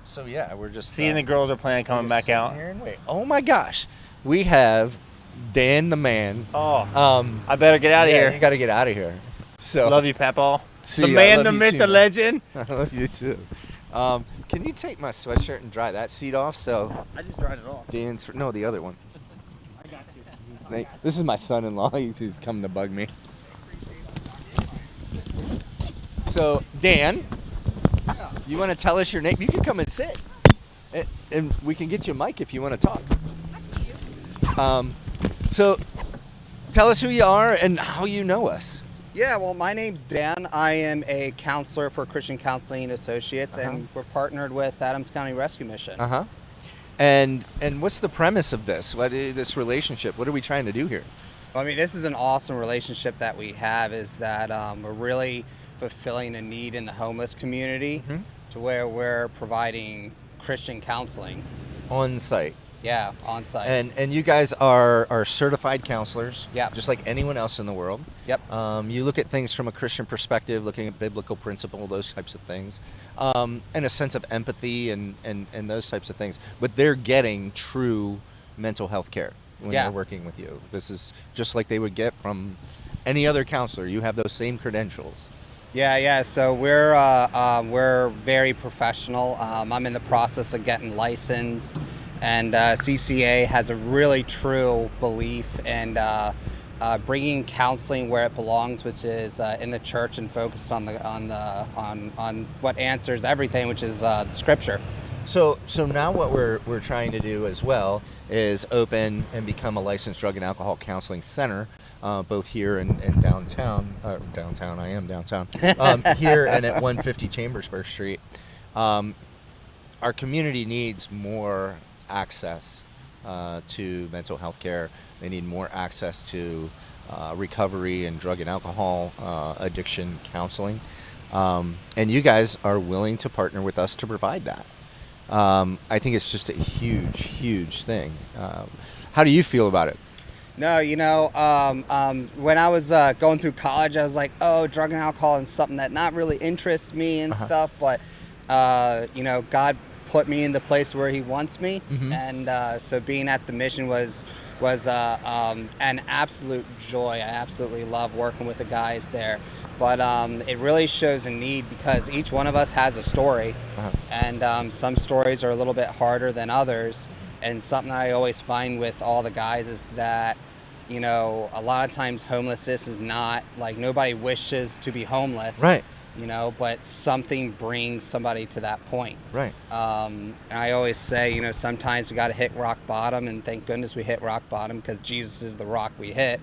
So yeah, we're just Seeing the girls are planning on coming back out. here and wait. Oh my gosh, we have Dan the man. Oh. I better get out of here. You got to get out of here. So Love you, Papaw. See The ya. I man, love the you myth, too, the man. legend. I love you too. Can you take my sweatshirt and dry that seat off? So I just dried it off. Dan's no, the other one. I got you. This is my son-in-law. He's coming to bug me. So Dan, you want to tell us your name? You can come and sit, and we can get you a mic if you want to talk. So tell us who you are and how you know us. Yeah, well, my name's Dan. I am a counselor for Christian Counseling Associates, and we're partnered with Adams County Rescue Mission. And what's the premise of this? What is this relationship? What are we trying to do here? I mean, this is an awesome relationship that we have, is that we're really fulfilling a need in the homeless community to where we're providing Christian counseling. On site. Yeah, on site. And you guys are certified counselors. Yeah. Just like anyone else in the world. Yep. You look at things from a Christian perspective, looking at biblical principle, those types of things, and a sense of empathy and those types of things. But they're getting true mental health care when they're working with you. This is just like they would get from any other counselor. You have those same credentials. Yeah. So we're very professional. I'm in the process of getting licensed, and CCA has a really true belief in bringing counseling where it belongs, which is in the church, and focused on what answers everything, which is the Scripture. So now what we're trying to do as well is open and become a licensed drug and alcohol counseling center, both here and downtown. Downtown, I am downtown. Here and at 150 Chambersburg Street. Our community needs more access to mental health care. They need more access to recovery and drug and alcohol addiction counseling. And you guys are willing to partner with us to provide that. I think it's just a huge thing. How do you feel about it? No, when I was going through college, I was like, oh, drug and alcohol is something that not really interests me and stuff, but God put me in the place where He wants me, and so being at the mission was an absolute joy. I absolutely love working with the guys there. But it really shows a need, because each one of us has a story, and some stories are a little bit harder than others. And something I always find with all the guys is that, a lot of times homelessness is not, like, nobody wishes to be homeless. Right. But something brings somebody to that point. Right. And I always say, sometimes we got to hit rock bottom, and thank goodness we hit rock bottom, because Jesus is the rock we hit.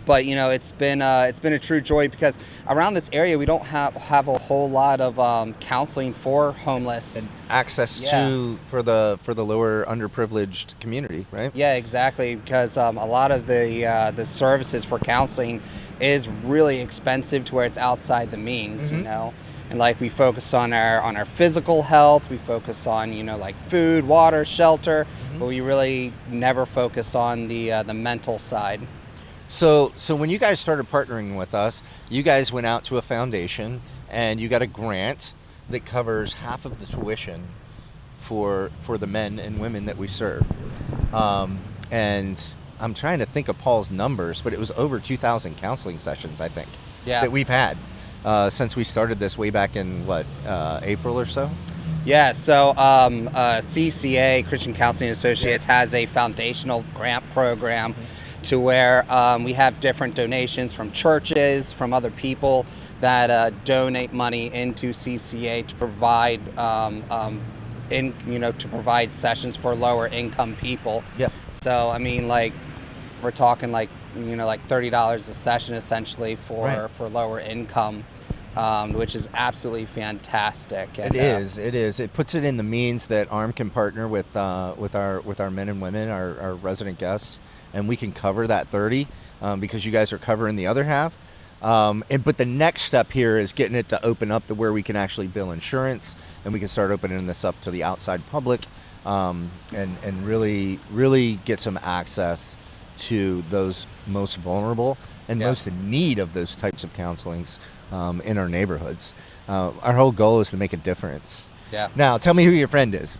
But it's been a true joy, because around this area we don't have a whole lot of counseling for homeless and access to for the lower underprivileged community, right? Yeah, exactly, because a lot of the services for counseling is really expensive to where it's outside the means, and like we focus on our physical health, we focus on like food, water, shelter, but we really never focus on the mental side. So when you guys started partnering with us, you guys went out to a foundation and you got a grant that covers half of the tuition for the men and women that we serve. And I'm trying to think of Paul's numbers, but it was over 2,000 counseling sessions, I think, that we've had since we started this way back in, April or so? Yeah, so CCA, Christian Counseling Associates, has a foundational grant program to where we have different donations from churches, from other people that donate money into CCA to provide to provide sessions for lower income people. Yeah. So I mean, we're talking $30 a session essentially for lower income, which is absolutely fantastic. And, It is. It puts it in the means that ARM can partner with our men and women, our resident guests, and we can cover that 30 because you guys are covering the other half. But the next step here is getting it to open up to where we can actually bill insurance, and we can start opening this up to the outside public, and really get some access to those most vulnerable and most in need of those types of counselings in our neighborhoods. Our whole goal is to make a difference. Yeah. Now, tell me who your friend is.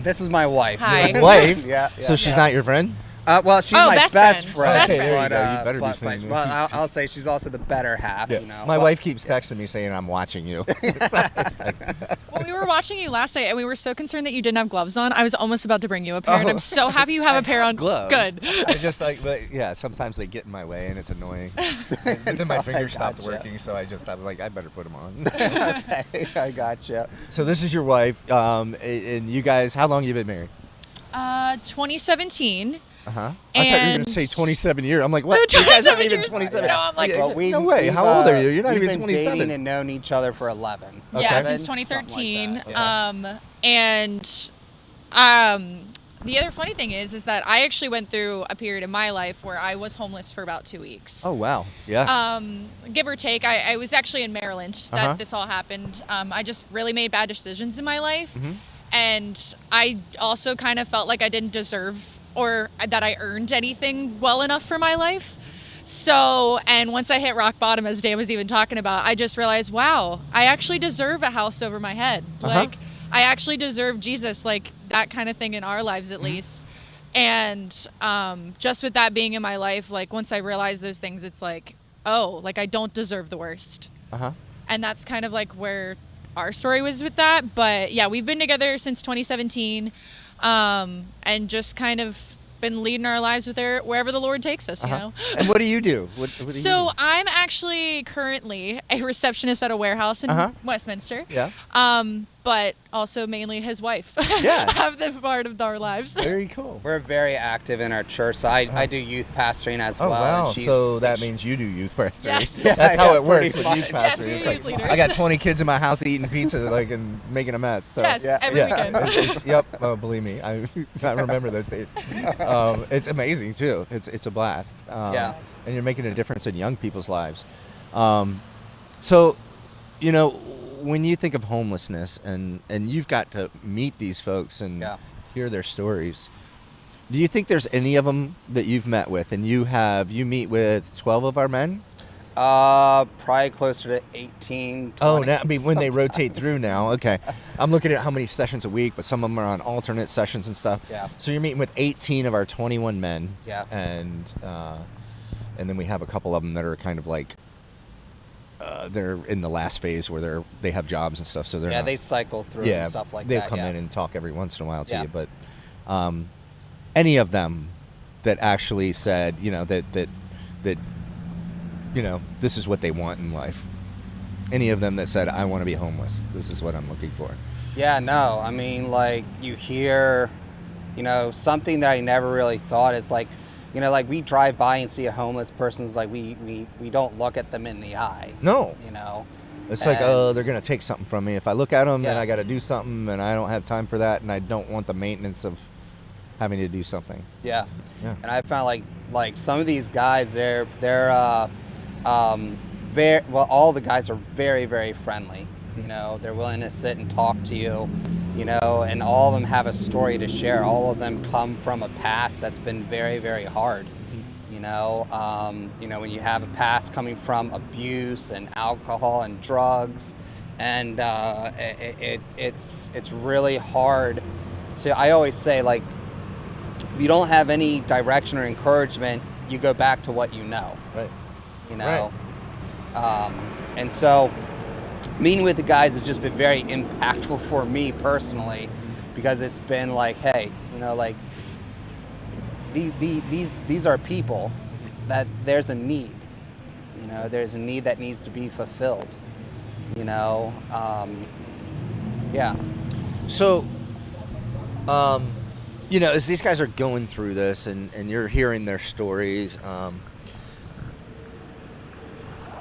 This is my wife. Hi. Wife? Yeah. So she's not your friend? Well, she's my best friend. Best But, friend. You better be saying well, I'll say she's also the better half. My wife keeps texting me saying I'm watching you. Well, we were watching you last night, and we were so concerned that you didn't have gloves on. I was almost about to bring you a pair, and I'm so happy you have a pair on. Gloves. Good. I just sometimes they get in my way, and it's annoying. And then my fingers stopped working, so I better put them on. Okay, I gotcha. So this is your wife, and you guys, how long have you been married? 2017. I thought you were going And to say 27 years. I'm like, what? No, You guys aren't 27 even years. 27. No, I'm like, no way. How old are you? You're not we've even been 27. dating and known each other for 11. Yeah, Okay. since 2013. Yeah. The other funny thing is that I actually went through a period in my life where I was homeless for about 2 weeks. Oh, wow. Yeah. Give or take. I was actually in Maryland that this all happened. I just really made bad decisions in my life. And I also kind of felt like I didn't deserve or that I earned anything well enough for my life. So, and once I hit rock bottom, as Dan was even talking about, I just realized, wow, I actually deserve a house over my head. Like, I actually deserve Jesus, like that kind of thing in our lives at least. And just with that being in my life, like once I realized those things, it's like, oh, like I don't deserve the worst. And that's kind of like where our story was with that. But yeah, we've been together since 2017 and just kind of been leading our lives with wherever the Lord takes us, you know. And what do you do? What do you So do? I'm actually currently a receptionist at a warehouse in Westminster. Yeah. But also mainly his wife. Yeah. Have been part of our lives. Very cool. We're very active in our church, so I do youth pastoring as Oh, well. wow. and she's- So that means you do youth pastoring. Yes. That's how Yeah, it works pretty with much. youth Yes, pastoring. we're It's youth like, leaders. I got 20 kids in my house eating pizza like and making a mess. So, Yes, every weekend. Yep. Oh, believe me, I remember those days. It's amazing too. It's a blast. Yeah. And you're making a difference in young people's lives. So, you know, when you think of homelessness and you've got to meet these folks and hear their stories, do you think there's any of them that you've met with and you meet with 12 of our men? Probably closer to 18, 20. Oh, now, I mean, when they rotate through now, okay. I'm looking at how many sessions a week, but some of them are on alternate sessions and stuff. Yeah. So you're meeting with 18 of our 21 men. Yeah. And then we have a couple of them that are kind of like, they're in the last phase where they have jobs and stuff. So they're not, they cycle through and stuff like they'll that. come in and talk every once in a while to Yeah. you. But any of them that actually said, you know, that you know, this is what they want in life. Any of them that said, I want to be homeless. This is what I'm looking for. Yeah, no, I mean, like, you hear, you know, something that I never really thought is like, you know, like we drive by and see a homeless person, it's like we don't look at them in the eye. No. You know? It's like, oh, they're going to take something from me. If I look at them, then Yeah. I got to do something, and I don't have time for that, and I don't want the maintenance of having to do something. Yeah. Yeah. And I found like some of these guys, they're very, well, all the guys are very, very friendly. You know, they're willing to sit and talk to you, you know, and all of them have a story to share. All of them come from a past that's been very, very hard. You know, when you have a past coming from abuse and alcohol and drugs, and it's really hard to. I always say, like, if you don't have any direction or encouragement, you go back to what you know. Right. You know, and so meeting with the guys has just been very impactful for me personally, because it's been like, hey, you know, like these are people that there's a need. You know, there's a need that needs to be fulfilled. You know, yeah. So, you know, as these guys are going through this and you're hearing their stories,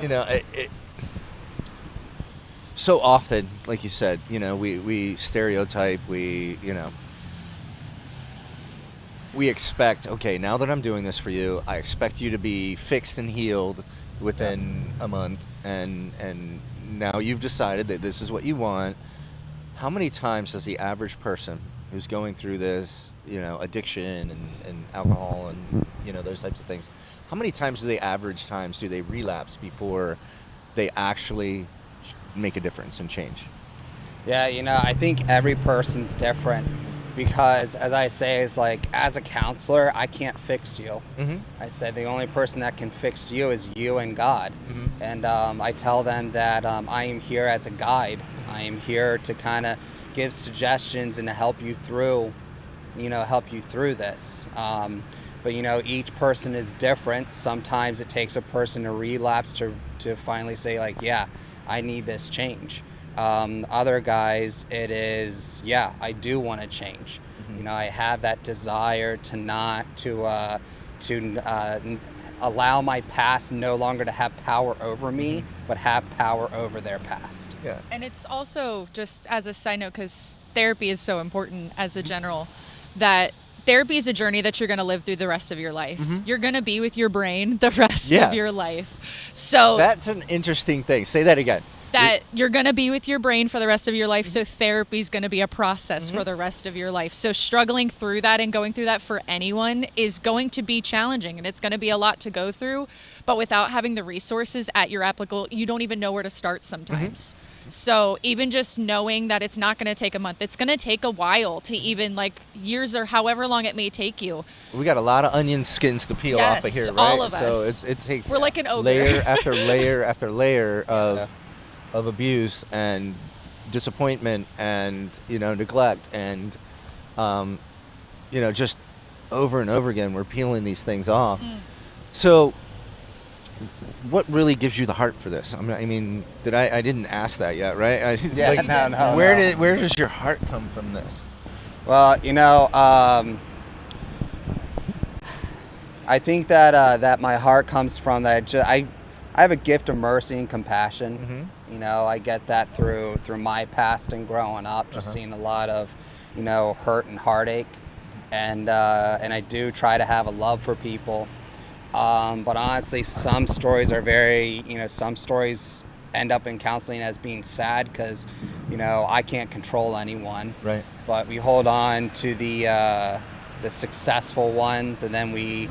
you know, so often, like you said, you know, we stereotype, we expect, okay, now that I'm doing this for you, I expect you to be fixed and healed within a month, and now you've decided that this is what you want. How many times does the average person who's going through this, you know, addiction and alcohol and, you know, those types of things, how many times do they relapse before they actually make a difference and change? Yeah, you know, I think every person's different, because as I say, is like, as a counselor, I can't fix you. I said the only person that can fix you is you and God. And I tell them that I am here as a guide. I am here to kind of give suggestions and to help you through this. But, you know, each person is different. Sometimes it takes a person to relapse to finally say, like, yeah, I need this change. Other guys, it is, yeah, I do want to change. You know, I have that desire to not allow my past no longer to have power over me, but have power over their past. Yeah. And it's also, just as a side note, because therapy is so important as a general, that therapy is a journey that you're going to live through the rest of your life. You're going to be with your brain the rest of your life. So that's an interesting thing. Say that again. That you're going to be with your brain for the rest of your life. So therapy is going to be a process for the rest of your life. So struggling through that and going through that for anyone is going to be challenging, and it's going to be a lot to go through. But without having the resources at your applicable, you don't even know where to start sometimes. So even just knowing that it's not going to take a month, it's going to take a while to even, like, years or however long it may take you. We got a lot of onion skins to peel off of here, right? All of so us. it takes We're like an ogre. layer after layer after layer of abuse and disappointment and, you know, neglect and, you know, just over and over again, we're peeling these things off. So what really gives you the heart for this? I mean, I didn't ask that yet, right? No. Where does your heart come from this? Well, you know, I think that my heart comes from that. I have a gift of mercy and compassion. You know, I get that through my past and growing up, just seeing a lot of, you know, hurt and heartache, and I do try to have a love for people. But honestly, some stories are very, you know, some stories end up in counseling as being sad because, you know, I can't control anyone. Right. But we hold on to the successful ones, and then we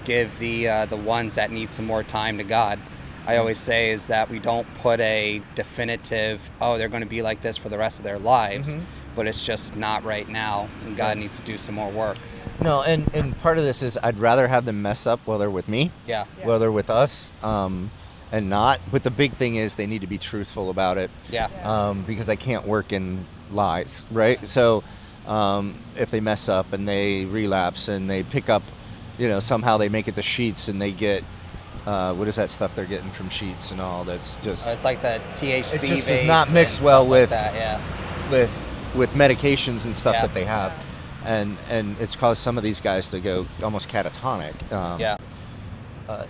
give the ones that need some more time to God. I always say is that we don't put a definitive, oh, they're going to be like this for the rest of their lives, but it's just not right now, and God needs to do some more work. No, and part of this is I'd rather have them mess up while they're with me, while they're with us, and not. But the big thing is they need to be truthful about it, because I can't work in lies, right? So if they mess up and they relapse and they pick up, you know, somehow they make it to Sheets and they get, what is that stuff they're getting from Sheets and all? That's just it's like the THC. It just does not mix well with like that, with medications and stuff that they have, and it's caused some of these guys to go almost catatonic.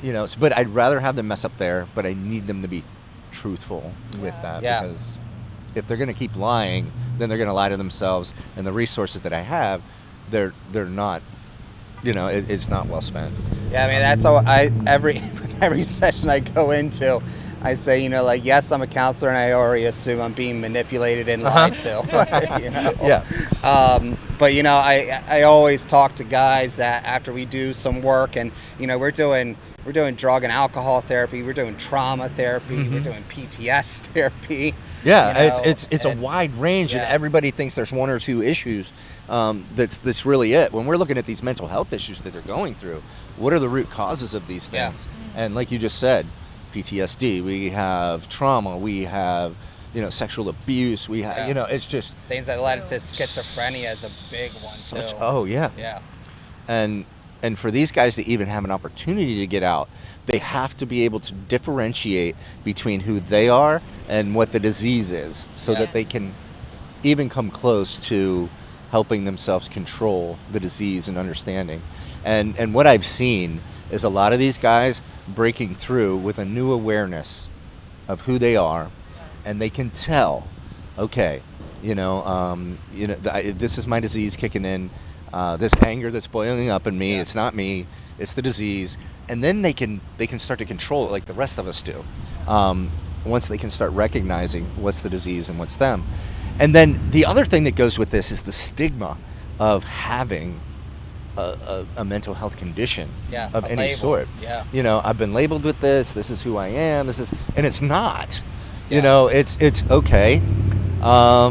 You know, but I'd rather have them mess up there, but I need them to be truthful with that, because if they're going to keep lying, then they're going to lie to themselves, and the resources that I have, they're not. You know, it's not well spent. Yeah, I mean, that's how every session I go into, I say, you know, like, yes, I'm a counselor, and I already assume I'm being manipulated and lied to. You know? But, you know, I always talk to guys that after we do some work, and, you know, we're doing drug and alcohol therapy, we're doing trauma therapy, we're doing PTS therapy. Yeah, you know, it's a wide range, and everybody thinks there's one or two issues. That's really it. When we're looking at these mental health issues that they're going through, what are the root causes of these things? And like you just said, PTSD, we have trauma, we have, you know, sexual abuse, we have, you know, it's just things that led to schizophrenia is a big one too. Oh yeah. And for these guys to even have an opportunity to get out, they have to be able to differentiate between who they are and what the disease is, so that they can even come close to helping themselves control the disease and understanding. And what I've seen is a lot of these guys breaking through with a new awareness of who they are, and they can tell, okay, this is my disease kicking in, this anger that's boiling up in me, it's not me, it's the disease, and then they can start to control it like the rest of us do, once they can start recognizing what's the disease and what's them. And then the other thing that goes with this is the stigma of having a mental health condition of any sort. You know, I've been labeled with this is who I am, and it's not. You know, it's okay. I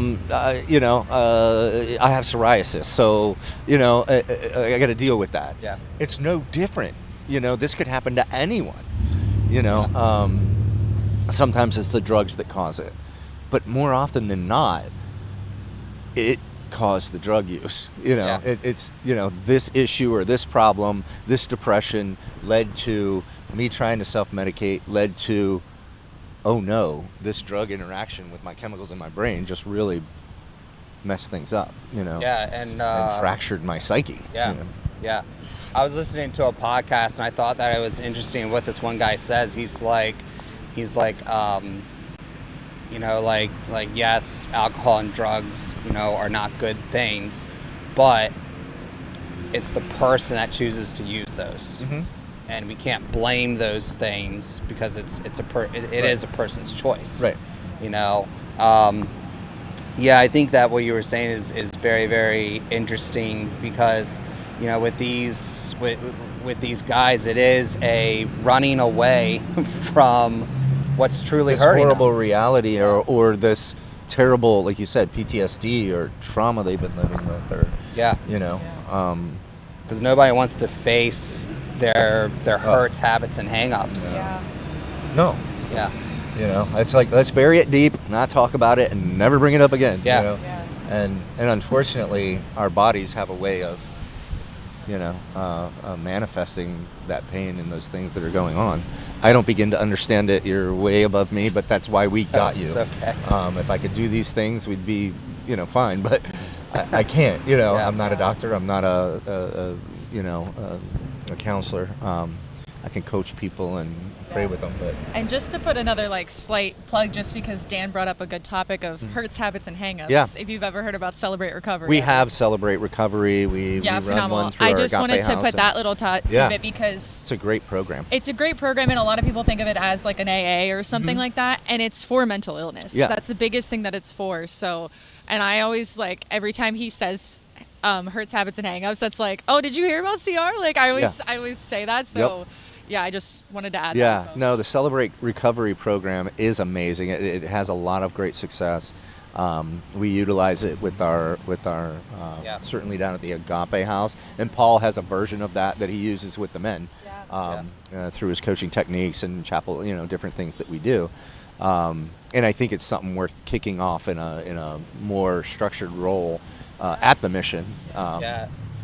have psoriasis, so, you know, I got to deal with that. It's no different. You know, this could happen to anyone. You know, sometimes it's the drugs that cause it, but more often than not, it caused the drug use. You know, it's, you know, this issue or this problem, this depression led to me trying to self-medicate, led to, oh no, this drug interaction with my chemicals in my brain just really messed things up, you know. Yeah, and fractured my psyche. Yeah, you know? yeah. I was listening to a podcast and I thought that it was interesting what this one guy says. He's like, you know, like yes, alcohol and drugs, you know, are not good things, but it's the person that chooses to use those, and we can't blame those things because it is a person's choice, right? You know, yeah, I think that what you were saying is very, very interesting because, you know, with these guys, it is a running away from what's truly this hurting horrible them. reality or this terrible, like you said, PTSD or trauma they've been living with, or you know, because nobody wants to face their hurts, habits, and hang-ups. No. Yeah. You know, it's like, let's bury it deep, not talk about it, and never bring it up again. Yeah. You know? And unfortunately, our bodies have a way of, you know, manifesting that pain and those things that are going on. I don't begin to understand it. You're way above me, but that's why we got you. It's okay. If I could do these things, we'd be, you know, fine. But I can't. You know, I'm not a doctor. I'm not a counselor. I can coach people and pray with them, but And just to put another like slight plug, just because Dan brought up a good topic of hurts, habits, and hangups. Yeah. If you've ever heard about Celebrate Recovery. we have Celebrate Recovery. We run phenomenal. one through I our just Agape wanted to House put that little tidbit because it's a great program. it's a great program, and a lot of people think of it as like an AA or something like that, and it's for mental illness. Yeah. That's the biggest thing that it's for. So, and I always like every time he says hurts, habits, and hangups, that's like, oh, did you hear about CR? Like I always say that. So. Yeah, I just wanted to add that as well. No, the Celebrate Recovery program is amazing. It has a lot of great success. We utilize it with our certainly down at the Agape House, and Paul has a version of that he uses with the men through his coaching techniques and chapel, you know, different things that we do. And I think it's something worth kicking off in a more structured role at the mission.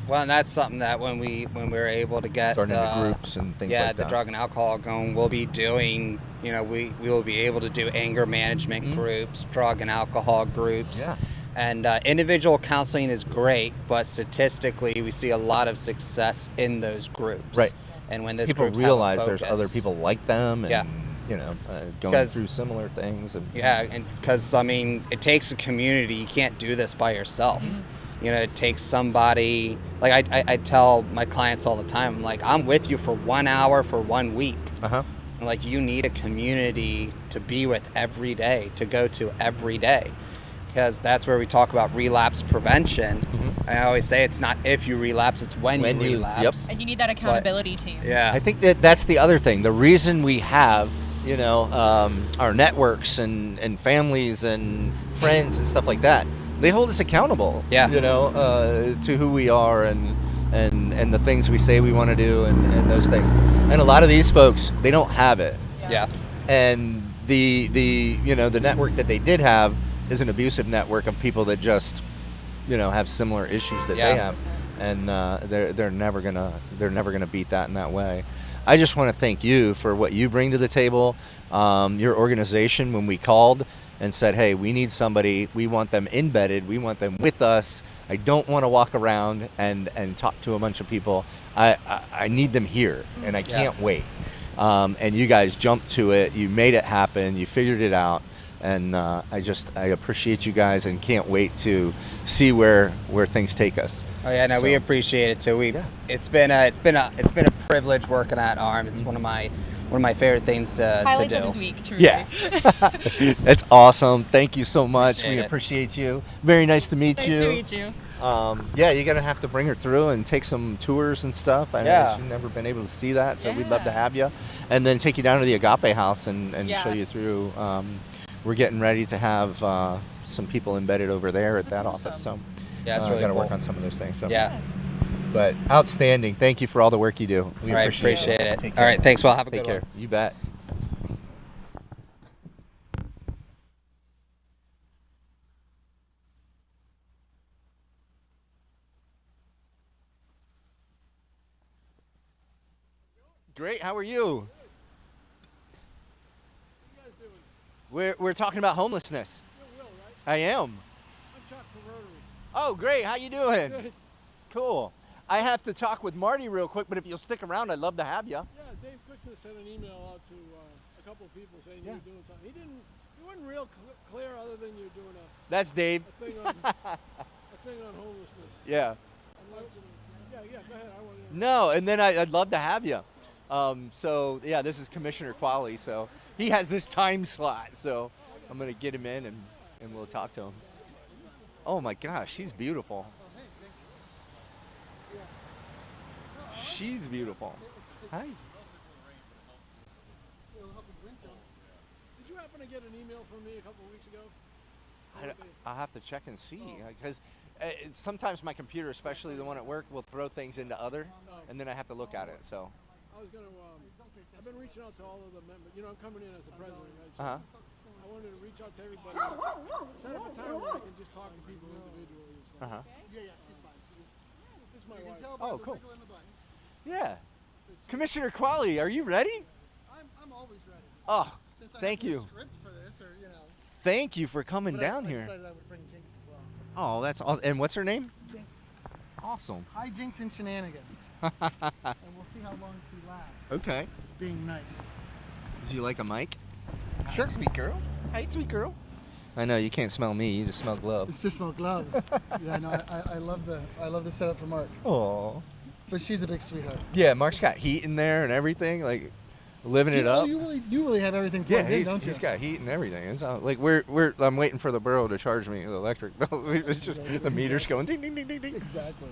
Well, and that's something that when we were able to get starting into groups and things like the that. drug and alcohol going, we'll be doing, you know, we will be able to do anger management groups, drug and alcohol groups. And individual counseling is great, but statistically we see a lot of success in those groups. Right. And when those people groups have a realize there's focus. other people like them and you know, going through similar things. And and because I mean, it takes a community. You can't do this by yourself. You know, it takes somebody. Like I tell my clients all the time, like, I'm with you for 1 hour for 1 week. And like, you need a community to be with every day, to go to every day, because that's where we talk about relapse prevention. I always say it's not if you relapse, it's when you relapse. And you need that accountability team. I think that's the other thing. The reason we have, you know, our networks and families and friends and stuff like that, they hold us accountable, you know, to who we are and the things we say we want to do and those things. And a lot of these folks, they don't have it. And the you know, the network that they did have is an abusive network of people that just, you know, have similar issues that they have, and they're never gonna beat that in that way. I just want to thank you for what you bring to the table. Your organization, when we called and said, hey, we need somebody, we want them embedded, we want them with us. I don't want to walk around and talk to a bunch of people. I need them here, and I can't wait. And you guys jumped to it. You made it happen. You figured it out. And I appreciate you guys and can't wait to see where things take us. Oh yeah, no, we appreciate it too. It's been a privilege working at ARM. It's one of my favorite things to Highlights do. of his week, truly. Yeah. That's awesome. Thank you so much. We Appreciate it. appreciate you. Very nice to meet Nice you. to meet you. Yeah, you're gonna have to bring her through and take some tours and stuff. I know she's never been able to see that, so we'd love to have you. And then take you down to the Agape House and show you through. We're getting ready to have some people embedded over there at that office. So it's really gotta cool. work on some of those things. So. Yeah. But outstanding. Thank you for all the work you do. We All right, appreciate it. All right, thanks. Well, have a Take good care. one. You bet. Great. How are you? We're talking about homelessness. I am. I'm Chuck from Rotary. Oh, great. How you doing? Good. Cool. I have to talk with Marty real quick, but if you'll stick around, I'd love to have you. Yeah, Dave Cookson sent an email out to a couple of people saying you were doing something. He wasn't real clear other than you're doing That's Dave. a thing on homelessness. Yeah. Yeah, go ahead. I want to. No, and then I'd love to have you. So, yeah, this is Commissioner Qualley. So he has this time slot. So I'm going to get him in and we'll talk to him. Oh, my gosh, she's beautiful. She's beautiful. Hi. Did you happen to get an email from me a couple of weeks ago? I'll have to check and see because sometimes my computer, especially the one at work, will throw things into other, and then I have to look at it. So. I was going to. I've been reaching out to all of the members. You know, I'm coming in as the president, right? So I wanted to reach out to everybody. Set up a time where I can just talk to people individually. So. Yeah, she's fine. This is my wife. Oh, cool. Yeah. Commissioner Qualley, are you ready? I'm always ready. Oh, Since I thank have no you. script for this, or you know. Thank you for coming But down I here. decided I would bring Jinx as well. Oh, that's awesome. And what's her name? Jinx. Awesome. Hi, Jinx and shenanigans. And we'll see how long she lasts. Okay. Being nice. Would you like a mic? Sure. Hi, sweet girl. Hi, sweet girl. I know you can't smell me. You just smell gloves. It's just smell gloves. Yeah, no, I love the setup for Mark. Oh. But she's a big sweetheart. Yeah, Mark's got heat in there and everything, like living it up. You really have everything Yeah, plugged in, don't you? he's got heat and everything. It's like I'm waiting for the borough to charge me the electric bill. It's just the meter's going ding ding ding ding ding. Exactly.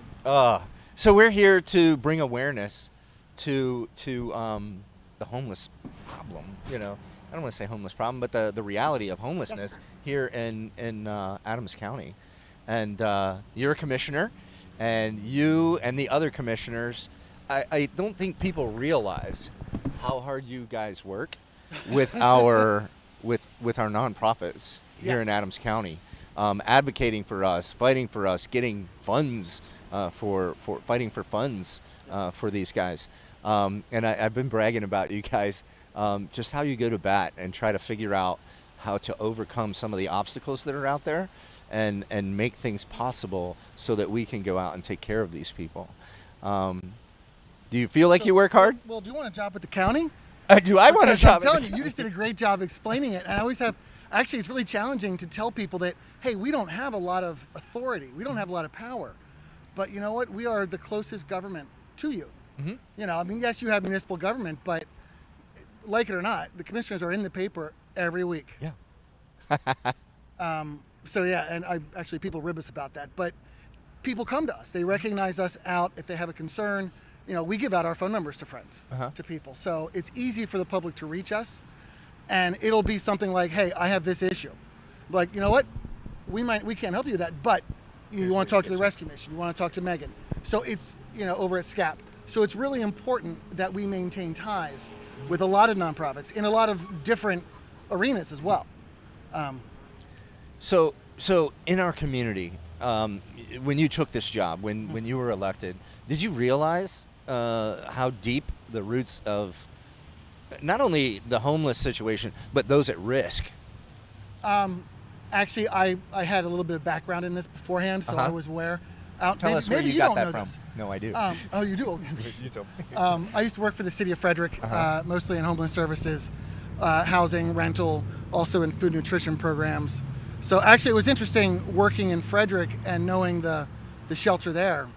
So we're here to bring awareness to the homeless problem. You know, I don't want to say homeless problem, but the reality of homelessness here in Adams County. And you're a commissioner, and you and the other commissioners, I don't think people realize how hard you guys work with our with our nonprofits here in Adams County, advocating for us, fighting for us, getting funds for fighting for funds for these guys. And I've been bragging about you guys, just how you go to bat and try to figure out how to overcome some of the obstacles that are out there and make things possible so that we can go out and take care of these people. Do you feel like you work hard? Well, do you want a job with the county? Do I want a job? I'm telling you, you just did a great job explaining it. And I always have, actually, it's really challenging to tell people that, hey, we don't have a lot of authority. We don't have a lot of power. But you know what? We are the closest government to you. Mm-hmm. You know, I mean, yes, you have municipal government, but like it or not, the commissioners are in the paper every week. Yeah. So yeah, and people rib us about that, but people come to us. They recognize us out if they have a concern. You know, we give out our phone numbers to friends, to people. So it's easy for the public to reach us, and it'll be something like, hey, I have this issue. Like, you know what? We can't help you with that, but you want to talk to the rescue mission. You want to talk to Megan. So it's, you know, over at SCAP. So it's really important that we maintain ties with a lot of nonprofits in a lot of different arenas as well. So in our community, when you took this job, when you were elected, did you realize how deep the roots of not only the homeless situation, but those at risk? Actually, I had a little bit of background in this beforehand, so I was aware. Tell us where you got that from. This. No, I do. Oh, you do? You tell me. I used to work for the city of Frederick, mostly in homeless services, housing, rental, also in food nutrition programs. So actually, it was interesting working in Frederick and knowing the shelter there,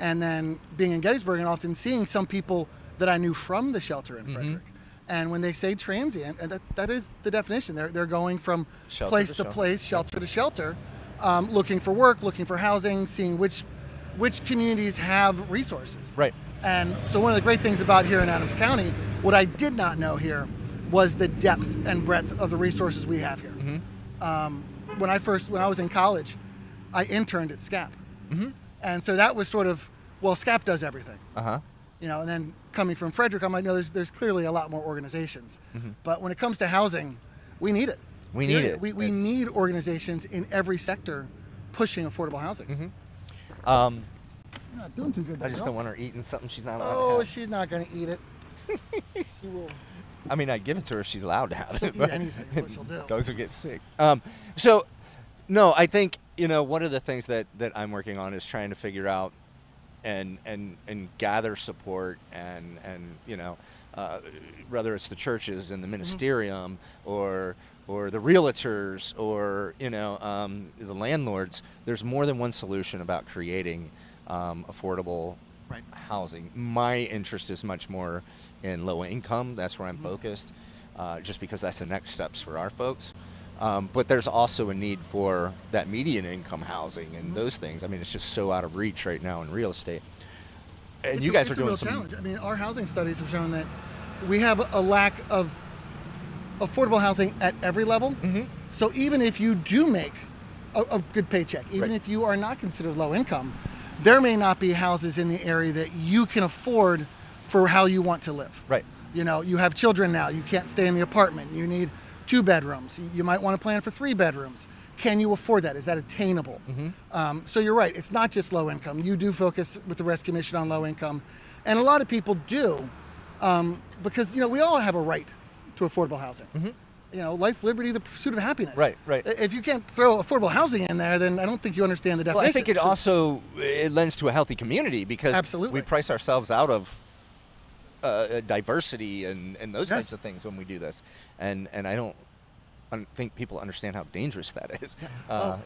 and then being in Gettysburg and often seeing some people that I knew from the shelter in Frederick. And when they say transient, and that is the definition, they're going from place to place, shelter to shelter, looking for work, looking for housing, seeing which communities have resources. Right. And so one of the great things about here in Adams County, what I did not know here was the depth and breadth of the resources we have here. When I was in college, I interned at SCAP. And so that was sort of, well, SCAP does everything. You know, and then coming from Frederick, I'm like, no, there's clearly a lot more organizations. But when it comes to housing, we need it. We need it. We need organizations in every sector pushing affordable housing. You're not doing too good there, I just girl. don't want her eating something she's not allowed to Oh, have. she's not going to eat it. She will. I mean, I'd give it to her if she's allowed to have She'll it. eat But anything, is what she'll do. Dogs will get sick. So, no, I think you know, one of the things that I'm working on is trying to figure out and gather support and you know, whether it's the churches and the ministerium or the realtors or, you know, the landlords. There's more than one solution about creating affordable housing. My interest is much more in low income. That's where I'm focused, just because that's the next steps for our folks. But there's also a need for that median income housing and those things. I mean, it's just so out of reach right now in real estate. And you guys are doing real some challenge. I mean, our housing studies have shown that we have a lack of affordable housing at every level. So even if you do make a good paycheck, even if you are not considered low income, there may not be houses in the area that you can afford for how you want to live. Right. You know, you have children now. You can't stay in the apartment. You need 2 bedrooms. You might want to plan for 3 bedrooms. Can you afford that? Is that attainable? So you're right. It's not just low income. You do focus with the Rescue Mission on low income. And a lot of people do because, you know, we all have a right to affordable housing. You know, life, liberty, the pursuit of happiness. Right. If you can't throw affordable housing in there, then I don't think you understand the definition. Well, I think it lends to a healthy community because we price ourselves out of diversity and those types of things when we do this. And I don't think people understand how dangerous that is.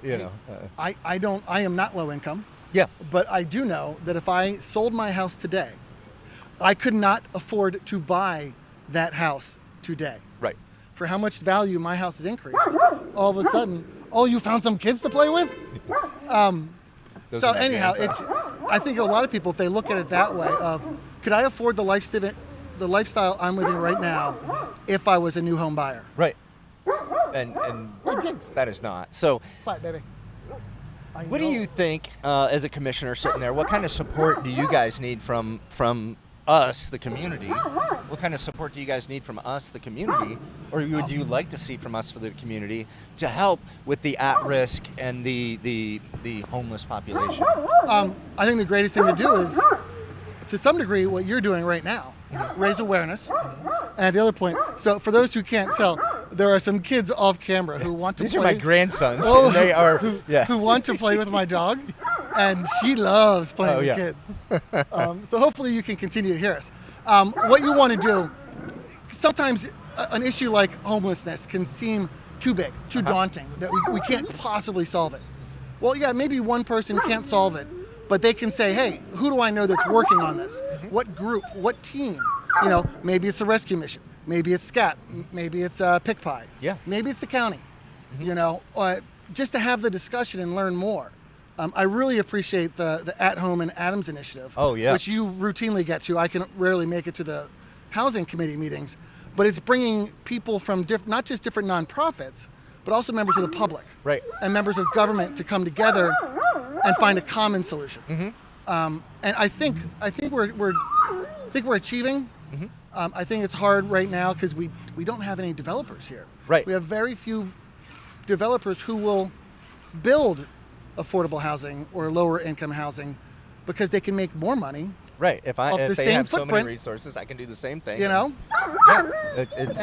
You know, I am not low income. Yeah. But I do know that if I sold my house today, I could not afford to buy that house today. Right. For how much value my house has increased, all of a sudden, you found some kids to play with? So anyhow, I think a lot of people, if they look at it that way of, could I afford the lifestyle I'm living right now if I was a new home buyer? Right. And that is not. So Bye, baby. What do you think, as a commissioner sitting there, what kind of support do you guys need from us, the community? What kind of support do you guys need from us, the community, or would you like to see from us for the community to help with the at-risk and the homeless population? I think the greatest thing to do is, to some degree, what you're doing right now, raise awareness. And at the other point, so for those who can't tell, there are some kids off camera who want to These play. are my grandsons. And they are, who want to play with my dog, and she loves playing with kids. So hopefully you can continue to hear us. What you want to do, sometimes an issue like homelessness can seem too big, too daunting, that we can't possibly solve it. Well, yeah, maybe one person can't solve it, but they can say, hey, who do I know that's working on this? What group, what team? You know, maybe it's the Rescue Mission, maybe it's SCAP, maybe it's PICPI, maybe it's the county, you know, just to have the discussion and learn more. I really appreciate the At Home and Adams initiative, which you routinely get to. I can rarely make it to the housing committee meetings, but it's bringing people from not just different nonprofits, but also members of the public and members of government to come together and find a common solution. And I think we're achieving. I think it's hard right now because we don't have any developers here. We have very few developers who will build affordable housing or lower income housing because they can make more money. If they have so many resources, I can do the same thing. You know?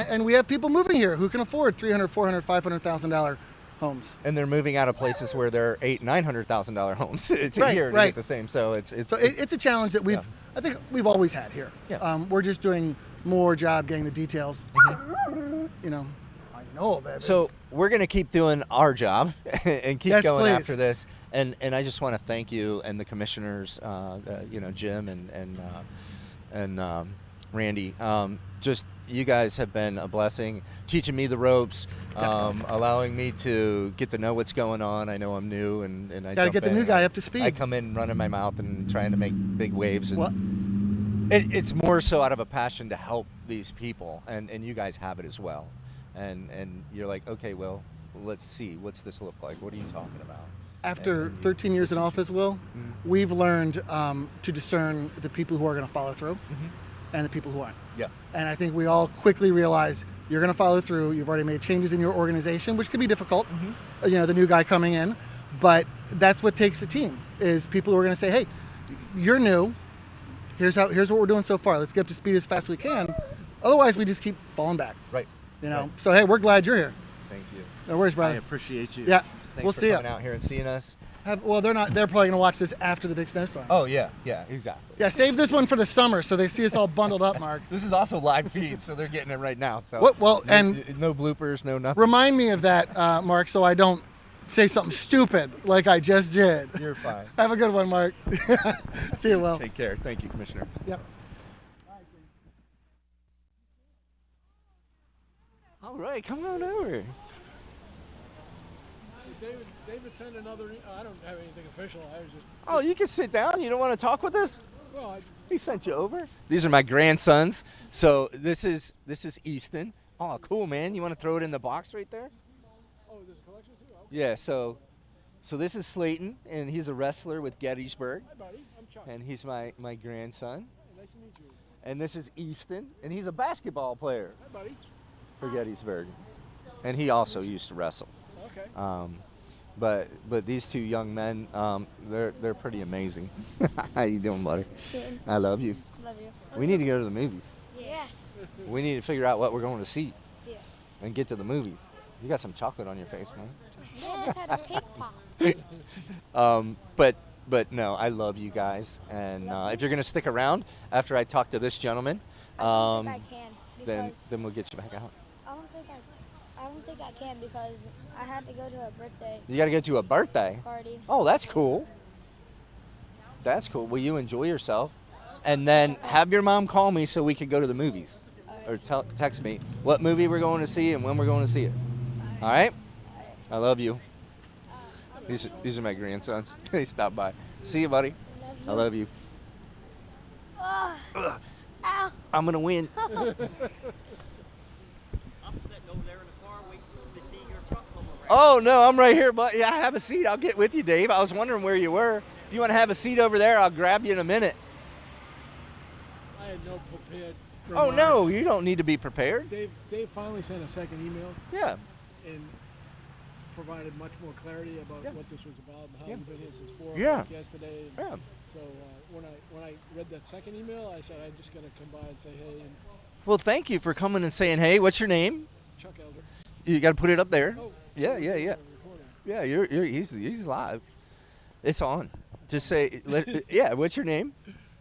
And we have people moving here who can afford $300,000, $400,000, $500,000 homes. And they're moving out of places where they're $800,000, $900,000 homes to here to get the same. So it's a challenge that I think we've always had here. We're just doing more job getting the details. You know, I know of it. So we're going to keep doing our job and keep going please. after this. And I just want to thank you and the commissioners, you know, Jim and Randy. Just you guys have been a blessing, teaching me the ropes, allowing me to get to know what's going on. I know I'm new, and I got to get the new guy up to speed. I come in running my mouth and trying to make big waves. And it's more so out of a passion to help these people, and you guys have it as well. And you're like, okay, well, let's see, what's this look like? What are you talking about? After 13 years in office, Will, we've learned to discern the people who are going to follow through and the people who aren't. And I think we all quickly realize you're going to follow through. You've already made changes in your organization, which can be difficult, you know, the new guy coming in. But that's what takes a team, is people who are going to say, hey, you're new. Here's what we're doing so far. Let's get up to speed as fast as we can. Otherwise, we just keep falling back. You know. So, hey, we're glad you're here. Thank you. No worries, brother. I appreciate you. Yeah. Thanks we'll for see coming ya. out here and seeing us. Well, they're not. They're probably gonna watch this after the big snowstorm. Oh yeah, exactly. Yeah, save this one for the summer so they see us all bundled up, Mark. This is also live feed, so they're getting it right now. So no bloopers, no nothing. Remind me of that, Mark, so I don't say something stupid like I just did. You're fine. Have a good one, Mark. See you, Will. Take care. Thank you, Commissioner. Yep. All right, come on over. David sent another. I don't have anything official. I was just. Oh, you can sit down. You don't want to talk with us? Well, He sent you over. These are my grandsons. So this is Easton. Oh, cool, man. You want to throw it in the box right there? Oh, there's a collection too. Okay. Yeah. So this is Slayton, and he's a wrestler with Gettysburg. Hi, buddy. I'm Chuck. And he's my grandson. Hey, nice to meet you. And this is Easton, and he's a basketball player Hi, buddy. for Gettysburg. And he also used to wrestle. Okay. But these two young men, they're pretty amazing. How you doing, buddy? Good. I love you. Love you. We need to go to the movies. Yes. We need to figure out what we're going to see. Yeah. And get to the movies. You got some chocolate on your face, man. I just had a cake pop. But no, I love you guys. And if you're gonna stick around after I talk to this gentleman, I don't think I can then because we'll get you back out. I don't think I can because I had to go to a birthday You got to go to a birthday. party. Oh, that's cool. That's cool. Will you enjoy yourself? And then have your mom call me so we could go to the movies, or text me what movie we're going to see and when we're going to see it. All right? I love you. These are my grandsons. They stopped by. See you, buddy. I love you. Oh, ow. I'm gonna win. I'm sitting over there in the car waiting to see your truck come around. Oh no, I'm right here, but yeah, I have a seat. I'll get with you, Dave. I was wondering where you were. If you want to have a seat over there, I'll grab you in a minute. I had no prepared. Oh no, you don't need to be prepared. Dave finally sent a second email. Yeah. And provided much more clarity about what this was about and how you've been here since 4 Yeah. o'clock yesterday. Yeah. So when I read that second email, I said I'm just gonna come by and say hey. And Well, thank you for coming and saying hey. What's your name? Chuck Elder. You got to put it up there. Oh, Yeah. Yeah, he's live. It's on. Just say yeah. What's your name?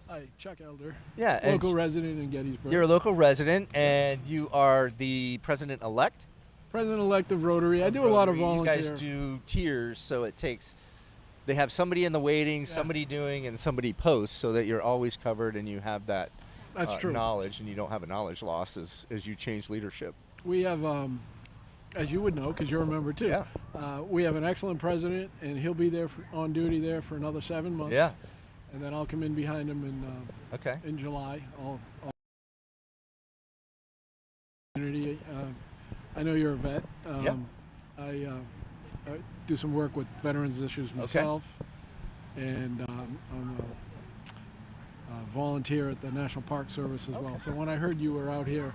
Hi, Chuck Elder. Yeah, and Local resident in Gettysburg. You're a local resident, and you are the president-elect. President-elect of Rotary. I do a lot of volunteer. You guys do tiers, so they have somebody in the waiting, somebody doing, and somebody posts, so that you're always covered and you have that That's true. knowledge, and you don't have a knowledge loss as you change leadership. We have, as you would know, because you're a member too. Yeah. We have an excellent president, and he'll be there on duty there for another 7 months. Yeah. And then I'll come in behind him in July. All community. I know you're a vet. I do some work with veterans issues myself, and I'm a volunteer at the National Park Service as well. So when I heard you were out here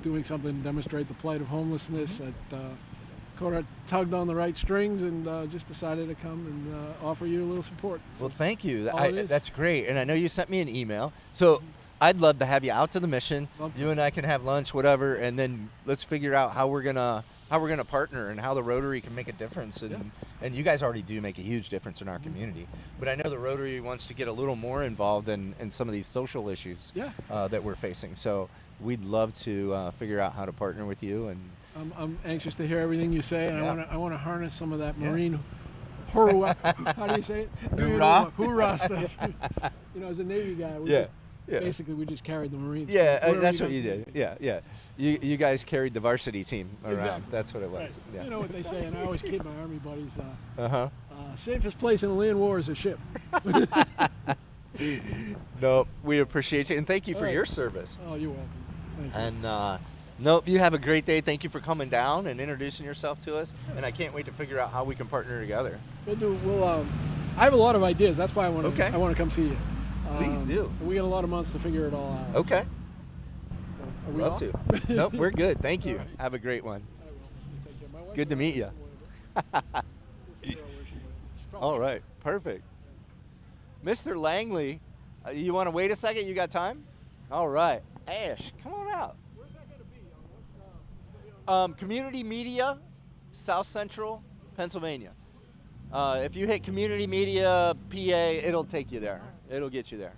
doing something to demonstrate the plight of homelessness, I tugged on the right strings and just decided to come and offer you a little support. Well, thank you. That's all it is. That's great. And I know you sent me an email. So I'd love to have you out to the mission. You and I can have lunch, whatever, and then let's figure out how we're gonna partner and how the Rotary can make a difference. And you guys already do make a huge difference in our community. But I know the Rotary wants to get a little more involved in some of these social issues that we're facing. So we'd love to figure out how to partner with you. And I'm anxious to hear everything you say, and I want to harness some of that Marine hoorah. How do you say it? Hoorah? Hoorah stuff. As a Navy guy, basically we just carried the Marines. Yeah, that's what you did. Yeah. You guys carried the varsity team around. Exactly. That's what it was. Right. Yeah. You know what they say, and I always kid my Army buddies. Uh-huh. Safest place in a land war is a ship. No, we appreciate you, and thank you for All right. your service. Oh, you're welcome. Thank you. And nope, you have a great day. Thank you for coming down and introducing yourself to us. And I can't wait to figure out how we can partner together. We'll I have a lot of ideas. That's why I want to. I want to come see you. Please do. We got a lot of months to figure it all out. Okay. Are we Love off? to. Nope, we're good. Thank you. All right. Have a great one. I will. You take care. My wife Good to and I meet you. We'll figure out where she went. She's probably- All right, perfect. Mr. Langley, you want to wait a second? You got time? All right. Ash, come on out. Where's that going to be? Community media, South Central, Pennsylvania. If you hit community media PA, it'll take you there. It'll get you there.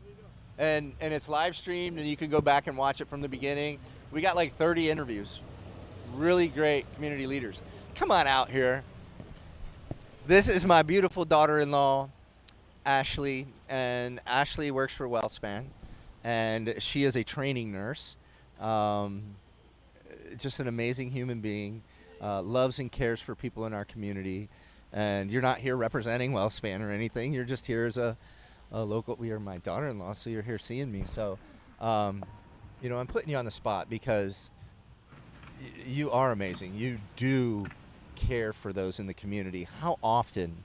And it's live streamed, and you can go back and watch it from the beginning. We got like 30 interviews. Really great community leaders. Come on out here. This is my beautiful daughter-in-law, Ashley, and Ashley works for WellSpan, and she is a training nurse. Just an amazing human being, loves and cares for people in our community. And you're not here representing WellSpan or anything. You're just here as a local. You're my daughter-in-law, so you're here seeing me. So, you know, I'm putting you on the spot because you are amazing. You do care for those in the community. How often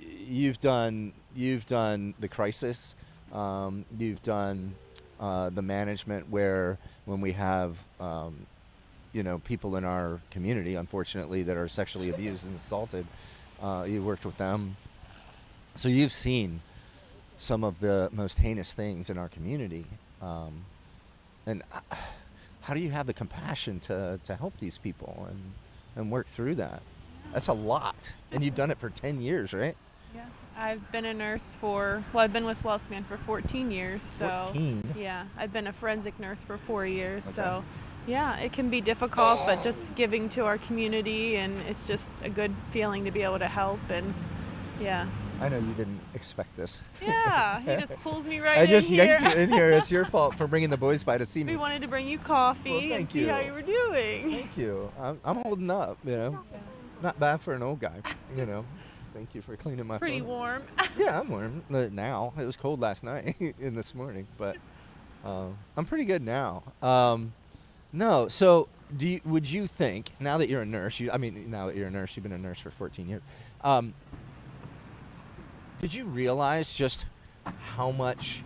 you've done the crisis, you've done the management where when we have you know, people in our community, unfortunately, that are sexually abused and assaulted, you worked with them. So you've seen some of the most heinous things in our community. And how do you have the compassion to help these people and work through that? That's a lot. And you've done it for 10 years, right? Yeah. I've been a nurse I've been with WellSpan for 14 years. So 14? Yeah, I've been a forensic nurse for 4 years. Okay. So yeah, it can be difficult, but just giving to our community, and it's just a good feeling to be able to help. And yeah. I know you didn't expect this. Yeah, he just pulls me right I just in here. yanked you in here. It's your fault for bringing the boys by to see me. We wanted to bring you coffee Well, and thank see you. how you were doing. Thank you. I'm holding up, you know. Not bad for an old guy, you know. Thank you for cleaning my Pretty phone. warm. Yeah, I'm warm now. It was cold last night and this morning, but I'm pretty good now. No, so would you think, now that you're a nurse, now that you're a nurse, you've been a nurse for 14 years, did you realize just how much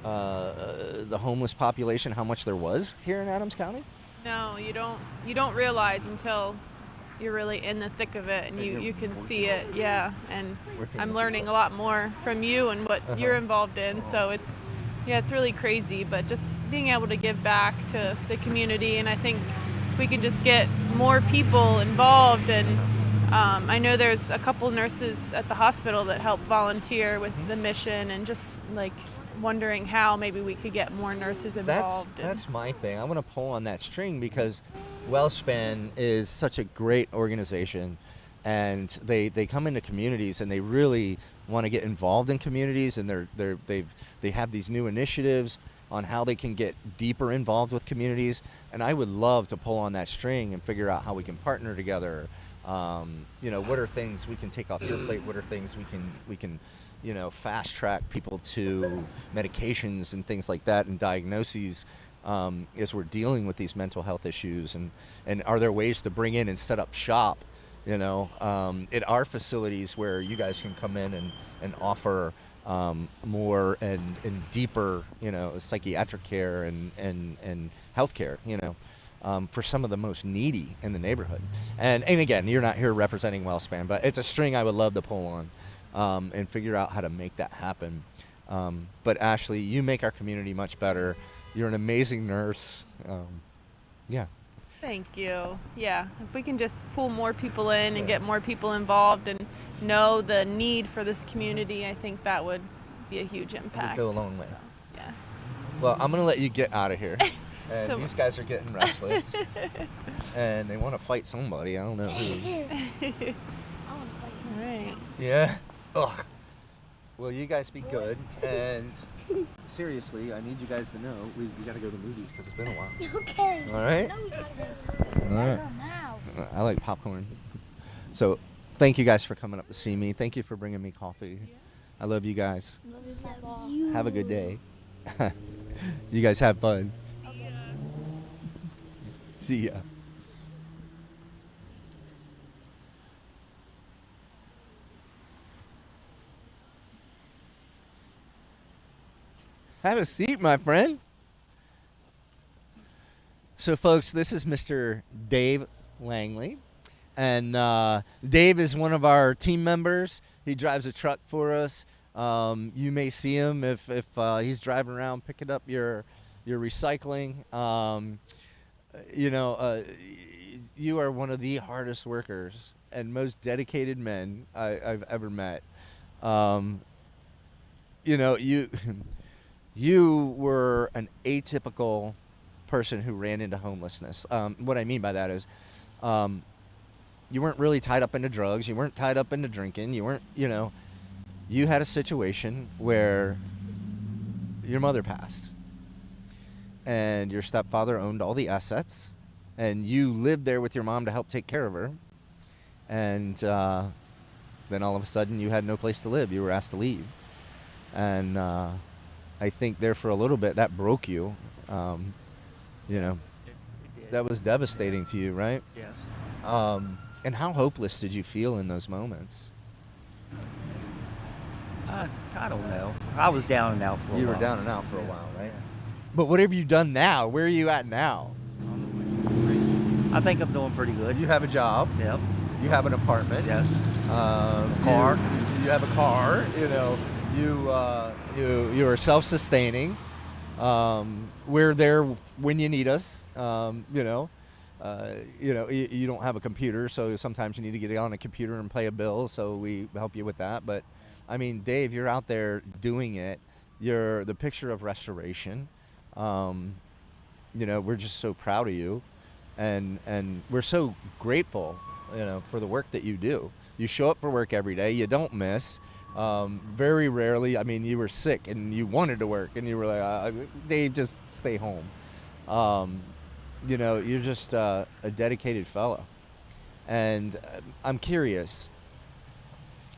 the homeless population, how much there was here in Adams County? No, you don't realize until you're really in the thick of it, and you can see it. Yeah, and I'm learning a lot more from you and what you're involved in. So it's really crazy, but just being able to give back to the community, and I think if we can just get more people involved, and I know there's a couple nurses at the hospital that help volunteer with the mission, and just like wondering how maybe we could get more nurses involved. That's my thing. I want to pull on that string because WellSpan is such a great organization, and they come into communities and they really want to get involved in communities, and they have these new initiatives on how they can get deeper involved with communities, and I would love to pull on that string and figure out how we can partner together. You know, what are things we can take off your plate? What are things we can you know, fast track people to medications and things like that and diagnoses as we're dealing with these mental health issues, and are there ways to bring in and set up shop, you know, at our facilities where you guys can come in and offer more and deeper, you know, psychiatric care and health care, you know, for some of the most needy in the neighborhood. And again, you're not here representing WellSpan, but it's a string I would love to pull on and figure out how to make that happen. But Ashley, you make our community much better. You're an amazing nurse. Yeah. Thank you. Yeah, if we can just pull more people in and get more people involved and know the need for this community, I think that would be a huge impact. It would go a long way. So, yes. Well, I'm going to let you get out of here. And So- these guys are getting restless. And they want to fight somebody. I don't know who. All right. Yeah. Ugh. Well, you guys be good. And seriously, I need you guys to know we got to go to the movies because it's been a while. Okay. All right? No, we gotta go. All right. I like popcorn. So thank you guys for coming up to see me. Thank you for bringing me coffee. I love you guys. Love you. Have a good day. You guys have fun. See ya. Have a seat, my friend. So, folks, this is Mr. Dave Langley. And Dave is one of our team members. He drives a truck for us. You may see him if he's driving around picking up your recycling. You know, you are one of the hardest workers and most dedicated men I've ever met. You know, you were an atypical person who ran into homelessness. What I mean by that is, you weren't really tied up into drugs. You weren't tied up into drinking. You weren't, you know, you had a situation where your mother passed and your stepfather owned all the assets and you lived there with your mom to help take care of her. And then all of a sudden you had no place to live. You were asked to leave. And I think there for a little bit that broke you. You know, that was devastating to you, right? Yes. And how hopeless did you feel in those moments? I don't know. I was down and out for a while. You were down and out for a while, right? But what have you done now? Where are you at now? I think I'm doing pretty good. You have a job. Yep. You have an apartment. Yes. A car. You have a car. You know, you are self-sustaining. We're there when you need us. You know, you don't have a computer, so sometimes you need to get on a computer and pay a bill. So we help you with that. But I mean, Dave, you're out there doing it. You're the picture of restoration. You know, we're just so proud of you, and we're so grateful, you know, for the work that you do. You show up for work every day. You don't miss. Very rarely. I mean, you were sick and you wanted to work, and you were like, Dave, just stay home. You know, you're just a dedicated fellow. And I'm curious,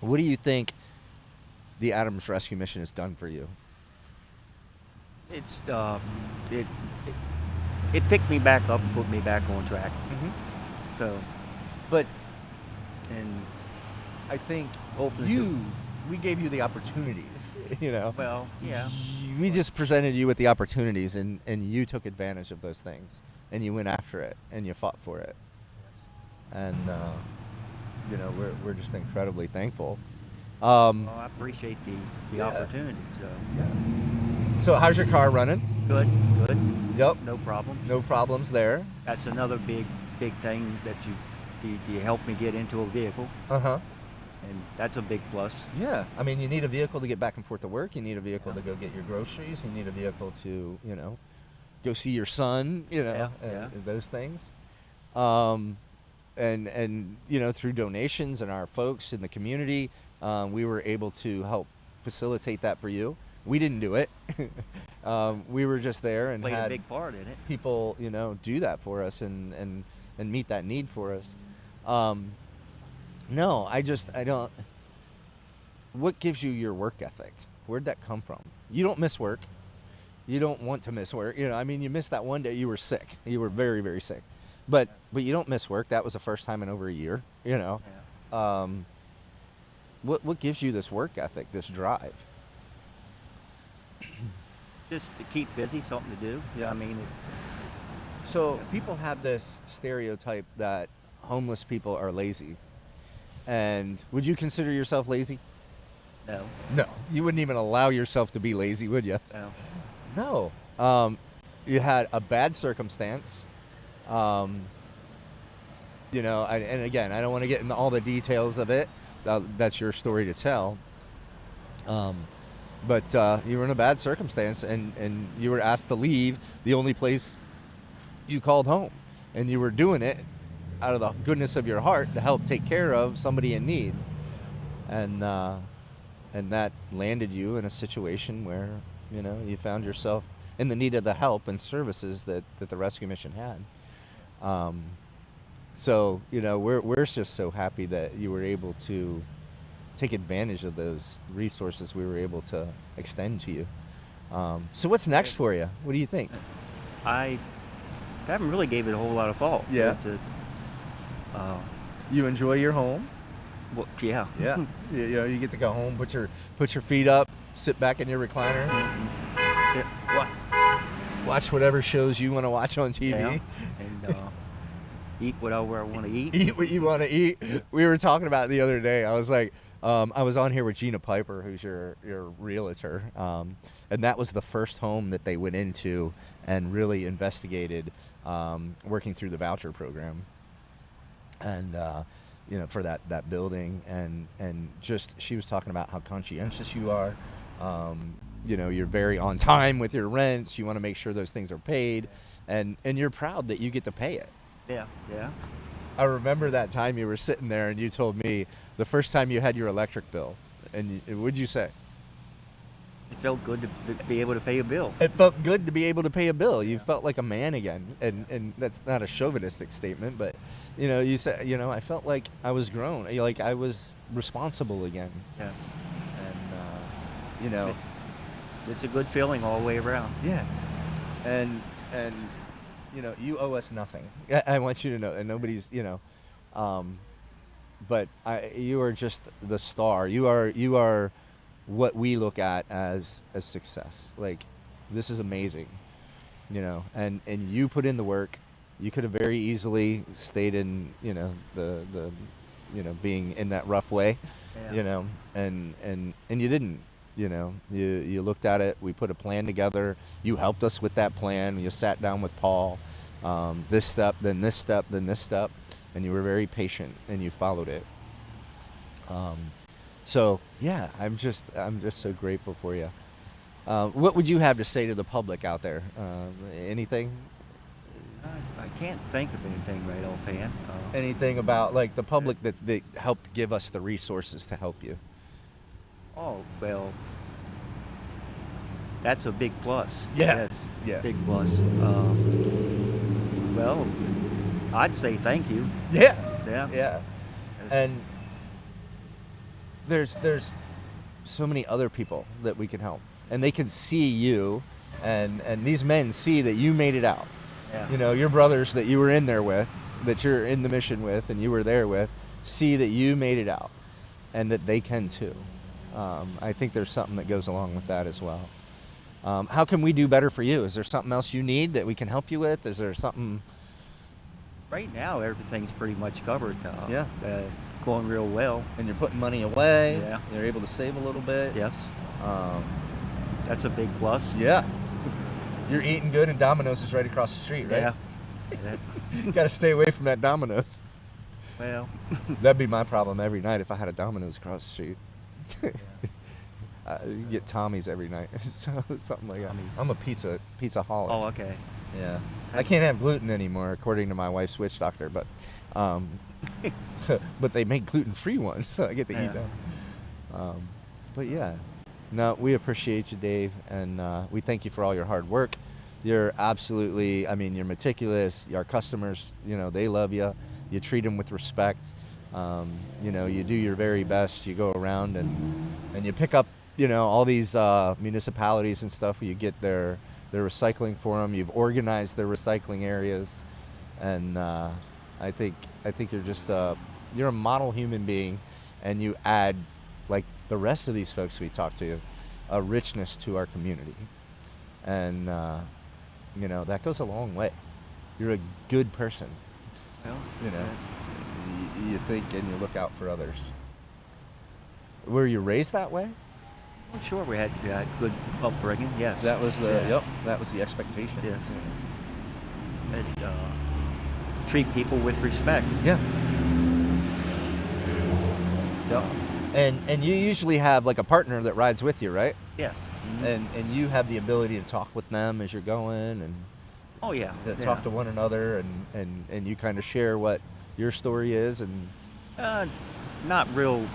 what do you think the Adams Rescue Mission has done for you? It's it picked me back up and put me back on track. Mm-hmm. So, and I think open we gave you the opportunities, you know. Well, yeah. We just presented you with the opportunities, and you took advantage of those things, and you went after it, and you fought for it. And you know, we're just incredibly thankful. Well, I appreciate the opportunity. So how's your car running? Good. Yep. No problem. No problems there. That's another big thing that you helped me get into a vehicle. Uh-huh. And that's a big plus. Yeah. I mean, you need a vehicle to get back and forth to work. You need a vehicle to go get your groceries. You need a vehicle to, you know, go see your son, you know, those things. And you know, through donations and our folks in the community, we were able to help facilitate that for you. We didn't do it. We were just there and played had a big part in it. People, you know, do that for us and meet that need for us. No, I don't. What gives you your work ethic? Where'd that come from? You don't miss work. You don't want to miss work. You know, I mean, you missed that one day you were sick. You were very, very sick. But you don't miss work. That was the first time in over a year, you know. Yeah. What gives you this work ethic, this drive? Just to keep busy, something to do. Yeah. I mean, so people have this stereotype that homeless people are lazy. And would you consider yourself lazy? No. No. You wouldn't even allow yourself to be lazy, would you? No. No. You had a bad circumstance. You know, and again, I don't want to get into all the details of it. That's your story to tell. But you were in a bad circumstance, and you were asked to leave the only place you called home. And you were doing it out of the goodness of your heart to help take care of somebody in need. And that landed you in a situation where, you know, you found yourself in the need of the help and services that the rescue mission had. So, you know, we're just so happy that you were able to take advantage of those resources we were able to extend to you. So what's next for you? What do you think? I haven't really gave it a whole lot of thought. Yeah. You enjoy your home? Well, yeah. Yeah. You know, you get to go home, put your feet up, sit back in your recliner, watch whatever shows you want to watch on TV. Yeah. And eat whatever I want to eat. Eat what you want to eat. We were talking about it the other day. I was like, I was on here with Gina Piper, who's your realtor, and that was the first home that they went into and really investigated, working through the voucher program. And for that building, and just she was talking about how conscientious you are. You're very on time with your rents. You want to make sure those things are paid, and you're proud that you get to pay it. Yeah, yeah. I remember that time you were sitting there and you told me the first time you had your electric bill, and what'd you say? It felt good to be able to pay a bill. It felt good to be able to pay a bill. You felt like a man again, and that's not a chauvinistic statement, but you said, I felt like I was grown, like I was responsible again. Yes. And it's a good feeling all the way around. Yeah. And you owe us nothing. I want you to know, and nobody's, but you are just the star. You are what we look at as success. Like, this is amazing, and you put in the work. You could have very easily stayed in, the being in that rough way, Yeah. and you didn't. You looked at it. We put a plan together. You helped us with that plan. You sat down with Paul, this step, then this step, then this step, and you were very patient and you followed it. So yeah, I'm just so grateful for you. What would you have to say to the public out there? Anything? I can't think of anything right offhand. Anything about like the public that helped give us the resources to help you? Oh, well, that's a big plus. Yeah. Yes, Yeah. big plus. Well, I'd say thank you. Yeah. Yeah. Yeah. And there's so many other people that we can help, and they can see you, and these men see that you made it out. Yeah. Your brothers that you were in there with, that you're in the mission with, and you were there with, see that you made it out, and that they can too. I think there's something that goes along with that as well. How can we do better for you? Is there something else you need that we can help you with? Is there something? Right now, everything's pretty much covered. Yeah. Going real well. And you're putting money away. Yeah. You're able to save a little bit. Yes. That's a big plus. Yeah. You're eating good, and Domino's is right across the street, right? Yeah. You got to stay away from that Domino's. Well. That'd be my problem every night if I had a Domino's across the street. You get Tommy's every night, so something like that. I'm a pizza holic. Oh, okay. Yeah. I can't have gluten anymore, according to my wife's witch doctor, but but they make gluten-free ones, so I get to eat them. But yeah, no, we appreciate you, Dave, and we thank you for all your hard work. You're absolutely, you're meticulous. Our customers, they love you. You treat them with respect. You do your very best. You go around and you pick up, all these municipalities and stuff where you get their recycling for them. You've organized their recycling areas, and I think you're just you're a model human being, and you add, like the rest of these folks we talk to, a richness to our community, and that goes a long way. You're a good person. Well, you think and you look out for others. Were you raised that way? Well, sure, we had good upbringing. Yes. That was that was the expectation. Yes. And treat people with respect. Yeah. Yep. And you usually have like a partner that rides with you, right? Yes. Mm-hmm. And you have the ability to talk with them as you're going, and oh yeah, talk to one another, and you kind of share what your story is, and not real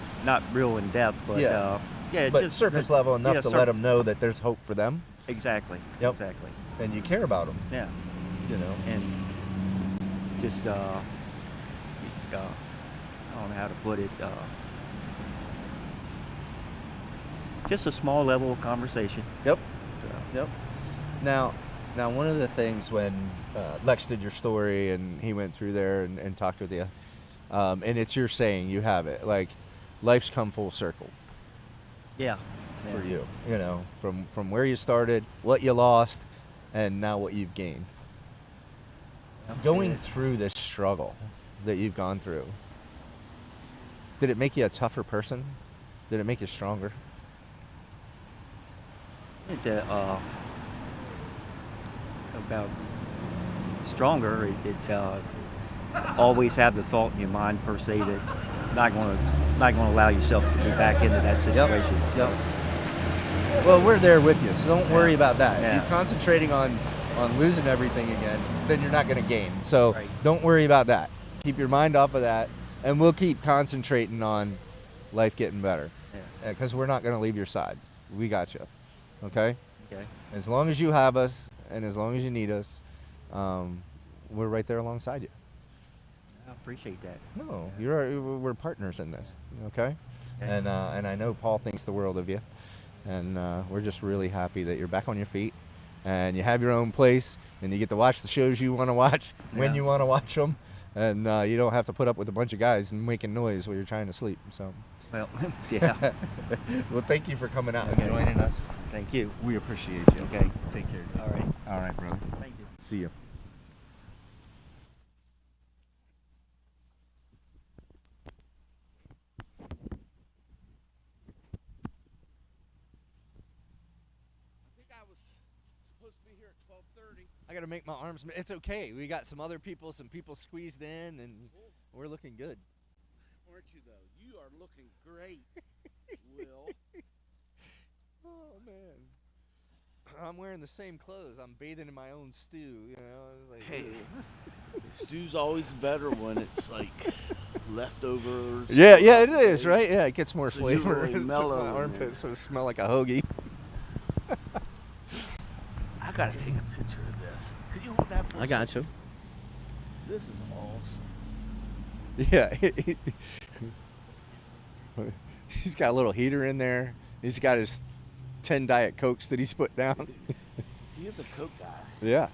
in depth, but but just surface level enough to let them know that there's hope for them. Exactly. Yep. Exactly. And you care about them. Yeah. And just I don't know how to put it. Just a small level of conversation. Yep. Yep. Now, one of the things when Lex did your story and he went through there and talked with you, and it's your saying, you have it, like, life's come full circle. Yeah. For you, from where you started, what you lost, and now what you've gained. Going through this struggle that you've gone through, did it make you a tougher person? Did it make you stronger? About stronger. always have the thought in your mind per se that not going to allow yourself to be back into that situation. Yep. Well, we're there with you, so don't worry about that. Yeah. If you're concentrating on losing everything again, then you're not going to gain. So don't worry about that. Keep your mind off of that, and we'll keep concentrating on life getting better. Because we're not going to leave your side. We got you. Okay? Okay. As long as you have us, and as long as you need us, we're right there alongside you. I appreciate that. No, we're partners in this. Okay? And I know Paul thinks the world of you. And we're just really happy that you're back on your feet and you have your own place and you get to watch the shows you want to watch when you want to watch them, and you don't have to put up with a bunch of guys making noise while you're trying to sleep. So, well, yeah. Well, thank you for coming out and joining us. Thank you. We appreciate you. Okay. Take care. All right. All right, brother. Thank you. See you. I got to make my arms. It's okay. We got some other people, some people squeezed in, and we're looking good. Aren't you, though? You are looking great, Will. Oh, man. I'm wearing the same clothes. I'm bathing in my own stew, you know. It's like, Hey, stew's always better when it's like leftovers. Yeah, it is, right? Yeah, it gets more So you're flavor. really So mellow my in armpits sort of smell like a hoagie. I gotta take a picture of this. Could you hold that for I got you. This is awesome. Yeah. He's got a little heater in there. He's got his 10 Diet Cokes that he's put down. He is a Coke guy. Yeah.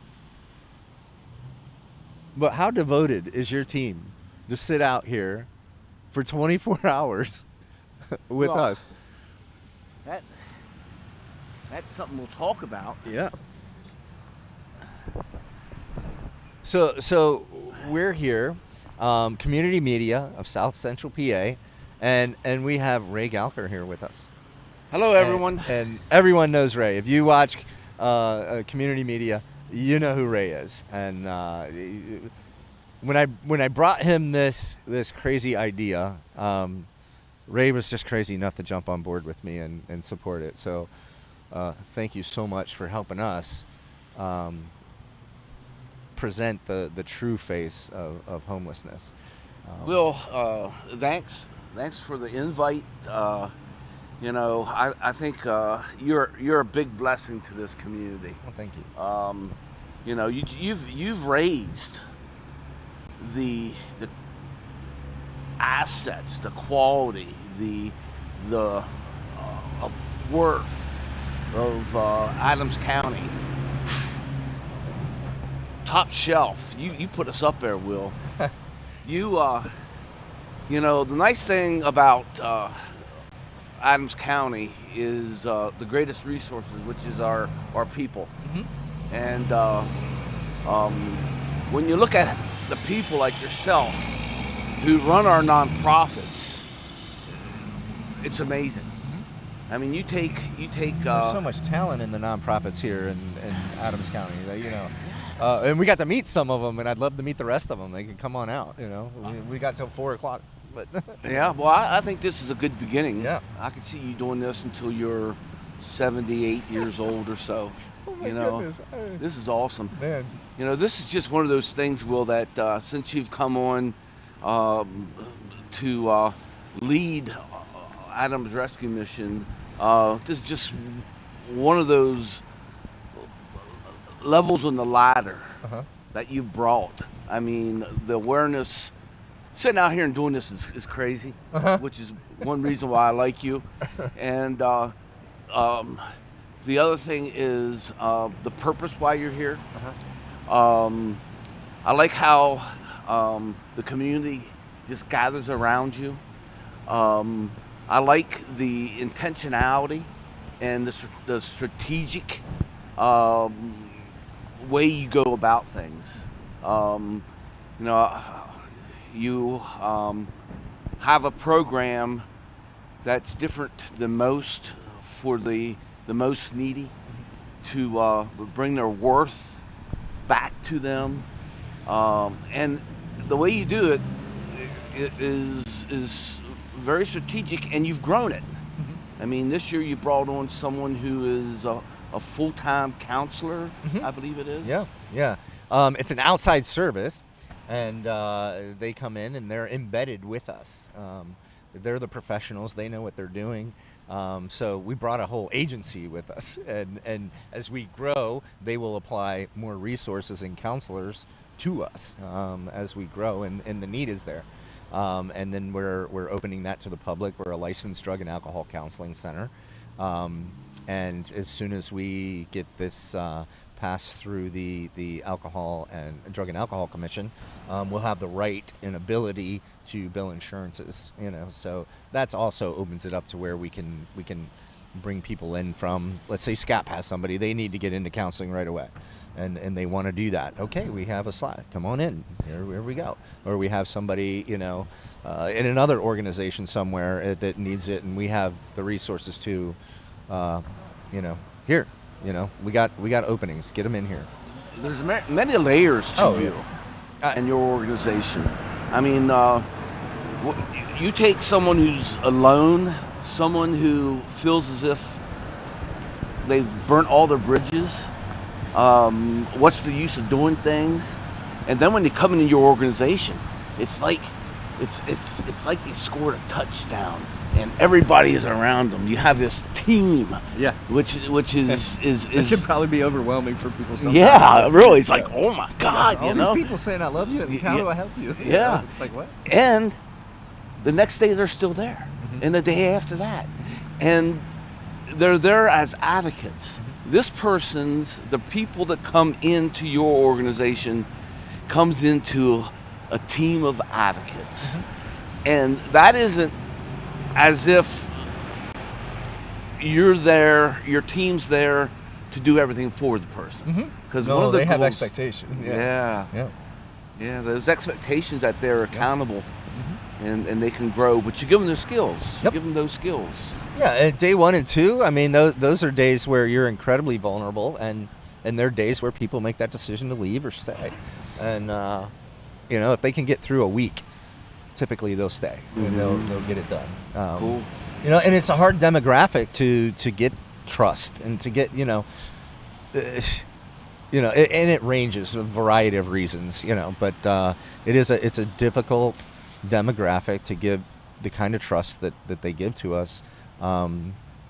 But how devoted is your team to sit out here for 24 hours with Well, us? That's something we'll talk about. Yeah. So we're here, community media of South Central PA, and we have Ray Galker here with us. Hello, everyone. And everyone knows Ray. If you watch community media, you know who Ray is. And when I brought him this crazy idea, Ray was just crazy enough to jump on board with me and support it. So thank you so much for helping us present the true face of homelessness. Will, thanks for the invite. You know, I think you're a big blessing to this community. Well, thank you. You know, you've raised the assets, the quality, the worth of Adams County. Top shelf. You put us up there, Will. You know, the nice thing about Adams County is the greatest resources, which is our people. Mm-hmm. And when you look at the people like yourself who run our nonprofits, it's amazing. Mm-hmm. I mean, you take. There's so much talent in the nonprofits here in Adams County. You know. And we got to meet some of them, and I'd love to meet the rest of them. They can come on out, you know. We got till 4 o'clock. But yeah, well, I think this is a good beginning. Yeah. I could see you doing this until you're 78 years old or so. Oh my you know, goodness. This is awesome. Man. You know, this is just one of those things, Will, that since you've come on to lead Adams Rescue Mission, this is just one of those levels on the ladder that you've brought. I mean, the awareness, sitting out here and doing this is crazy, which is one reason why I like you. And the other thing is the purpose why you're here. I like how the community just gathers around you. I like the intentionality and the strategic way you go about things. You know, you have a program that's different than most for the most needy, to bring their worth back to them, and the way you do it is very strategic, and you've grown it. I mean, this year you brought on someone who is a full-time counselor, I believe it is. Yeah. It's an outside service, and they come in and they're embedded with us. They're the professionals. They know what they're doing. So we brought a whole agency with us, and as we grow, they will apply more resources and counselors to us as we grow, and the need is there. And then we're opening that to the public. We're a licensed drug and alcohol counseling center. And as soon as we get this passed through the Alcohol and Drug and Alcohol Commission, we'll have the right and ability to bill insurances. So that's also opens it up to where we can bring people in from, let's say SCAP has somebody, they need to get into counseling right away. And they want to do that. Okay, we have a slot. Come on in. Here we go. Or we have somebody, in another organization somewhere that needs it, and we have the resources to, here. We got openings. Get them in here. There's many layers to you and your organization. I mean, you take someone who's alone, someone who feels as if they've burnt all their bridges. What's the use of doing things? And then when they come into your organization, it's like they scored a touchdown and everybody is around them. You have this team, which is it should probably be overwhelming for people sometimes. Yeah, really. It's like, oh my God, all these people saying I love you and how do I help you? Yeah, it's like what? And the next day they're still there, and the day after that, and they're there as advocates. The people that come into your organization comes into a team of advocates. And that isn't as if you're there, your team's there to do everything for the person. Because no, one of the they have goals, expectations. Yeah, those expectations that they're accountable and they can grow, but you give them their skills. You give them those skills. Yeah, day 1 and 2, I mean, those are days where you're incredibly vulnerable, and they're days where people make that decision to leave or stay. And, if they can get through a week, typically they'll stay and they'll get it done. Cool. And it's a hard demographic to get trust and to get, and it ranges a variety of reasons, but it's a difficult demographic to give the kind of trust that they give to us.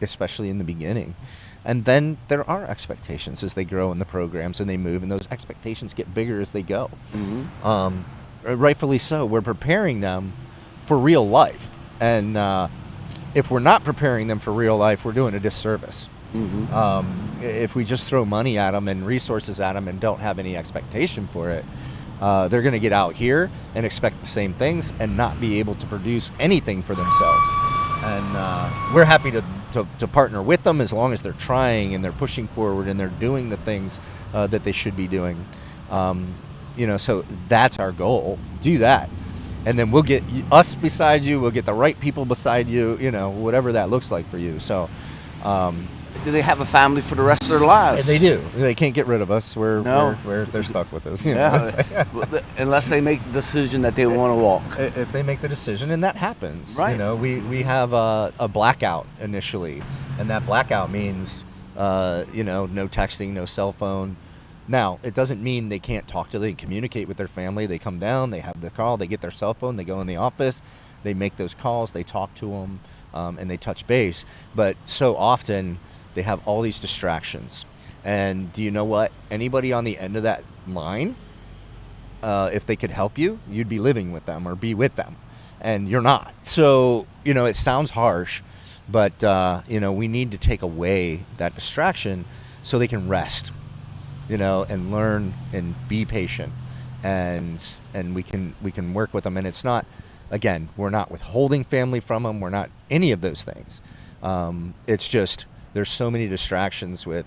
Especially in the beginning. And then there are expectations as they grow in the programs and they move, and those expectations get bigger as they go. Rightfully so. We're preparing them for real life. And if we're not preparing them for real life, we're doing a disservice. If we just throw money at them and resources at them and don't have any expectation for it, they're going to get out here and expect the same things and not be able to produce anything for themselves. And we're happy to partner with them as long as they're trying and they're pushing forward and they're doing the things that they should be doing. So that's our goal. Do that. And then we'll get us beside you. We'll get the right people beside you, whatever that looks like for you. So, do they have a family for the rest of their lives? They do. They can't get rid of us. They're stuck with us. Unless they make the decision that they want to walk. If they make the decision, and that happens. Right. We have a blackout initially, and that blackout means no texting, no cell phone. Now, it doesn't mean they can't talk to them, they communicate with their family. They come down, they have the call, they get their cell phone, they go in the office, they make those calls, they talk to them, and they touch base. But so often, they have all these distractions. And do you know what? Anybody on the end of that line, if they could help you, you'd be living with them or be with them. And you're not. So, it sounds harsh, but, we need to take away that distraction so they can rest, and learn and be patient. And we can work with them. And it's not, again, we're not withholding family from them. We're not any of those things. It's just, there's so many distractions with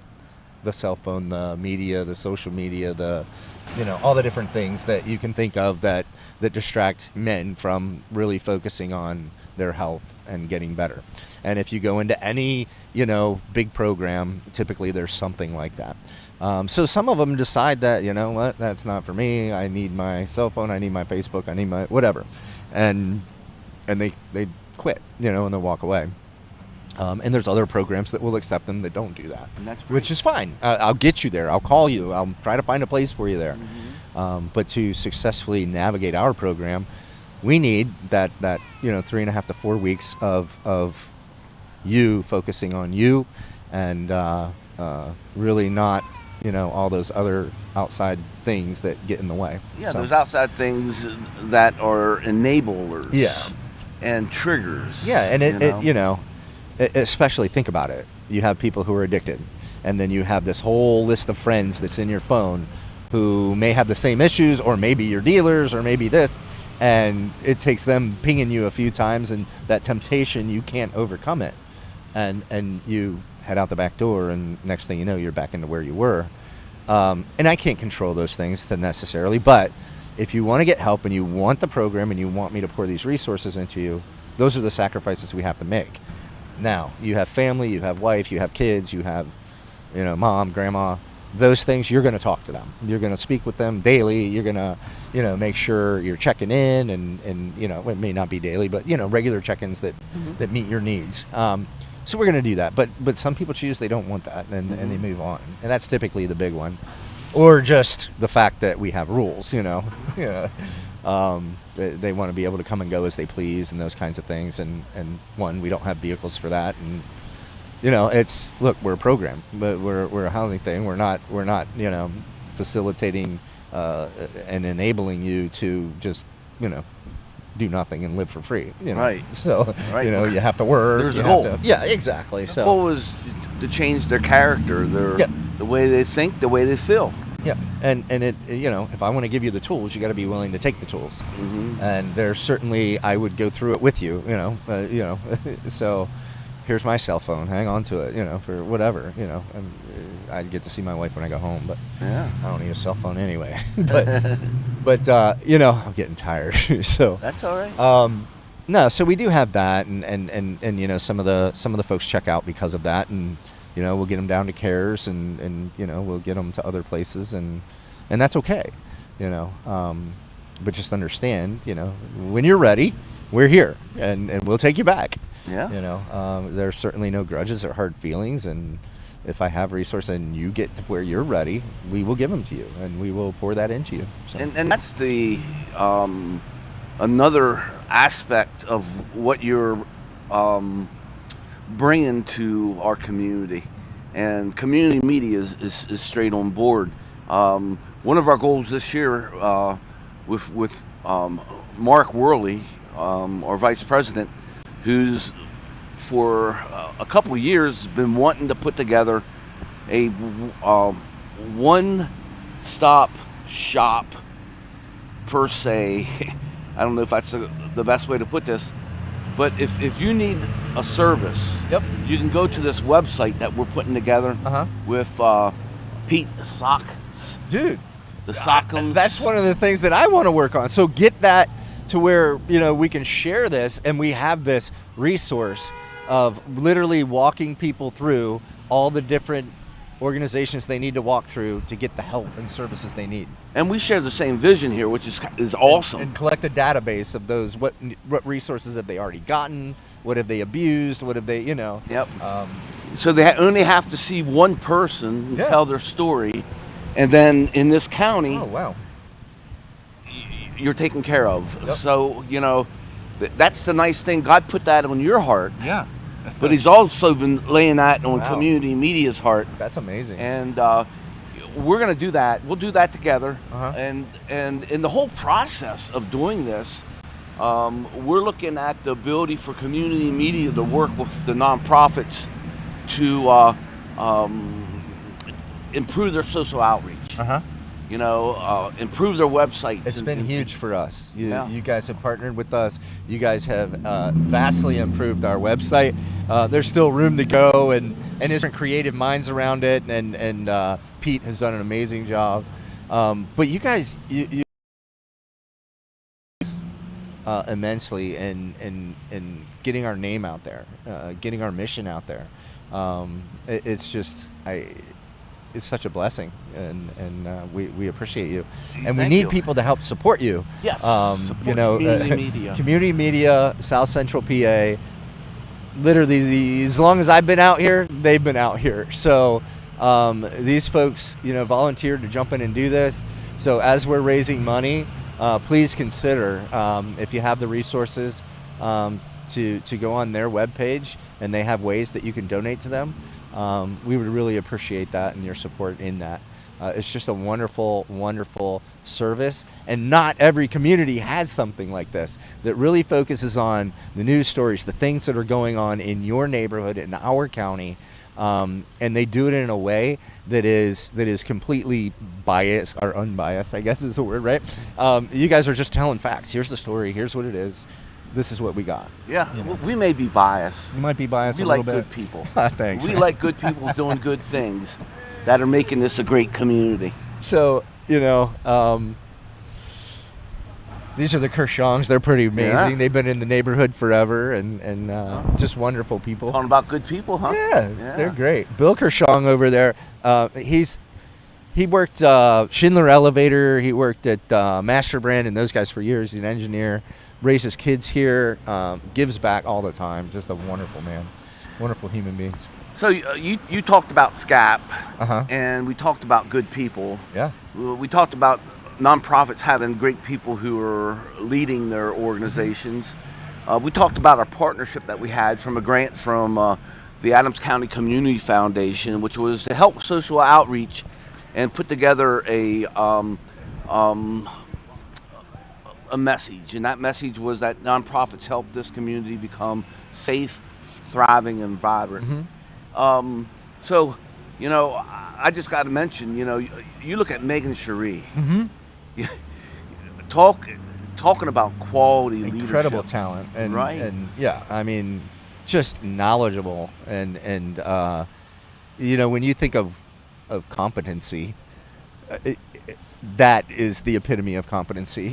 the cell phone, the media, the social media, all the different things that you can think of that distract men from really focusing on their health and getting better. And if you go into any, big program, typically there's something like that. So some of them decide that, what, that's not for me. I need my cell phone. I need my Facebook. I need my whatever. And they quit, and they'll walk away. And there's other programs that will accept them that don't do that, which is fine. I'll get you there. I'll call you. I'll try to find a place for you there. But to successfully navigate our program, we need that 3.5 to 4 weeks of you focusing on you and really not, all those other outside things that get in the way. Yeah, there's outside things that are enablers. Yeah. And triggers. Yeah, and especially think about it. You have people who are addicted, and then you have this whole list of friends that's in your phone who may have the same issues, or maybe your dealers, or maybe this, and it takes them pinging you a few times, and that temptation, you can't overcome it, and you head out the back door, and next thing you know, you're back into where you were. And I can't control those things necessarily, but if you want to get help and you want the program and you want me to pour these resources into you, those are the sacrifices we have to make. Now, you have family, you have wife, you have kids, you have, mom, grandma. Those things, you're going to talk to them. You're going to speak with them daily. You're going to, make sure you're checking in and it may not be daily, but, regular check-ins that meet your needs. So we're going to do that. But some people choose they don't want that and they move on. And that's typically the big one. Or just the fact that we have rules, they want to be able to come and go as they please and those kinds of things. And we don't have vehicles for that. And, look, we're a program, but we're a housing thing. We're not facilitating and enabling you to just, do nothing and live for free. Right. So, you have to work. There's a goal. Yeah, exactly. The goal is to change their character, the way they think, the way they feel. Yeah, and it, if I want to give you the tools, you got to be willing to take the tools. And there's certainly, I would go through it with you, so here's my cell phone, hang on to it, for whatever, and I get to see my wife when I go home, but I don't need a cell phone anyway. but I'm getting tired, so. That's all right. No, so we do have that, and some of the folks check out because of that, and we'll get them down to cares, and we'll get them to other places, and that's okay, but just understand, when you're ready, we're here, and we'll take you back. Yeah. There's certainly no grudges or hard feelings, and if I have resources and you get to where you're ready, we will give them to you, and we will pour that into you. So. And that's the another aspect of what you're bringing to our community, and community media is straight on board. One of our goals this year with Mark Worley, our vice president, who's for a couple of years been wanting to put together a one-stop shop per se. I don't know if that's the best way to put this, but if you need a service, you can go to this website that we're putting together with Pete Sockens. Dude, the Sockens. That's one of the things that I want to work on. So get that to where we can share this, and we have this resource of literally walking people through all the different organizations they need to walk through to get the help and services they need. And we share the same vision here, which is awesome. And collect a database of those, what resources have they already gotten, what have they abused, what have they, Yep. So they only have to see one person tell their story, and then in this county, oh wow, you're taken care of. So that's the nice thing. God put that on your heart. Yeah. But He's also been laying that on community media's heart. That's amazing. And we're going to do that. We'll do that together. And in the whole process of doing this, we're looking at the ability for community media to work with the nonprofits to improve their social outreach. improve their websites. It's been huge for us. Yeah. You guys have partnered with us. You guys have vastly improved our website. There's still room to go, and there's different creative minds around it, and Pete has done an amazing job. But you guys, you immensely in getting our name out there, getting our mission out there. It's just it's such a blessing, and we appreciate you, and we need people to help support you. Yes, community media. Community media, South Central PA. Literally, as long as I've been out here, they've been out here. So these folks, volunteered to jump in and do this. So as we're raising money, please consider, if you have the resources, to go on their webpage, and they have ways that you can donate to them. We would really appreciate that and your support in that. It's just a wonderful, wonderful service, and not every community has something like this that really focuses on the news stories, the things that are going on in your neighborhood, in our county, and they do it in a way that is completely biased, or unbiased, I guess is the word, right? You guys are just telling facts. Here's the story. Here's what it is. This is what we got. Yeah, we may be biased. We might be biased we a little like bit. good people. Thanks. We like good people doing good things that are making this a great community. So, these are the Kershongs. They're pretty amazing. Yeah. They've been in the neighborhood forever, and just wonderful people. Talking about good people, huh? Yeah, they're great. Bill Kershong over there, he worked Schindler Elevator. He worked at Master Brand and those guys for years. He's an engineer. Raises kids here, gives back all the time. Just a wonderful man, wonderful human beings. So you talked about SCAP, Uh-huh. and we talked about good people. Yeah. We talked about nonprofits having great people who are leading their organizations. We talked about our partnership that we had from a grant from the Adams County Community Foundation, which was to help social outreach and put together a message, and that message was that nonprofits help this community become safe, thriving, and vibrant. So, I just got to mention, you look at Megan Cherie, talking about quality Incredible leadership. talent, and Right. and yeah, I mean, just knowledgeable, and when you think of competency, that is the epitome of competency.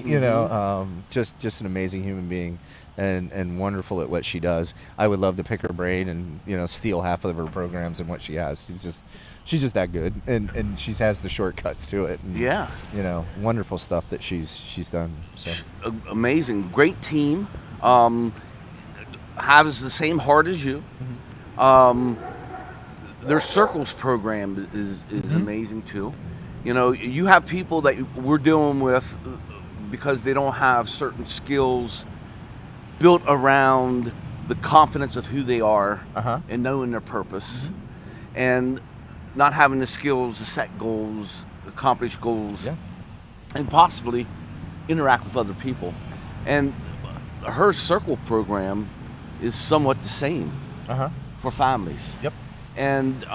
Just an amazing human being, and wonderful at what she does. I would love to pick her brain and steal half of her programs and what she has. She's just that good, and she has the shortcuts to it. And, Yeah. Wonderful stuff that she's done. So Amazing, great team. Has the same heart as you. Their Circles program is amazing too. You have people that we're dealing with because they don't have certain skills built around the confidence of who they are and knowing their purpose, and not having the skills to set goals, accomplish goals, and possibly interact with other people. And her Circle program is somewhat the same for families. Yep. And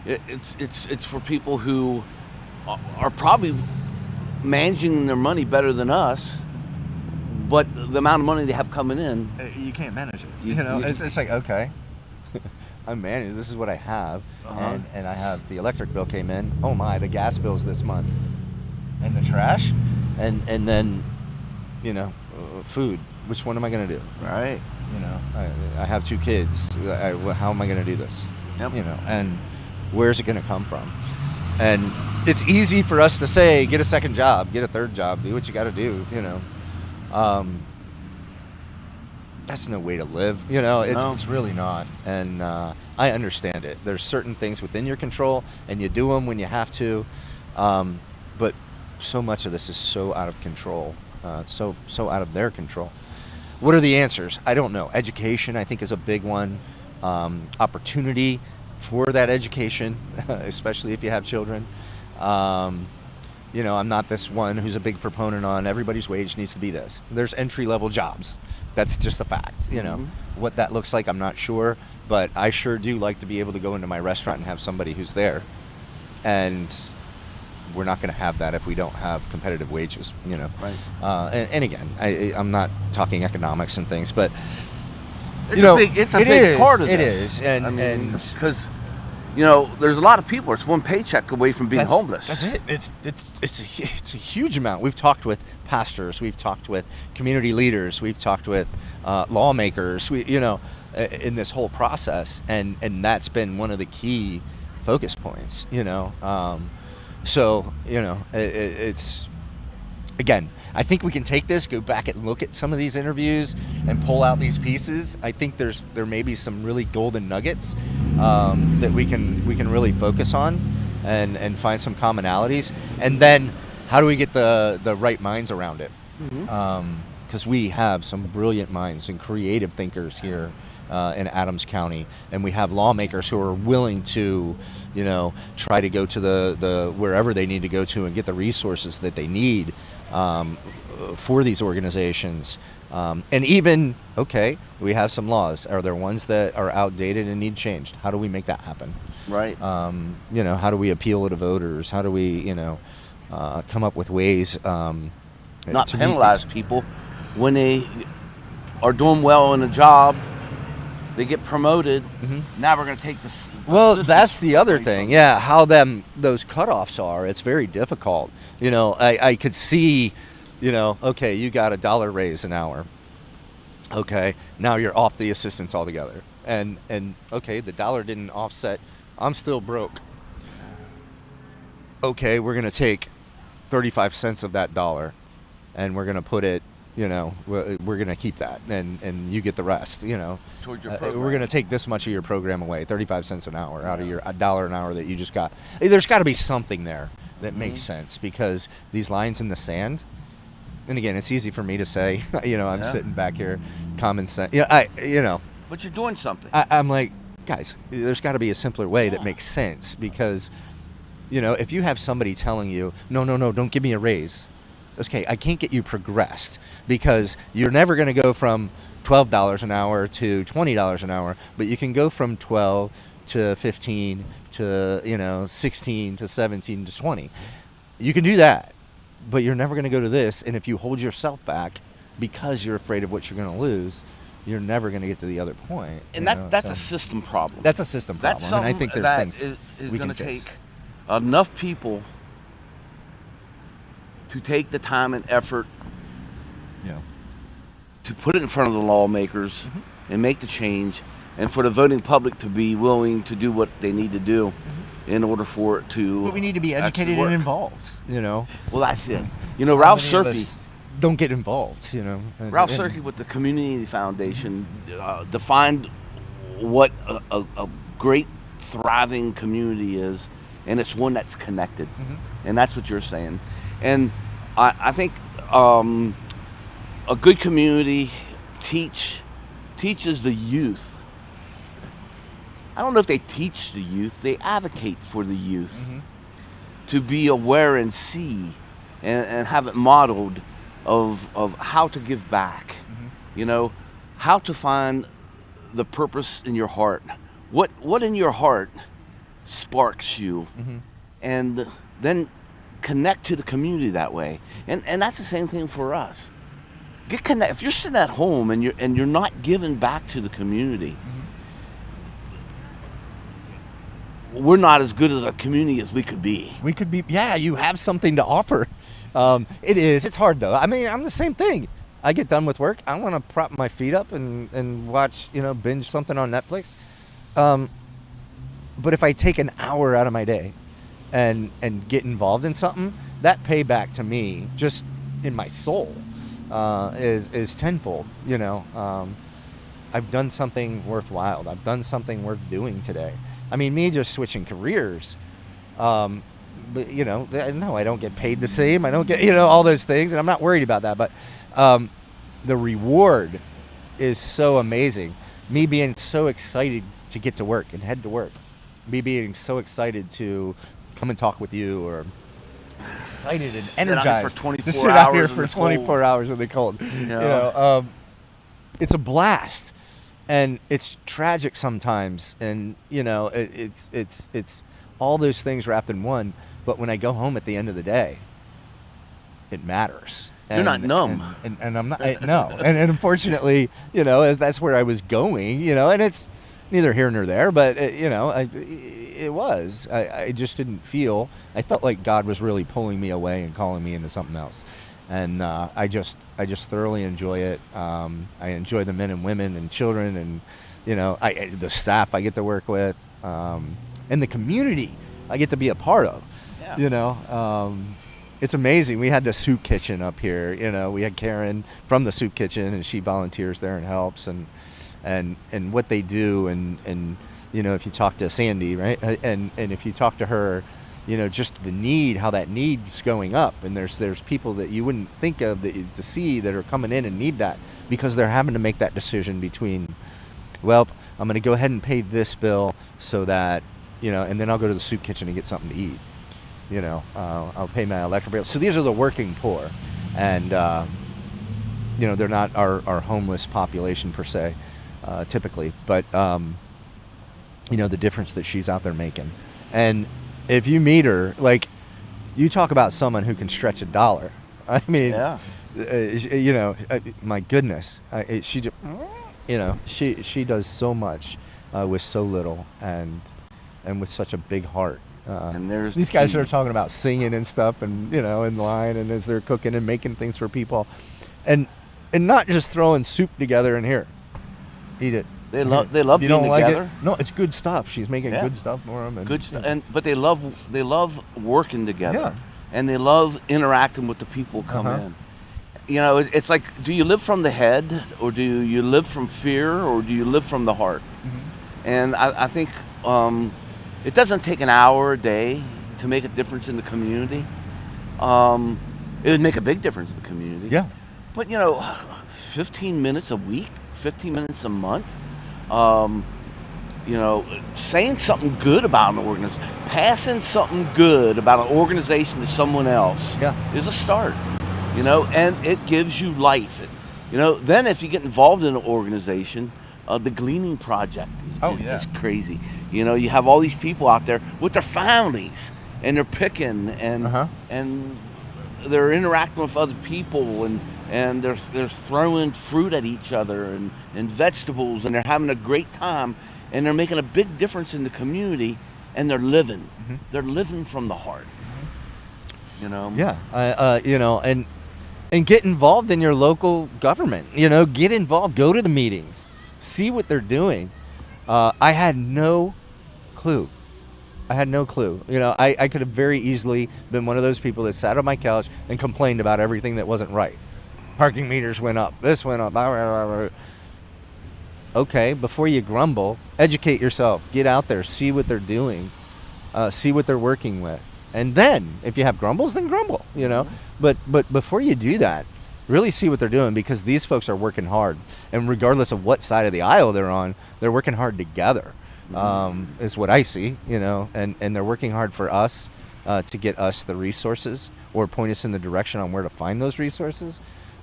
it's for people who are probably managing their money better than us, but the amount of money they have coming in, you can't manage it. It's like, okay, I'm managing. This is what I have, and I have the electric bill came in. Oh my, the gas bills this month, and the trash, and then, food. Which one am I going to do? Right. I have 2 kids. How am I going to do this? Yep. And where's it going to come from? And it's easy for us to say, get a second job, get a third job, do what you got to do. That's no way to live. It's really not. And I understand it. There's certain things within your control, and you do them when you have to. But so much of this is so out of control, so out of their control. What are the answers? I don't know. Education, I think, is a big one. Opportunity for that education, especially if you have children. I'm not this one who's a big proponent on everybody's wage needs to be this. There's entry-level jobs. That's just a fact. What that looks like, I'm not sure, but I sure do like to be able to go into my restaurant and have somebody who's there and we're not going to have that if we don't have competitive wages, Right. And again, I'm not talking economics and things, but It's a big part of it this. is, and because there's a lot of people. It's one paycheck away from being homeless. That's it. It's a huge amount. We've talked with pastors, we've talked with community leaders, we've talked with lawmakers. In this whole process, and that's been one of the key focus points. It's again. I think we can take this, go back and look at some of these interviews, and pull out these pieces. I think there may be some really golden nuggets that we can really focus on, and find some commonalities. And then, how do we get the right minds around it? Because we have some brilliant minds and creative thinkers here in Adams County, and we have lawmakers who are willing to, try to go to the wherever they need to go to and get the resources that they need for these organizations. And even, we have some laws. Are there ones that are outdated and need changed? How do we make that happen? Right. How do we appeal to voters? How do we, come up with ways not to penalize people when they are doing well in a job? They get promoted. Now we're going to take this. Well, that's the other thing. Yeah, how those cutoffs are. It's very difficult. I could see, you got $1 raise an hour. Okay, now you're off the assistance altogether. And the dollar didn't offset. I'm still broke. Okay, we're going to take 35 cents of that dollar, and we're going to put it, we're going to keep that, and you get the rest, Towards your program. We're going to take this much of your program away, 35 cents an hour out of your $1 an hour that you just got. There's got to be something there that makes sense, because these lines in the sand, and again, it's easy for me to say, I'm sitting back here, common sense. But you're doing something. I'm like, guys, there's got to be a simpler way that makes sense, because, if you have somebody telling you, no, don't give me a raise. Okay, I can't get you progressed, because you're never going to go from $12 an hour to $20 an hour, but you can go from 12 to 15 to 16 to 17 to 20. You can do that, but you're never going to go to this. And if you hold yourself back because you're afraid of what you're going to lose, you're never going to get to the other point. And that's a system problem. That's a system problem. And I think there's things we can fix. Take enough people to take the time and effort to put it in front of the lawmakers and make the change, and for the voting public to be willing to do what they need to do in order for it to. But we need to be educated and involved, Well, that's it. Ralph Serkey don't get involved, Ralph Serkey with the Community Foundation defined what a great, thriving community is, and it's one that's connected. And that's what you're saying. And I think a good community teaches the youth. I don't know if they teach the youth, they advocate for the youth to be aware and see and have it modeled of how to give back, how to find the purpose in your heart. What in your heart sparks you, and then connect to the community that way. And that's the same thing for us. Get connect. If you're sitting at home and you're not giving back to the community, we're not as good as a community as we could be. We could be. Yeah, you have something to offer. It's hard though. I mean, I'm the same thing. I get done with work, I want to prop my feet up and watch, binge something on Netflix. But if I take an hour out of my day and get involved in something, that payback to me, just in my soul, is tenfold. I've done something worthwhile. I've done something worth doing today. I mean, me just switching careers, but no, I don't get paid the same. I don't get, all those things, and I'm not worried about that. But the reward is so amazing. Me being so excited to get to work and head to work. Me being so excited to come and talk with you, or excited and energized to sit out here for 24 hours in the cold. It's a blast, and it's tragic sometimes, and it's all those things wrapped in one. But when I go home at the end of the day, it matters. You're not numb. And I'm not, no. And unfortunately, as that's where I was going, and it's neither here nor there, but, it was. I just didn't feel, I felt like God was really pulling me away and calling me into something else. And I just thoroughly enjoy it. I enjoy the men and women and children and, the staff I get to work with, and the community I get to be a part of, It's amazing. We had the soup kitchen up here. We had Karen from the soup kitchen, and she volunteers there and helps, and what they do, and if you talk to Sandy, right, and if you talk to her, just the need, how that need's going up, and there's people that you wouldn't think of to see that are coming in and need that because they're having to make that decision between, well, I'm going to go ahead and pay this bill so that and then I'll go to the soup kitchen and get something to eat. I'll pay my electric bill. So these are the working poor, and they're not our homeless population per se, typically, but the difference that she's out there making. And if you meet her, like, you talk about someone who can stretch $1. I mean, my goodness, she does so much with so little, and with such a big heart. And there's these guys that are talking about singing and stuff, and in line, and as they're cooking and making things for people, and not just throwing soup together in here, eat it. They love you being don't like together. it? No, it's good stuff. She's making good stuff for them. And, good stuff, but they love working together, Yeah. and they love interacting with the people who come in. It's like, do you live from the head, or do you live from fear, or do you live from the heart? And I think it doesn't take an hour a day to make a difference in the community. It would make a big difference in the community. Yeah. But 15 minutes a week, 15 minutes a month, saying something good about an organization, passing something good about an organization to someone else is a start, and it gives you life. Then if you get involved in an organization, the Gleaning Project is crazy. You have all these people out there with their families, and they're picking, and they're interacting with other people, and they're throwing fruit at each other and vegetables, and they're having a great time, and they're making a big difference in the community, and they're living. They're living from the heart. And get involved in your local government. Get involved. Go to the meetings. See what they're doing. I had no clue. I could have very easily been one of those people that sat on my couch and complained about everything that wasn't right. Parking meters went up. This went up. Blah, blah, blah, blah. Okay, before you grumble, educate yourself. Get out there. See what they're doing. See what they're working with. And then, if you have grumbles, then grumble. But before you do that, really see what they're doing, because these folks are working hard, and regardless of what side of the aisle they're on, they're working hard together. Is what I see, and they're working hard for us to get us the resources, or point us in the direction on where to find those resources.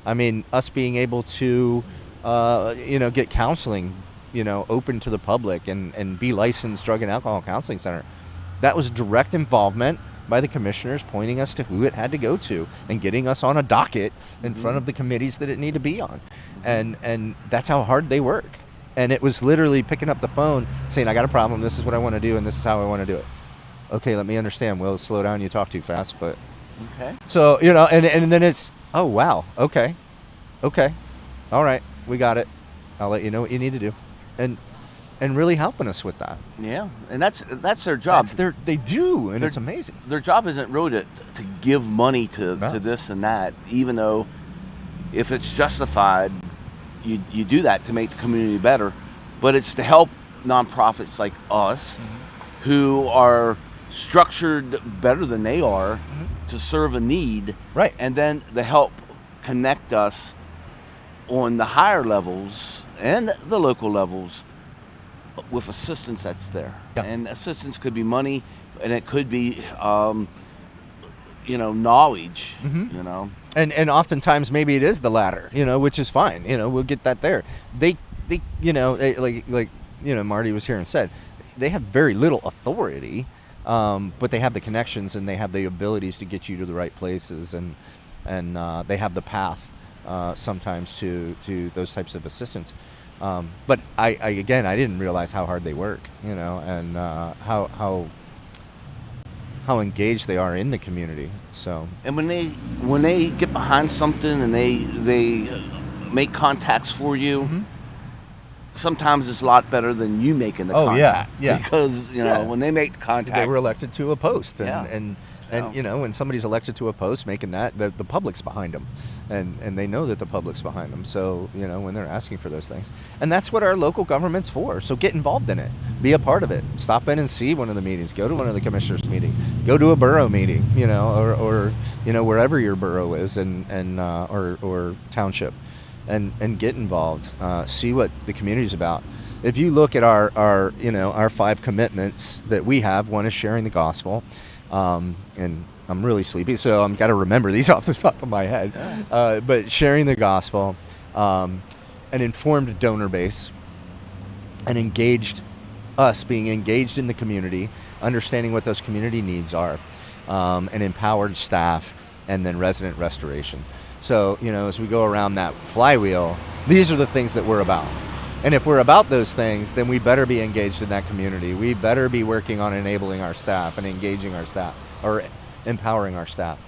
I mean, us being able to, get counseling, open to the public, and be licensed drug and alcohol counseling center. That was direct involvement by the commissioners, pointing us to who it had to go to, and getting us on a docket in front of the committees that it needed to be on. And that's how hard they work. And it was literally picking up the phone saying, I got a problem, this is what I want to do, and this is how I want to do it. Okay, let me understand. Well, slow down, you talk too fast, but... Okay. So, and then it's, oh, wow, okay, all right, we got it. I'll let you know what you need to do. And really helping us with that. Yeah, and that's their job. They do, and it's amazing. Their job isn't really to give money to this and that, even though if it's justified, you do that to make the community better. But it's to help nonprofits like us, who are structured better than they are, to serve a need, right? And then to help connect us on the higher levels and the local levels with assistance that's there. And assistance could be money, and it could be knowledge, And oftentimes maybe it is the latter, which is fine. We'll get that there. They like Marty was here and said, they have very little authority, but they have the connections and they have the abilities to get you to the right places, and they have the path sometimes to those types of assistance. But I didn't realize how hard they work, and how engaged they are in the community. So, and when they get behind something and they make contacts for you, mm-hmm. sometimes it's a lot better than you making the contact. Yeah. Because when they make the contact, they were elected to a post, and Yeah. when somebody's elected to a post, making that, the public's behind them, and they know that the public's behind them. So when they're asking for those things, and that's what our local government's for. So get involved in it, be a part of it, stop in and see one of the meetings, go to one of the commissioners' meetings, go to a borough meeting, or wherever your borough is, or township, and get involved, see what the community's about. If you look at our 5 commitments that we have, one is sharing the gospel. And I'm really sleepy, so I've got to remember these off the top of my head. But sharing the gospel, an informed donor base, being engaged in the community, understanding what those community needs are, an empowered staff, and then resident restoration. So, as we go around that flywheel, these are the things that we're about. And if we're about those things, then we better be engaged in that community. We better be working on enabling our staff and engaging our staff, or empowering our staff.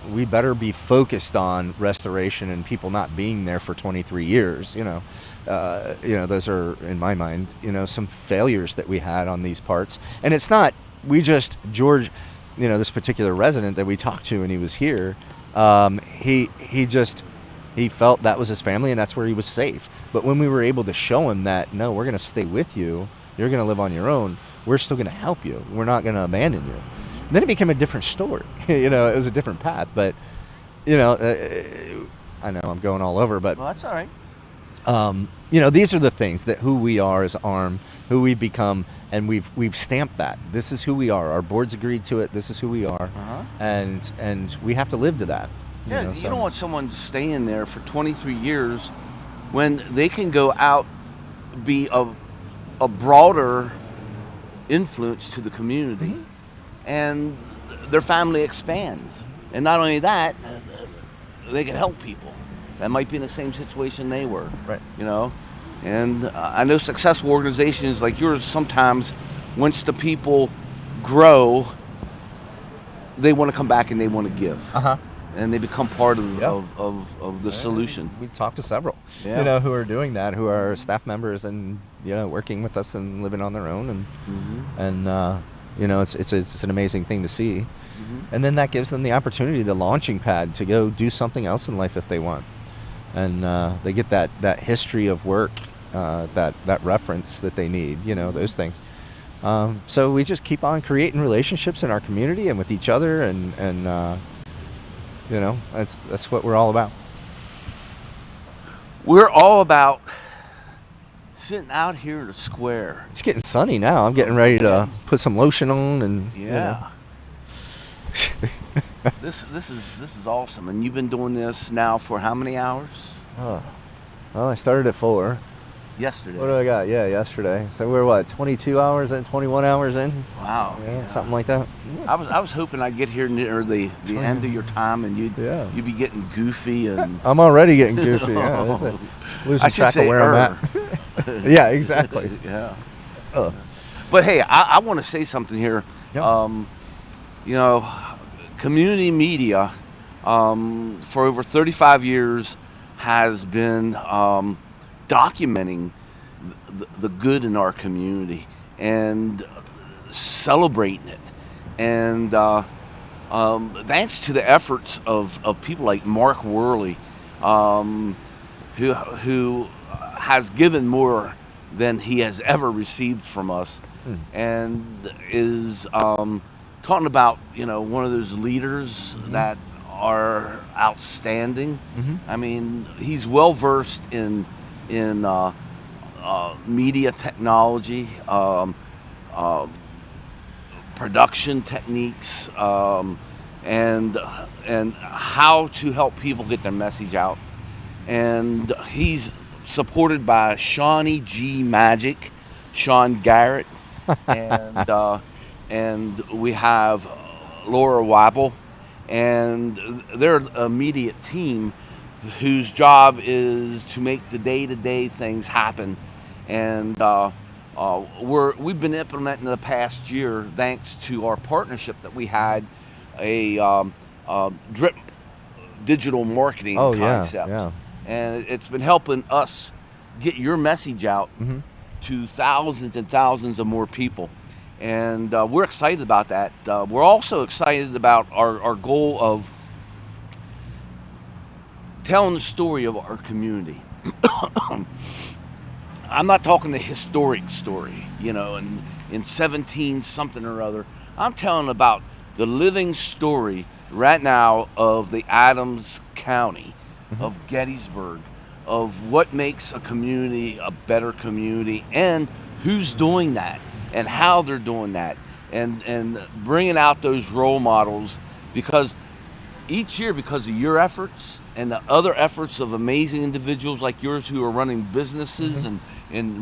We better be focused on restoration and people not being there for 23 years. Those are, in my mind, some failures that we had on these parts. And it's not, George, this particular resident that we talked to when he was here, he felt that was his family and that's where he was safe. But when we were able to show him that, no, we're going to stay with you, you're going to live on your own, we're still going to help you, we're not going to abandon you. And then it became a different story. It was a different path. But, I know I'm going all over, but... Well, that's all right. These are the things that who we are as ARM, who we've become, and we've stamped that. This is who we are. Our board's agreed to it. This is who we are. Uh-huh. And we have to live to that. Yeah, you don't want someone staying there for 23 years when they can go out, be a broader influence to the community, mm-hmm. and their family expands. And not only that, they can help people that might be in the same situation they were. Right. And I know successful organizations like yours, sometimes once the people grow, they want to come back and they want to give. Uh-huh. And they become part of the solution. We talked to several, who are doing that, who are staff members and working with us and living on their own, and mm-hmm. and it's an amazing thing to see, mm-hmm. and then that gives them the opportunity, the launching pad, to go do something else in life if they want, and they get that history of work, that reference that they need, those things. So we just keep on creating relationships in our community and with each other, and that's what we're all about. We're all about sitting out here in the square. It's getting sunny now. I'm getting ready to put some lotion on, and This is awesome. And you've been doing this now for how many hours? Well, I started at 4. Yesterday. What do I got? Yeah, yesterday. So we're 22 hours in, 21 hours in? Wow. Yeah, something like that. I was hoping I'd get here near the end of your time and you'd be getting goofy and I'm already getting goofy. Yeah, losing track of where I'm at. Yeah, exactly. Yeah. But hey, I want to say something here. Yep. Community media for over 35 years has been documenting the good in our community and celebrating it, and thanks to the efforts of people like Mark Worley, who has given more than he has ever received from us, and is talking about one of those leaders that are outstanding. Mm-hmm. I mean, he's well versed in media technology, production techniques, and how to help people get their message out. And he's supported by Shawnee G Magic, Sean Garrett, and we have Laura Wabble, and they're an immediate team whose job is to make the day-to-day things happen. And we've been implementing the past year, thanks to our partnership that we had, a drip digital marketing concept. Yeah. And it's been helping us get your message out to thousands and thousands of more people. And we're excited about that. We're also excited about our goal of telling the story of our community. I'm not talking the historic story, in 17 something or other. I'm telling about the living story right now of the Adams County, of Gettysburg, of what makes a community a better community, and who's doing that, and how they're doing that, and bringing out those role models, because each year, because of your efforts and the other efforts of amazing individuals like yours who are running businesses and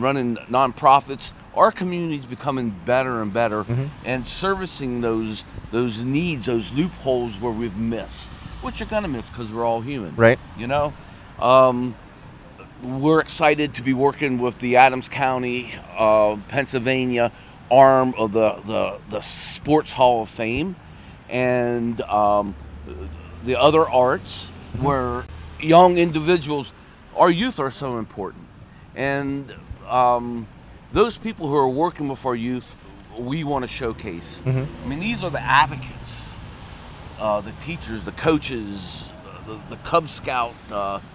running nonprofits, our community is becoming better and better, and servicing those needs, those loopholes where we've missed, which you're gonna miss because we're all human, right? We're excited to be working with the Adams County, Pennsylvania arm of the Sports Hall of Fame, and the other arts, where young individuals, our youth are so important. And those people who are working with our youth, we want to showcase. I mean, these are the advocates, the teachers, the coaches, the Cub Scout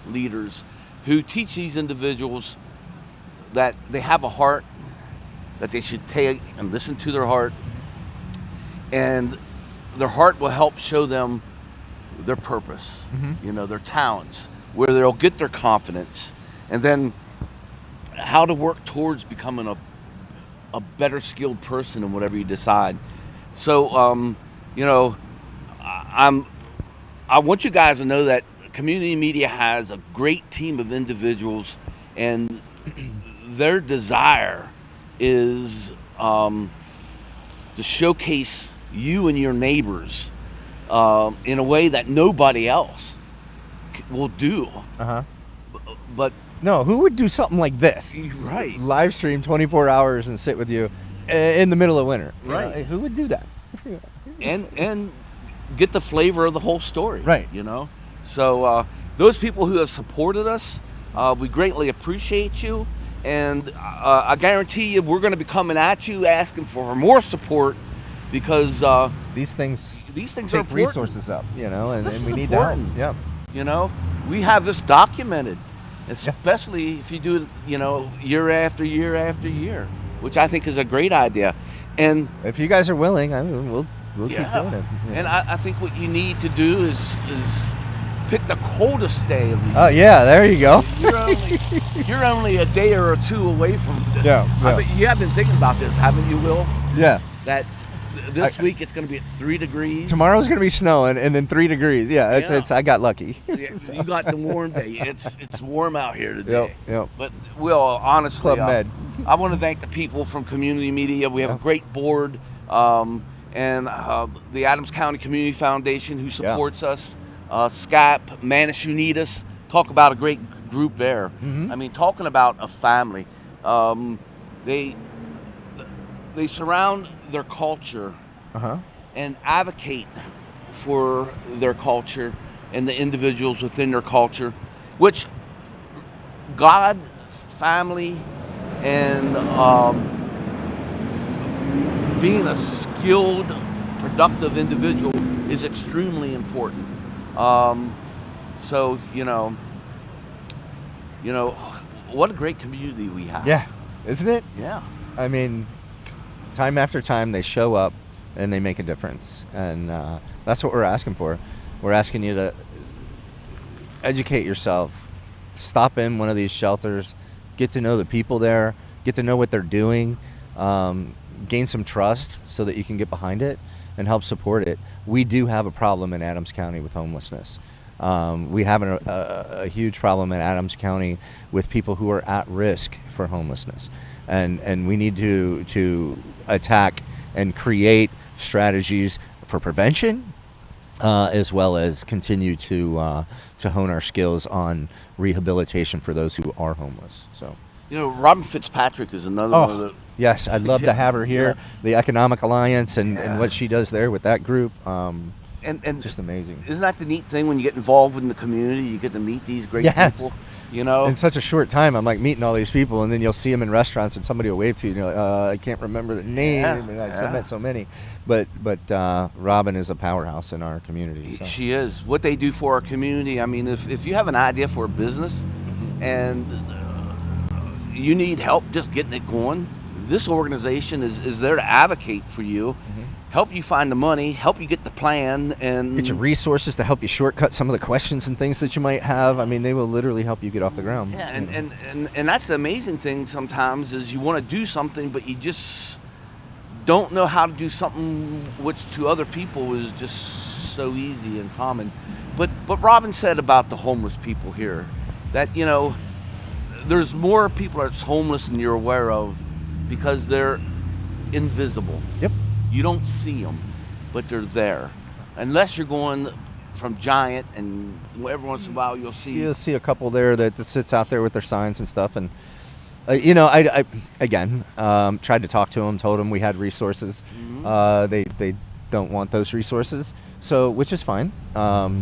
leaders, who teach these individuals that they have a heart, that they should take and listen to their heart, and their heart will help show them their purpose, their talents, where they'll get their confidence, and then how to work towards becoming a better skilled person in whatever you decide. So, I want you guys to know that community media has a great team of individuals, and their desire is to showcase you and your neighbors in a way that nobody else will do. But no, who would do something like this? Right. Live stream 24 hours and sit with you in the middle of winter. Right. Who would do that? and get the flavor of the whole story. Right. So those people who have supported us, we greatly appreciate you. And I guarantee you we're going to be coming at you asking for more support, because these things take resources up, and we need important. that. Yep. We have this documented, especially if you do it, year after year after year, which I think is a great idea. And if you guys are willing, I mean, we'll keep doing it. And I think what you need to do is pick the coldest day of the year. Oh yeah, there you go. You're only a day or two away from this. Yeah. I mean, you have been thinking about this, haven't you, Will? Yeah. That this week it's going to be at 3 degrees. Tomorrow's going to be snowing, and then 3 degrees. Yeah, it's I got lucky. So. You got the warm day. It's warm out here today. Yep. But Will, honestly, Club Med. I want to thank the people from community media. We have a great board, and the Adams County Community Foundation, who supports us. SCAP, Manus Unitas, talk about a great group there. I mean, talking about a family. They surround their culture and advocate for their culture and the individuals within their culture, which God, family, and being a skilled, productive individual is extremely important. So, what a great community we have. Yeah, isn't it? Yeah. I mean, time after time they show up and they make a difference, and that's what we're asking for. We're asking you to educate yourself, stop in one of these shelters, get to know the people there, get to know what they're doing, gain some trust so that you can get behind it and help support it. We do have a problem in Adams County with homelessness. We have a huge problem in Adams County with people who are at risk for homelessness, and we need to attack and create strategies for prevention, as well as continue to hone our skills on rehabilitation for those who are homeless. So, Robin Fitzpatrick is another one of the. Yes, I'd love to have her here. The Economic Alliance and what she does there with that group. And just amazing. Isn't that the neat thing when you get involved in the community? You get to meet these great people. In such a short time, I'm like meeting all these people, and then you'll see them in restaurants, and somebody will wave to you. I can't remember their name. And I've met so many, but Robin is a powerhouse in our community. So. She is. What they do for our community. I mean, if you have an idea for a business, and you need help just getting it going, this organization is there to advocate for you. Help you find the money, help you get the plan, and get your resources to help you shortcut some of the questions and things that you might have. I mean, they will literally help you get off the ground. Yeah, and that's the amazing thing sometimes is you want to do something, but you just don't know how to do something which to other people is just so easy and common. But Robin said about the homeless people here that, there's more people that's homeless than you're aware of because they're invisible. Yep. You don't see them, but they're there. Unless you're going from Giant, and every once in a while you'll see a couple there that sits out there with their signs and stuff. And I again tried to talk to them, told them we had resources. They don't want those resources, so which is fine. So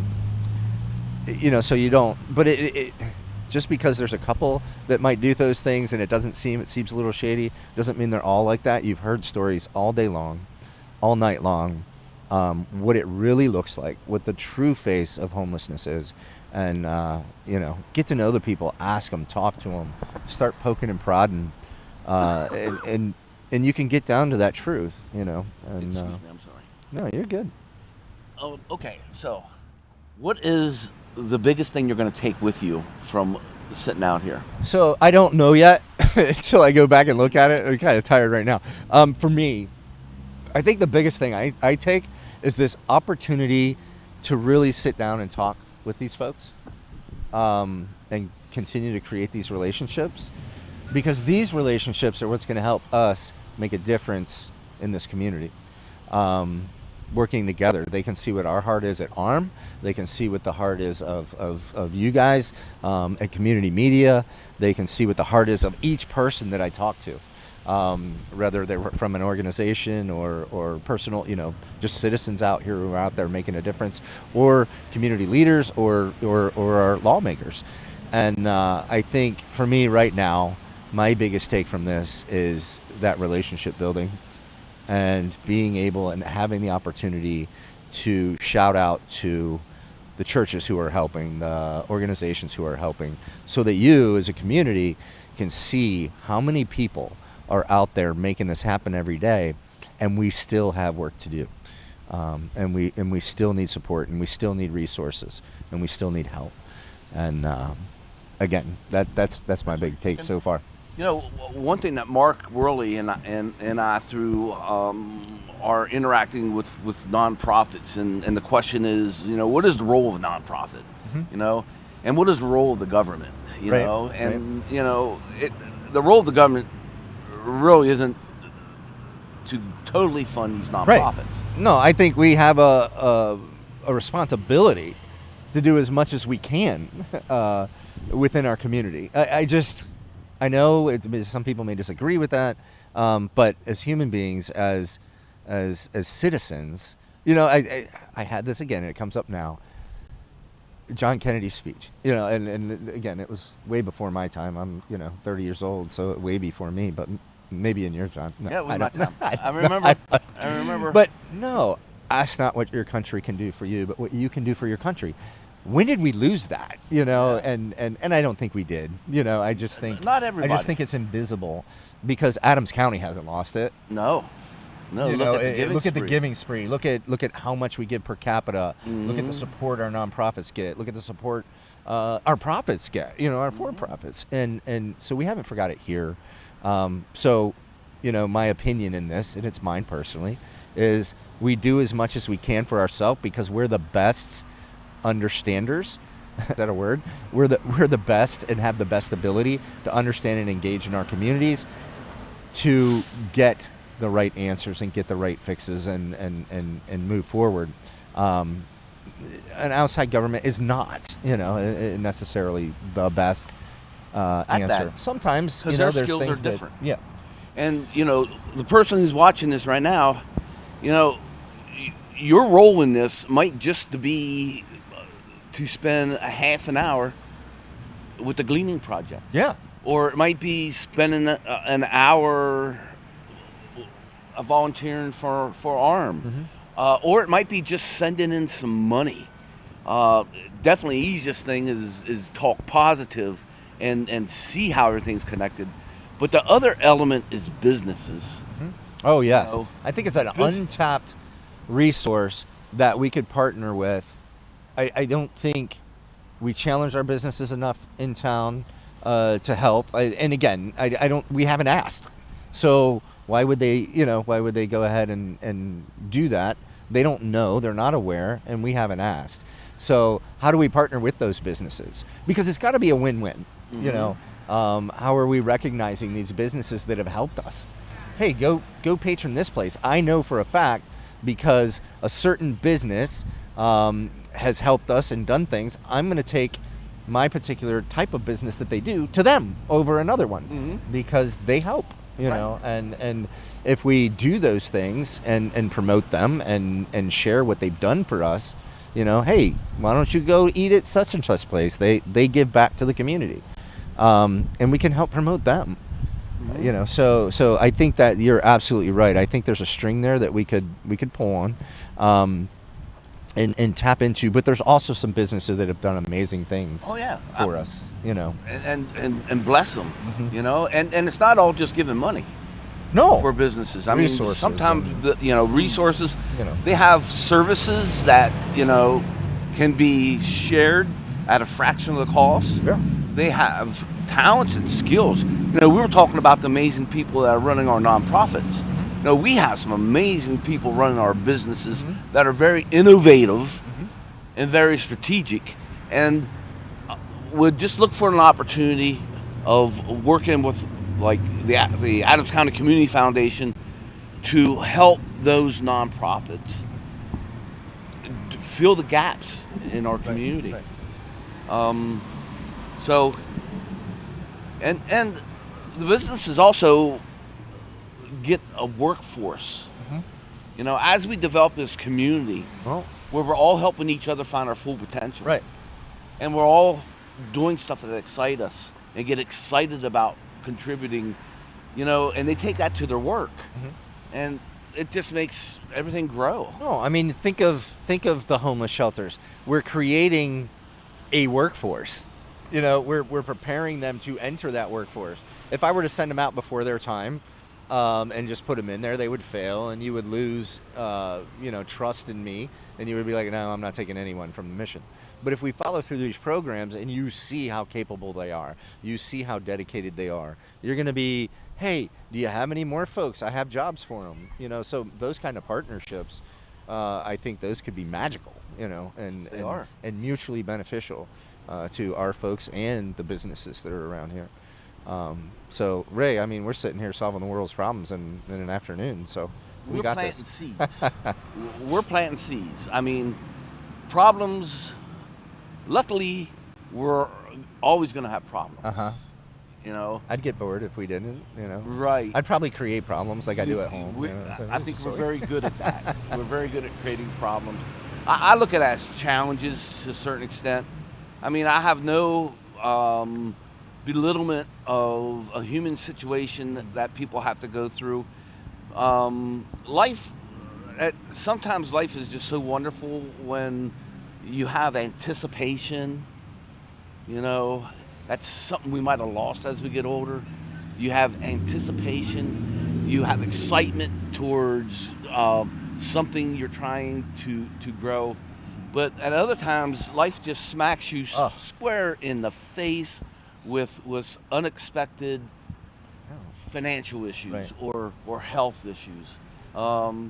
you don't. But it just because there's a couple that might do those things and it seems a little shady, doesn't mean they're all like that. You've heard stories all day long, all night long, what it really looks like, what the true face of homelessness is. And, get to know the people, ask them, talk to them, start poking and prodding. And you can get down to that truth, And, Excuse me, I'm sorry. No, you're good. Oh, okay. So, what is the biggest thing you're going to take with you from sitting out here? So I don't know yet until I go back and look at it. I'm kind of tired right now. For me, I think the biggest thing I take is this opportunity to really sit down and talk with these folks, and continue to create these relationships, because these relationships are what's going to help us make a difference in this community. Working together, they can see what our heart is at ARM. They can see what the heart is of you guys at community media. They can see what the heart is of each person that I talk to, whether they're from an organization or personal, just citizens out here who are out there making a difference, or community leaders or our lawmakers. And I think for me right now, my biggest take from this is that relationship building, and being able and having the opportunity to shout out to the churches who are helping, the organizations who are helping, so that you as a community can see how many people are out there making this happen every day, and we still have work to do. And we still need support, and we still need resources, and we still need help. And again, that's my big take so far. One thing that Mark Worley and I through are interacting with nonprofits, and the question is, what is the role of a nonprofit? And what is the role of the government? The role of the government really isn't to totally fund these nonprofits. Right. No, I think we have a responsibility to do as much as we can within our community. I know some people may disagree with that, but as human beings, as citizens, I had this again, and it comes up now. John Kennedy's speech, and again, it was way before my time. I'm 30 years old, so way before me, but maybe in your time. No, yeah, it was my time. I remember. I remember. But no, that's not what your country can do for you, but what you can do for your country. When did we lose that? And I don't think we did. I just think not everybody. I just think it's invisible, because Adams County hasn't lost it. No. Look at the giving spree. Look at how much we give per capita. Mm-hmm. Look at the support our nonprofits get. Look at the support our profits get. Our for-profits. And so we haven't forgot it here. So my opinion in this, and it's mine personally, is we do as much as we can for ourselves, because we're the best understanders. Is that a word? We're the best and have the best ability to understand and engage in our communities to get the right answers and get the right fixes and move forward. An outside government is not, necessarily the best answer. That. Sometimes, Because there's their skills things are different. Yeah. And, the person who's watching this right now, your role in this might just be to spend a half an hour with the Gleaning Project. Yeah. Or it might be spending an hour volunteering for ARM. Or it might be just sending in some money. Definitely easiest thing is talk positive and see how everything's connected. But the other element is businesses. Oh, yes. I think it's an untapped resource that we could partner with. I don't think we challenge our businesses enough in town to help. And again, we haven't asked. So why would they go ahead and do that? They don't know, they're not aware, and we haven't asked. So how do we partner with those businesses? Because it's got to be a win-win. How are we recognizing these businesses that have helped us? Hey, go patron this place. I know for a fact, because a certain business has helped us and done things, I'm going to take my particular type of business that they do to them over another one because they help, and if we do those things and promote them and share what they've done for us, hey, why don't you go eat at such and such place? They give back to the community, and we can help promote them. So I think that you're absolutely right. I think there's a string there that we could pull on, and tap into. But there's also some businesses that have done amazing things. For us, and bless them, and it's not all just giving money. No, for businesses. I resources mean, sometimes resources. They have services that can be shared at a fraction of the cost. Yeah. They have talents and skills. We were talking about the amazing people that are running our nonprofits. We have some amazing people running our businesses that are very innovative and very strategic, and would just look for an opportunity of working with like the Adams County Community Foundation to help those nonprofits fill the gaps in our community. So, and the businesses also get a workforce. As we develop this community, where we're all helping each other find our full potential, right? And we're all doing stuff that excite us and get excited about contributing, and they take that to their work, and it just makes everything grow. No, I mean, think of the homeless shelters. We're creating a workforce. We're preparing them to enter that workforce. If I were to send them out before their time, and just put them in there, they would fail, and you would lose, trust in me, and you would be like, no, I'm not taking anyone from the mission. But if we follow through these programs and you see how capable they are, you see how dedicated they are, you're going to be, hey, do you have any more folks? I have jobs for them. So those kind of partnerships, I think those could be magical, and mutually beneficial to our folks and the businesses that are around here. So Ray, I mean, we're sitting here solving the world's problems in an afternoon, so we got this. Seeds. We're planting seeds. I mean, problems, luckily, we're always going to have problems. I'd get bored if we didn't, Right. I'd probably create problems like I do at home. I think we're very good at that. We're very good at creating problems. I look at it as challenges to a certain extent. I mean, I have no belittlement of a human situation that people have to go through. Sometimes life is just so wonderful when you have anticipation. That's something we might have lost as we get older. You have anticipation, you have excitement towards something you're trying to grow. But at other times, life just smacks you square in the face with unexpected financial issues or health issues. And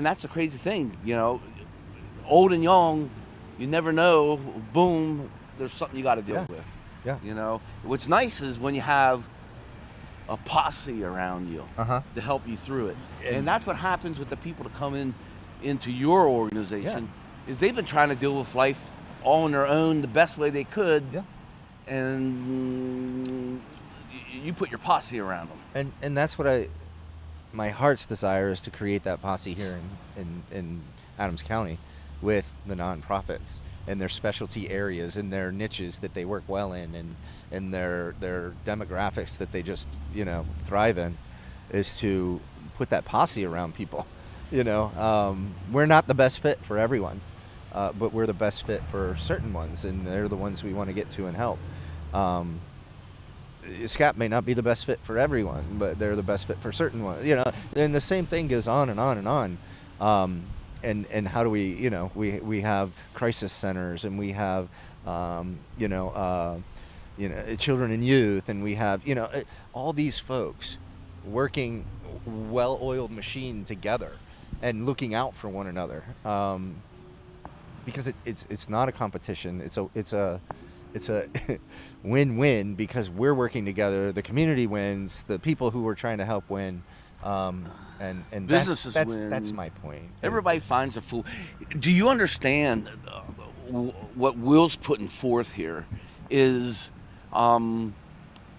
that's a crazy thing, old and young, you never know. Boom, there's something you got to deal with. Yeah. You know, what's nice is when you have a posse around you to help you through it, and that's what happens with the people that come into your organization. Is they've been trying to deal with life all on their own the best way they could. And you put your posse around them. And that's what my heart's desire is to create that posse here in Adams County with the nonprofits and their specialty areas and their niches that they work well in and their demographics that they just, thrive in, is to put that posse around people. We're not the best fit for everyone, but we're the best fit for certain ones, and they're the ones we want to get to and help. SCAP may not be the best fit for everyone, but they're the best fit for certain ones. And the same thing goes on and on and on. And how do we, we have crisis centers, and we have, children and youth, and we have, all these folks working well-oiled machine together and looking out for one another. Because it's not a competition. It's a win-win, because we're working together. The community wins. The people who we're trying to help win. And Businesses that's win. my point. Everybody finds a fool. Do you understand what Will's putting forth here is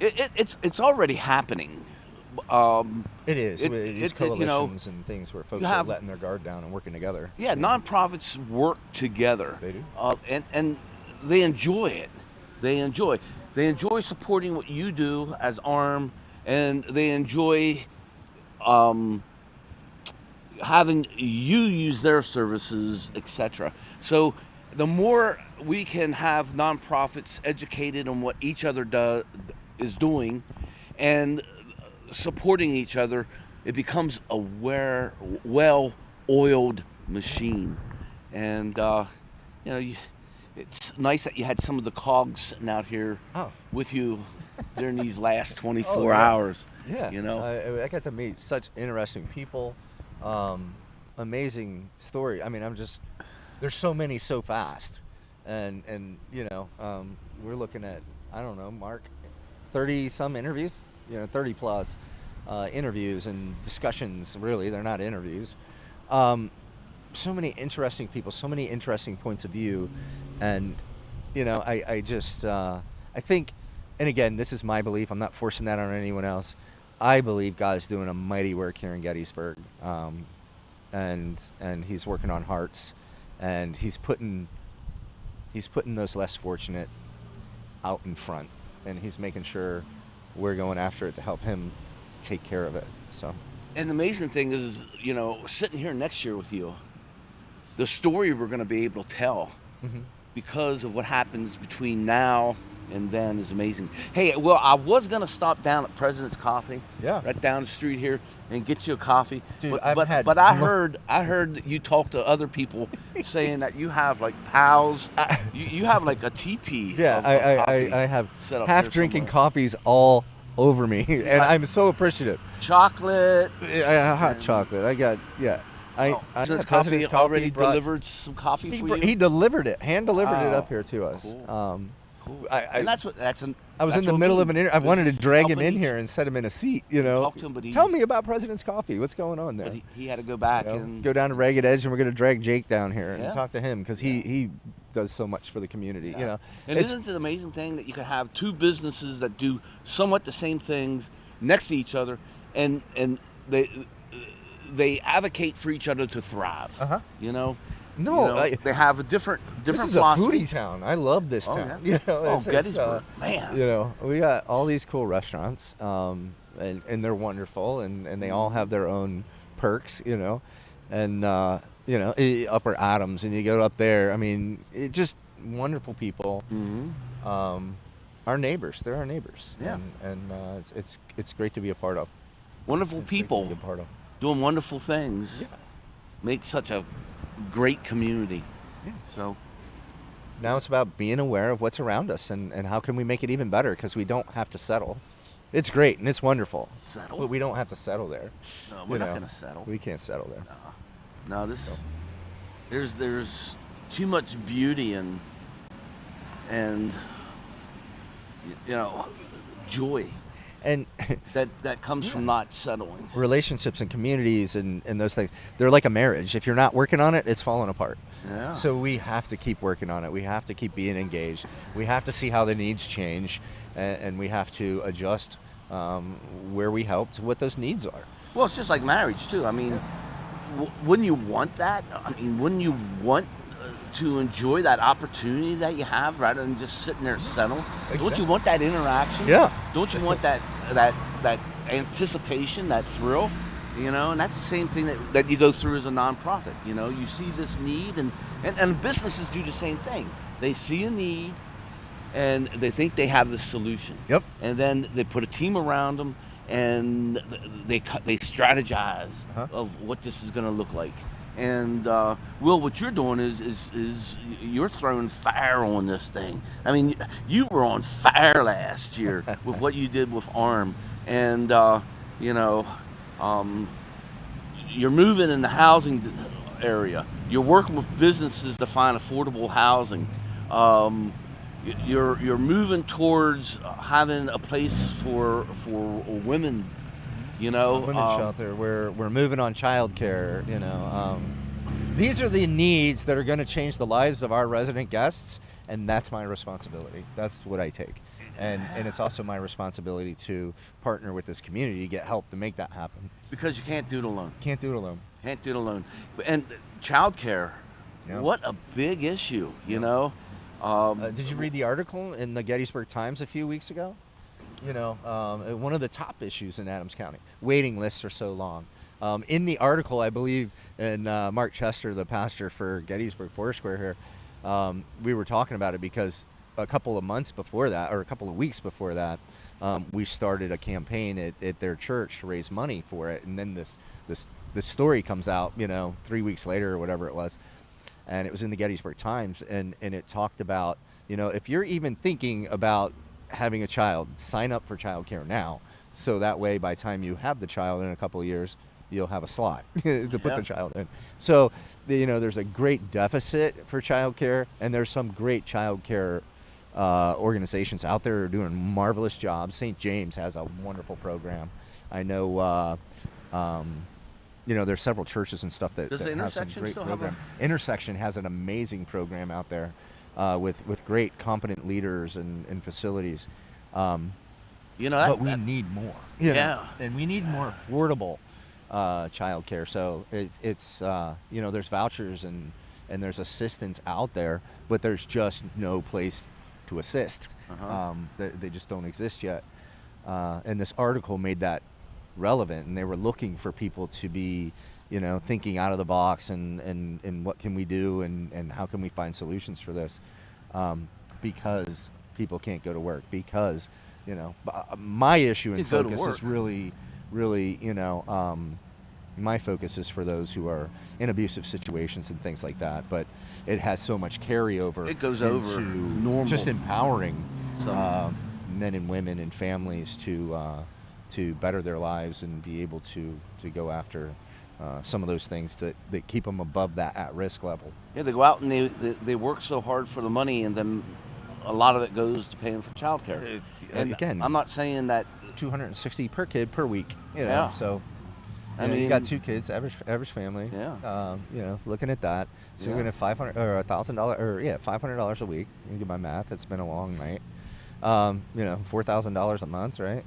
it's already happening. It is. These coalitions and things where folks are letting their guard down and working together. Yeah, nonprofits work together. They do. And they enjoy it. They enjoy supporting what you do as ARM, and they enjoy having you use their services, etc. So the more we can have nonprofits educated on what each other is doing and supporting each other, it becomes a well-oiled machine. And it's nice that you had some of the cogs sitting out here with you during these last 24 hours. Yeah, I got to meet such interesting people. Amazing story. I mean, there's so many so fast, and we're looking at, I don't know, Mark, 30 some interviews, 30 plus interviews and discussions. Really, they're not interviews. So many interesting people, so many interesting points of view, and I think, and again, this is my belief. I'm not forcing that on anyone else. I believe God's doing a mighty work here in Gettysburg, and He's working on hearts, and He's putting those less fortunate out in front, and He's making sure we're going after it to help Him take care of it. So, and the amazing thing is, sitting here next year with you, the story we're going to be able to tell because of what happens between now and then is amazing. Hey, well, I was going to stop down at President's Coffee, right down the street here, and get you a coffee. Dude, but I heard you talk to other people saying that you have like pals. You have like a teepee. Yeah, I have half drinking coffees all over me, and I'm so appreciative. Chocolate. Hot chocolate. I got I President's Coffee already delivered some coffee for you. He delivered it, hand delivered it up here to us. Cool. And I was in the middle of an interview. I wanted to drag him in here and set him in a seat. Talk to him, but tell me about President's Coffee. What's going on there? But he had to go back and go down to Ragged Edge, and we're going to drag Jake down here and talk to him, because he does so much for the community. And isn't it an amazing thing that you can have two businesses that do somewhat the same things next to each other, and they advocate for each other to thrive. They have a different This is philosophy. a foodie town. I love this town. Yeah. Gettysburg, man. We got all these cool restaurants, and they're wonderful, and they all have their own perks, and Upper Adams, and you go up there. I mean, just wonderful people. Our neighbors. They're our neighbors. Yeah. And it's great to be a part of. Wonderful people doing wonderful things. Yeah. Make such a great community. Yeah. So now it's about being aware of what's around us, and how can we make it even better, because we don't have to settle. It's great and it's wonderful. Settle? But we don't have to settle there. No, we're not going to settle. We can't settle there. No, there's too much beauty and joy, and that comes from not settling. Relationships and communities and those things, they're like a marriage. If you're not working on it, it's falling apart. Yeah. So we have to keep working on it. We have to keep being engaged. We have to see how the needs change, and we have to adjust where we help to what those needs are. Well, it's just like marriage too. I mean, wouldn't you want that? I mean, wouldn't you want to enjoy that opportunity that you have rather than just sitting there settled? Don't you want that interaction? Yeah. Don't you want that anticipation, that thrill? And that's the same thing that you go through as a nonprofit. You see this need, and businesses do the same thing. They see a need, and they think they have the solution. Yep. And then they put a team around them, and they strategize of what this is going to look like. And Will, what you're doing is you're throwing fire on this thing. I mean, you were on fire last year with what you did with ARM, and you're moving in the housing area. You're working with businesses to find affordable housing. You're moving towards having a place for women. Women's shelter. We're moving on childcare. These are the needs that are going to change the lives of our resident guests, and that's my responsibility. That's what I take, and it's also my responsibility to partner with this community to get help to make that happen. Because you can't do it alone. Can't do it alone. Can't do it alone. And childcare, what a big issue. Did you read the article in the Gettysburg Times a few weeks ago? One of the top issues in Adams County, waiting lists are so long. In the article, I believe, and Mark Chester, the pastor for Gettysburg Foursquare here, we were talking about it because a couple of months before that, or a couple of weeks before that, we started a campaign at their church to raise money for it. And then this story comes out, 3 weeks later or whatever it was. And it was in the Gettysburg Times, and it talked about, if you're even thinking about having a child, sign up for childcare now, so that way by the time you have the child in a couple of years, you'll have a slot to put the child in. So there's a great deficit for childcare, and there's some great childcare organizations out there who are doing marvelous jobs. St. James has a wonderful program. I know there's several churches and stuff that have some great program. Intersection has an amazing program out there with great competent leaders and facilities. But we need more. And we need more affordable childcare. So it's there's vouchers and there's assistance out there, but there's just no place to assist. They just don't exist yet. And this article made that relevant, and they were looking for people to be thinking out of the box and what can we do and how can we find solutions for this, because people can't go to work, because my issue and focus is really my focus is for those who are in abusive situations and things like that, but it has so much carryover. It goes over normal, just empowering men and women and families to better their lives and be able to go after some of those things that keep them above that at-risk level. Yeah, they go out and they work so hard for the money, and then a lot of it goes to paying for childcare. And again, I'm not saying that $260 per kid per week. So I mean, you got 2 kids, average family. Yeah. Looking at that, so you're gonna $500 or $1,000 or $500 a week. You get my math. It's been a long night. $4,000 a month, right?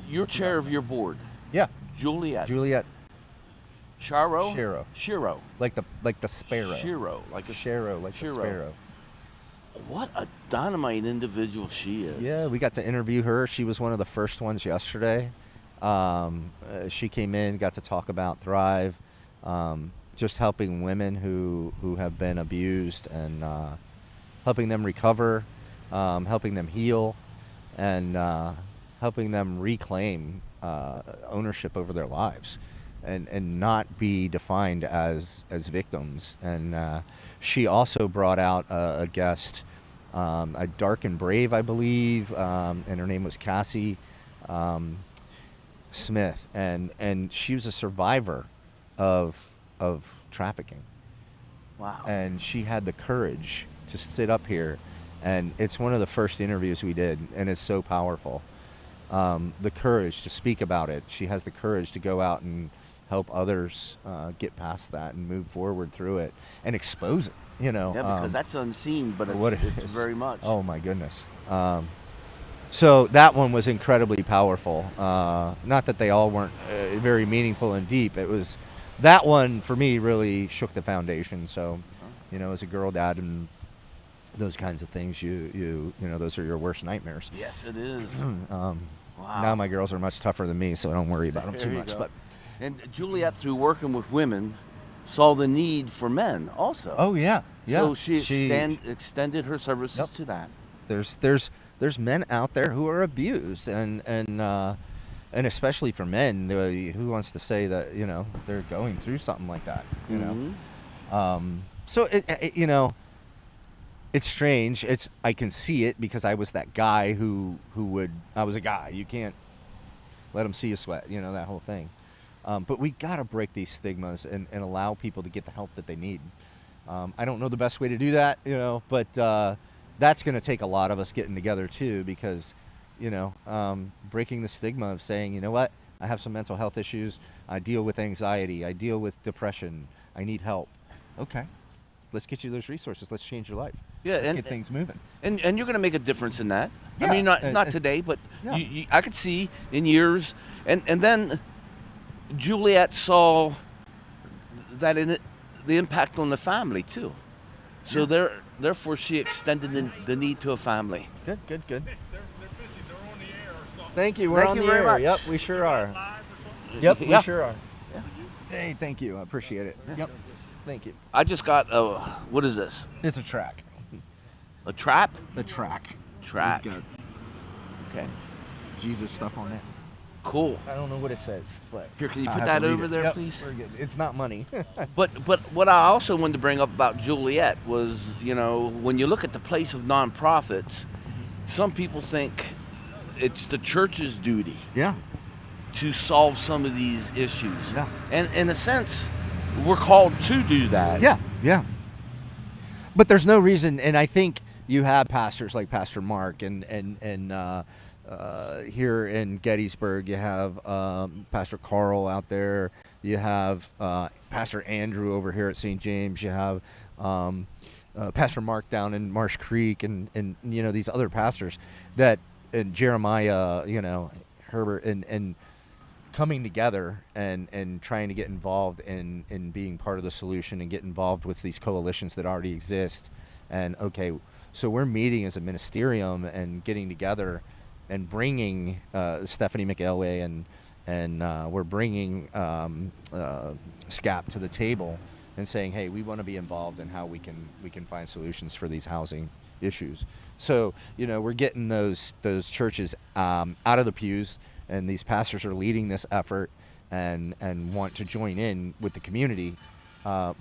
You're chair of your board. Yeah. Juliet. Shiro. Like the sparrow. Shiro. Like a Shiro, like the sparrow. What a dynamite individual she is. Yeah, we got to interview her. She was one of the first ones yesterday. She came in, got to talk about Thrive, just helping women who have been abused and helping them recover, helping them heal, and helping them reclaim ownership over their lives and not be defined as victims. And she also brought out a guest, a Dark and Brave, I believe, and her name was Cassie Smith, and she was a survivor of trafficking. Wow. And she had the courage to sit up here, and it's one of the first interviews we did, and it's so powerful. The courage to speak about it. She has the courage to go out and help others get past that and move forward through it and expose it. You know, Yeah, because that's unseen, but what it's very much. Oh my goodness. So that one was incredibly powerful. Not that they all weren't very meaningful and deep. It was that one for me really shook the foundation. So, you know, as a girl dad and those kinds of things, you know, those are your worst nightmares. Yes, it is. Wow. Wow. Now my girls are much tougher than me, so I don't worry about them There too you much. go. But And Juliet, through working with women, saw the need for men also. oh yeah, yeah. So she extended her services to that. There's men out there who are abused, and especially for men, who wants to say that, you know, they're going through something like that, you know. So it you know, it's strange. I can see it because I was that guy I was a guy. You can't let them see you sweat, you know, that whole thing. But we gotta break these stigmas and allow people to get the help that they need. I don't know the best way to do that, you know, but that's going to take a lot of us getting together too, because, you know, breaking the stigma of saying, you know what, I have some mental health issues, I deal with anxiety, I deal with depression, I need help. Okay, let's get you those resources, let's change your life. Yeah, let's and get things moving. And you're going to make a difference in that. Yeah. I mean, not today, but yeah. I could see in years. And then Juliet saw that the impact on the family too. So therefore she extended the need to a family. Good. Thank you. We're on the air. Yep, we sure are. Yep, we sure are. Yeah. Hey, thank you. I appreciate it. Yep. Thank you. I just got what is this? It's a track. A trap? A track. Track. It's got okay. Jesus stuff on there. Cool. I don't know what it says, but here, can you I'll put have that to read over it. there, Yep, please? we're good. It's not money. But what I also wanted to bring up about Juliet was, you know, when you look at the place of nonprofits, some people think it's the church's duty. Yeah. To solve some of these issues. Yeah. And in a sense, we're called to do that. Yeah. But there's no reason, and I think you have pastors like Pastor Mark and here in Gettysburg, you have Pastor Carl out there. You have Pastor Andrew over here at St. James. You have Pastor Mark down in Marsh Creek, and you know, these other pastors and Jeremiah, you know, Herbert, and coming together and trying to get involved in being part of the solution and get involved with these coalitions that already exist. And okay, so we're meeting as a ministerium and getting together and bringing Stephanie McElway and we're bringing SCAP to the table and saying, hey, we want to be involved in how we can find solutions for these housing issues. So, you know, we're getting those churches out of the pews, and these pastors are leading this effort and want to join in with the community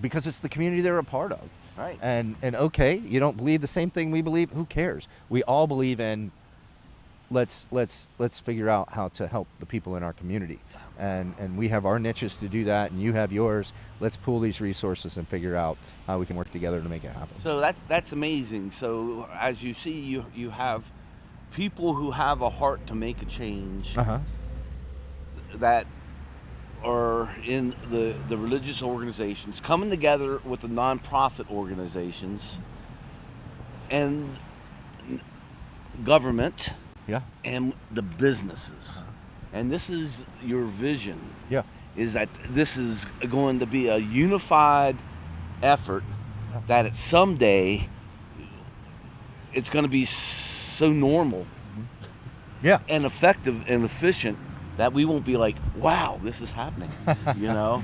because it's the community they're a part of. Right. And okay, you don't believe the same thing we believe. Who cares? We all believe in let's figure out how to help the people in our community. And we have our niches to do that, and you have yours. Let's pool these resources and figure out how we can work together to make it happen. So that's amazing. So as you see, you have people who have a heart to make a change that are in the religious organizations coming together with the nonprofit organizations and government and the businesses. And this is your vision. Yeah. Is that this is going to be a unified effort that at someday it's going to be so normal and effective and efficient that we won't be like, wow, this is happening, you know?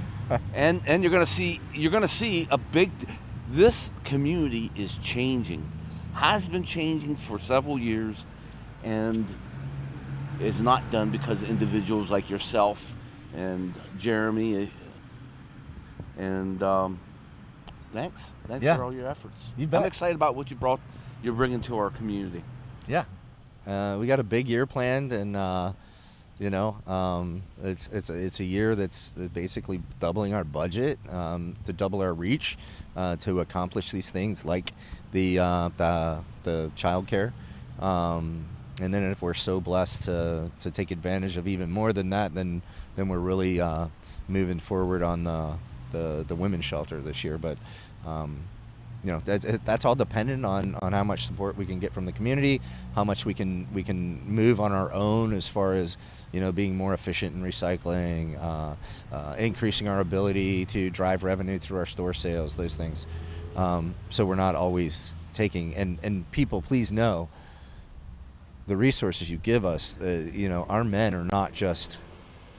And you're going to see a big, this community is changing, has been changing for several years, and is not done because of individuals like yourself and Jeremy and thanks for all your efforts. You bet. I'm excited about what you're bringing to our community. Yeah. We got a big year planned, and It's a year that's basically doubling our budget, to double our reach, to accomplish these things like the child care. And then if we're so blessed to take advantage of even more than that, then we're really moving forward on the women's shelter this year. But that's all dependent on how much support we can get from the community, how much we can move on our own as far as being more efficient in recycling, increasing our ability to drive revenue through our store sales, those things. So we're not always taking, and people, please know, the resources you give us, our men are not just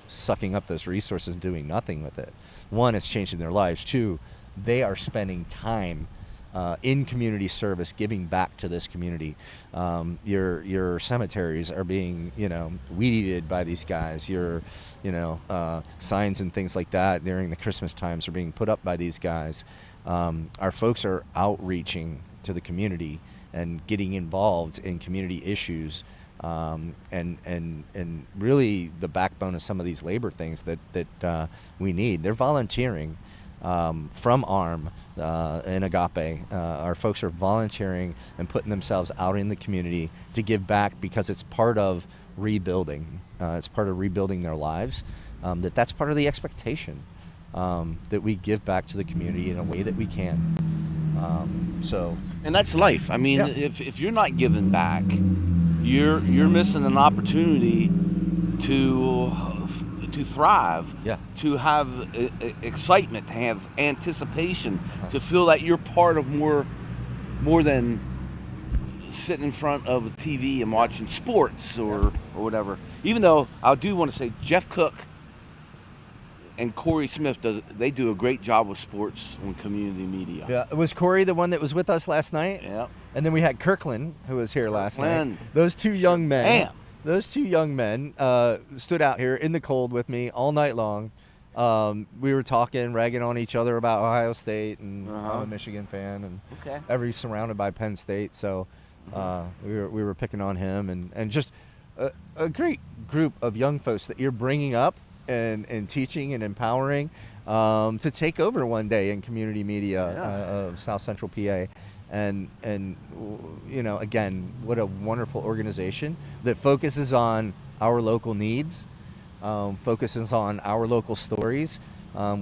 sucking up those resources and doing nothing with it. One, it's changing their lives. Two, they are spending time in community service, giving back to this community. Your cemeteries are being, weed-eated by these guys. Your, signs and things like that during the Christmas times are being put up by these guys. Our folks are outreaching to the community and getting involved in community issues, and really the backbone of some of these labor things that we need. They're volunteering from ARM and Agape. Our folks are volunteering and putting themselves out in the community to give back, because it's part of rebuilding. It's part of rebuilding their lives. That's part of the expectation, that we give back to the community in a way that we can. And that's life. I mean, if you're not giving back, you're missing an opportunity to thrive, to have excitement, to have anticipation, to feel that you're part of more than sitting in front of a TV and watching sports or whatever. Even though I do want to say Jeff Cook and Corey Smith they do a great job with sports on community media. Yeah, was Corey the one that was with us last night? Yeah. And then we had Kirkland, who was here last night. Those two young men. Damn. Those two young men stood out here in the cold with me all night long. We were talking, ragging on each other about Ohio State, and I'm a Michigan fan, and everybody's surrounded by Penn State, so we were picking on him, and just a great group of young folks that you're bringing up and teaching and empowering to take over one day in community media of South Central PA. And again, what a wonderful organization that focuses on our local needs, focuses on our local stories,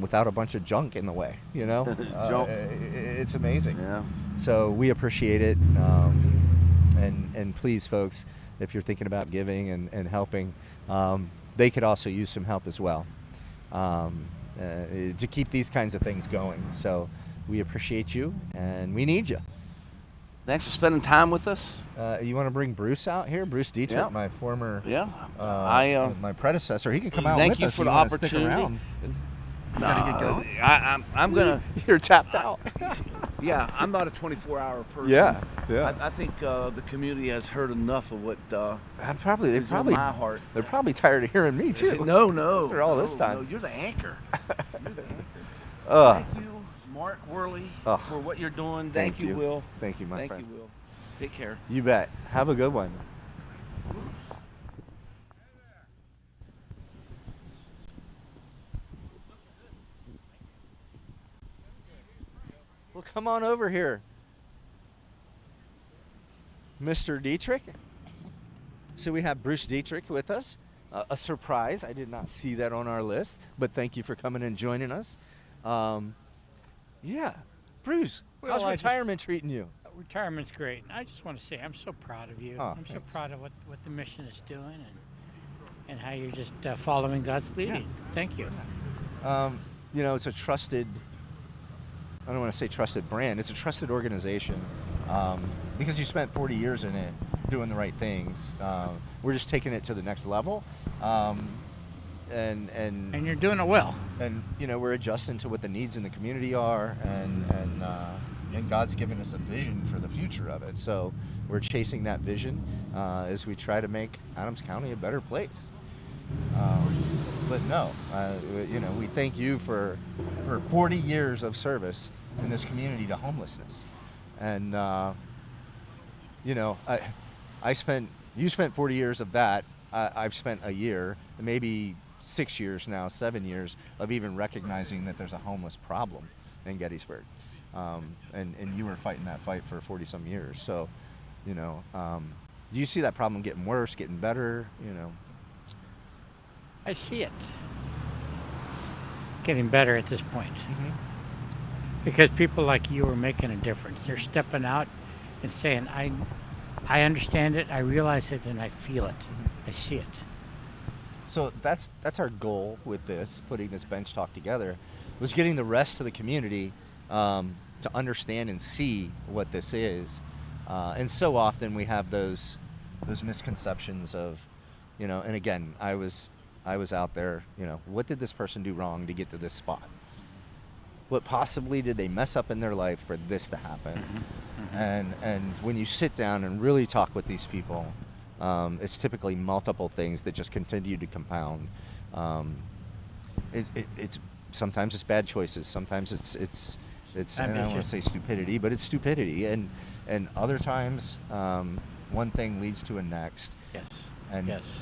without a bunch of junk in the way. It's amazing. Yeah. So we appreciate it, and please, folks, if you're thinking about giving and helping, they could also use some help as well, to keep these kinds of things going. So we appreciate you, and we need you. Thanks for spending time with us. You want to bring Bruce out here? Bruce Dietrich, my former, my predecessor. He can come out with us. Thank you for the opportunity. I'm gonna. You're tapped out. Yeah, I'm not a 24-hour person. Yeah. I think the community has heard enough of what they probably in my heart. They're probably tired of hearing me too. No. After all this time. No, you're the anchor. Thank you, Mark Worley, for what you're doing. Thank you, Will. Thank you, my friend. Thank you, Will. Take care. You bet. Have a good one. Well, come on over here, Mr. Dietrich. So we have Bruce Dietrich with us. A surprise. I did not see that on our list, but thank you for coming and joining us. Bruce, how's retirement treating you? Retirement's great. I just want to say I'm so proud of you. I'm Thanks. so proud of what the mission is doing and how you're just following God's leading. Yeah. Thank you. It's a trusted, I don't want to say trusted brand, it's a trusted organization, because you spent 40 years in it doing the right things. We're just taking it to the next level. And you're doing it well. And we're adjusting to what the needs in the community are, and God's given us a vision for the future of it. So we're chasing that vision as we try to make Adams County a better place. But no, we thank you for 40 years of service in this community to homelessness, and you spent 40 years of that. I've spent a year, maybe 6 years now, 7 years, of even recognizing that there's a homeless problem in Gettysburg. And you were fighting that fight for 40-some years. So, you know, do you see that problem getting worse, getting better, you know? I see it getting better at this point. Because people like you are making a difference. They're stepping out and saying, I understand it, I realize it, and I feel it. I see it. So that's our goal with this, putting this bench talk together, was getting the rest of the community to understand and see what this is. And so often we have those misconceptions of, you know, and again, I was out there, you know, what did this person do wrong to get to this spot? What possibly did they mess up in their life for this to happen? And when you sit down and really talk with these people, it's typically multiple things that just continue to compound. It's sometimes it's bad choices, sometimes it's and I don't want to say stupidity, but it's stupidity, and other times one thing leads to a next. Yes.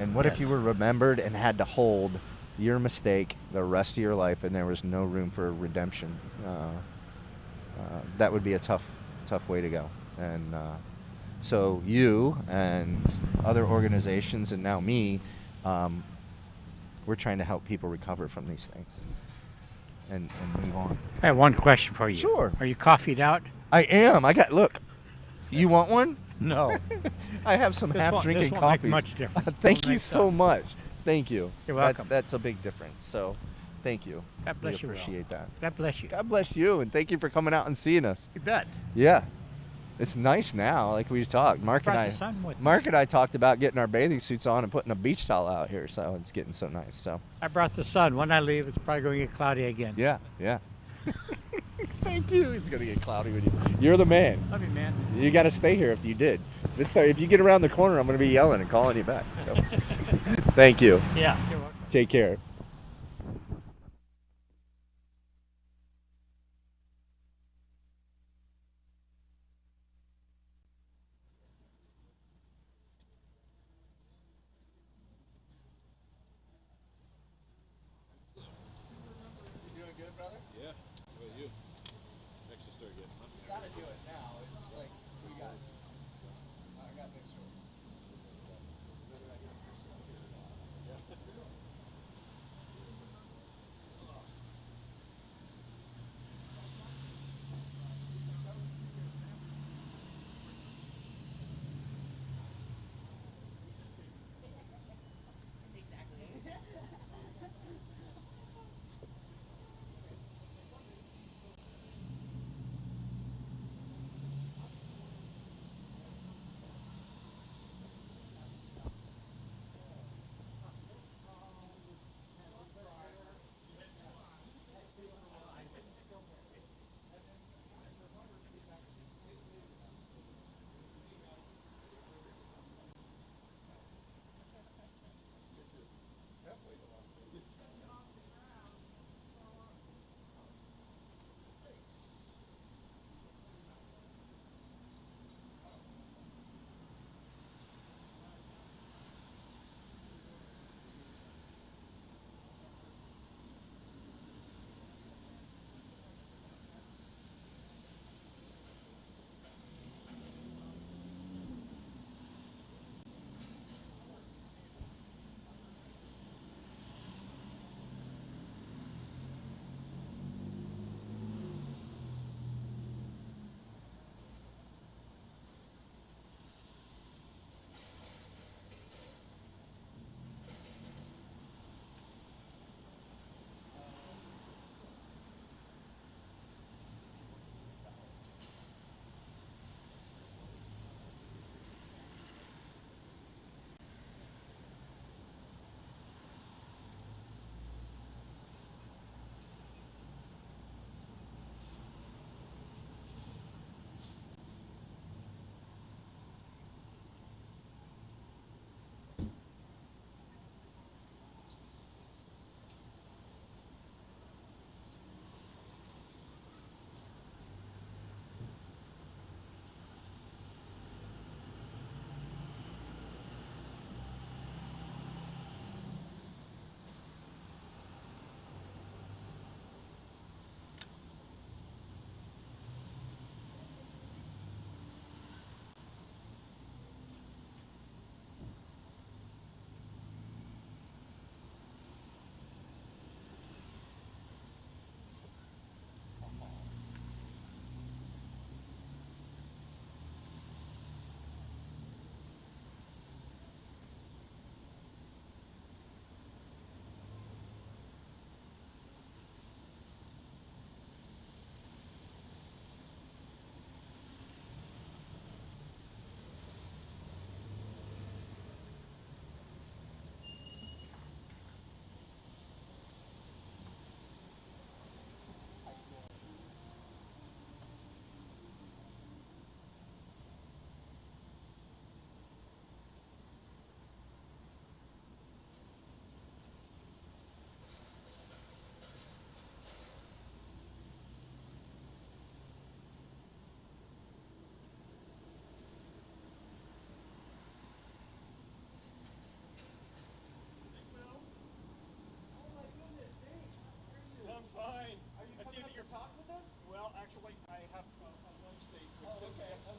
And what if you were remembered and had to hold your mistake the rest of your life, and there was no room for redemption? That would be a tough way to go. And so you and other organizations, and now me, we're trying to help people recover from these things and move on. I have one question for you. Sure. Are you coffeeed out? I am. Look. You want one? No. I have some half-drinking this won't make coffees. much difference. Thank you so much. Thank you. You're welcome. That's a big difference. So, thank you. God bless you. We appreciate that. God bless you. God bless you, and thank you for coming out and seeing us. You bet. Yeah. It's nice now, like we talked. Mark and I talked about getting our bathing suits on and putting a beach towel out here, so it's getting so nice. So I brought the sun. When I leave, it's probably going to get cloudy again. Yeah. Thank you. It's gonna get cloudy with you. You're the man. Love you, man. You got to stay here if you did. If you get around the corner, I'm gonna be yelling and calling you back. So, thank you. Yeah. You're welcome. Take care.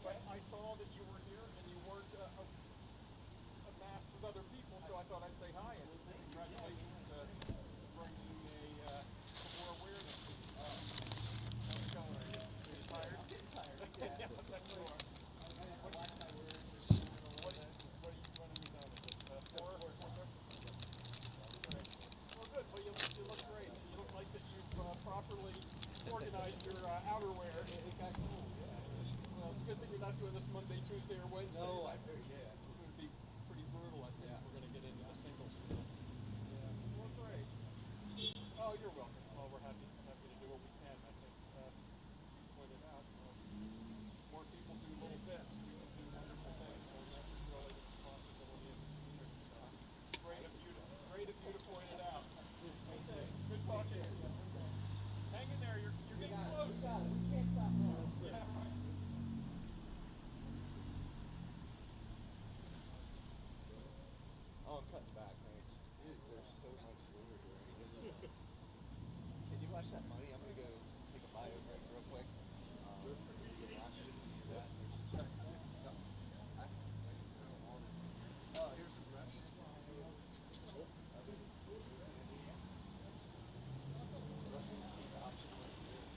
But I saw that you were here and you weren't amassed with other people, so I thought I'd say hi and congratulations to bringing more awareness. How's it going? Are you tired? I'm getting tired. Yeah, I bet you are. What are you running me down? Is it 4? 4:30? Well, good. Well, you look great. You look like that you've properly organized your outerwear. It got cool, yeah. Well, it's good that you're not doing this Monday, Tuesday, or Wednesday. No, I heard, yeah. It would be pretty brutal, I think, if we're going to get into the singles. Yeah. Well, great. Oh, you're welcome. Well, we're happy to do what we can. I think you pointed out, more people do little bits. We can do wonderful things, and that's really the responsibility of the community. So it's great of you to point it out. Okay, good talking to you. Hang in there. You're getting close. We can't stop now. Yeah. Oh, I'm cutting back, thanks. Dude, there's so much food here. Can you watch that money? I'm gonna go take a bio break real quick. Oh, here's some Russians. Russian tea option was good.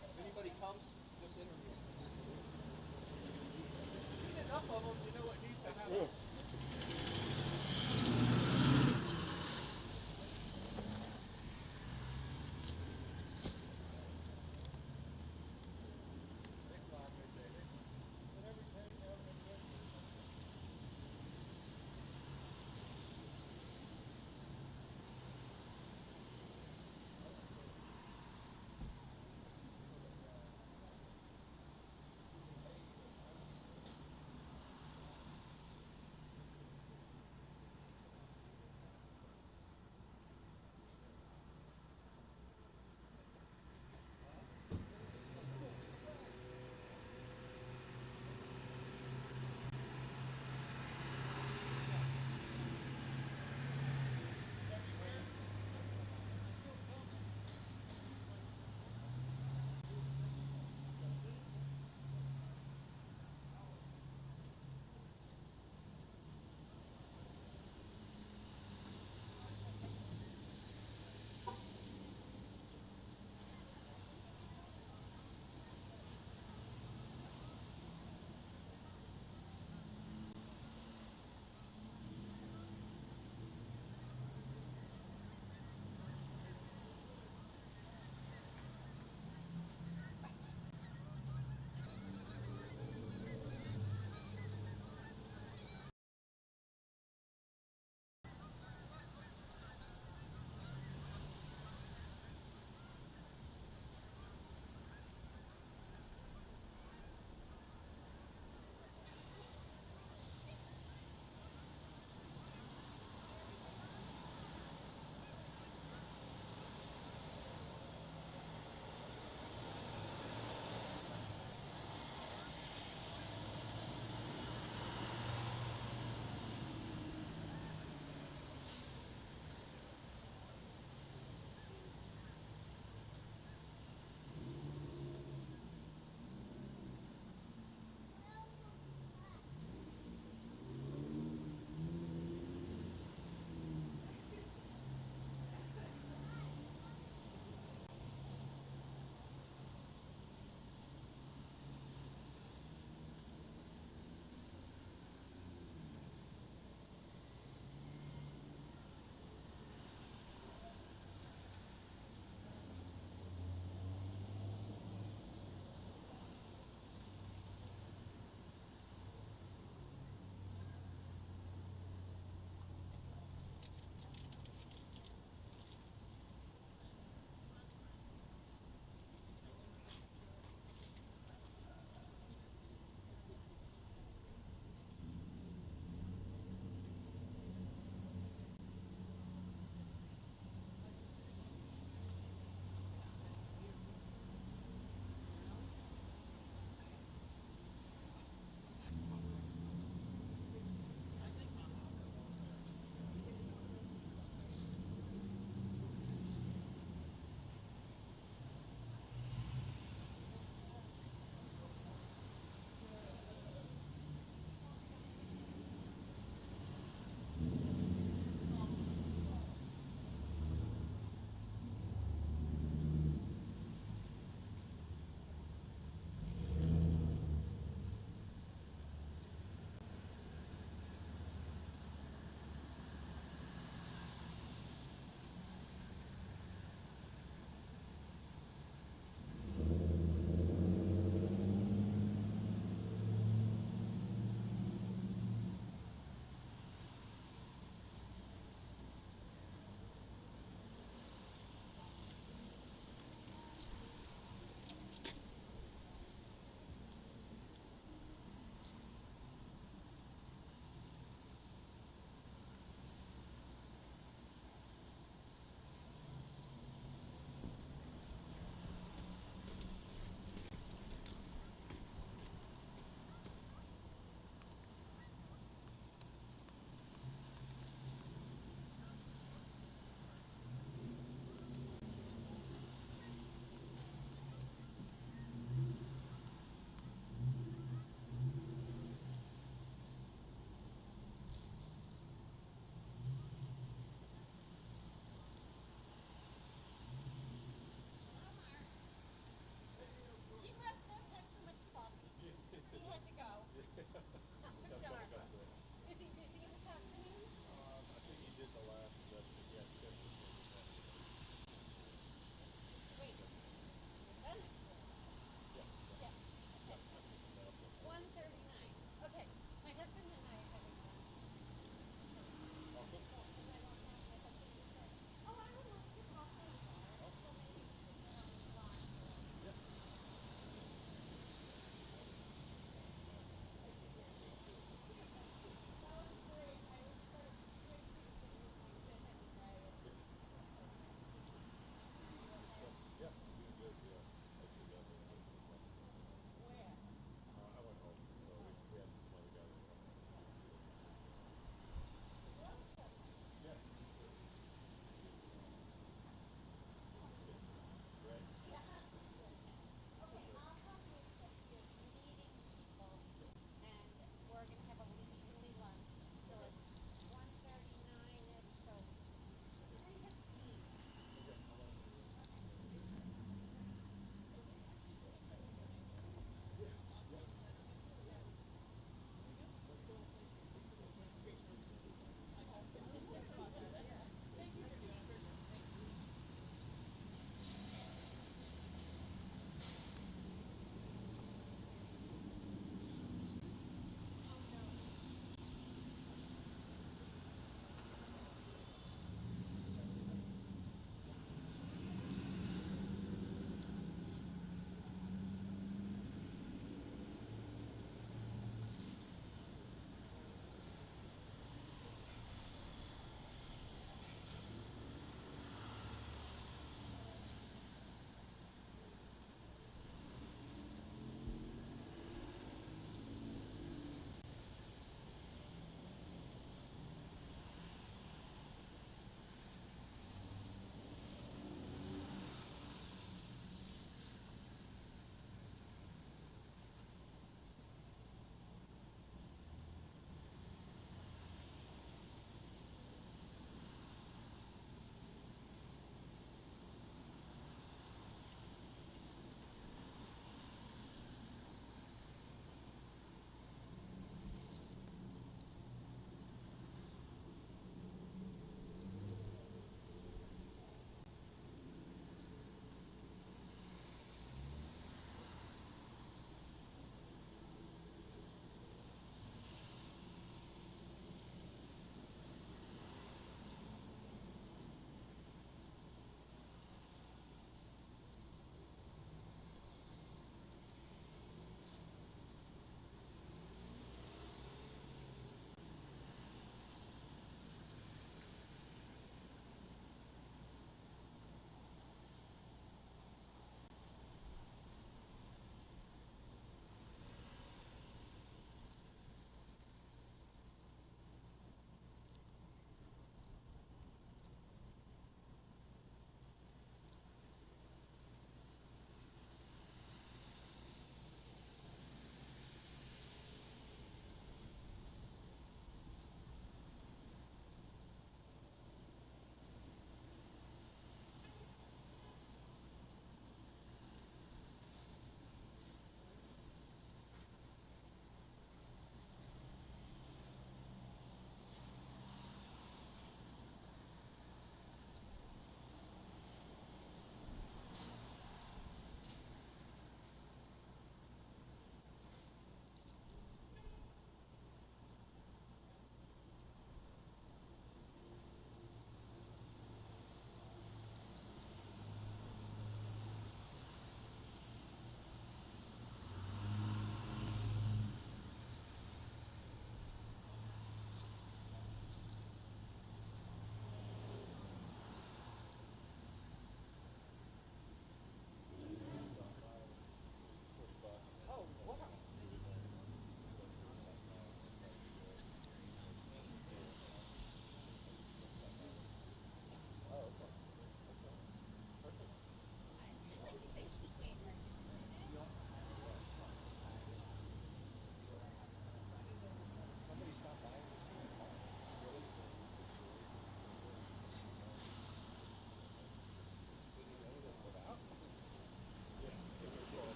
If anybody comes, just interview them.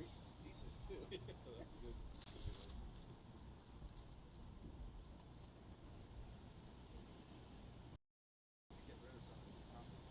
Reese's Pieces too. That's a good. Get rid of some of these comments.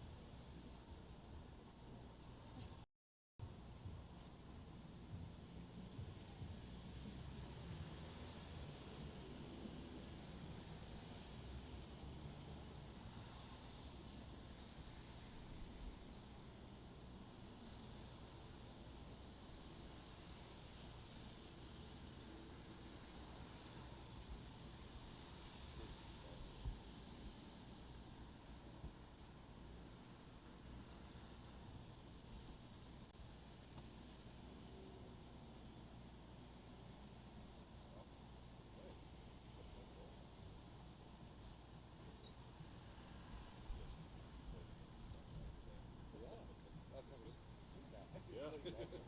Yeah, exactly.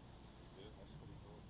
Yeah, that's pretty cool.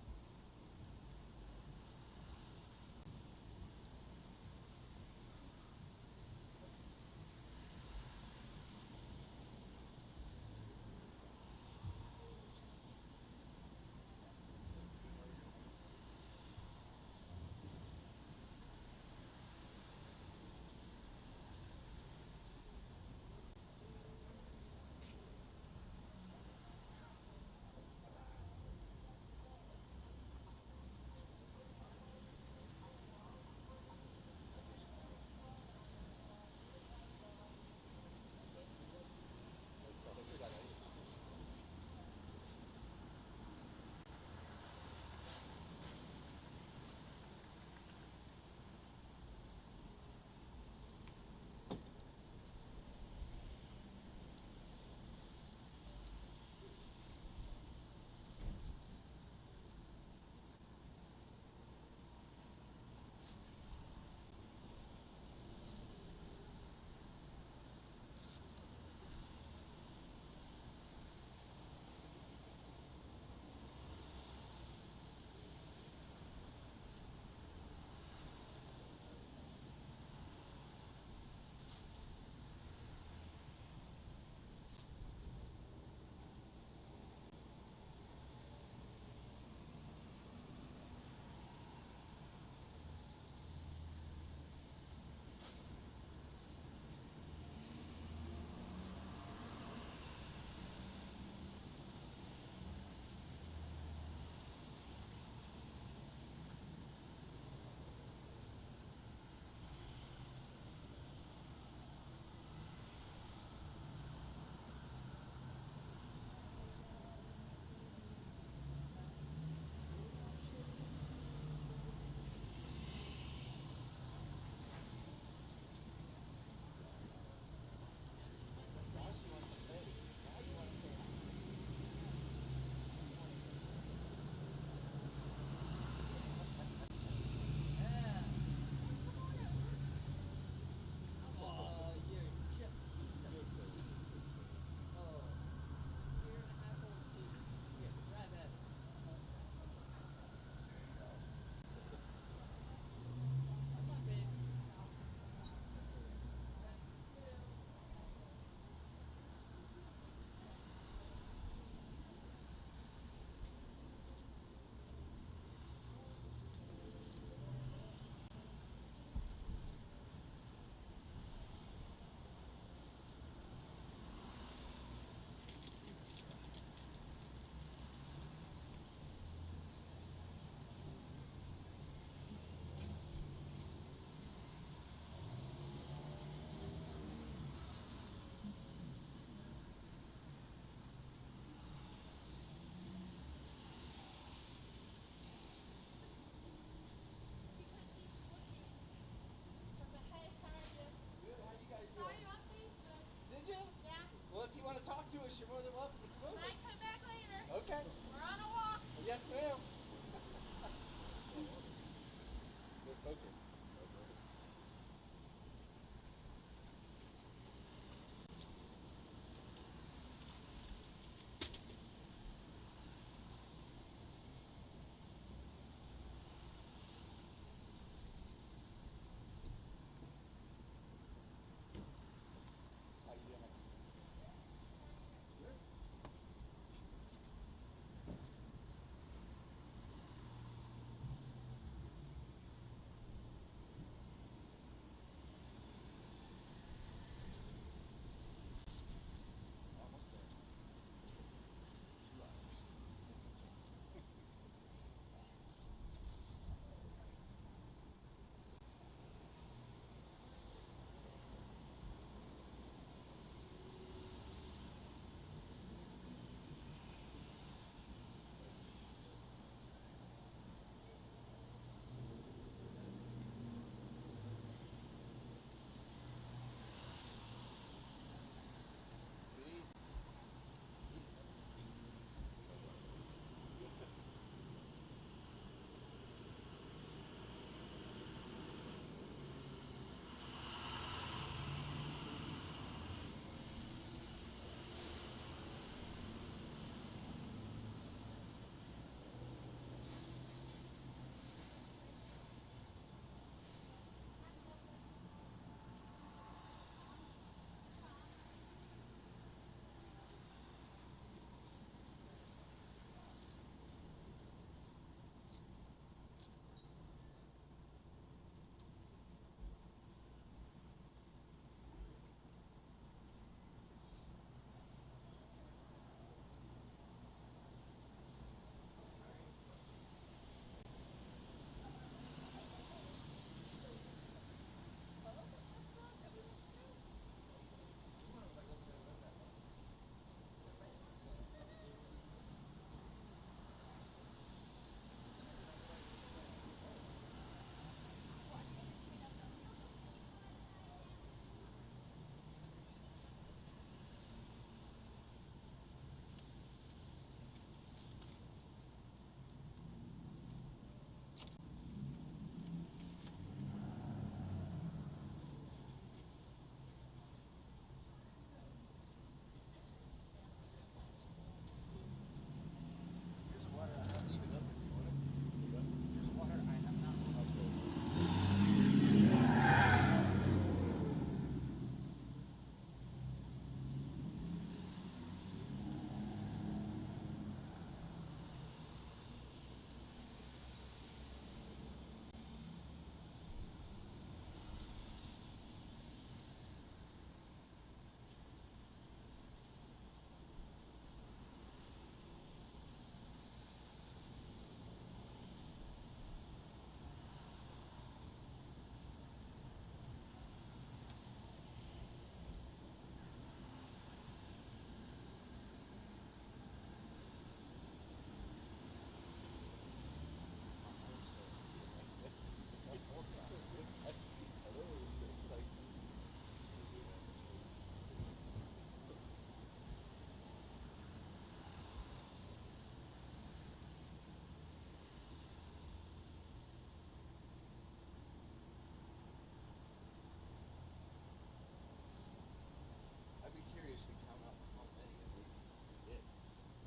curious to count out how many of these we did.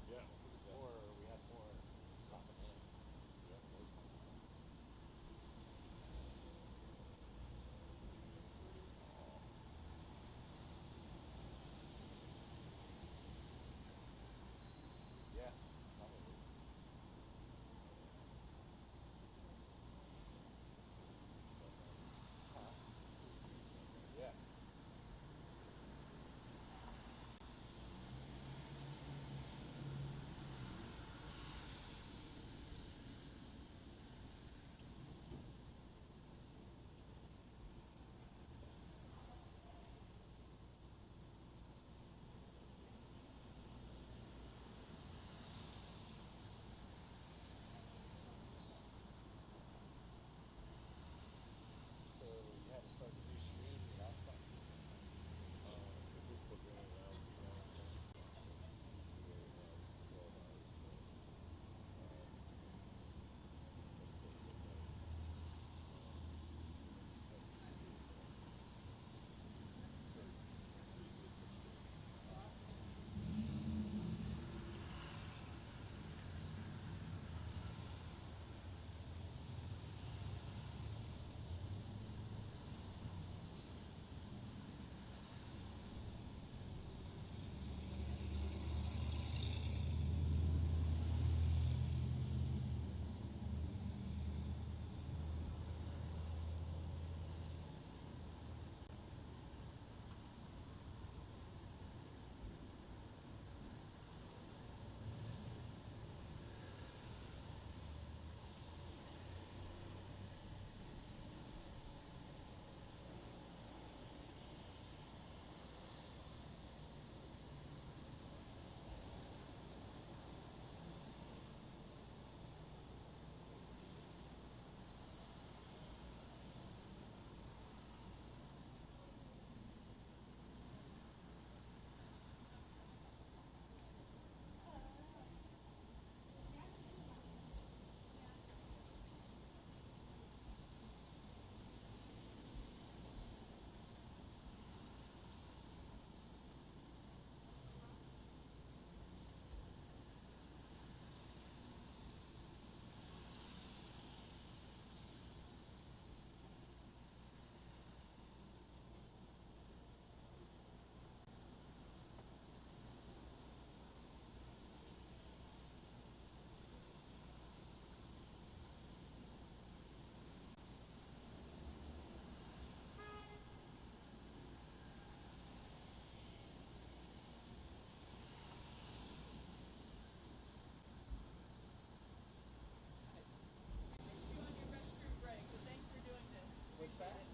Yeah. Because it's more, we had more stopping in. Yeah. Those kinds of things. Yeah, probably. Huh? Yeah. So you had to start a new stream without something? Facebook only allows you long things. It only allows 12 hours. So, What's that?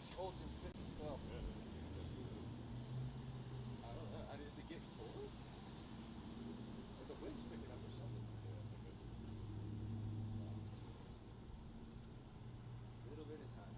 It's cold just sitting still. I don't know. Is it getting colder? Or the wind's picking up or something? A little bit of time.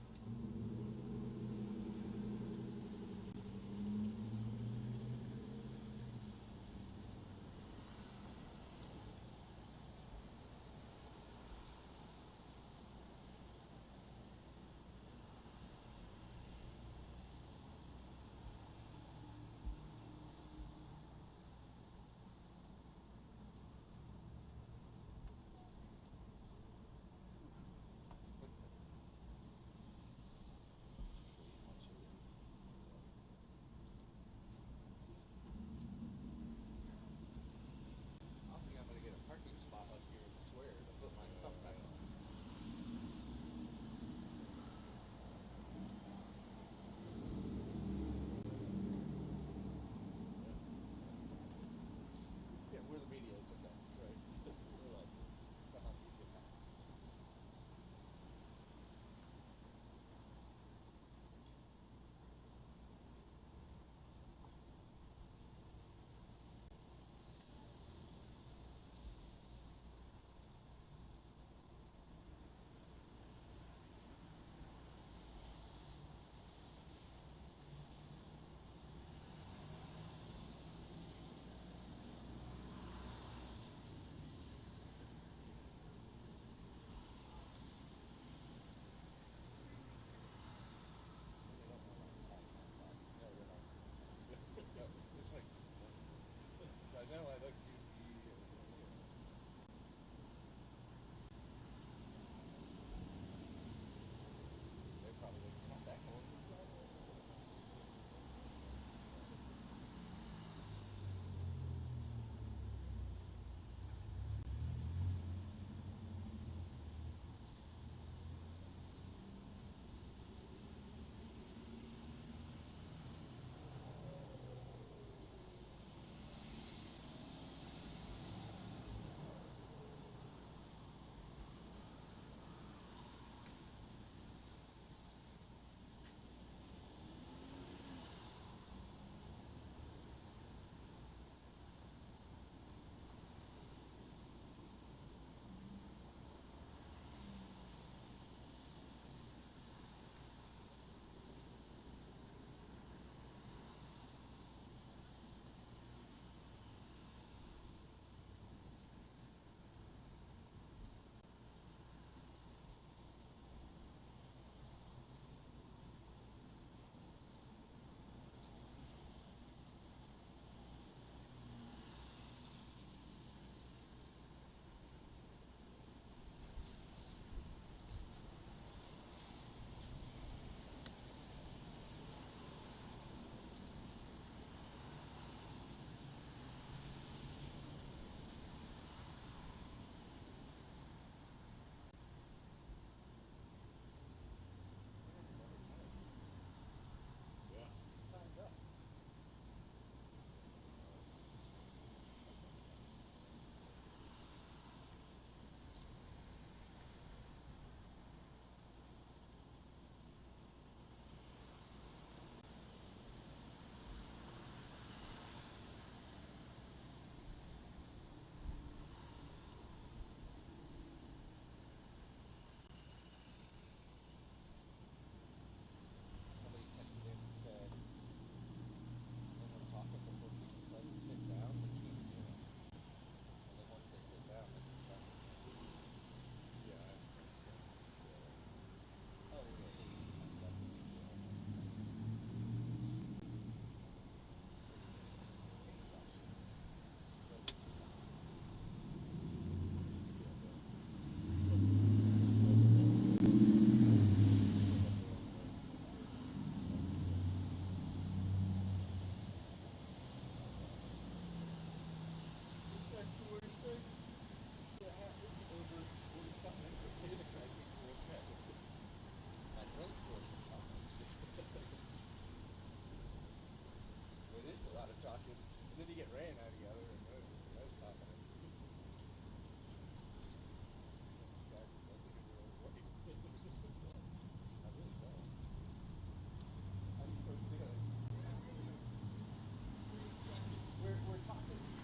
talking. And then you get Ray and I together, and no stopping us. You guys love to hear your own voice. I really don't. How do you folks doing?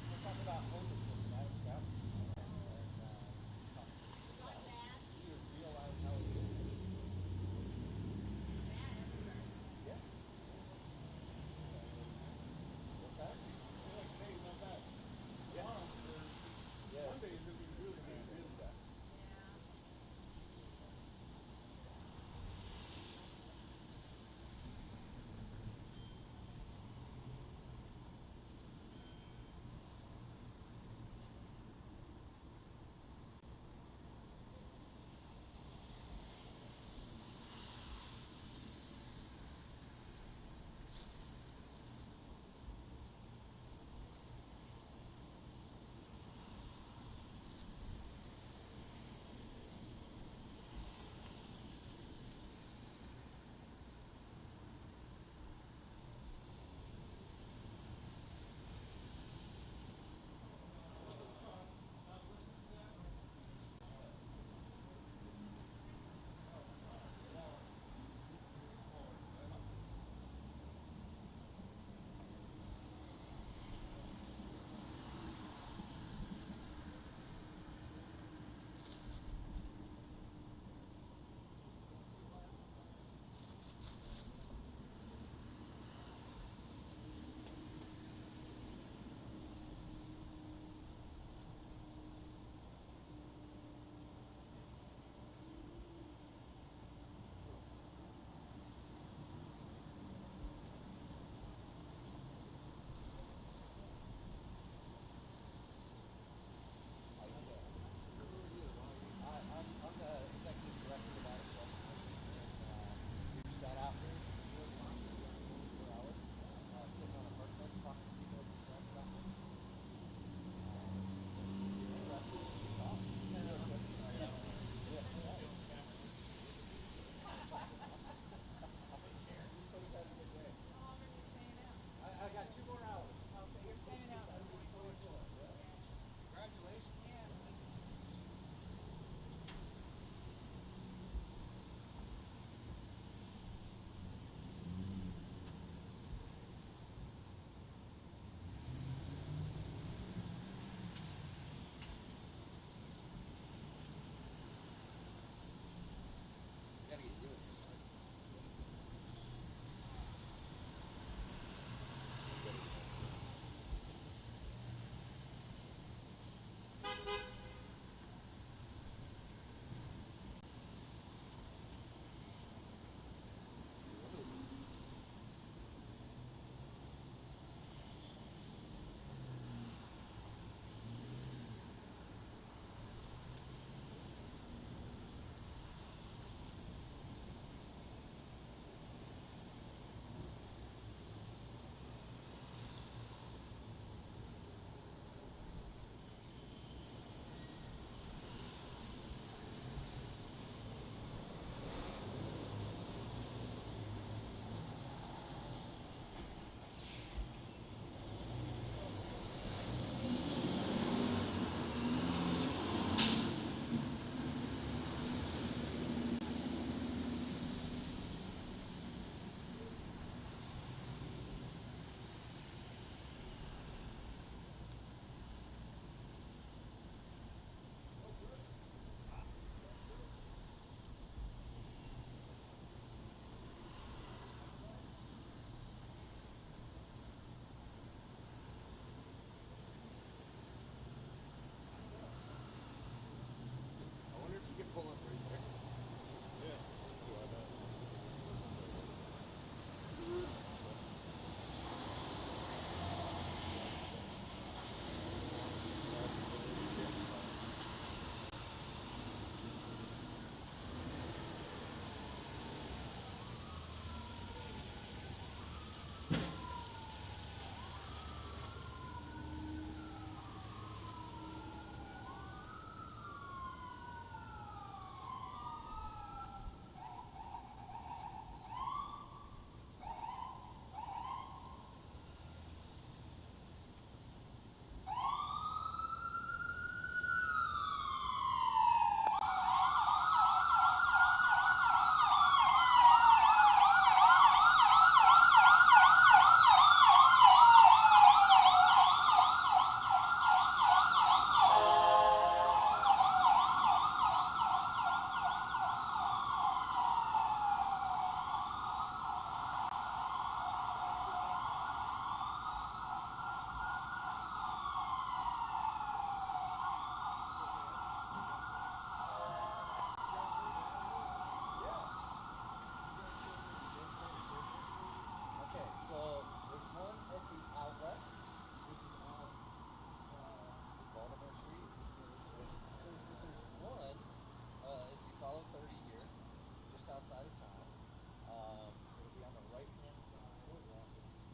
We're talking about homelessness in Adams County. And you realize how it is. Yeah. What's that? I feel like today's not bad.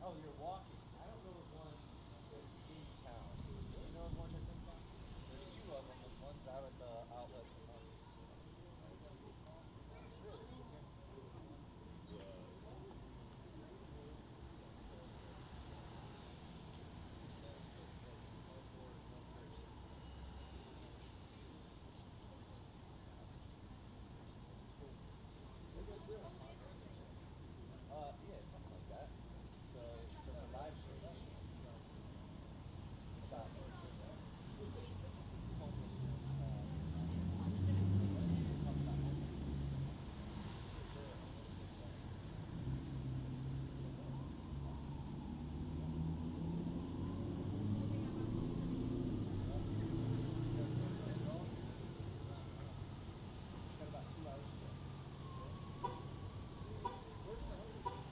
Oh, you're walking. I don't know of one that's in town. Do you know of one that's in town? There's two of them. One's out at the outlets and one's really just yeah, something like that. So the live stream about homelessness. About 2 hours ago. Where's the homeless?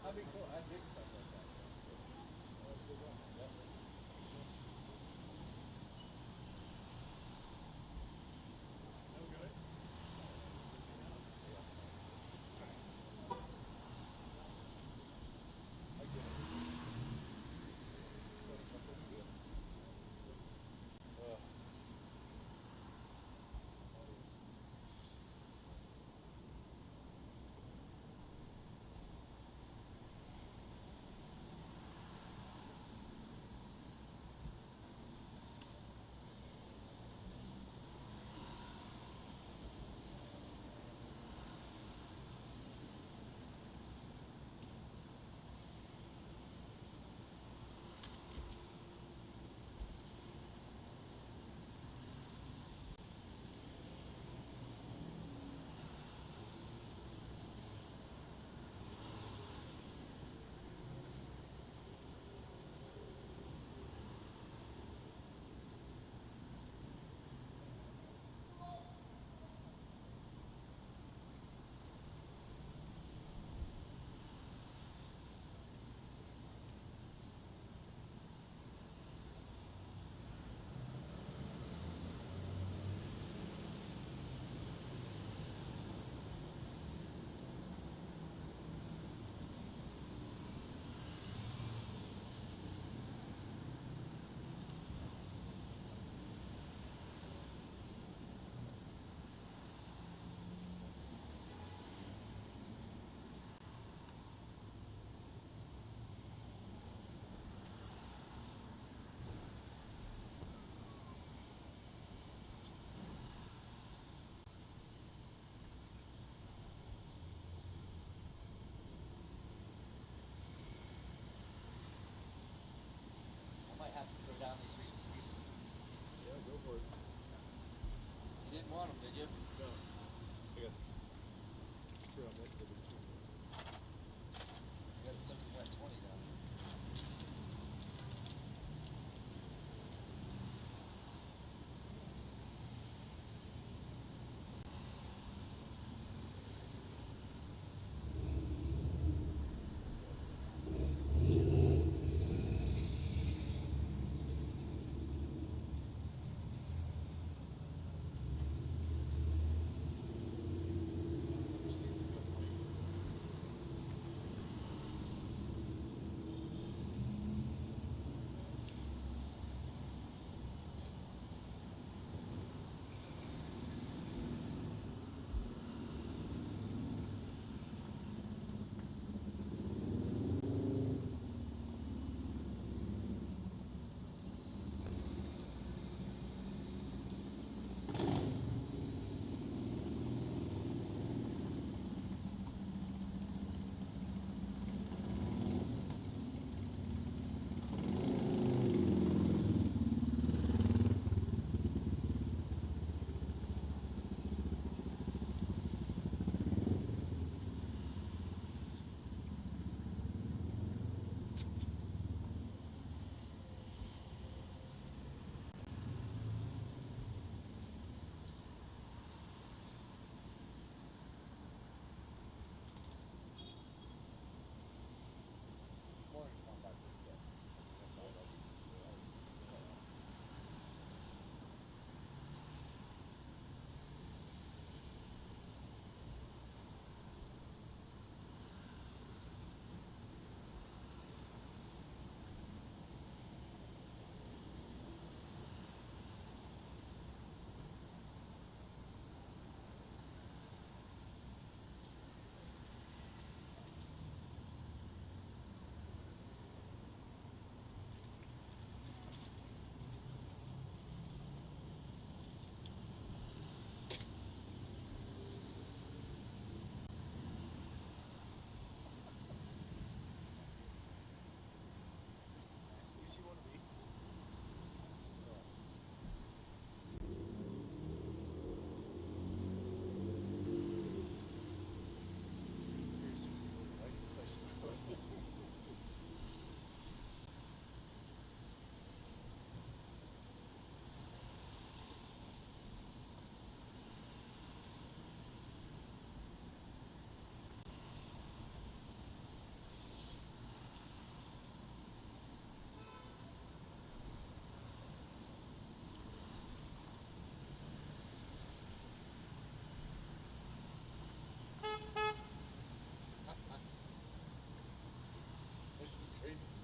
That'd be cool. I dig stuff like that. So. That's a good one. Yep. Might have to throw down these Reese's Pieces. Yeah, go for it. You didn't want them, did you? No. I got. Sure, I'm next to the two. You got 20 down. I've seen some good ones.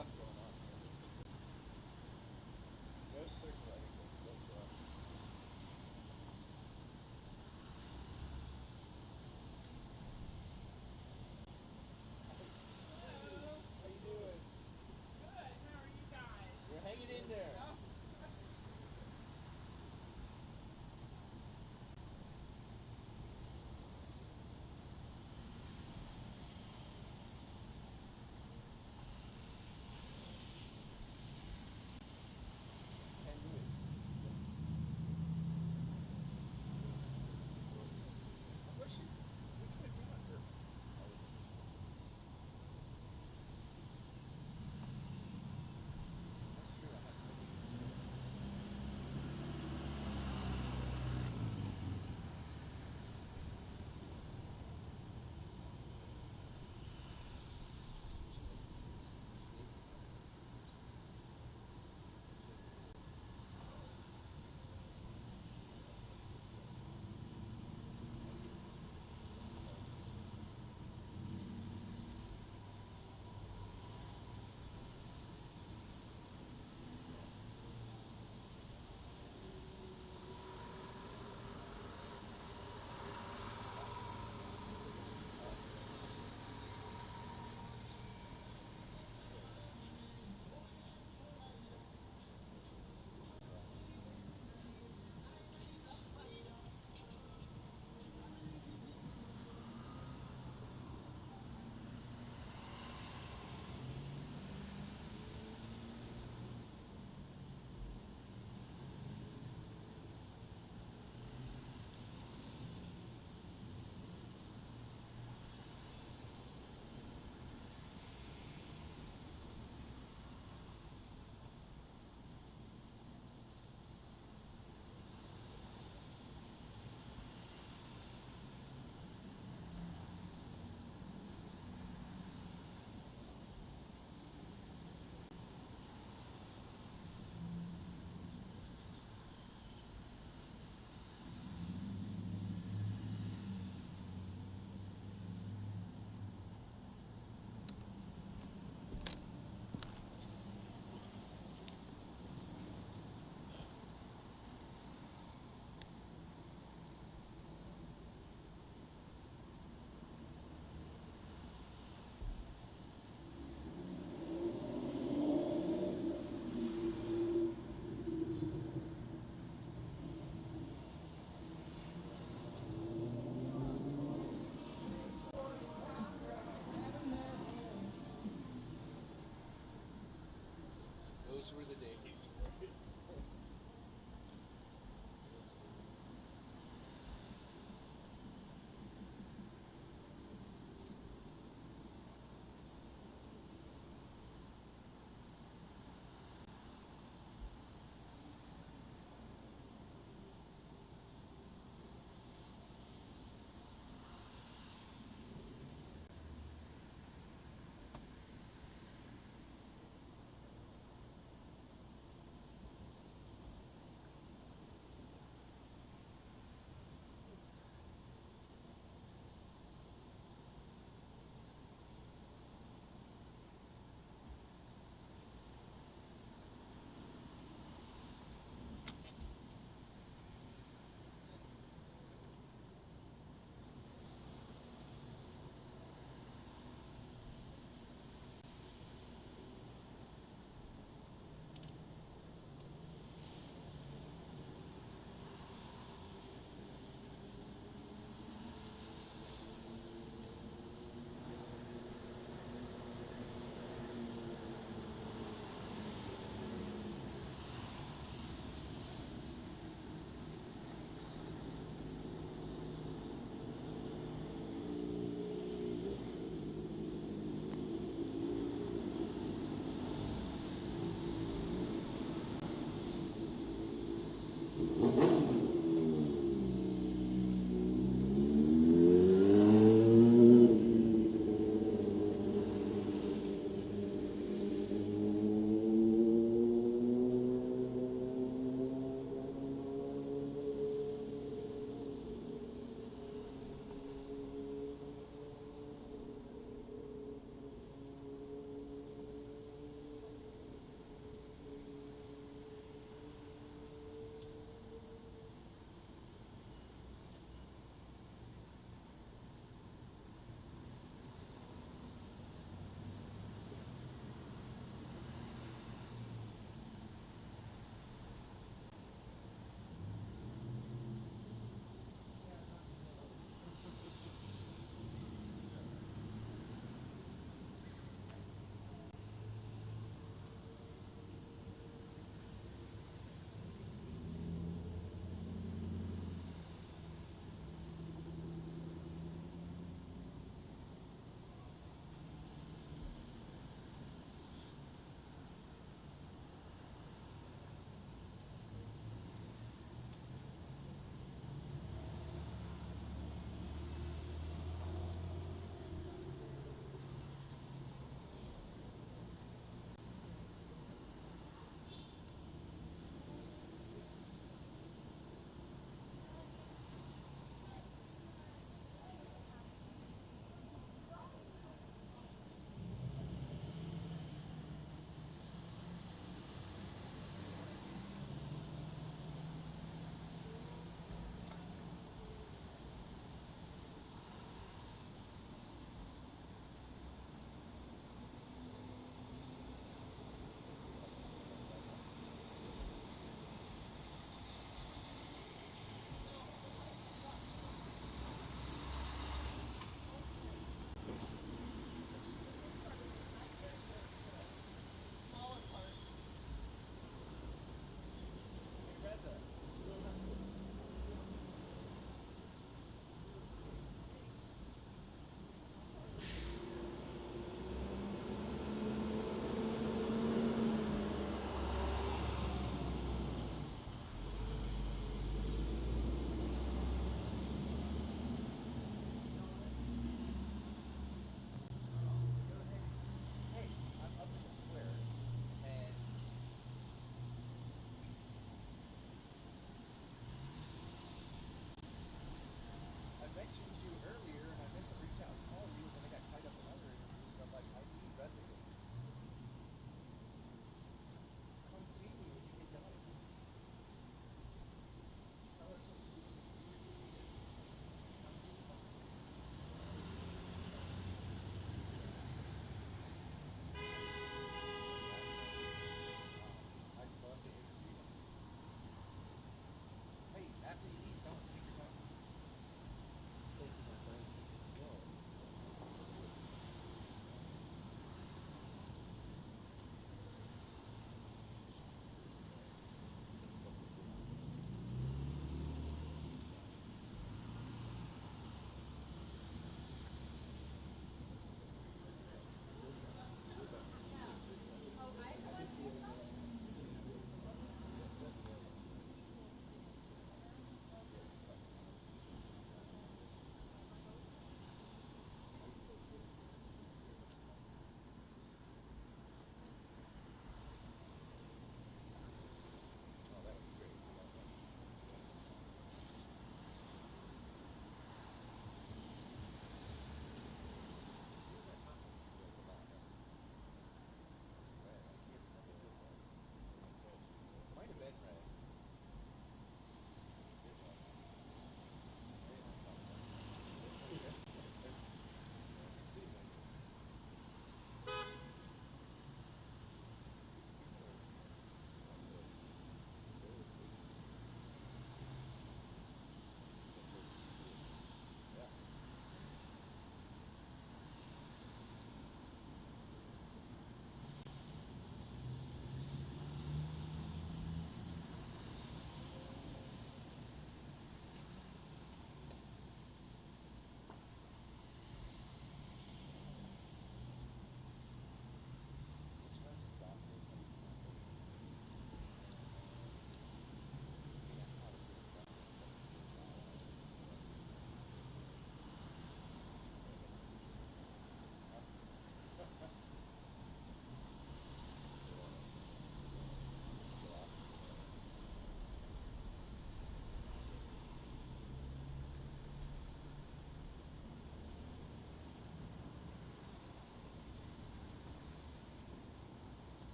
stuff going on. No circle anything whatsoever. How you doing? Good. How are you guys? We're hanging in there. Those were the days.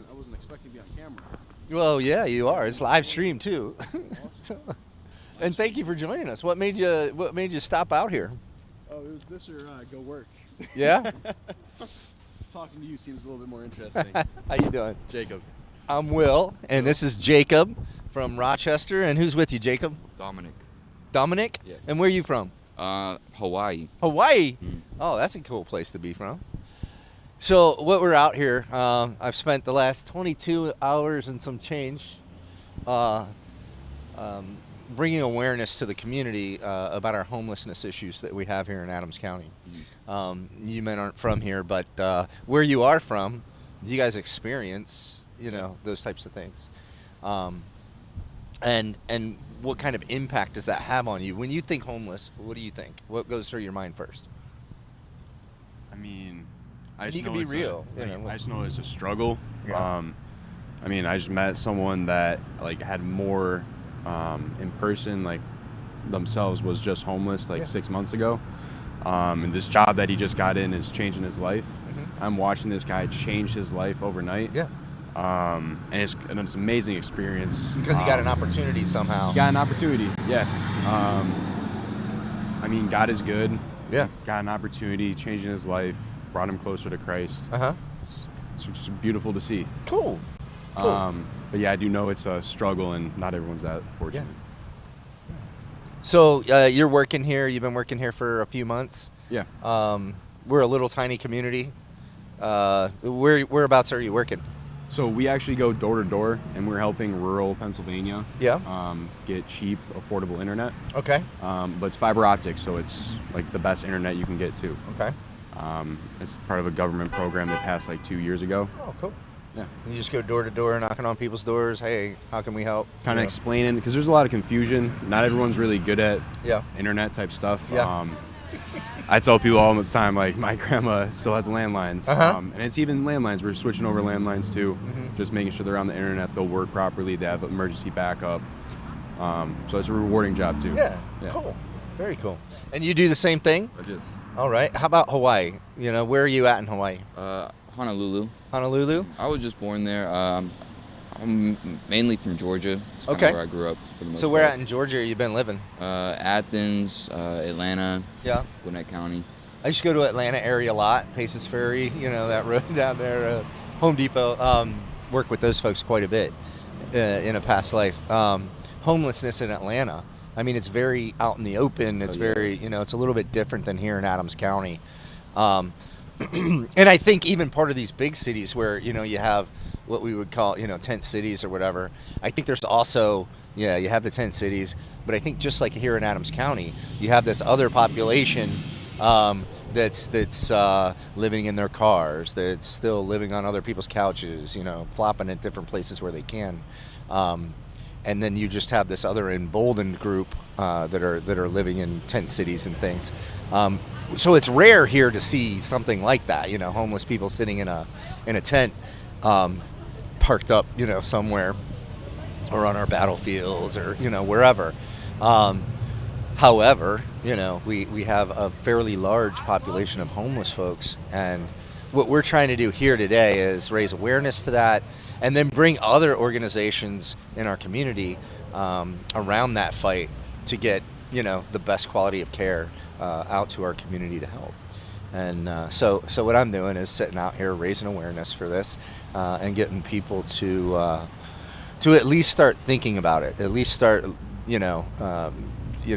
I wasn't expecting to be on camera. Well, yeah, you are. It's live stream too. So, and thank you for joining us. What made you stop out here? Oh, it was this or go work. Yeah. Talking to you seems a little bit more interesting. How you doing? Jacob. I'm Will, and this is Jacob from Rochester. And who's with you, Jacob? Dominic. Dominic? Yeah. And where are you from? Hawaii. Hawaii? Oh, that's a cool place to be from. So what we're out here, I've spent the last 22 hours and some change bringing awareness to the community about our homelessness issues that we have here in Adams County. You men aren't from here, but where you are from, you guys experience, those types of things. And what kind of impact does that have on you? When you think homeless, what do you think? What goes through your mind first? I mean, You can be real. I just know it's a struggle. Yeah. I mean, I just met someone that had more in person, themselves was just homeless 6 months ago. And this job that he just got in is changing his life. I'm watching this guy change his life overnight. Yeah. And it's an amazing experience. Because he got an opportunity somehow. He got an opportunity, yeah. I mean, God is good. Yeah. Got an opportunity, changing his life, brought him closer to Christ. It's just beautiful to see. Cool. Cool. But yeah, I do know it's a struggle, and not everyone's that fortunate. Yeah. So you're working here. You've been working here for a few months. Yeah. We're a little tiny community. Whereabouts are you working? So we actually go door to door, and we're helping rural Pennsylvania. Yeah. Get cheap, affordable internet. Okay. But it's fiber optic, so it's the best internet you can get too. Okay. It's part of a government program that passed 2 years ago. Oh, cool. Yeah. You just go door to door, knocking on people's doors. Hey, how can we help? Kind of explaining, because there's a lot of confusion. Not everyone's really good at internet type stuff. Yeah. I tell people all the time, my grandma still has landlines. And it's even landlines. We're switching over landlines too, just making sure they're on the internet, they'll work properly, they have emergency backup. So it's a rewarding job too. Yeah. Cool. Very cool. And you do the same thing? I do. All right. How about Hawaii? Where are you at in Hawaii? Honolulu. Honolulu? I was just born there. I'm mainly from Georgia. It's kind of where I grew up for the most So part. where at in Georgia have you been living? Athens, Atlanta. Yeah. Gwinnett County. I used to go to Atlanta area a lot. Paces Ferry, that road down there. Home Depot. Work with those folks quite a bit in a past life. Homelessness in Atlanta. I mean, it's very out in the open. It's very, it's a little bit different than here in Adams County. And I think even part of these big cities where, you have what we would call, tent cities or whatever, I think there's also, you have the tent cities, but I think just like here in Adams County, you have this other population that's living in their cars, that's still living on other people's couches, flopping at different places where they can. And then you just have this other emboldened group that are living in tent cities and things. So it's rare here to see something like that. Homeless people sitting in a tent. parked up, somewhere, or on our battlefields, or wherever. However, we have a fairly large population of homeless folks, and what we're trying to do here today is raise awareness to that, and then bring other organizations in our community around that fight to get the best quality of care out to our community to help. And so what I'm doing is sitting out here raising awareness for this and getting people to at least start thinking about it, at least start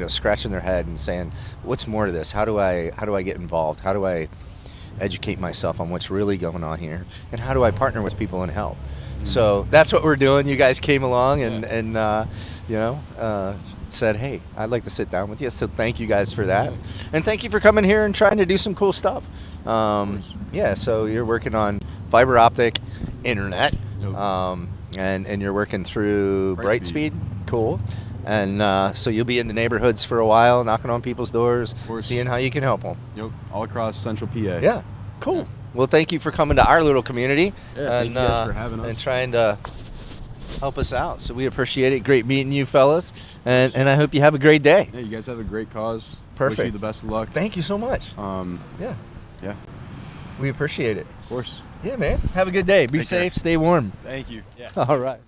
scratching their head and saying, what's more to this? How do I get involved? How do I educate myself on what's really going on here? And how do I partner with people and help? So that's what we're doing. You guys came along and said, hey, I'd like to sit down with you. So thank you guys for that. And thank you for coming here and trying to do some cool stuff. So you're working on fiber optic internet, and you're working through Brightspeed. Cool. And so you'll be in the neighborhoods for a while, knocking on people's doors, seeing how you can help them. Yep, all across Central PA. Yeah, cool. Yeah. Well, thank you for coming to our little community thank you guys for having us. And trying to help us out. So we appreciate it. Great meeting you, fellas. And I hope you have a great day. Yeah, you guys have a great cause. Perfect. Wish you the best of luck. Thank you so much. Yeah. We appreciate it. Of course. Yeah, man. Have a good day. Be safe. Stay warm. Thank you. Yeah. All right.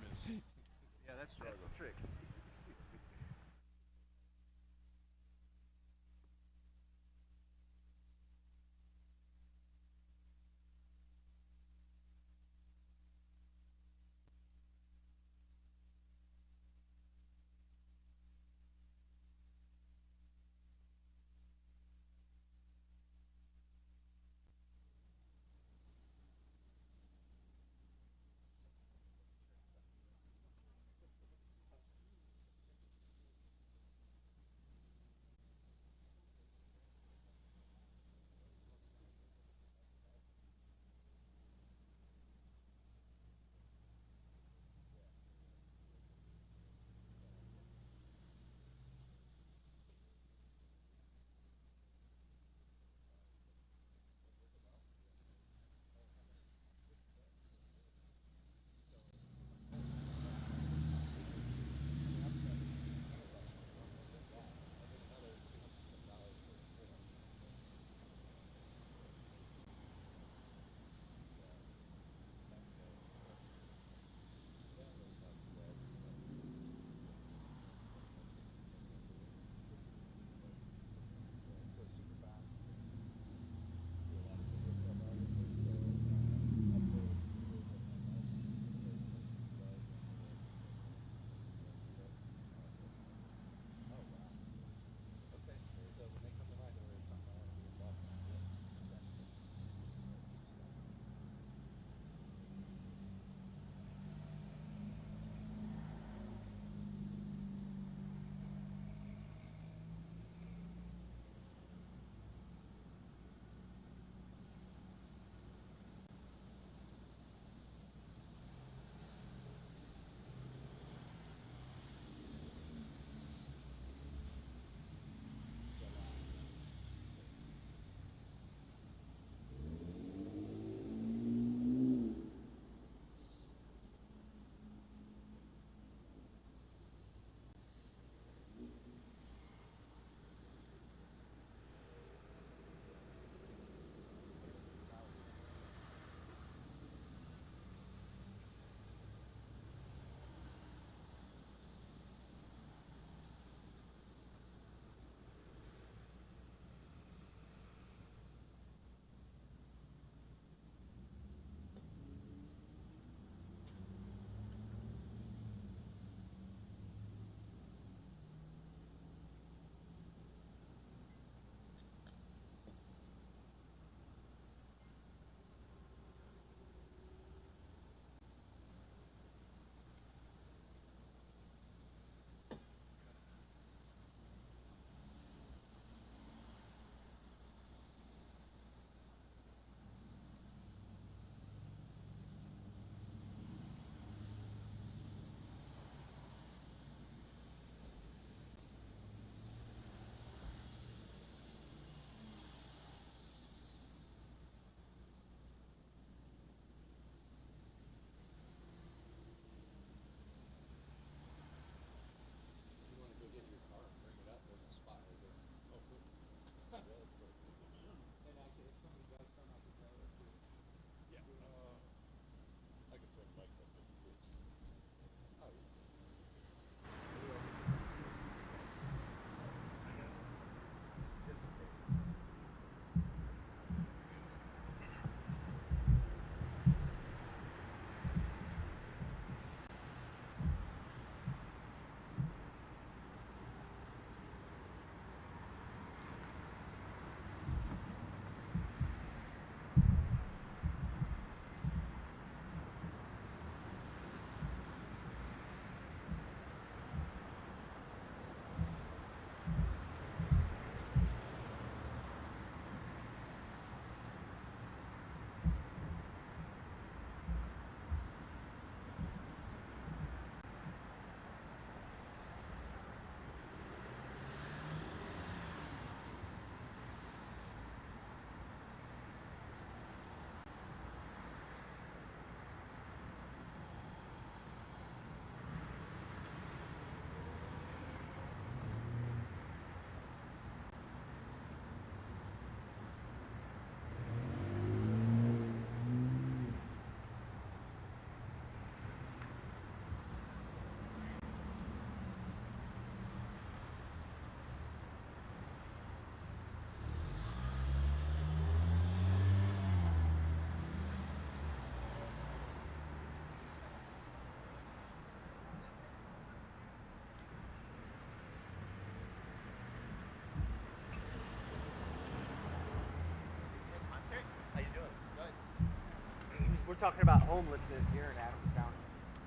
we're talking about homelessness here in Adams County.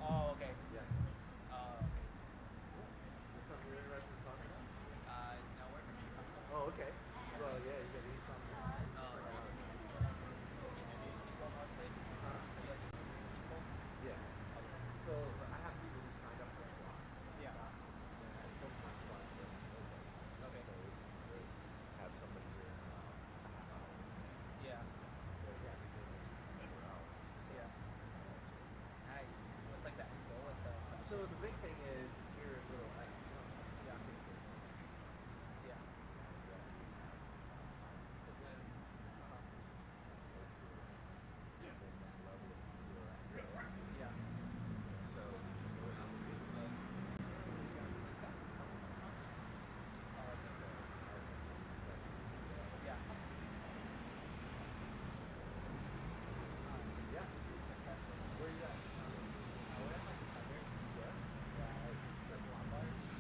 Oh, okay. Yeah. Okay. Is this something you're interested in talking about? No, where can you come from? Oh, okay. Well, yeah, you got to eat something. Yeah. So I have people who signed up for slots. Yeah. Full-time slots. Okay. So we have somebody here in a half hour. Yeah. So yeah, better hours. Yeah. Nice. What's like that goal with the? So the big thing is here in Little Egg. Yeah. Yeah. But then. Yeah. So yeah. Yeah. Where are you at? We're at like the Siberian Square. Yeah, like Lombard.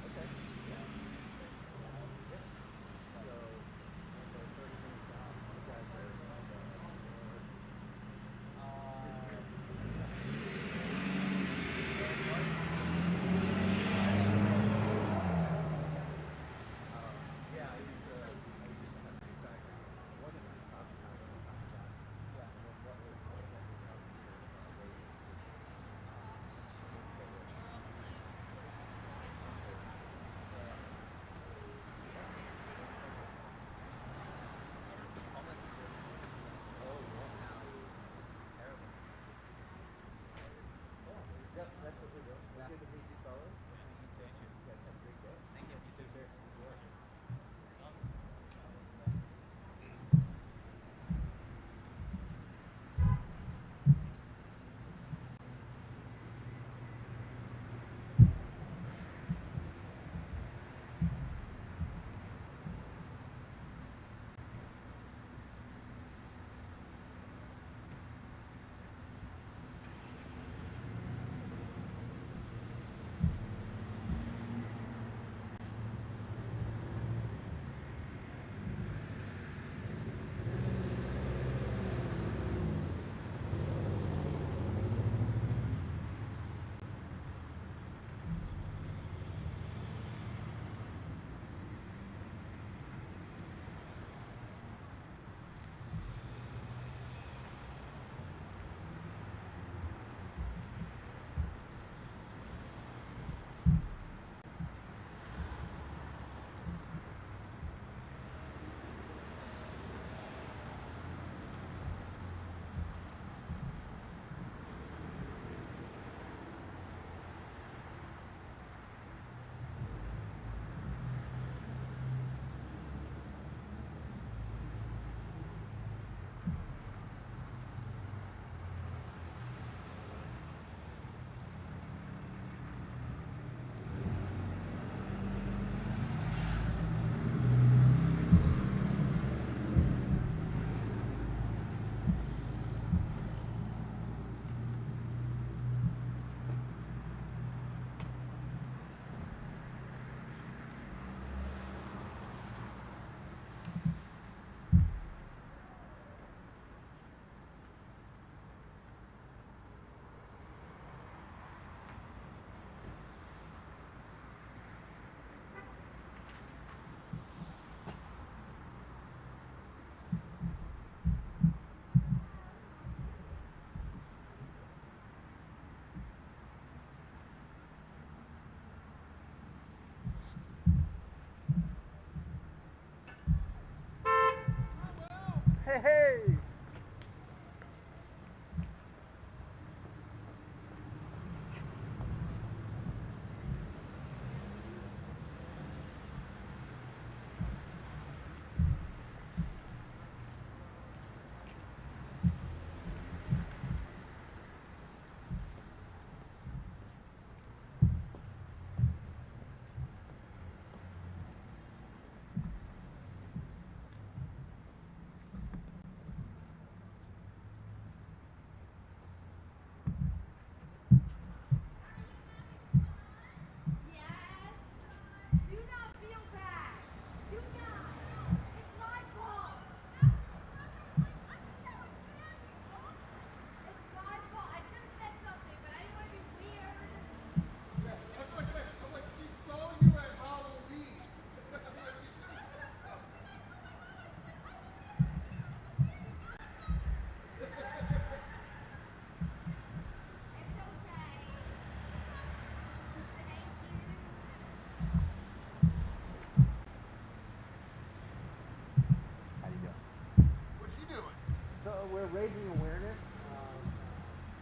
we're raising awareness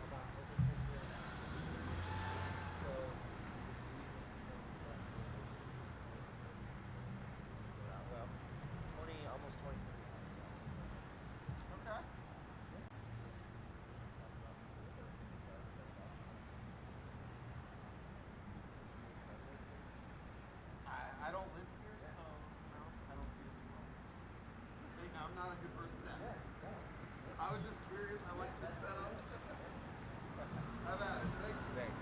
about almost 20. Okay. I don't live here, so I don't see it. I'm not a good person to ask. I was just curious. I like your setup. How about it? Thank you. Thanks.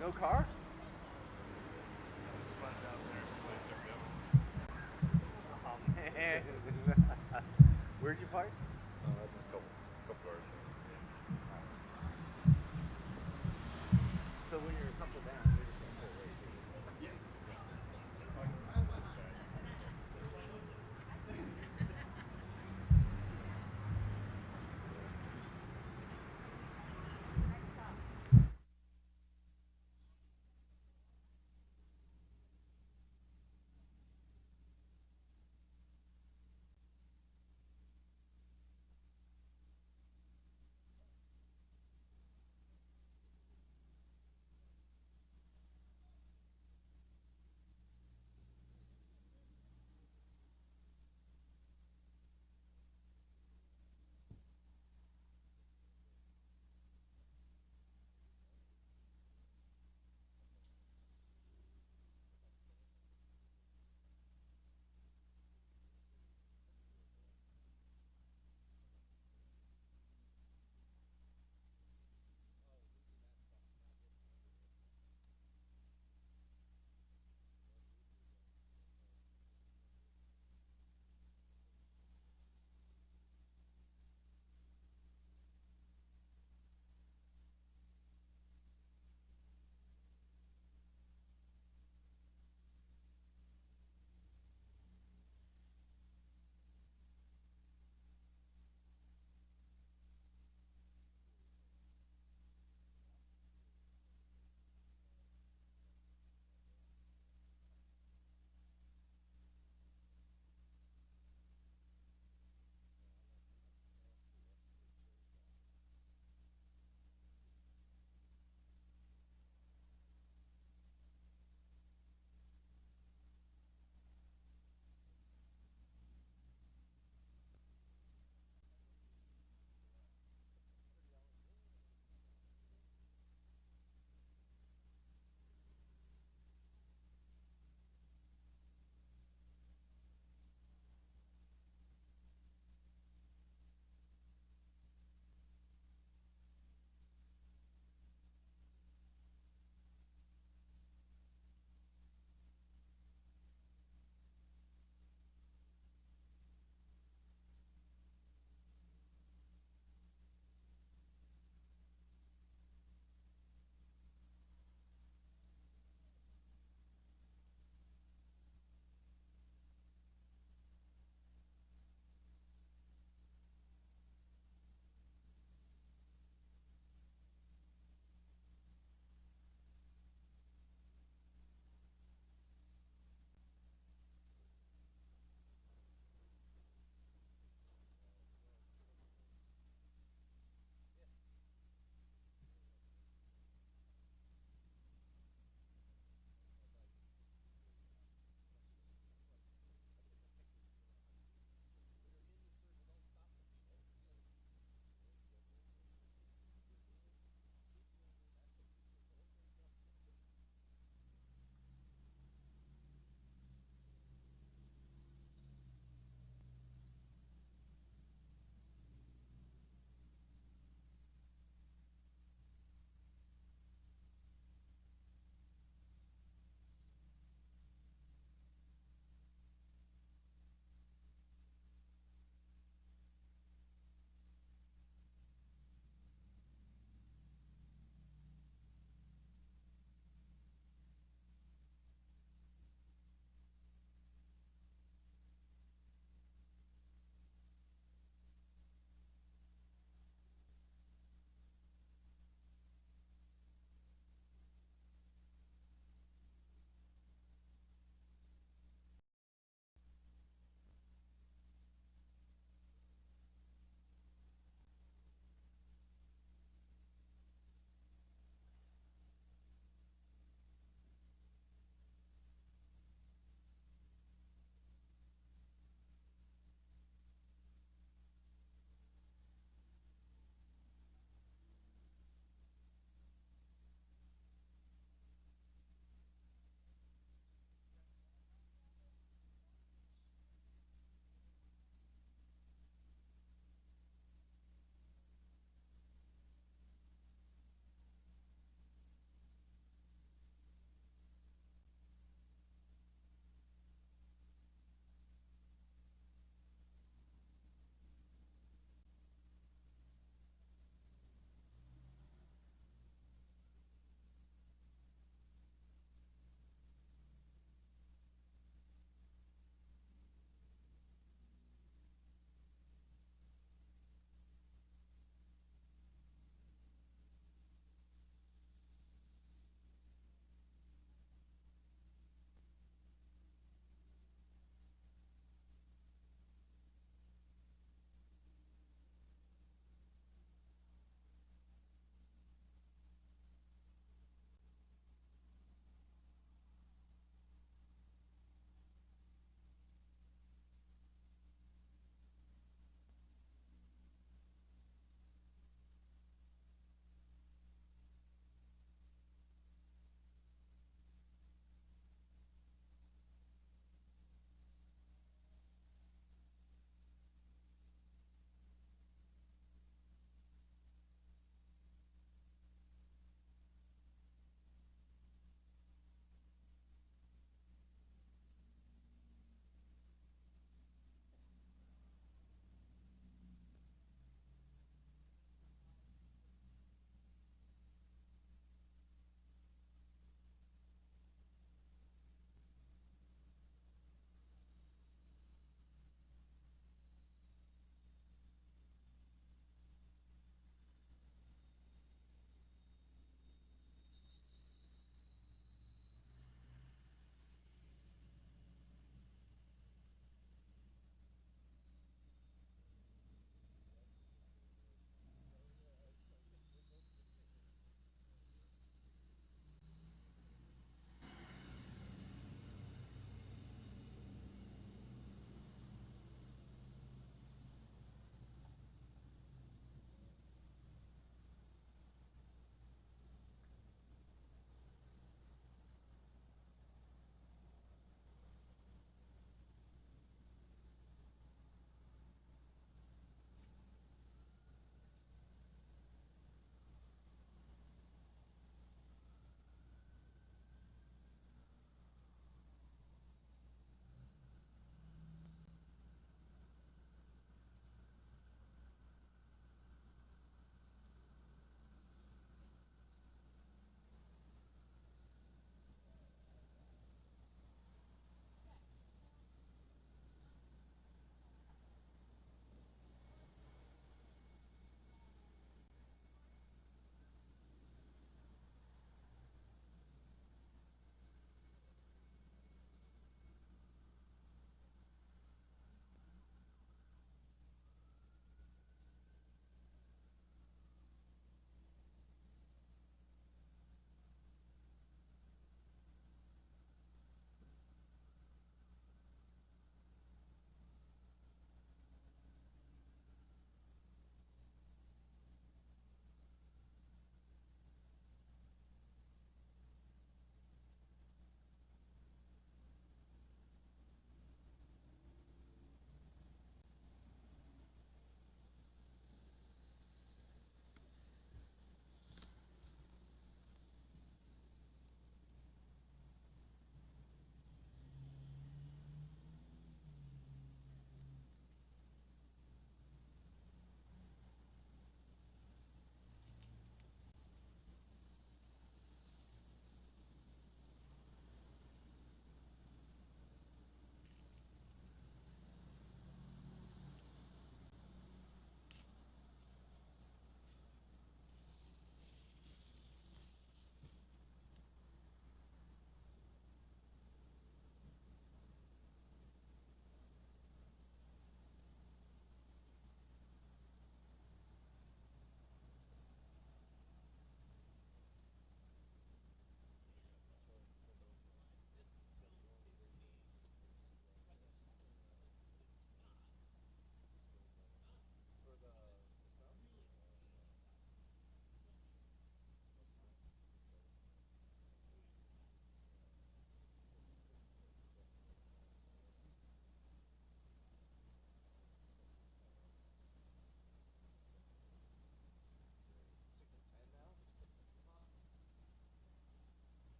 No car? Oh man. Where'd you park? Just a couple hours. So when you're a couple down, you're just gonna pull right here. Yeah.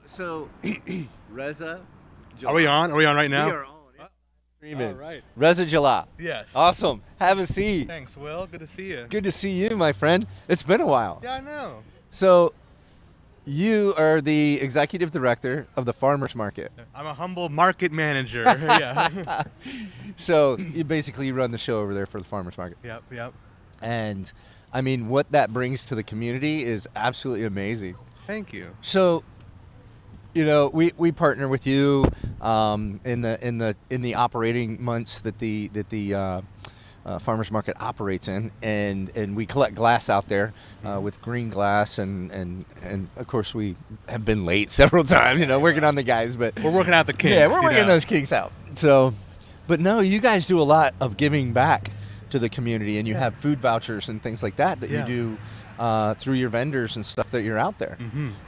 So, Reza. Are we on? Are we on right now? We are on. Yeah. Streaming. All right. Reza Jalal. Yes. Awesome. Have a seat. Thanks, Will. Good to see you. Good to see you, my friend. It's been a while. Yeah, I know. So, you are the executive director of the farmers market. I'm a humble market manager. Yeah. So, you basically run the show over there for the farmers market. Yep, yep. And, I mean, what that brings to the community is absolutely amazing. Thank you. So, you know, we partner with you in the operating months that the farmers market operates in, and we collect glass out there with green glass, and of course we have been late several times, you know, working on the guys, but we're working out the kinks. Yeah, we're working those kinks out. So, but no, you guys do a lot of giving back to the community, and you have food vouchers and things like that you do. Through your vendors and stuff that you're out there.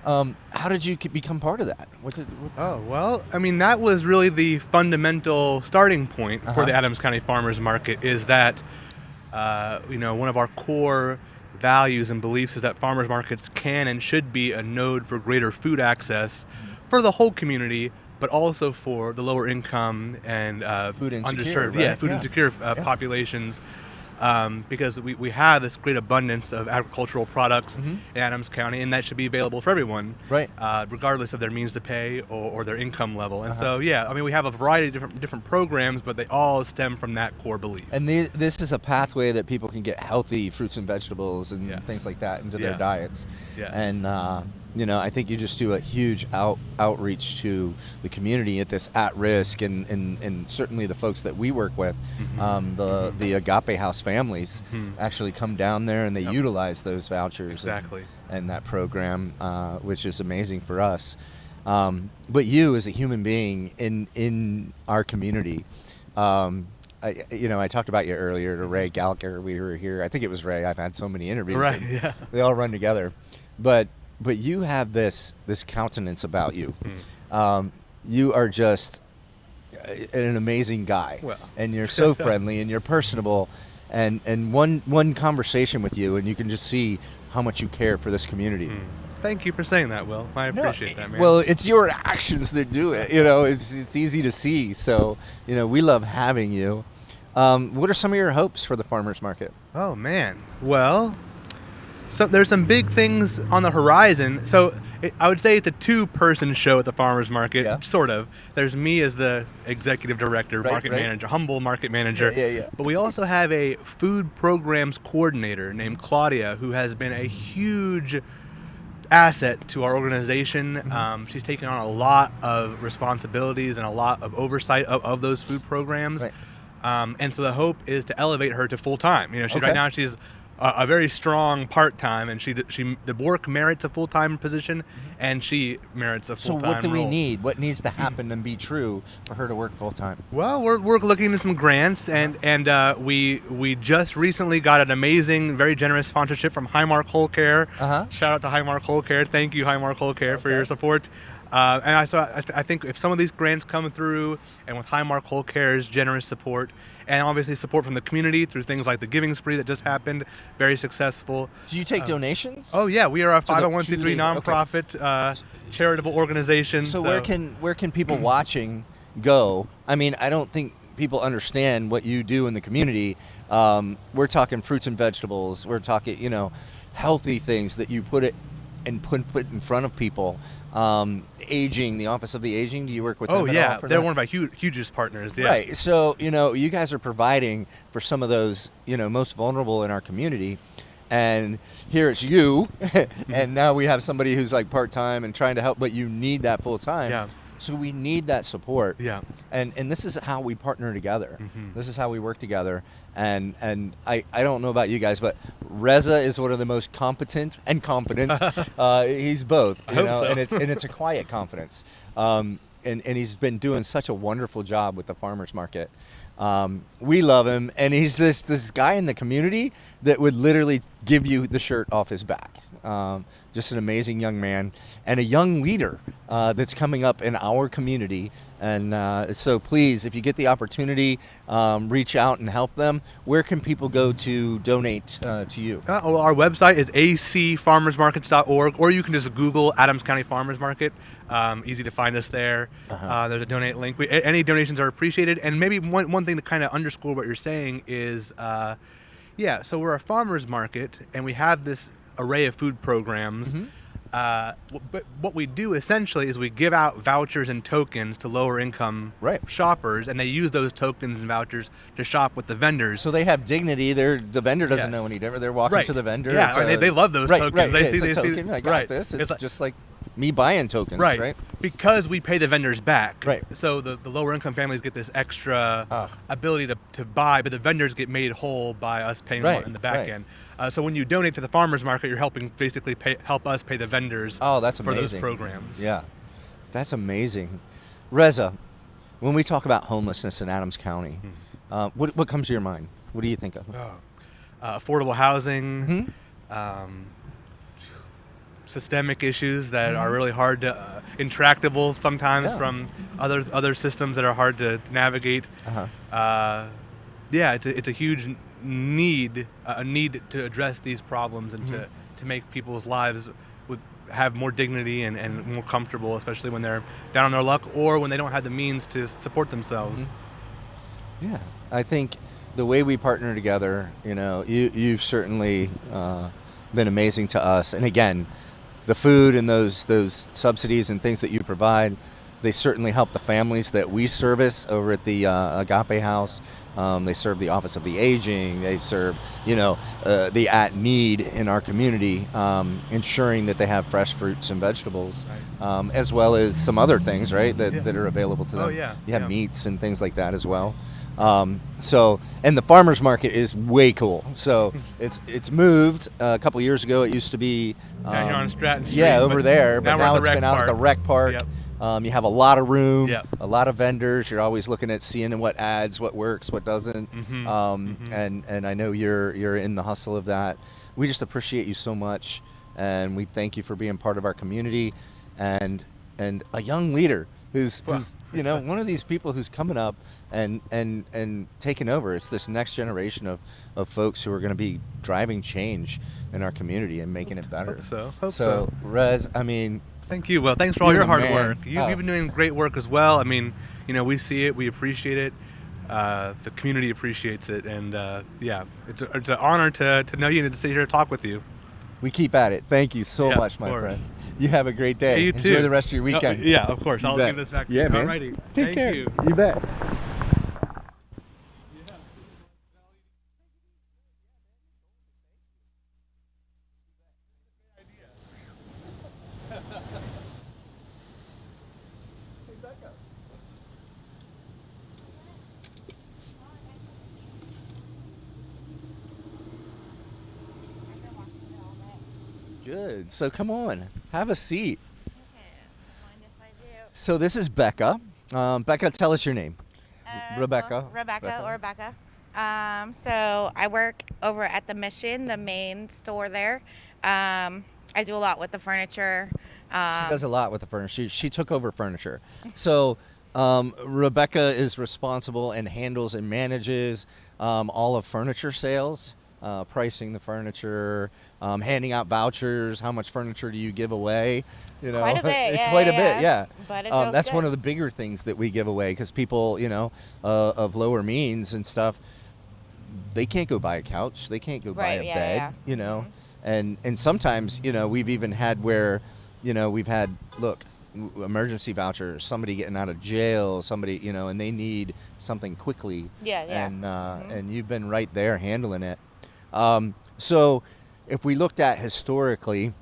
How did you become part of that? Oh, well, I mean, that was really the fundamental starting point for the Adams County Farmers Market, is that, you know, one of our core values and beliefs is that farmers markets can and should be a node for greater food access for the whole community, but also for the lower income and food insecure, underserved, right? food insecure populations. Because we have this great abundance of agricultural products in Adams County, and that should be available for everyone, right? Regardless of their means to pay or their income level. And so, yeah, I mean, we have a variety of different programs, but they all stem from that core belief. And this is a pathway that people can get healthy fruits and vegetables and things like that into their diets. And you know, I think you just do a huge outreach to the community at this at risk, and certainly the folks that we work with, the Agape House families actually come down there and they utilize those vouchers and that program, which is amazing for us. But you as a human being in our community, I talked about you earlier to Ray Gallagher. We were here. I think it was Ray. I've had so many interviews. Right. Yeah. They all run together, but you have this countenance about you. You are just an amazing guy, and you're so friendly and you're personable, and one conversation with you and you can just see how much you care for this community. Thank you for saying that, Will. I appreciate that, man. Well, it's your actions that do it. You know, it's easy to see. So, you know, we love having you. What are some of your hopes for the farmers market? Oh man, well, so there's some big things on the horizon. So I would say it's a two-person show at the farmers market, sort of. There's me as the executive director, market manager, humble market manager. But we also have a food programs coordinator named Claudia, who has been a huge asset to our organization. She's taken on a lot of responsibilities and a lot of oversight of those food programs. And so the hope is to elevate her to full-time. You know, right now she's a very strong part-time, and the work merits a full-time position, and she merits a full-time So what do we role. need? What needs to happen and be true for her to work full-time? Well, we're looking into some grants, and we just recently got an amazing, very generous sponsorship from Highmark Whole Care. Shout out to Highmark Whole Care. Thank you, Highmark Whole Care, for your support. And I think if some of these grants come through, and with Highmark Whole Care's generous support, and obviously support from the community through things like the Giving Spree that just happened, very successful. Do you take donations? Oh yeah, we are a 501c3 nonprofit charitable organization. So where can people watching go? I mean, I don't think people understand what you do in the community. We're talking fruits and vegetables. We're talking, you know, healthy things that you put in front of people. Aging, the Office of the Aging, do you work with them at all for they're that? one of my hugest partners. Yeah. Right. So, you know, you guys are providing for some of those, you know, most vulnerable in our community. And here it's you, and now we have somebody who's like part-time and trying to help, but you need that full-time. Yeah. So we need that support. Yeah. And this is how we partner together. This is how we work together. And I don't know about you guys, but Reza is one of the most competent and confident. He's both, you know, so. and it's a quiet confidence. And he's been doing such a wonderful job with the farmers market. We love him, and he's this guy in the community that would literally give you the shirt off his back. Just an amazing young man and a young leader that's coming up in our community, And so please, if you get the opportunity, reach out and help them. Where can people go to donate to you? Well, our website is acfarmersmarkets.org, or you can just Google Adams County Farmers Market. Easy to find us there. There's a donate link. Any donations are appreciated. And maybe one thing to kind of underscore what you're saying is, so we're a farmers market, and we have this array of food programs. But what we do essentially is we give out vouchers and tokens to lower income shoppers, and they use those tokens and vouchers to shop with the vendors. So they have dignity. The vendor doesn't know any different. They're walking to the vendor. Yeah, they love those tokens. They see a token. I got this. It's just like me buying tokens, right? Because we pay the vendors back. So the lower income families get this extra ability to buy, but the vendors get made whole by us paying more in the back end. So when you donate to the farmers market, you're helping basically help us pay the vendors for those programs. Yeah, that's amazing. Reza, when we talk about homelessness in Adams County, what comes to your mind? What do you think of? Affordable housing, systemic issues that are really hard to, intractable sometimes from other systems that are hard to navigate. It's a huge need to address these problems and to make people's lives have more dignity and more comfortable, especially when they're down on their luck or when they don't have the means to support themselves. Yeah, I think the way we partner together, you've certainly been amazing to us. And again, the food and those subsidies and things that you provide, they certainly help the families that we service over at the Agape House. They serve the Office of the Aging. They serve, the at need in our community, ensuring that they have fresh fruits and vegetables, as well as some other things, right, that are available to them. You have meats and things like that as well. And the farmers market is way cool. So it's moved a couple years ago. It used to be here on Stratton Street. Yeah, over there, but now it's been out at the rec park. Yep. You have a lot of room, a lot of vendors. You're always looking at seeing what ads, what works, what doesn't. And I know you're in the hustle of that. We just appreciate you so much, and we thank you for being part of our community, and a young leader who's one of these people who's coming up and taking over. It's this next generation of folks who are going to be driving change in our community and making it better. Hope so. Rez, I mean, thank you. Well, thanks for all your hard work. You've been doing great work as well. I mean, we see it, we appreciate it. The community appreciates it, and it's an honor to know you and to sit here and talk with you. We keep at it. Thank you so much, my friend. You have a great day. Hey, you too. Enjoy the rest of your weekend. Yeah, of course. I'll give this back to you. Man. Alrighty. Take care. You. You bet. Good. So come on, have a seat. So this is Becca. Becca, tell us your name. Rebecca. Rebecca. So I work over at the Mission, the main store there. I do a lot with the furniture. She does a lot with the furniture. She took over furniture. So Rebecca is responsible and handles and manages all of furniture sales. Pricing the furniture, handing out vouchers. How much furniture do you give away? Quite a bit. Quite a bit, yeah. But that's good. one of the bigger things that we give away, because people, of lower means and stuff, they can't go buy a couch, they can't go buy a bed, and sometimes, we've even had where, we've had emergency vouchers, somebody getting out of jail, somebody, and they need something quickly. And you've been right there handling it. So if we looked at historically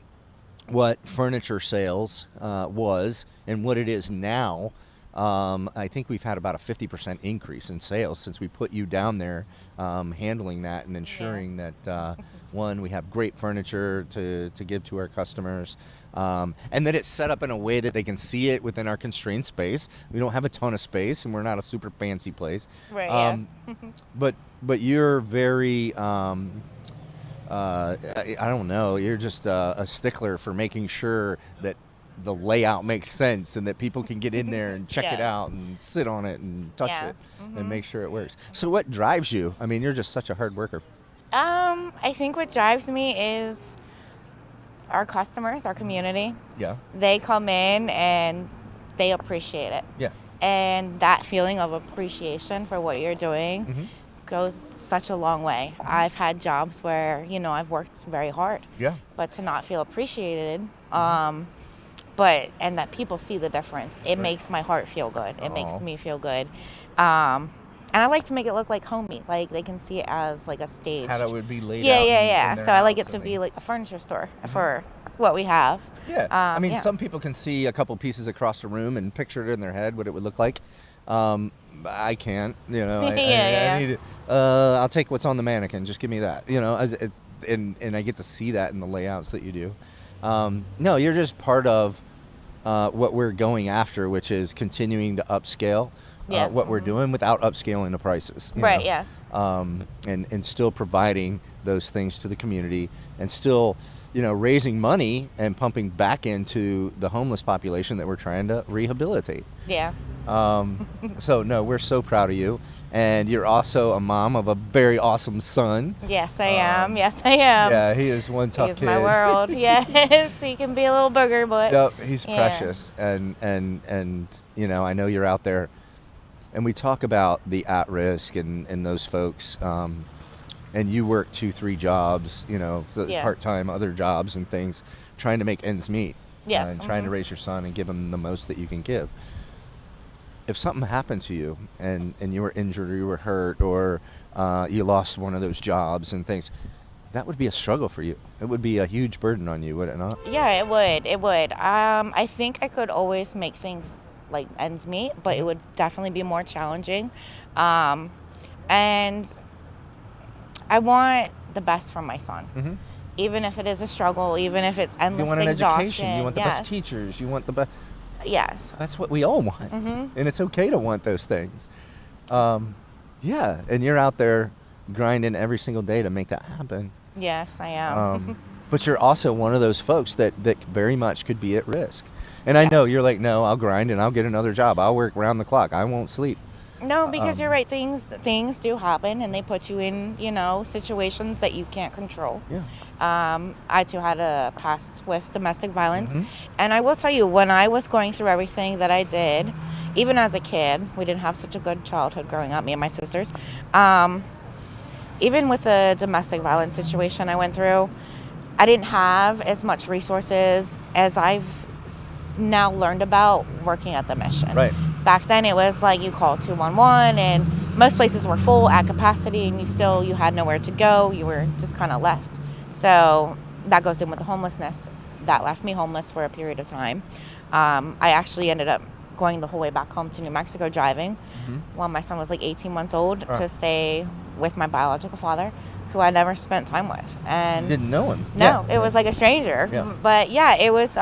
what furniture sales was and what it is now, I think we've had about a 50% increase in sales since we put you down there handling that and ensuring that, one, we have great furniture to give to our customers, and that it's set up in a way that they can see it within our constrained space. We don't have a ton of space, and we're not a super fancy place. Right, yes. But you're very, I don't know, you're just a stickler for making sure that the layout makes sense and that people can get in there and check it Yes. out and sit on it and touch Yes. it Mhm. and make sure it works. So what drives you? I mean, you're just such a hard worker. I think what drives me is our customers, our community. Yeah. They come in and they appreciate it. Yeah. And that feeling of appreciation for what you're doing Mm-hmm. goes such a long way. I've had jobs where, I've worked very hard. Yeah. But to not feel appreciated, and that people see the difference, it makes my heart feel good. It Aw. makes me feel good. And I like to make it look like homey, like they can see it as like a stage. How it would be laid Yeah, out yeah, in yeah. their So I like it house, to I be mean. like a furniture store for what we have. Yeah. I mean, yeah. some people can see a couple pieces across the room and picture it in their head what it would look like. I can't, Yeah. I need it. I'll take what's on the mannequin. Just give me that, and I get to see that in the layouts that you do. No, you're just part of what we're going after, which is continuing to upscale Yes. what we're doing without upscaling the prices. you Right, know? yes. And still providing those things to the community and still, raising money and pumping back into the homeless population that we're trying to rehabilitate. Yeah. So, no, we're so proud of you. And you're also a mom of a very awesome son. Yes, I am. Yes, I am. Yeah, he is one tough He's kid. my world. Yes, he can be a little booger, but Yep, he's yeah. precious. And I know you're out there. And we talk about the at-risk and those folks. And you work 2-3 jobs, Yeah. part-time other jobs and things, trying to make ends meet. Yes, And trying to raise your son and give him the most that you can give. If something happened to you and you were injured or you were hurt or you lost one of those jobs and things, that would be a struggle for you. It would be a huge burden on you, would it not? Yeah, it would. It would. I think I could always make things like ends meet, but it would definitely be more challenging. And I want the best for my son. Mhm. Even if it is a struggle, even if it's endless You want an exhaustion. education. You want the yes. best teachers. You want the best. Yes. That's what we all want. Mhm. And it's okay to want those things. Yeah, and you're out there grinding every single day to make that happen. Yes, I am. But you're also one of those folks that very much could be at risk. And I know you're like, no, I'll grind and I'll get another job. I'll work round the clock. I won't sleep. No, because you're right. Things do happen, and they put you in, situations that you can't control. Yeah. I too had a past with domestic violence, Mhm. and I will tell you, when I was going through everything that I did, even as a kid, we didn't have such a good childhood growing up, me and my sisters. Even with the domestic violence situation I went through, I didn't have as much resources as I've now learned about working at the mission. Right. Back then it was like you called 211 and most places were full at capacity and you had nowhere to go. You were just kind of left. So that goes in with the homelessness. That left me homeless for a period of time. I actually ended up going the whole way back home to New Mexico driving while my son was like 18 months old to stay with my biological father, who I never spent time with. And You didn't know him. No, Yeah, it was like a that's- stranger. Yeah. But yeah, it was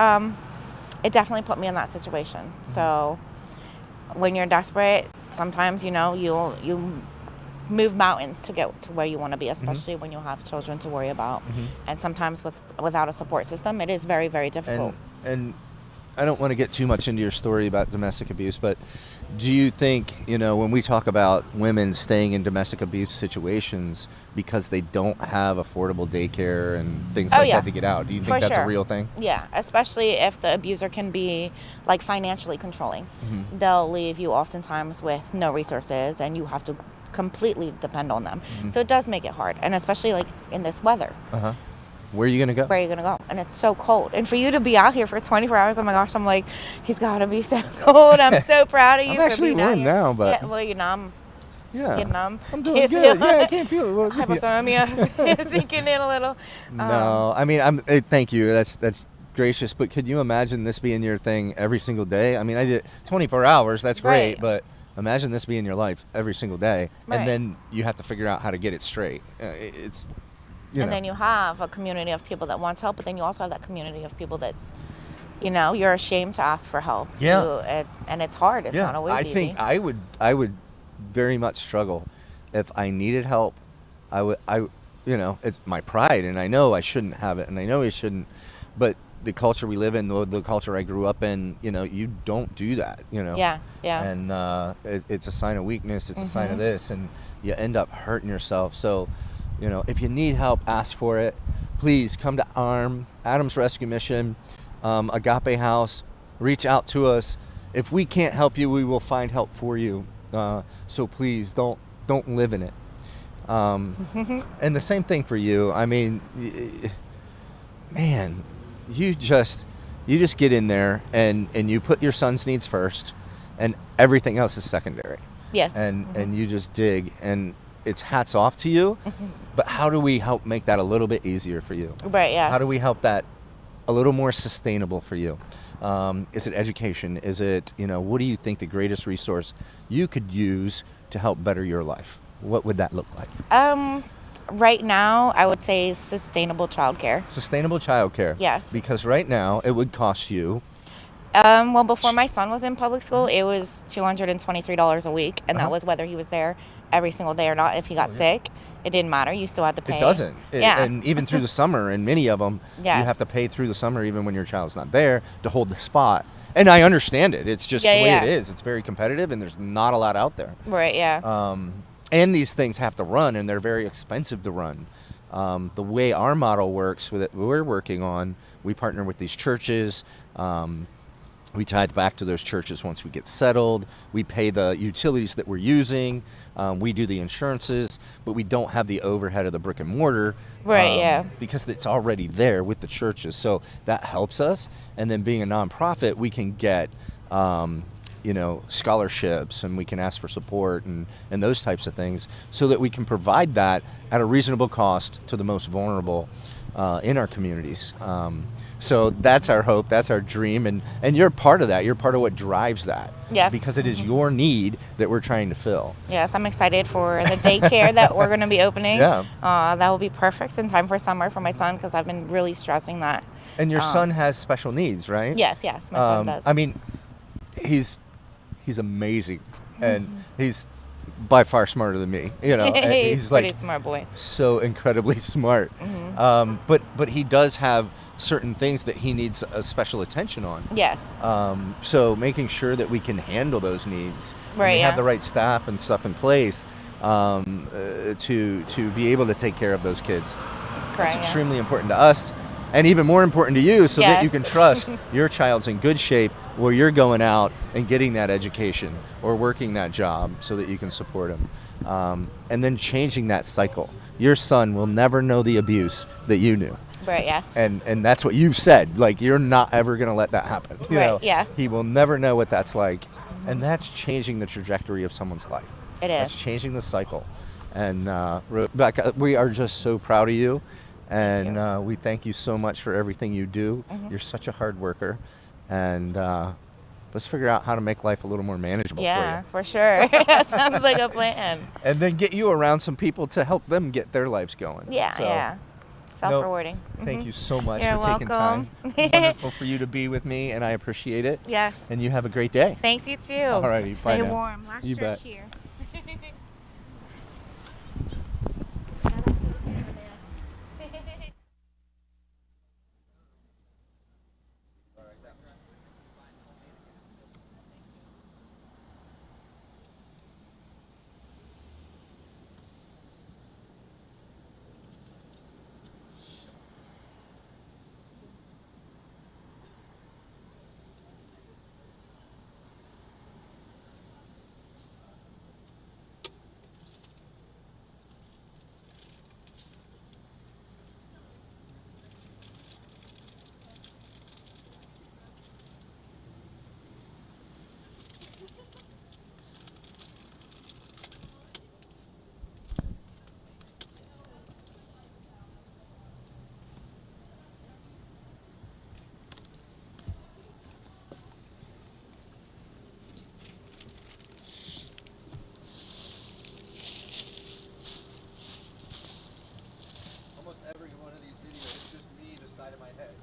it definitely put me in that situation. So when you're desperate, sometimes you'll move mountains to get to where you want to be, especially when you have children to worry about. And sometimes without a support system, it is very, very difficult. And I don't want to get too much into your story about domestic abuse, but do you think, when we talk about women staying in domestic abuse situations because they don't have affordable daycare and things like that to get out, do you think For that's sure. a real thing? Yeah, especially if the abuser can be like financially controlling. Mhm. They'll leave you oftentimes with no resources and you have to completely depend on them. Mhm. So it does make it hard, and especially like in this weather. Uh-huh. Where are you going to go? Where are you going to go? And it's so cold. And for you to be out here for 24 hours, oh my gosh, I'm like, he's got to be so cold. I'm so proud of you I'm for actually being out warm here. now, but- Yeah, well, you're numb. Yeah. Getting numb. I'm doing Can't good. feel- Yeah, I can't feel it. Well, just- Hypothermia sinking in a little. No, I mean, thank you. That's gracious. But could you imagine this being your thing every single day? I mean, I did 24 hours. That's great. Right. But imagine this being your life every single day, Right. and then you have to figure out how to get it straight. It's, And then you have a community of people that wants help, but then you also have that community of people that's, you're ashamed to ask for help. Yeah. And it's hard. It's yeah. not always I easy. think I would very much struggle if I needed help. It's my pride, and I know I shouldn't have it, and I know I shouldn't, but the culture we live in, the culture I grew up in, you don't do that, Yeah, yeah. And it's a sign of weakness. It's a sign of this, and you end up hurting yourself. So, if you need help, ask for it. Please come to Adam's Rescue Mission, Agape House. Reach out to us. If we can't help you, we will find help for you. So please don't live in it. And the same thing for you. I mean, man, you just get in there and you put your son's needs first, and everything else is secondary. Yes. And you just dig, and it's hats off to you. But how do we help make that a little bit easier for you? Right. Yeah. How do we help that a little more sustainable for you? Is it education? Is it, what do you think the greatest resource you could use to help better your life? What would that look like? Right now, I would say sustainable childcare. Sustainable childcare. Yes. Because right now, it would cost you. Well, before my son was in public school, it was $223 a week, and that was whether he was there every single day or not. If he got sick, it didn't matter. You still had to pay. It doesn't. Yeah. And even through the summer, and many of them, you Yes. have to pay through the summer, even when your child's not there, to hold the spot. And I understand it. It's just the way it is. It's very competitive, and there's not a lot out there. Right. Yeah. And these things have to run, and they're very expensive to run. The way our model works, with it, we're working on, we partner with these churches. We tie it back to those churches once we get settled. We pay the utilities that we're using. We do the insurances, but we don't have the overhead of the brick and mortar. Right, yeah. Because it's already there with the churches. So that helps us. And then being a nonprofit, we can get, scholarships, and we can ask for support and those types of things, so that we can provide that at a reasonable cost to the most vulnerable in our communities. So that's our hope, that's our dream, and you're part of that. You're part of what drives that. Yes. Because it is your need that we're trying to fill. Yes, I'm excited for the daycare that we're going to be opening. Yeah. That will be perfect in time for summer for my son, because I've been really stressing that. And your son has special needs, right? Yes, my son does. I mean, he's amazing, and he's by far smarter than me. And he's like pretty smart boy. So incredibly smart. But he does have certain things that he needs a special attention on. Yes. So making sure that we can handle those needs, right? We have the right staff and stuff in place to be able to take care of those kids. That's extremely important to us, and even more important to you, so that you can trust your child's in good shape where you're going out and getting that education or working that job, so that you can support him. And then changing that cycle. Your son will never know the abuse that you knew. Right, yes. And that's what you've said. Like, you're not ever going to let that happen. You know? Yes. He will never know what that's like. And that's changing the trajectory of someone's life. It is. That's changing the cycle. And Rebecca, we are just so proud of you. And we thank you so much for everything you do. You're such a hard worker. And let's figure out how to make life a little more manageable for you. Yeah, for sure. Sounds like a plan. And then get you around some people to help them get their lives going. Yeah, yeah. Self-rewarding. Thank you so much You're for taking welcome. time. Wonderful for you to be with me, and I appreciate it. Yes. And you have a great day. Thanks, you too. All righty, bye Stay now. warm. Last You stretch bet. here. Almost every one of these videos is just me, the side of my head.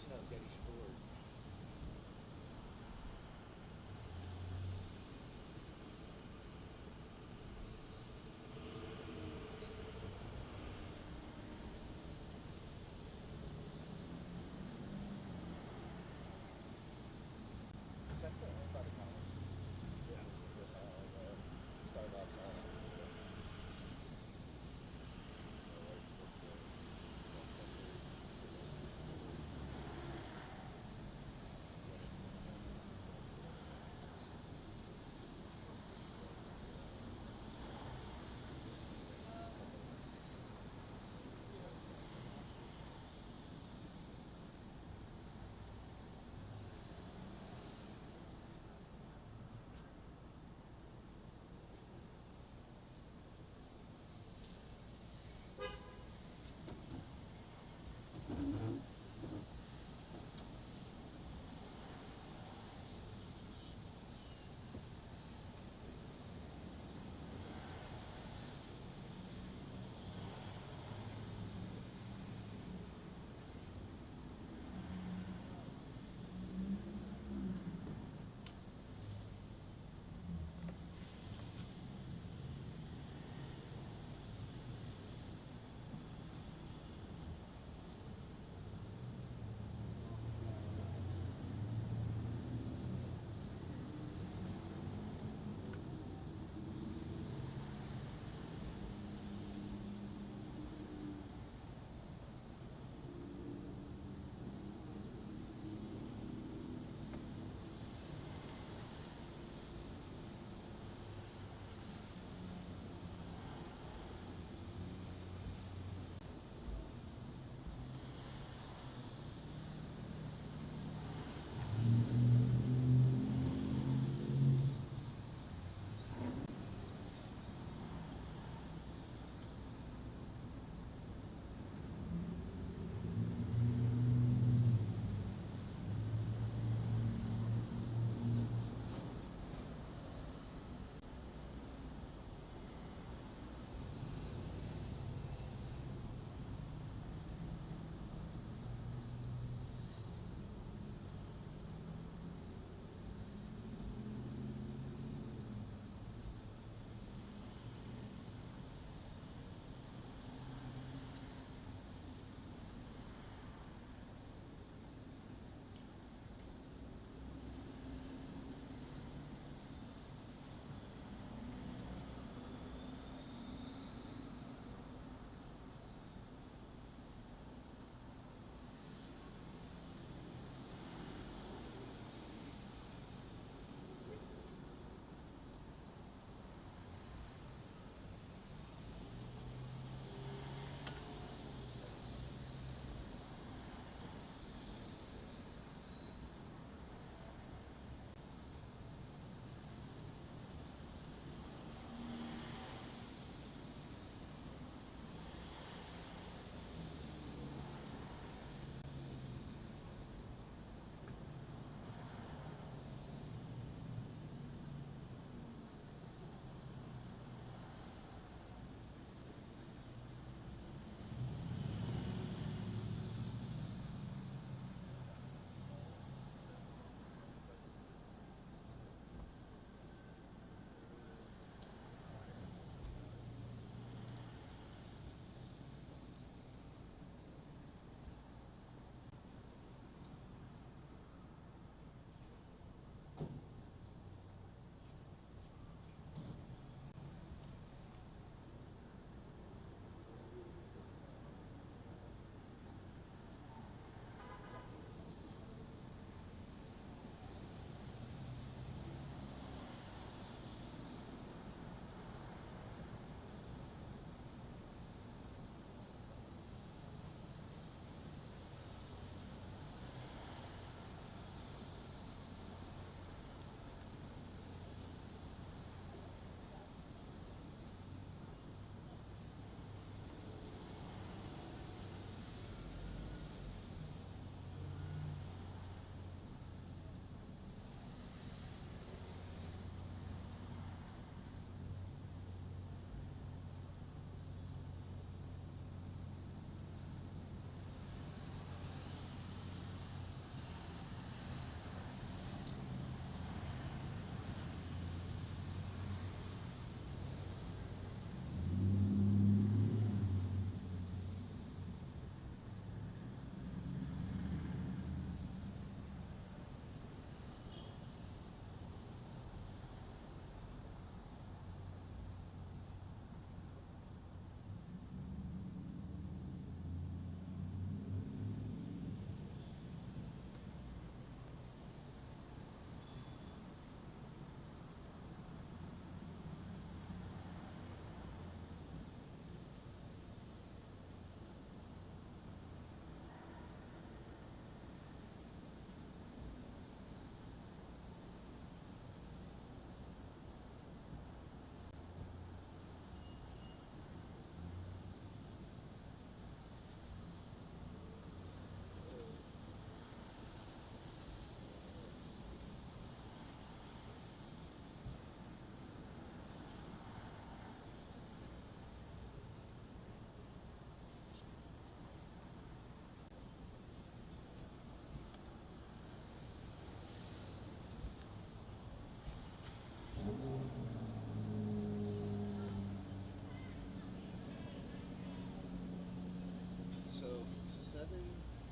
Gettysburg. That's the one by the college. Yeah. That's how I started off selling it.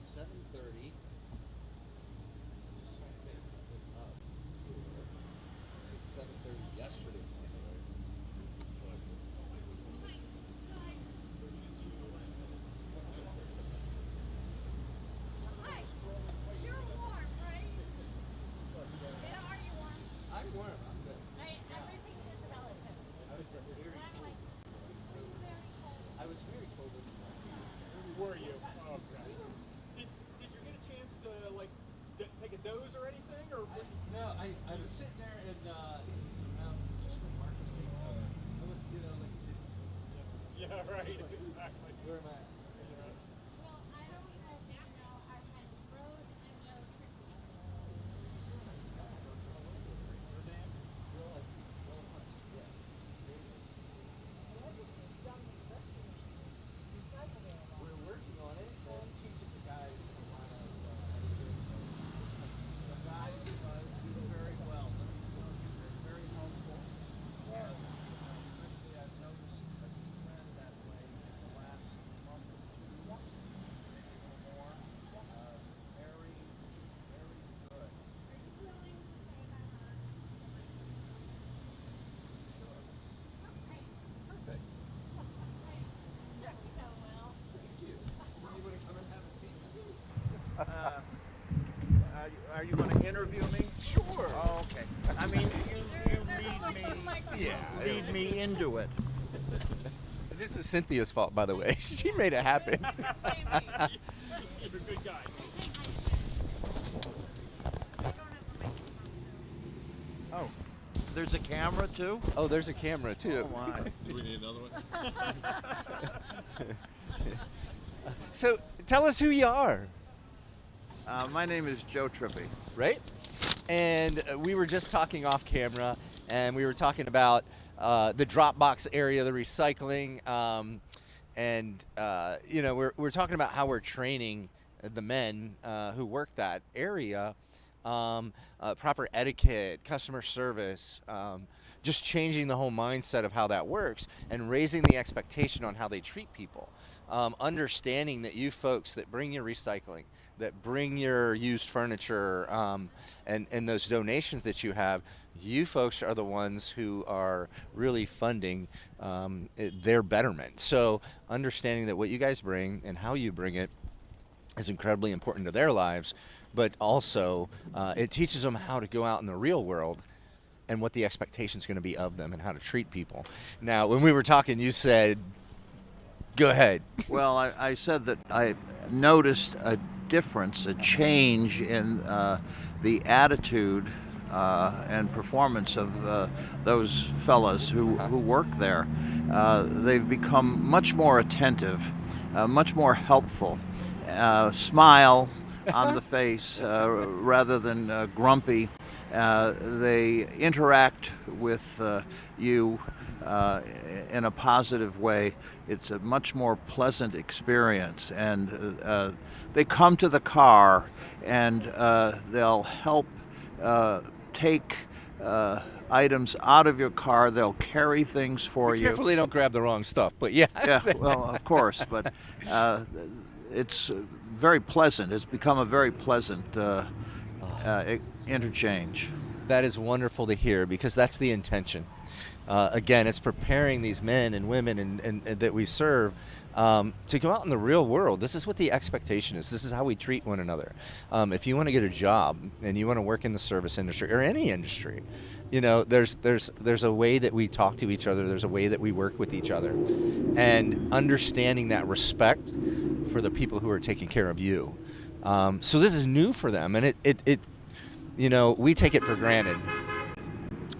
7:30. Since 7:30 yesterday. Hi, you're warm, right? Yeah, are you warm? I'm warm. I'm good. Everything is relative. I was very cold. I was very cold. Were you? Okay. Did you get a chance to like take a doze or anything, or? No, I was sitting there and just when Mark was taking I would, you know, like. Yeah, right. Exactly. Where am I? Well, I don't know if you know, I've had Rose and Joe Trippy. Will Hudson, yes. We're working on it and teaching the guys how to do it. The guys do very well. They're very helpful. Especially I've noticed a trend that way in the last month or two, maybe a little more. Very, very good. Perfect. Thank you. You want to come and have a seat with me? Are you going to interview me? Sure. Oh, okay. I mean, you lead me into it. This is Cynthia's fault, by the way. She made it happen. You're a good guy. Oh, there's a camera too? Oh, there's a camera too. Oh my. Do we need another one? So tell us who you are. My name is Joe Trippy. Right? And we were just talking off camera, and we were talking about the Dropbox area, the recycling, and you know, we're talking about how we're training the men who work that area, proper etiquette, customer service, just changing the whole mindset of how that works, and raising the expectation on how they treat people. Understanding that you folks that bring your recycling, that bring your used furniture, and those donations that you have, you folks are the ones who are really funding their betterment. So understanding that what you guys bring and how you bring it is incredibly important to their lives, but also it teaches them how to go out in the real world and what the expectation is going to be of them and how to treat people. Now, when we were talking, you said, go ahead. Well, I said that I noticed a difference, a change in the attitude and performance of those fellas who work there. They've become much more attentive, much more helpful, smile on the face rather than grumpy. They interact with you in a positive way. It's a much more pleasant experience, and they come to the car and they'll help take items out of your car. They'll carry things for you. Carefully don't grab the wrong stuff, but yeah. Yeah, well, of course, but it's very pleasant. It's become a very pleasant interchange. That is wonderful to hear, because that's the intention. Again, it's preparing these men and women and that we serve to go out in the real world. This is what the expectation is. This is how we treat one another. If you want to get a job and you want to work in the service industry or any industry, you know, there's a way that we talk to each other. There's a way that we work with each other, and understanding that respect for the people who are taking care of you. So this is new for them, and it you know, we take it for granted.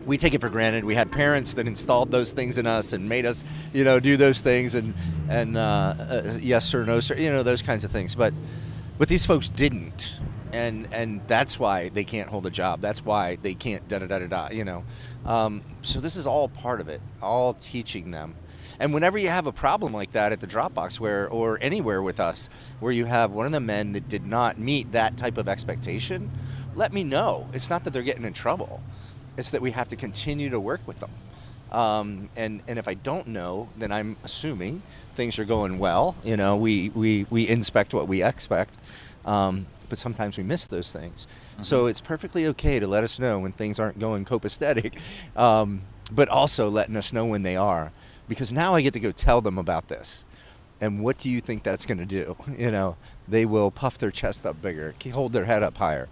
We take it for granted. We had parents that installed those things in us and made us, you know, do those things and yes sir, no sir, you know, those kinds of things. But these folks didn't, and that's why they can't hold a job. That's why they can't da-da-da-da-da, you know. So this is all part of it, all teaching them. And whenever you have a problem like that at the Dropbox or anywhere with us, where you have one of the men that did not meet that type of expectation, let me know. It's not that they're getting in trouble. It's that we have to continue to work with them. And if I don't know, then I'm assuming things are going well. You know, we inspect what we expect. But sometimes we miss those things. So it's perfectly okay to let us know when things aren't going copacetic, but also letting us know when they are, because now I get to go tell them about this. And what do you think that's going to do? You know, they will puff their chest up bigger, hold their head up higher.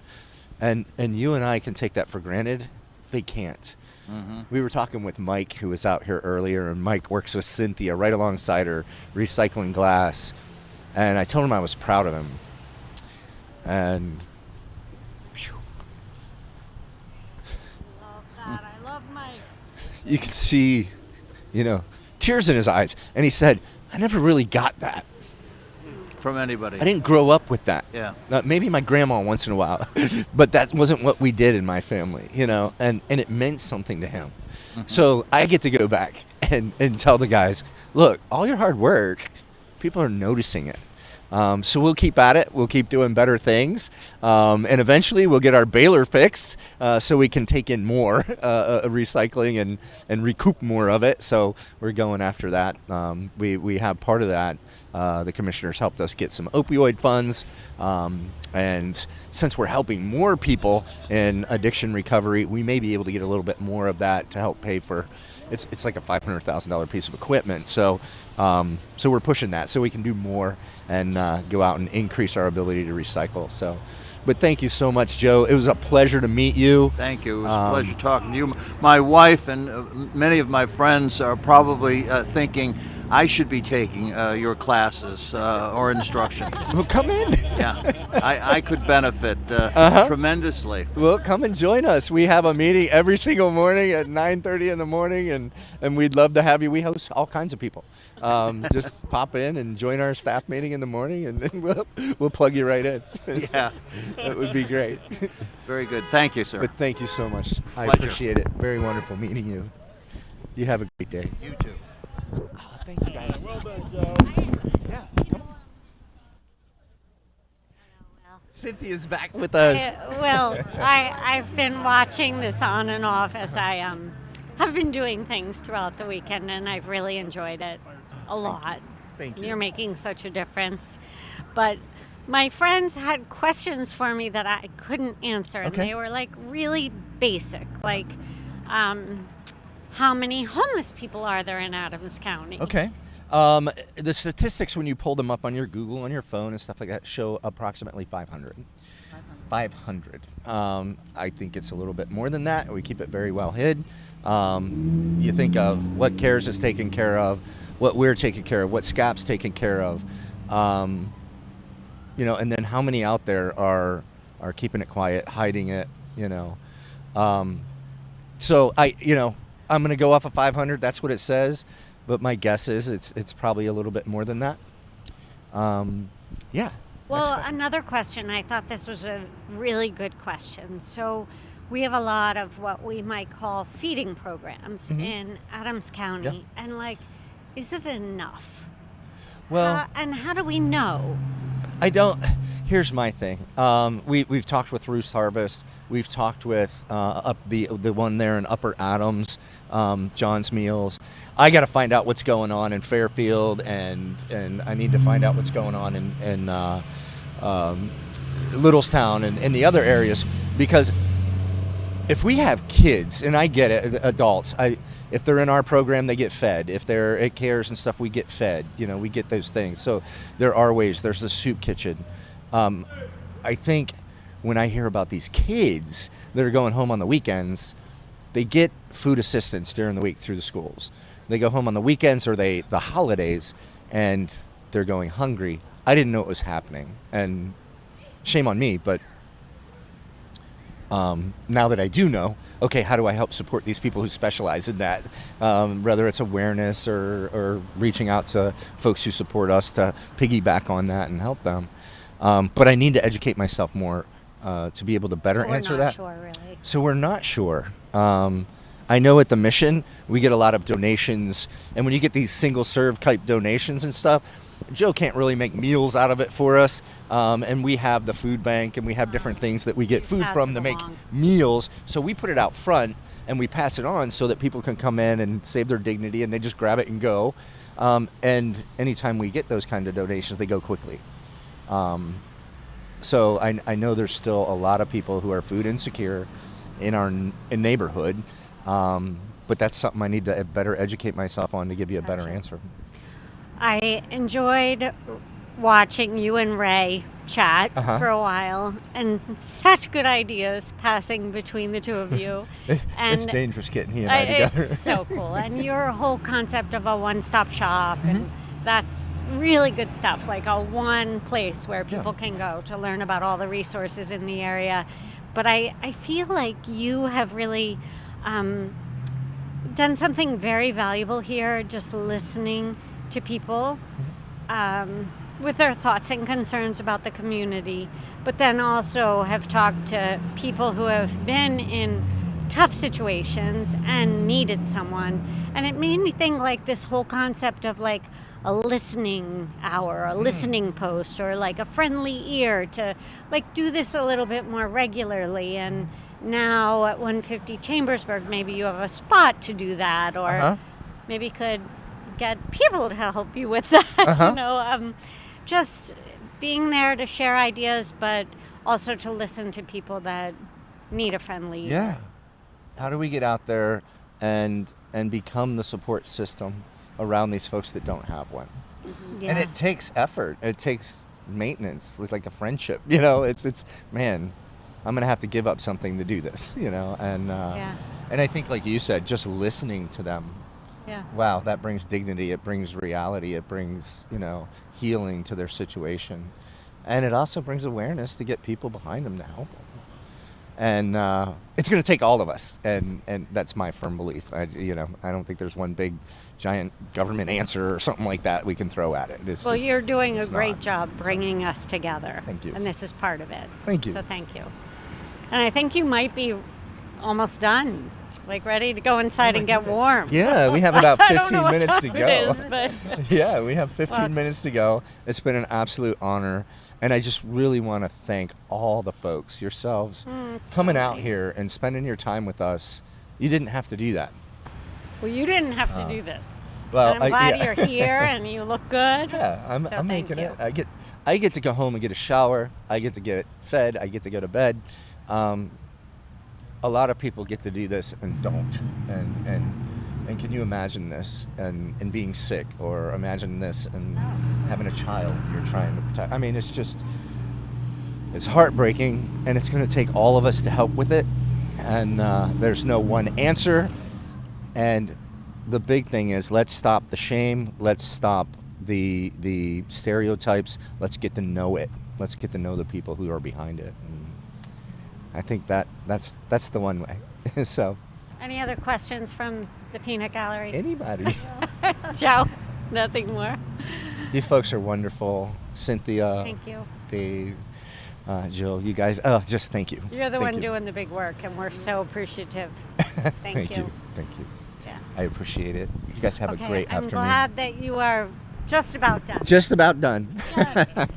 And you and I can take that for granted. They can't. We were talking with Mike, who was out here earlier, and Mike works with Cynthia right alongside her, recycling glass. And I told him I was proud of him. And Love that. I love Mike. you could see, you know, tears in his eyes. And he said, I never really got that from anybody. I didn't grow up with that. Yeah. Maybe my grandma once in a while, but that wasn't what we did in my family, you know, and it meant something to him. So I get to go back and tell the guys, look, all your hard work, people are noticing it. So we'll keep at it. We'll keep doing better things. And eventually we'll get our baler fixed so we can take in more recycling and recoup more of it. So we're going after that. We have part of that. The commissioners helped us get some opioid funds. And since we're helping more people in addiction recovery, we may be able to get a little bit more of that to help pay for it's like a $500,000 piece of equipment. So we're pushing that so we can do more and go out and increase our ability to recycle. So, but thank you so much, Joe. It was a pleasure to meet you. Thank you. It was a pleasure talking to you. My wife and many of my friends are probably thinking I should be taking your classes or instruction. Well, come in. Yeah, I could benefit tremendously. Well, come and join us. We have a meeting every single morning at 9:30 in the morning, and we'd love to have you. We host all kinds of people. Just pop in and join our staff meeting in the morning, and then we'll plug you right in. Yeah. That would be great. Very good. Thank you, sir. But thank you so much. I Pleasure. appreciate it. Very wonderful meeting you. You have a great day. You too. Oh, thank you, guys. Well done, Joe. Yeah, come on. Cynthia's back with us. I've been watching this on and off as I have been doing things throughout the weekend, and I've really enjoyed it a lot. Thank you. You're making such a difference. But my friends had questions for me that I couldn't answer, and they were like really basic, like how many homeless people are there in Adams County? Okay. The statistics, when you pull them up on your Google, on your phone and stuff like that, show approximately 500. 500. I think it's a little bit more than that. We keep it very well hid. You think of what CARES is taking care of, what we're taking care of, what SCAP's taking care of, you know, and then how many out there are keeping it quiet, hiding it, you know. So I'm going to go off of 500. That's what it says. But my guess is it's probably a little bit more than that. Yeah. Well, another question. I thought this was a really good question. So we have a lot of what we might call feeding programs in Adams County. Yeah. And is it enough? Well, and how do we know? Here's my thing. We've talked with Ruth's Harvest. We've talked with the one there in Upper Adams, John's Meals. I got to find out what's going on in Fairfield, and I need to find out what's going on in Littlestown and the other areas, because if we have kids, and I get it, adults, if they're in our program, they get fed. If they're at CARES and stuff, we get fed. You know, we get those things. So there are ways. There's the soup kitchen. I think when I hear about these kids that are going home on the weekends, they get food assistance during the week through the schools. They go home on the weekends or the holidays, and they're going hungry. I didn't know it was happening, and shame on me, but now that I do know, okay, how do I help support these people who specialize in that? Whether it's awareness or reaching out to folks who support us to piggyback on that and help them. But I need to educate myself more to be able to better answer that. So we're not sure, really. So we're not sure. I know at the Mission, we get a lot of donations, and when you get these single-serve type donations and stuff, Joe can't really make meals out of it for us, and we have the food bank, and we have different things that we get food from to make meals, so we put it out front, and we pass it on so that people can come in and save their dignity, and they just grab it and go, and anytime we get those kind of donations, they go quickly. So I know there's still a lot of people who are food insecure in our neighborhood, but that's something I need to better educate myself on to give you a better answer. I enjoyed watching you and Ray chat for a while, and such good ideas passing between the two of you. And It's dangerous getting he and I together. It's so cool. And your whole concept of a one-stop shop, and that's really good stuff, like a one place where people can go to learn about all the resources in the area. But I feel like you have really done something very valuable here, just listening to people with their thoughts and concerns about the community, but then also have talked to people who have been in tough situations and needed someone. And it made me think like this whole concept of like a listening hour, a listening post, or like a friendly ear to like do this a little bit more regularly. And now at 150 Chambersburg, maybe you have a spot to do that, or maybe could get people to help you with that. You know, just being there to share ideas, but also to listen to people that need a friendly ear. Yeah. How do we get out there and become the support system around these folks that don't have one? And it takes effort. It takes maintenance. It's like a friendship. You know, it's man, I'm gonna have to give up something to do this. You know, and I think like you said, just listening to them. Yeah. Wow, that brings dignity. It brings reality. It brings, you know, healing to their situation, and it also brings awareness to get people behind them to help them. And it's going to take all of us, and that's my firm belief. I don't think there's one big, giant government answer or something like that we can throw at it. Well, you're doing a great job bringing us together. Thank you. And this is part of it. Thank you. So thank you. And I think you might be almost done. Like ready to go inside and get warm. Yeah, we have about 15 minutes to go. It is, but yeah, we have 15 minutes to go. It's been an absolute honor. And I just really want to thank all the folks, yourselves, coming out here and spending your time with us. You didn't have to do that. Well, you didn't have to do this. Well, and I'm glad you're here and you look good. Yeah, I'm making it. I get to go home and get a shower. I get to get fed. I get to go to bed. A lot of people get to do this and don't. And can you imagine this and being sick, or imagine this and having a child you're trying to protect? I mean, it's heartbreaking, and it's going to take all of us to help with it. And there's no one answer. And the big thing is, let's stop the shame. Let's stop the stereotypes. Let's get to know it. Let's get to know the people who are behind it. And I think that's the one way. So. Any other questions from the Peanut Gallery? Anybody? Joe? Nothing more? You folks are wonderful. Cynthia. Thank you. Dave. Jill, you guys. Just thank you. You're the Thank one you. doing the big work, and we're so appreciative. Thank you. Thank you. Yeah. I appreciate it. You guys have a great I'm afternoon. glad that you are just about done. Just about done.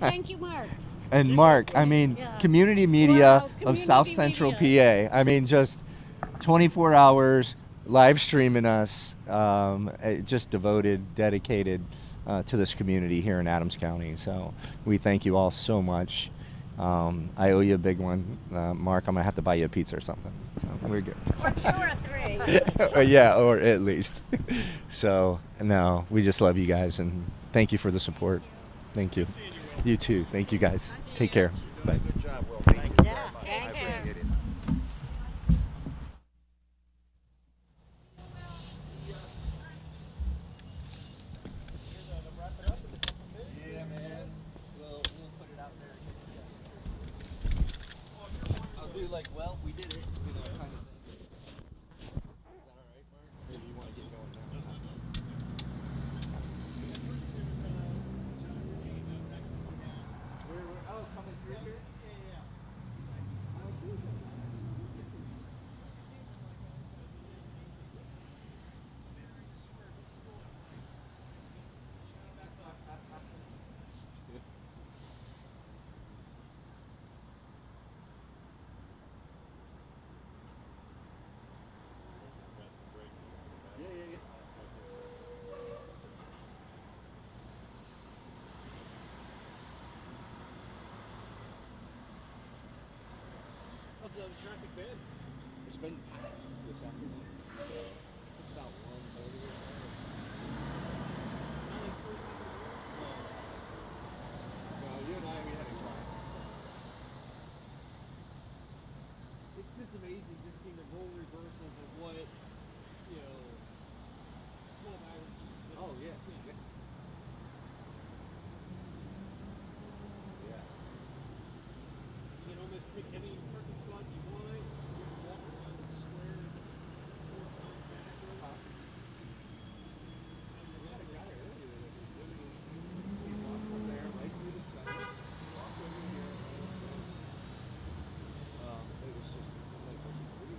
Thank you, Mark. And Mark, I mean, community media of South Central PA. I mean, just 24 hours live streaming us, just devoted, dedicated to this community here in Adams County. So we thank you all so much. I owe you a big one. Mark, I'm going to have to buy you a pizza or something. So we're good. Or 2 or 3. Yeah, or at least. So, no, we just love you guys, and thank you for the support. Thank you. You too. Thank you, guys. Take care. Bye. Good job, Will. Thank you. Yeah, I appreciate it. Yeah, man. We'll put it out there. I'll do like, well, we did it, you know, kind of thing. Is that all right, Mark? Maybe you want to get going now? Oh, coming through here? Yeah. the traffic been? It's been packed this afternoon. So it's about 1:30 or so. No, you and I, we had a car. It's just amazing just seeing the role reversals of what, 12 hours. Oh, yeah. You can almost pick any parking spot you want. You can walk around the square 4 times backwards. We had a guy earlier that was literally, he walked from there right through the center, walked over here, it was just like crazy.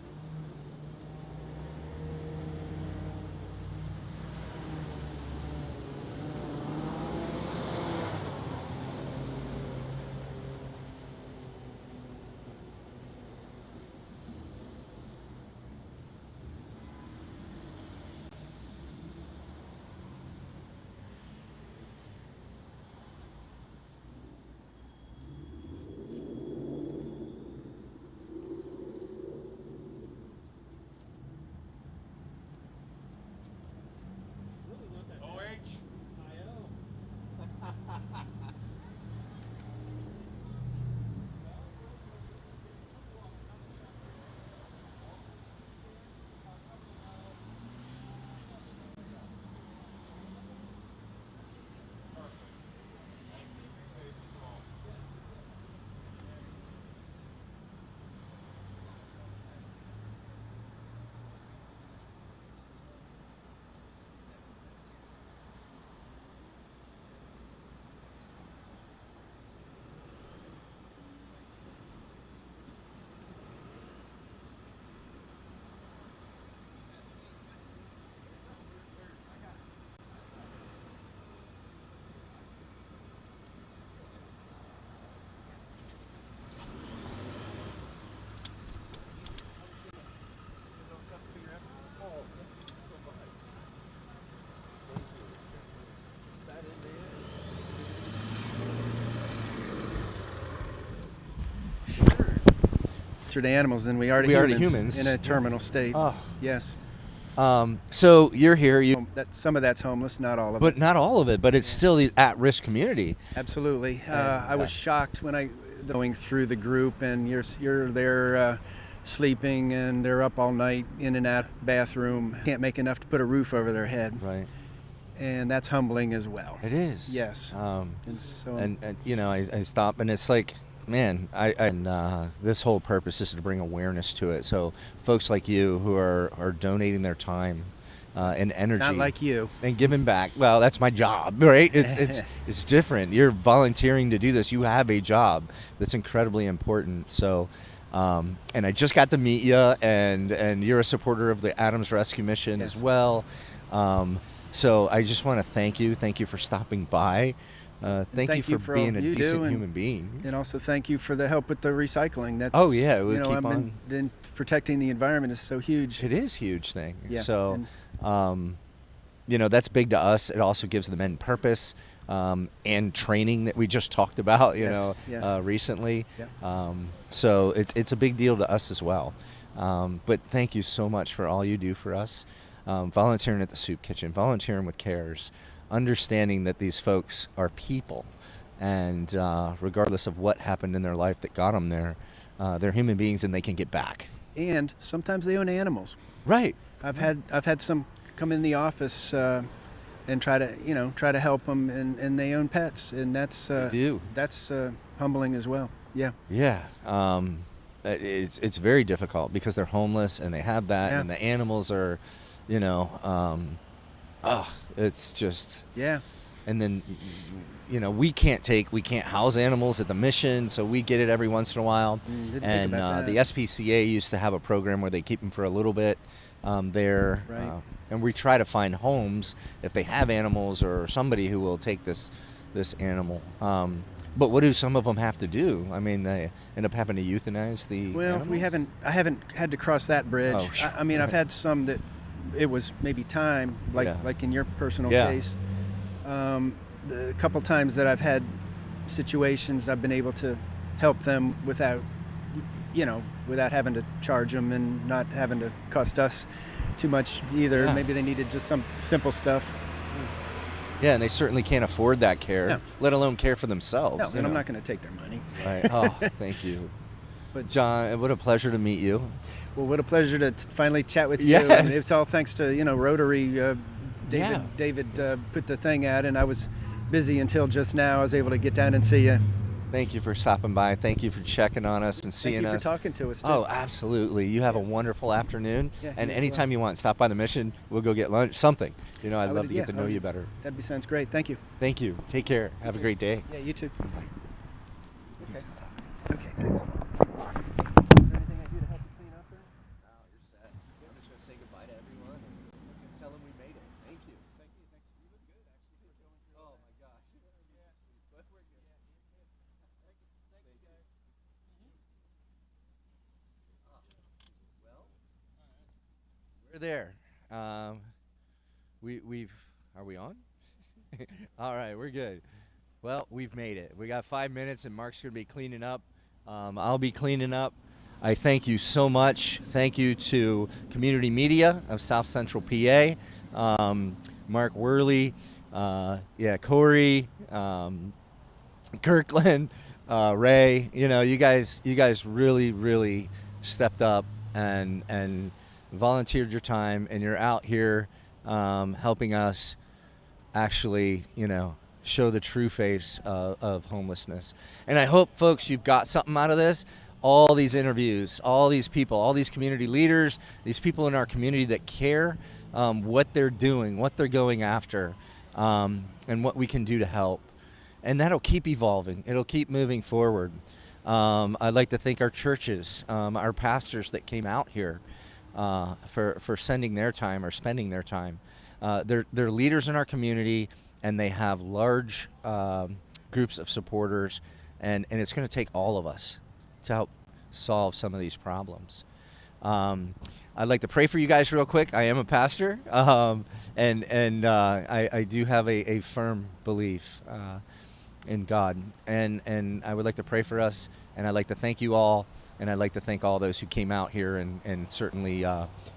To animals than we are to humans in a terminal state. Oh. Yes. So you're here. Some of that's homeless, not all of it. But not all of it. But it's still the at-risk community. Absolutely. I was shocked when I going through the group, and you're there sleeping, and they're up all night in and out bathroom. Can't make enough to put a roof over their head. Right. And that's humbling as well. It is. Yes. And I stop, and it's like, man, this whole purpose is to bring awareness to it. So folks like you who are donating their time and energy, not like you, and giving back. Well, that's my job, right? It's different. You're volunteering to do this. You have a job that's incredibly important. So, and I just got to meet you, and you're a supporter of the Adams Rescue Mission as well. So I just want to thank you. Thank you for stopping by. Thank you for being a decent human being. And also thank you for the help with the recycling. That's, we'll keep on. Then protecting the environment is so huge. It is a huge thing. Yeah. So, that's big to us. It also gives the men purpose and training that we just talked about, recently. Yeah. So it's a big deal to us as well. But thank you so much for all you do for us. Volunteering at the soup kitchen, volunteering with CARES, understanding that these folks are people, and regardless of what happened in their life that got them there, they're human beings and they can get back. And sometimes they own animals. Right. I've had some come in the office and try to help them, and they own pets, and that's humbling as well. Yeah. Yeah. It's very difficult because they're homeless and they have that, and the animals are, it's just. Yeah. And then, we can't house animals at the mission, so we get it every once in a while. And the SPCA used to have a program where they keep them for a little bit there. Right. And we try to find homes if they have animals or somebody who will take this animal. But what do some of them have to do? I mean, they end up having to euthanize the animals? I haven't had to cross that bridge. Oh, sure. I mean, I've had some that it was maybe time, like in your personal case. The couple times that I've had situations, I've been able to help them without you know, without having to charge them and not having to cost us too much either. Yeah. Maybe they needed just some simple stuff. Yeah, and they certainly can't afford that care, No. let alone care for themselves. No, you and I'm know. not going to take their money. Right. Oh, thank you. But John, what a pleasure to meet you. Well, what a pleasure to finally chat with you. Yes. And it's all thanks to, you know, Rotary. Yeah. David put the thing out, and I was busy until just now. I was able to get down and see you. Thank you for stopping by. Thank you for checking on us and seeing Thank you us. for talking to us, too. Oh, absolutely. You have a wonderful afternoon. Yeah, And you as anytime well. you want, stop by the mission. We'll go get lunch, something. You know, I'd I love would- to get yeah, to I know would- you better. Sounds great. Thank you. Thank you. Take care. Have a great day. Yeah, you too. Bye. Okay. Okay, thanks. I'm just going to say goodbye to everyone and tell them we made it. Thank you. Thank you. Thanks. You look good, actually. Oh, my gosh. But we're good. Thank you, guys. Well, we're there. We've are we on? All right, we're good. Well, we've made it. We got 5 minutes, and Mark's going to be cleaning up. I'll be cleaning up. I thank you so much. Thank you to Community Media of South Central PA, Mark Worley, Corey, Kirkland, Ray. You know, you guys really stepped up and volunteered your time, and you're out here helping us actually, you know, show the true face of homelessness. And I hope, folks, you've got something out of this. All these interviews, all these people, all these community leaders, these people in our community that care what they're doing, what they're going after, and what we can do to help. And that'll keep evolving. It'll keep moving forward. I'd like to thank our churches, our pastors that came out here for sending their time or spending their time. They're leaders in our community, and they have large groups of supporters, and it's going to take all of us to help solve some of these problems. I'd like to pray for you guys real quick. I am a pastor, and I do have a firm belief in God, and I would like to pray for us, and I'd like to thank you all, and I'd like to thank all those who came out here and certainly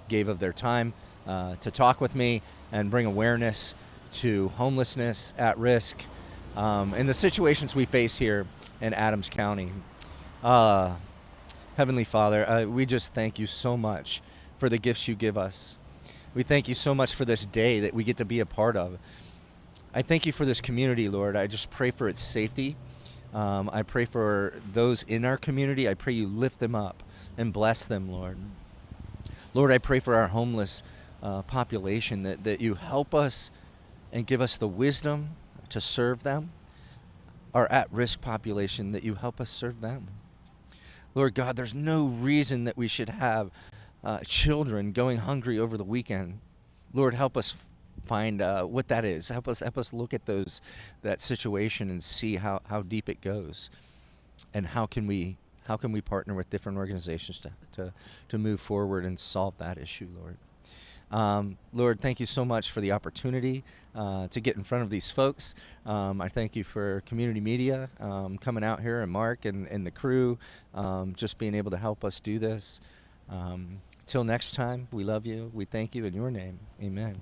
gave of their time to talk with me and bring awareness to homelessness, at risk, and the situations we face here in Adams County. Heavenly Father, we just thank you so much for the gifts you give us. We thank you so much for this day that we get to be a part of. I thank you for this community, Lord. I just pray for its safety. I pray for those in our community. I pray you lift them up and bless them, Lord. Lord, I pray for our homeless population, that you help us and give us the wisdom to serve them. Our at-risk population, that you help us serve them. Lord God, there's no reason that we should have children going hungry over the weekend. Lord, help us find what that is. Help us look at that situation and see how deep it goes, and how can we partner with different organizations to move forward and solve that issue, Lord. Lord, thank you so much for the opportunity to get in front of these folks. I thank you for Community Media coming out here, and Mark and the crew just being able to help us do this. Till next time, we love you. We thank you in your name. Amen.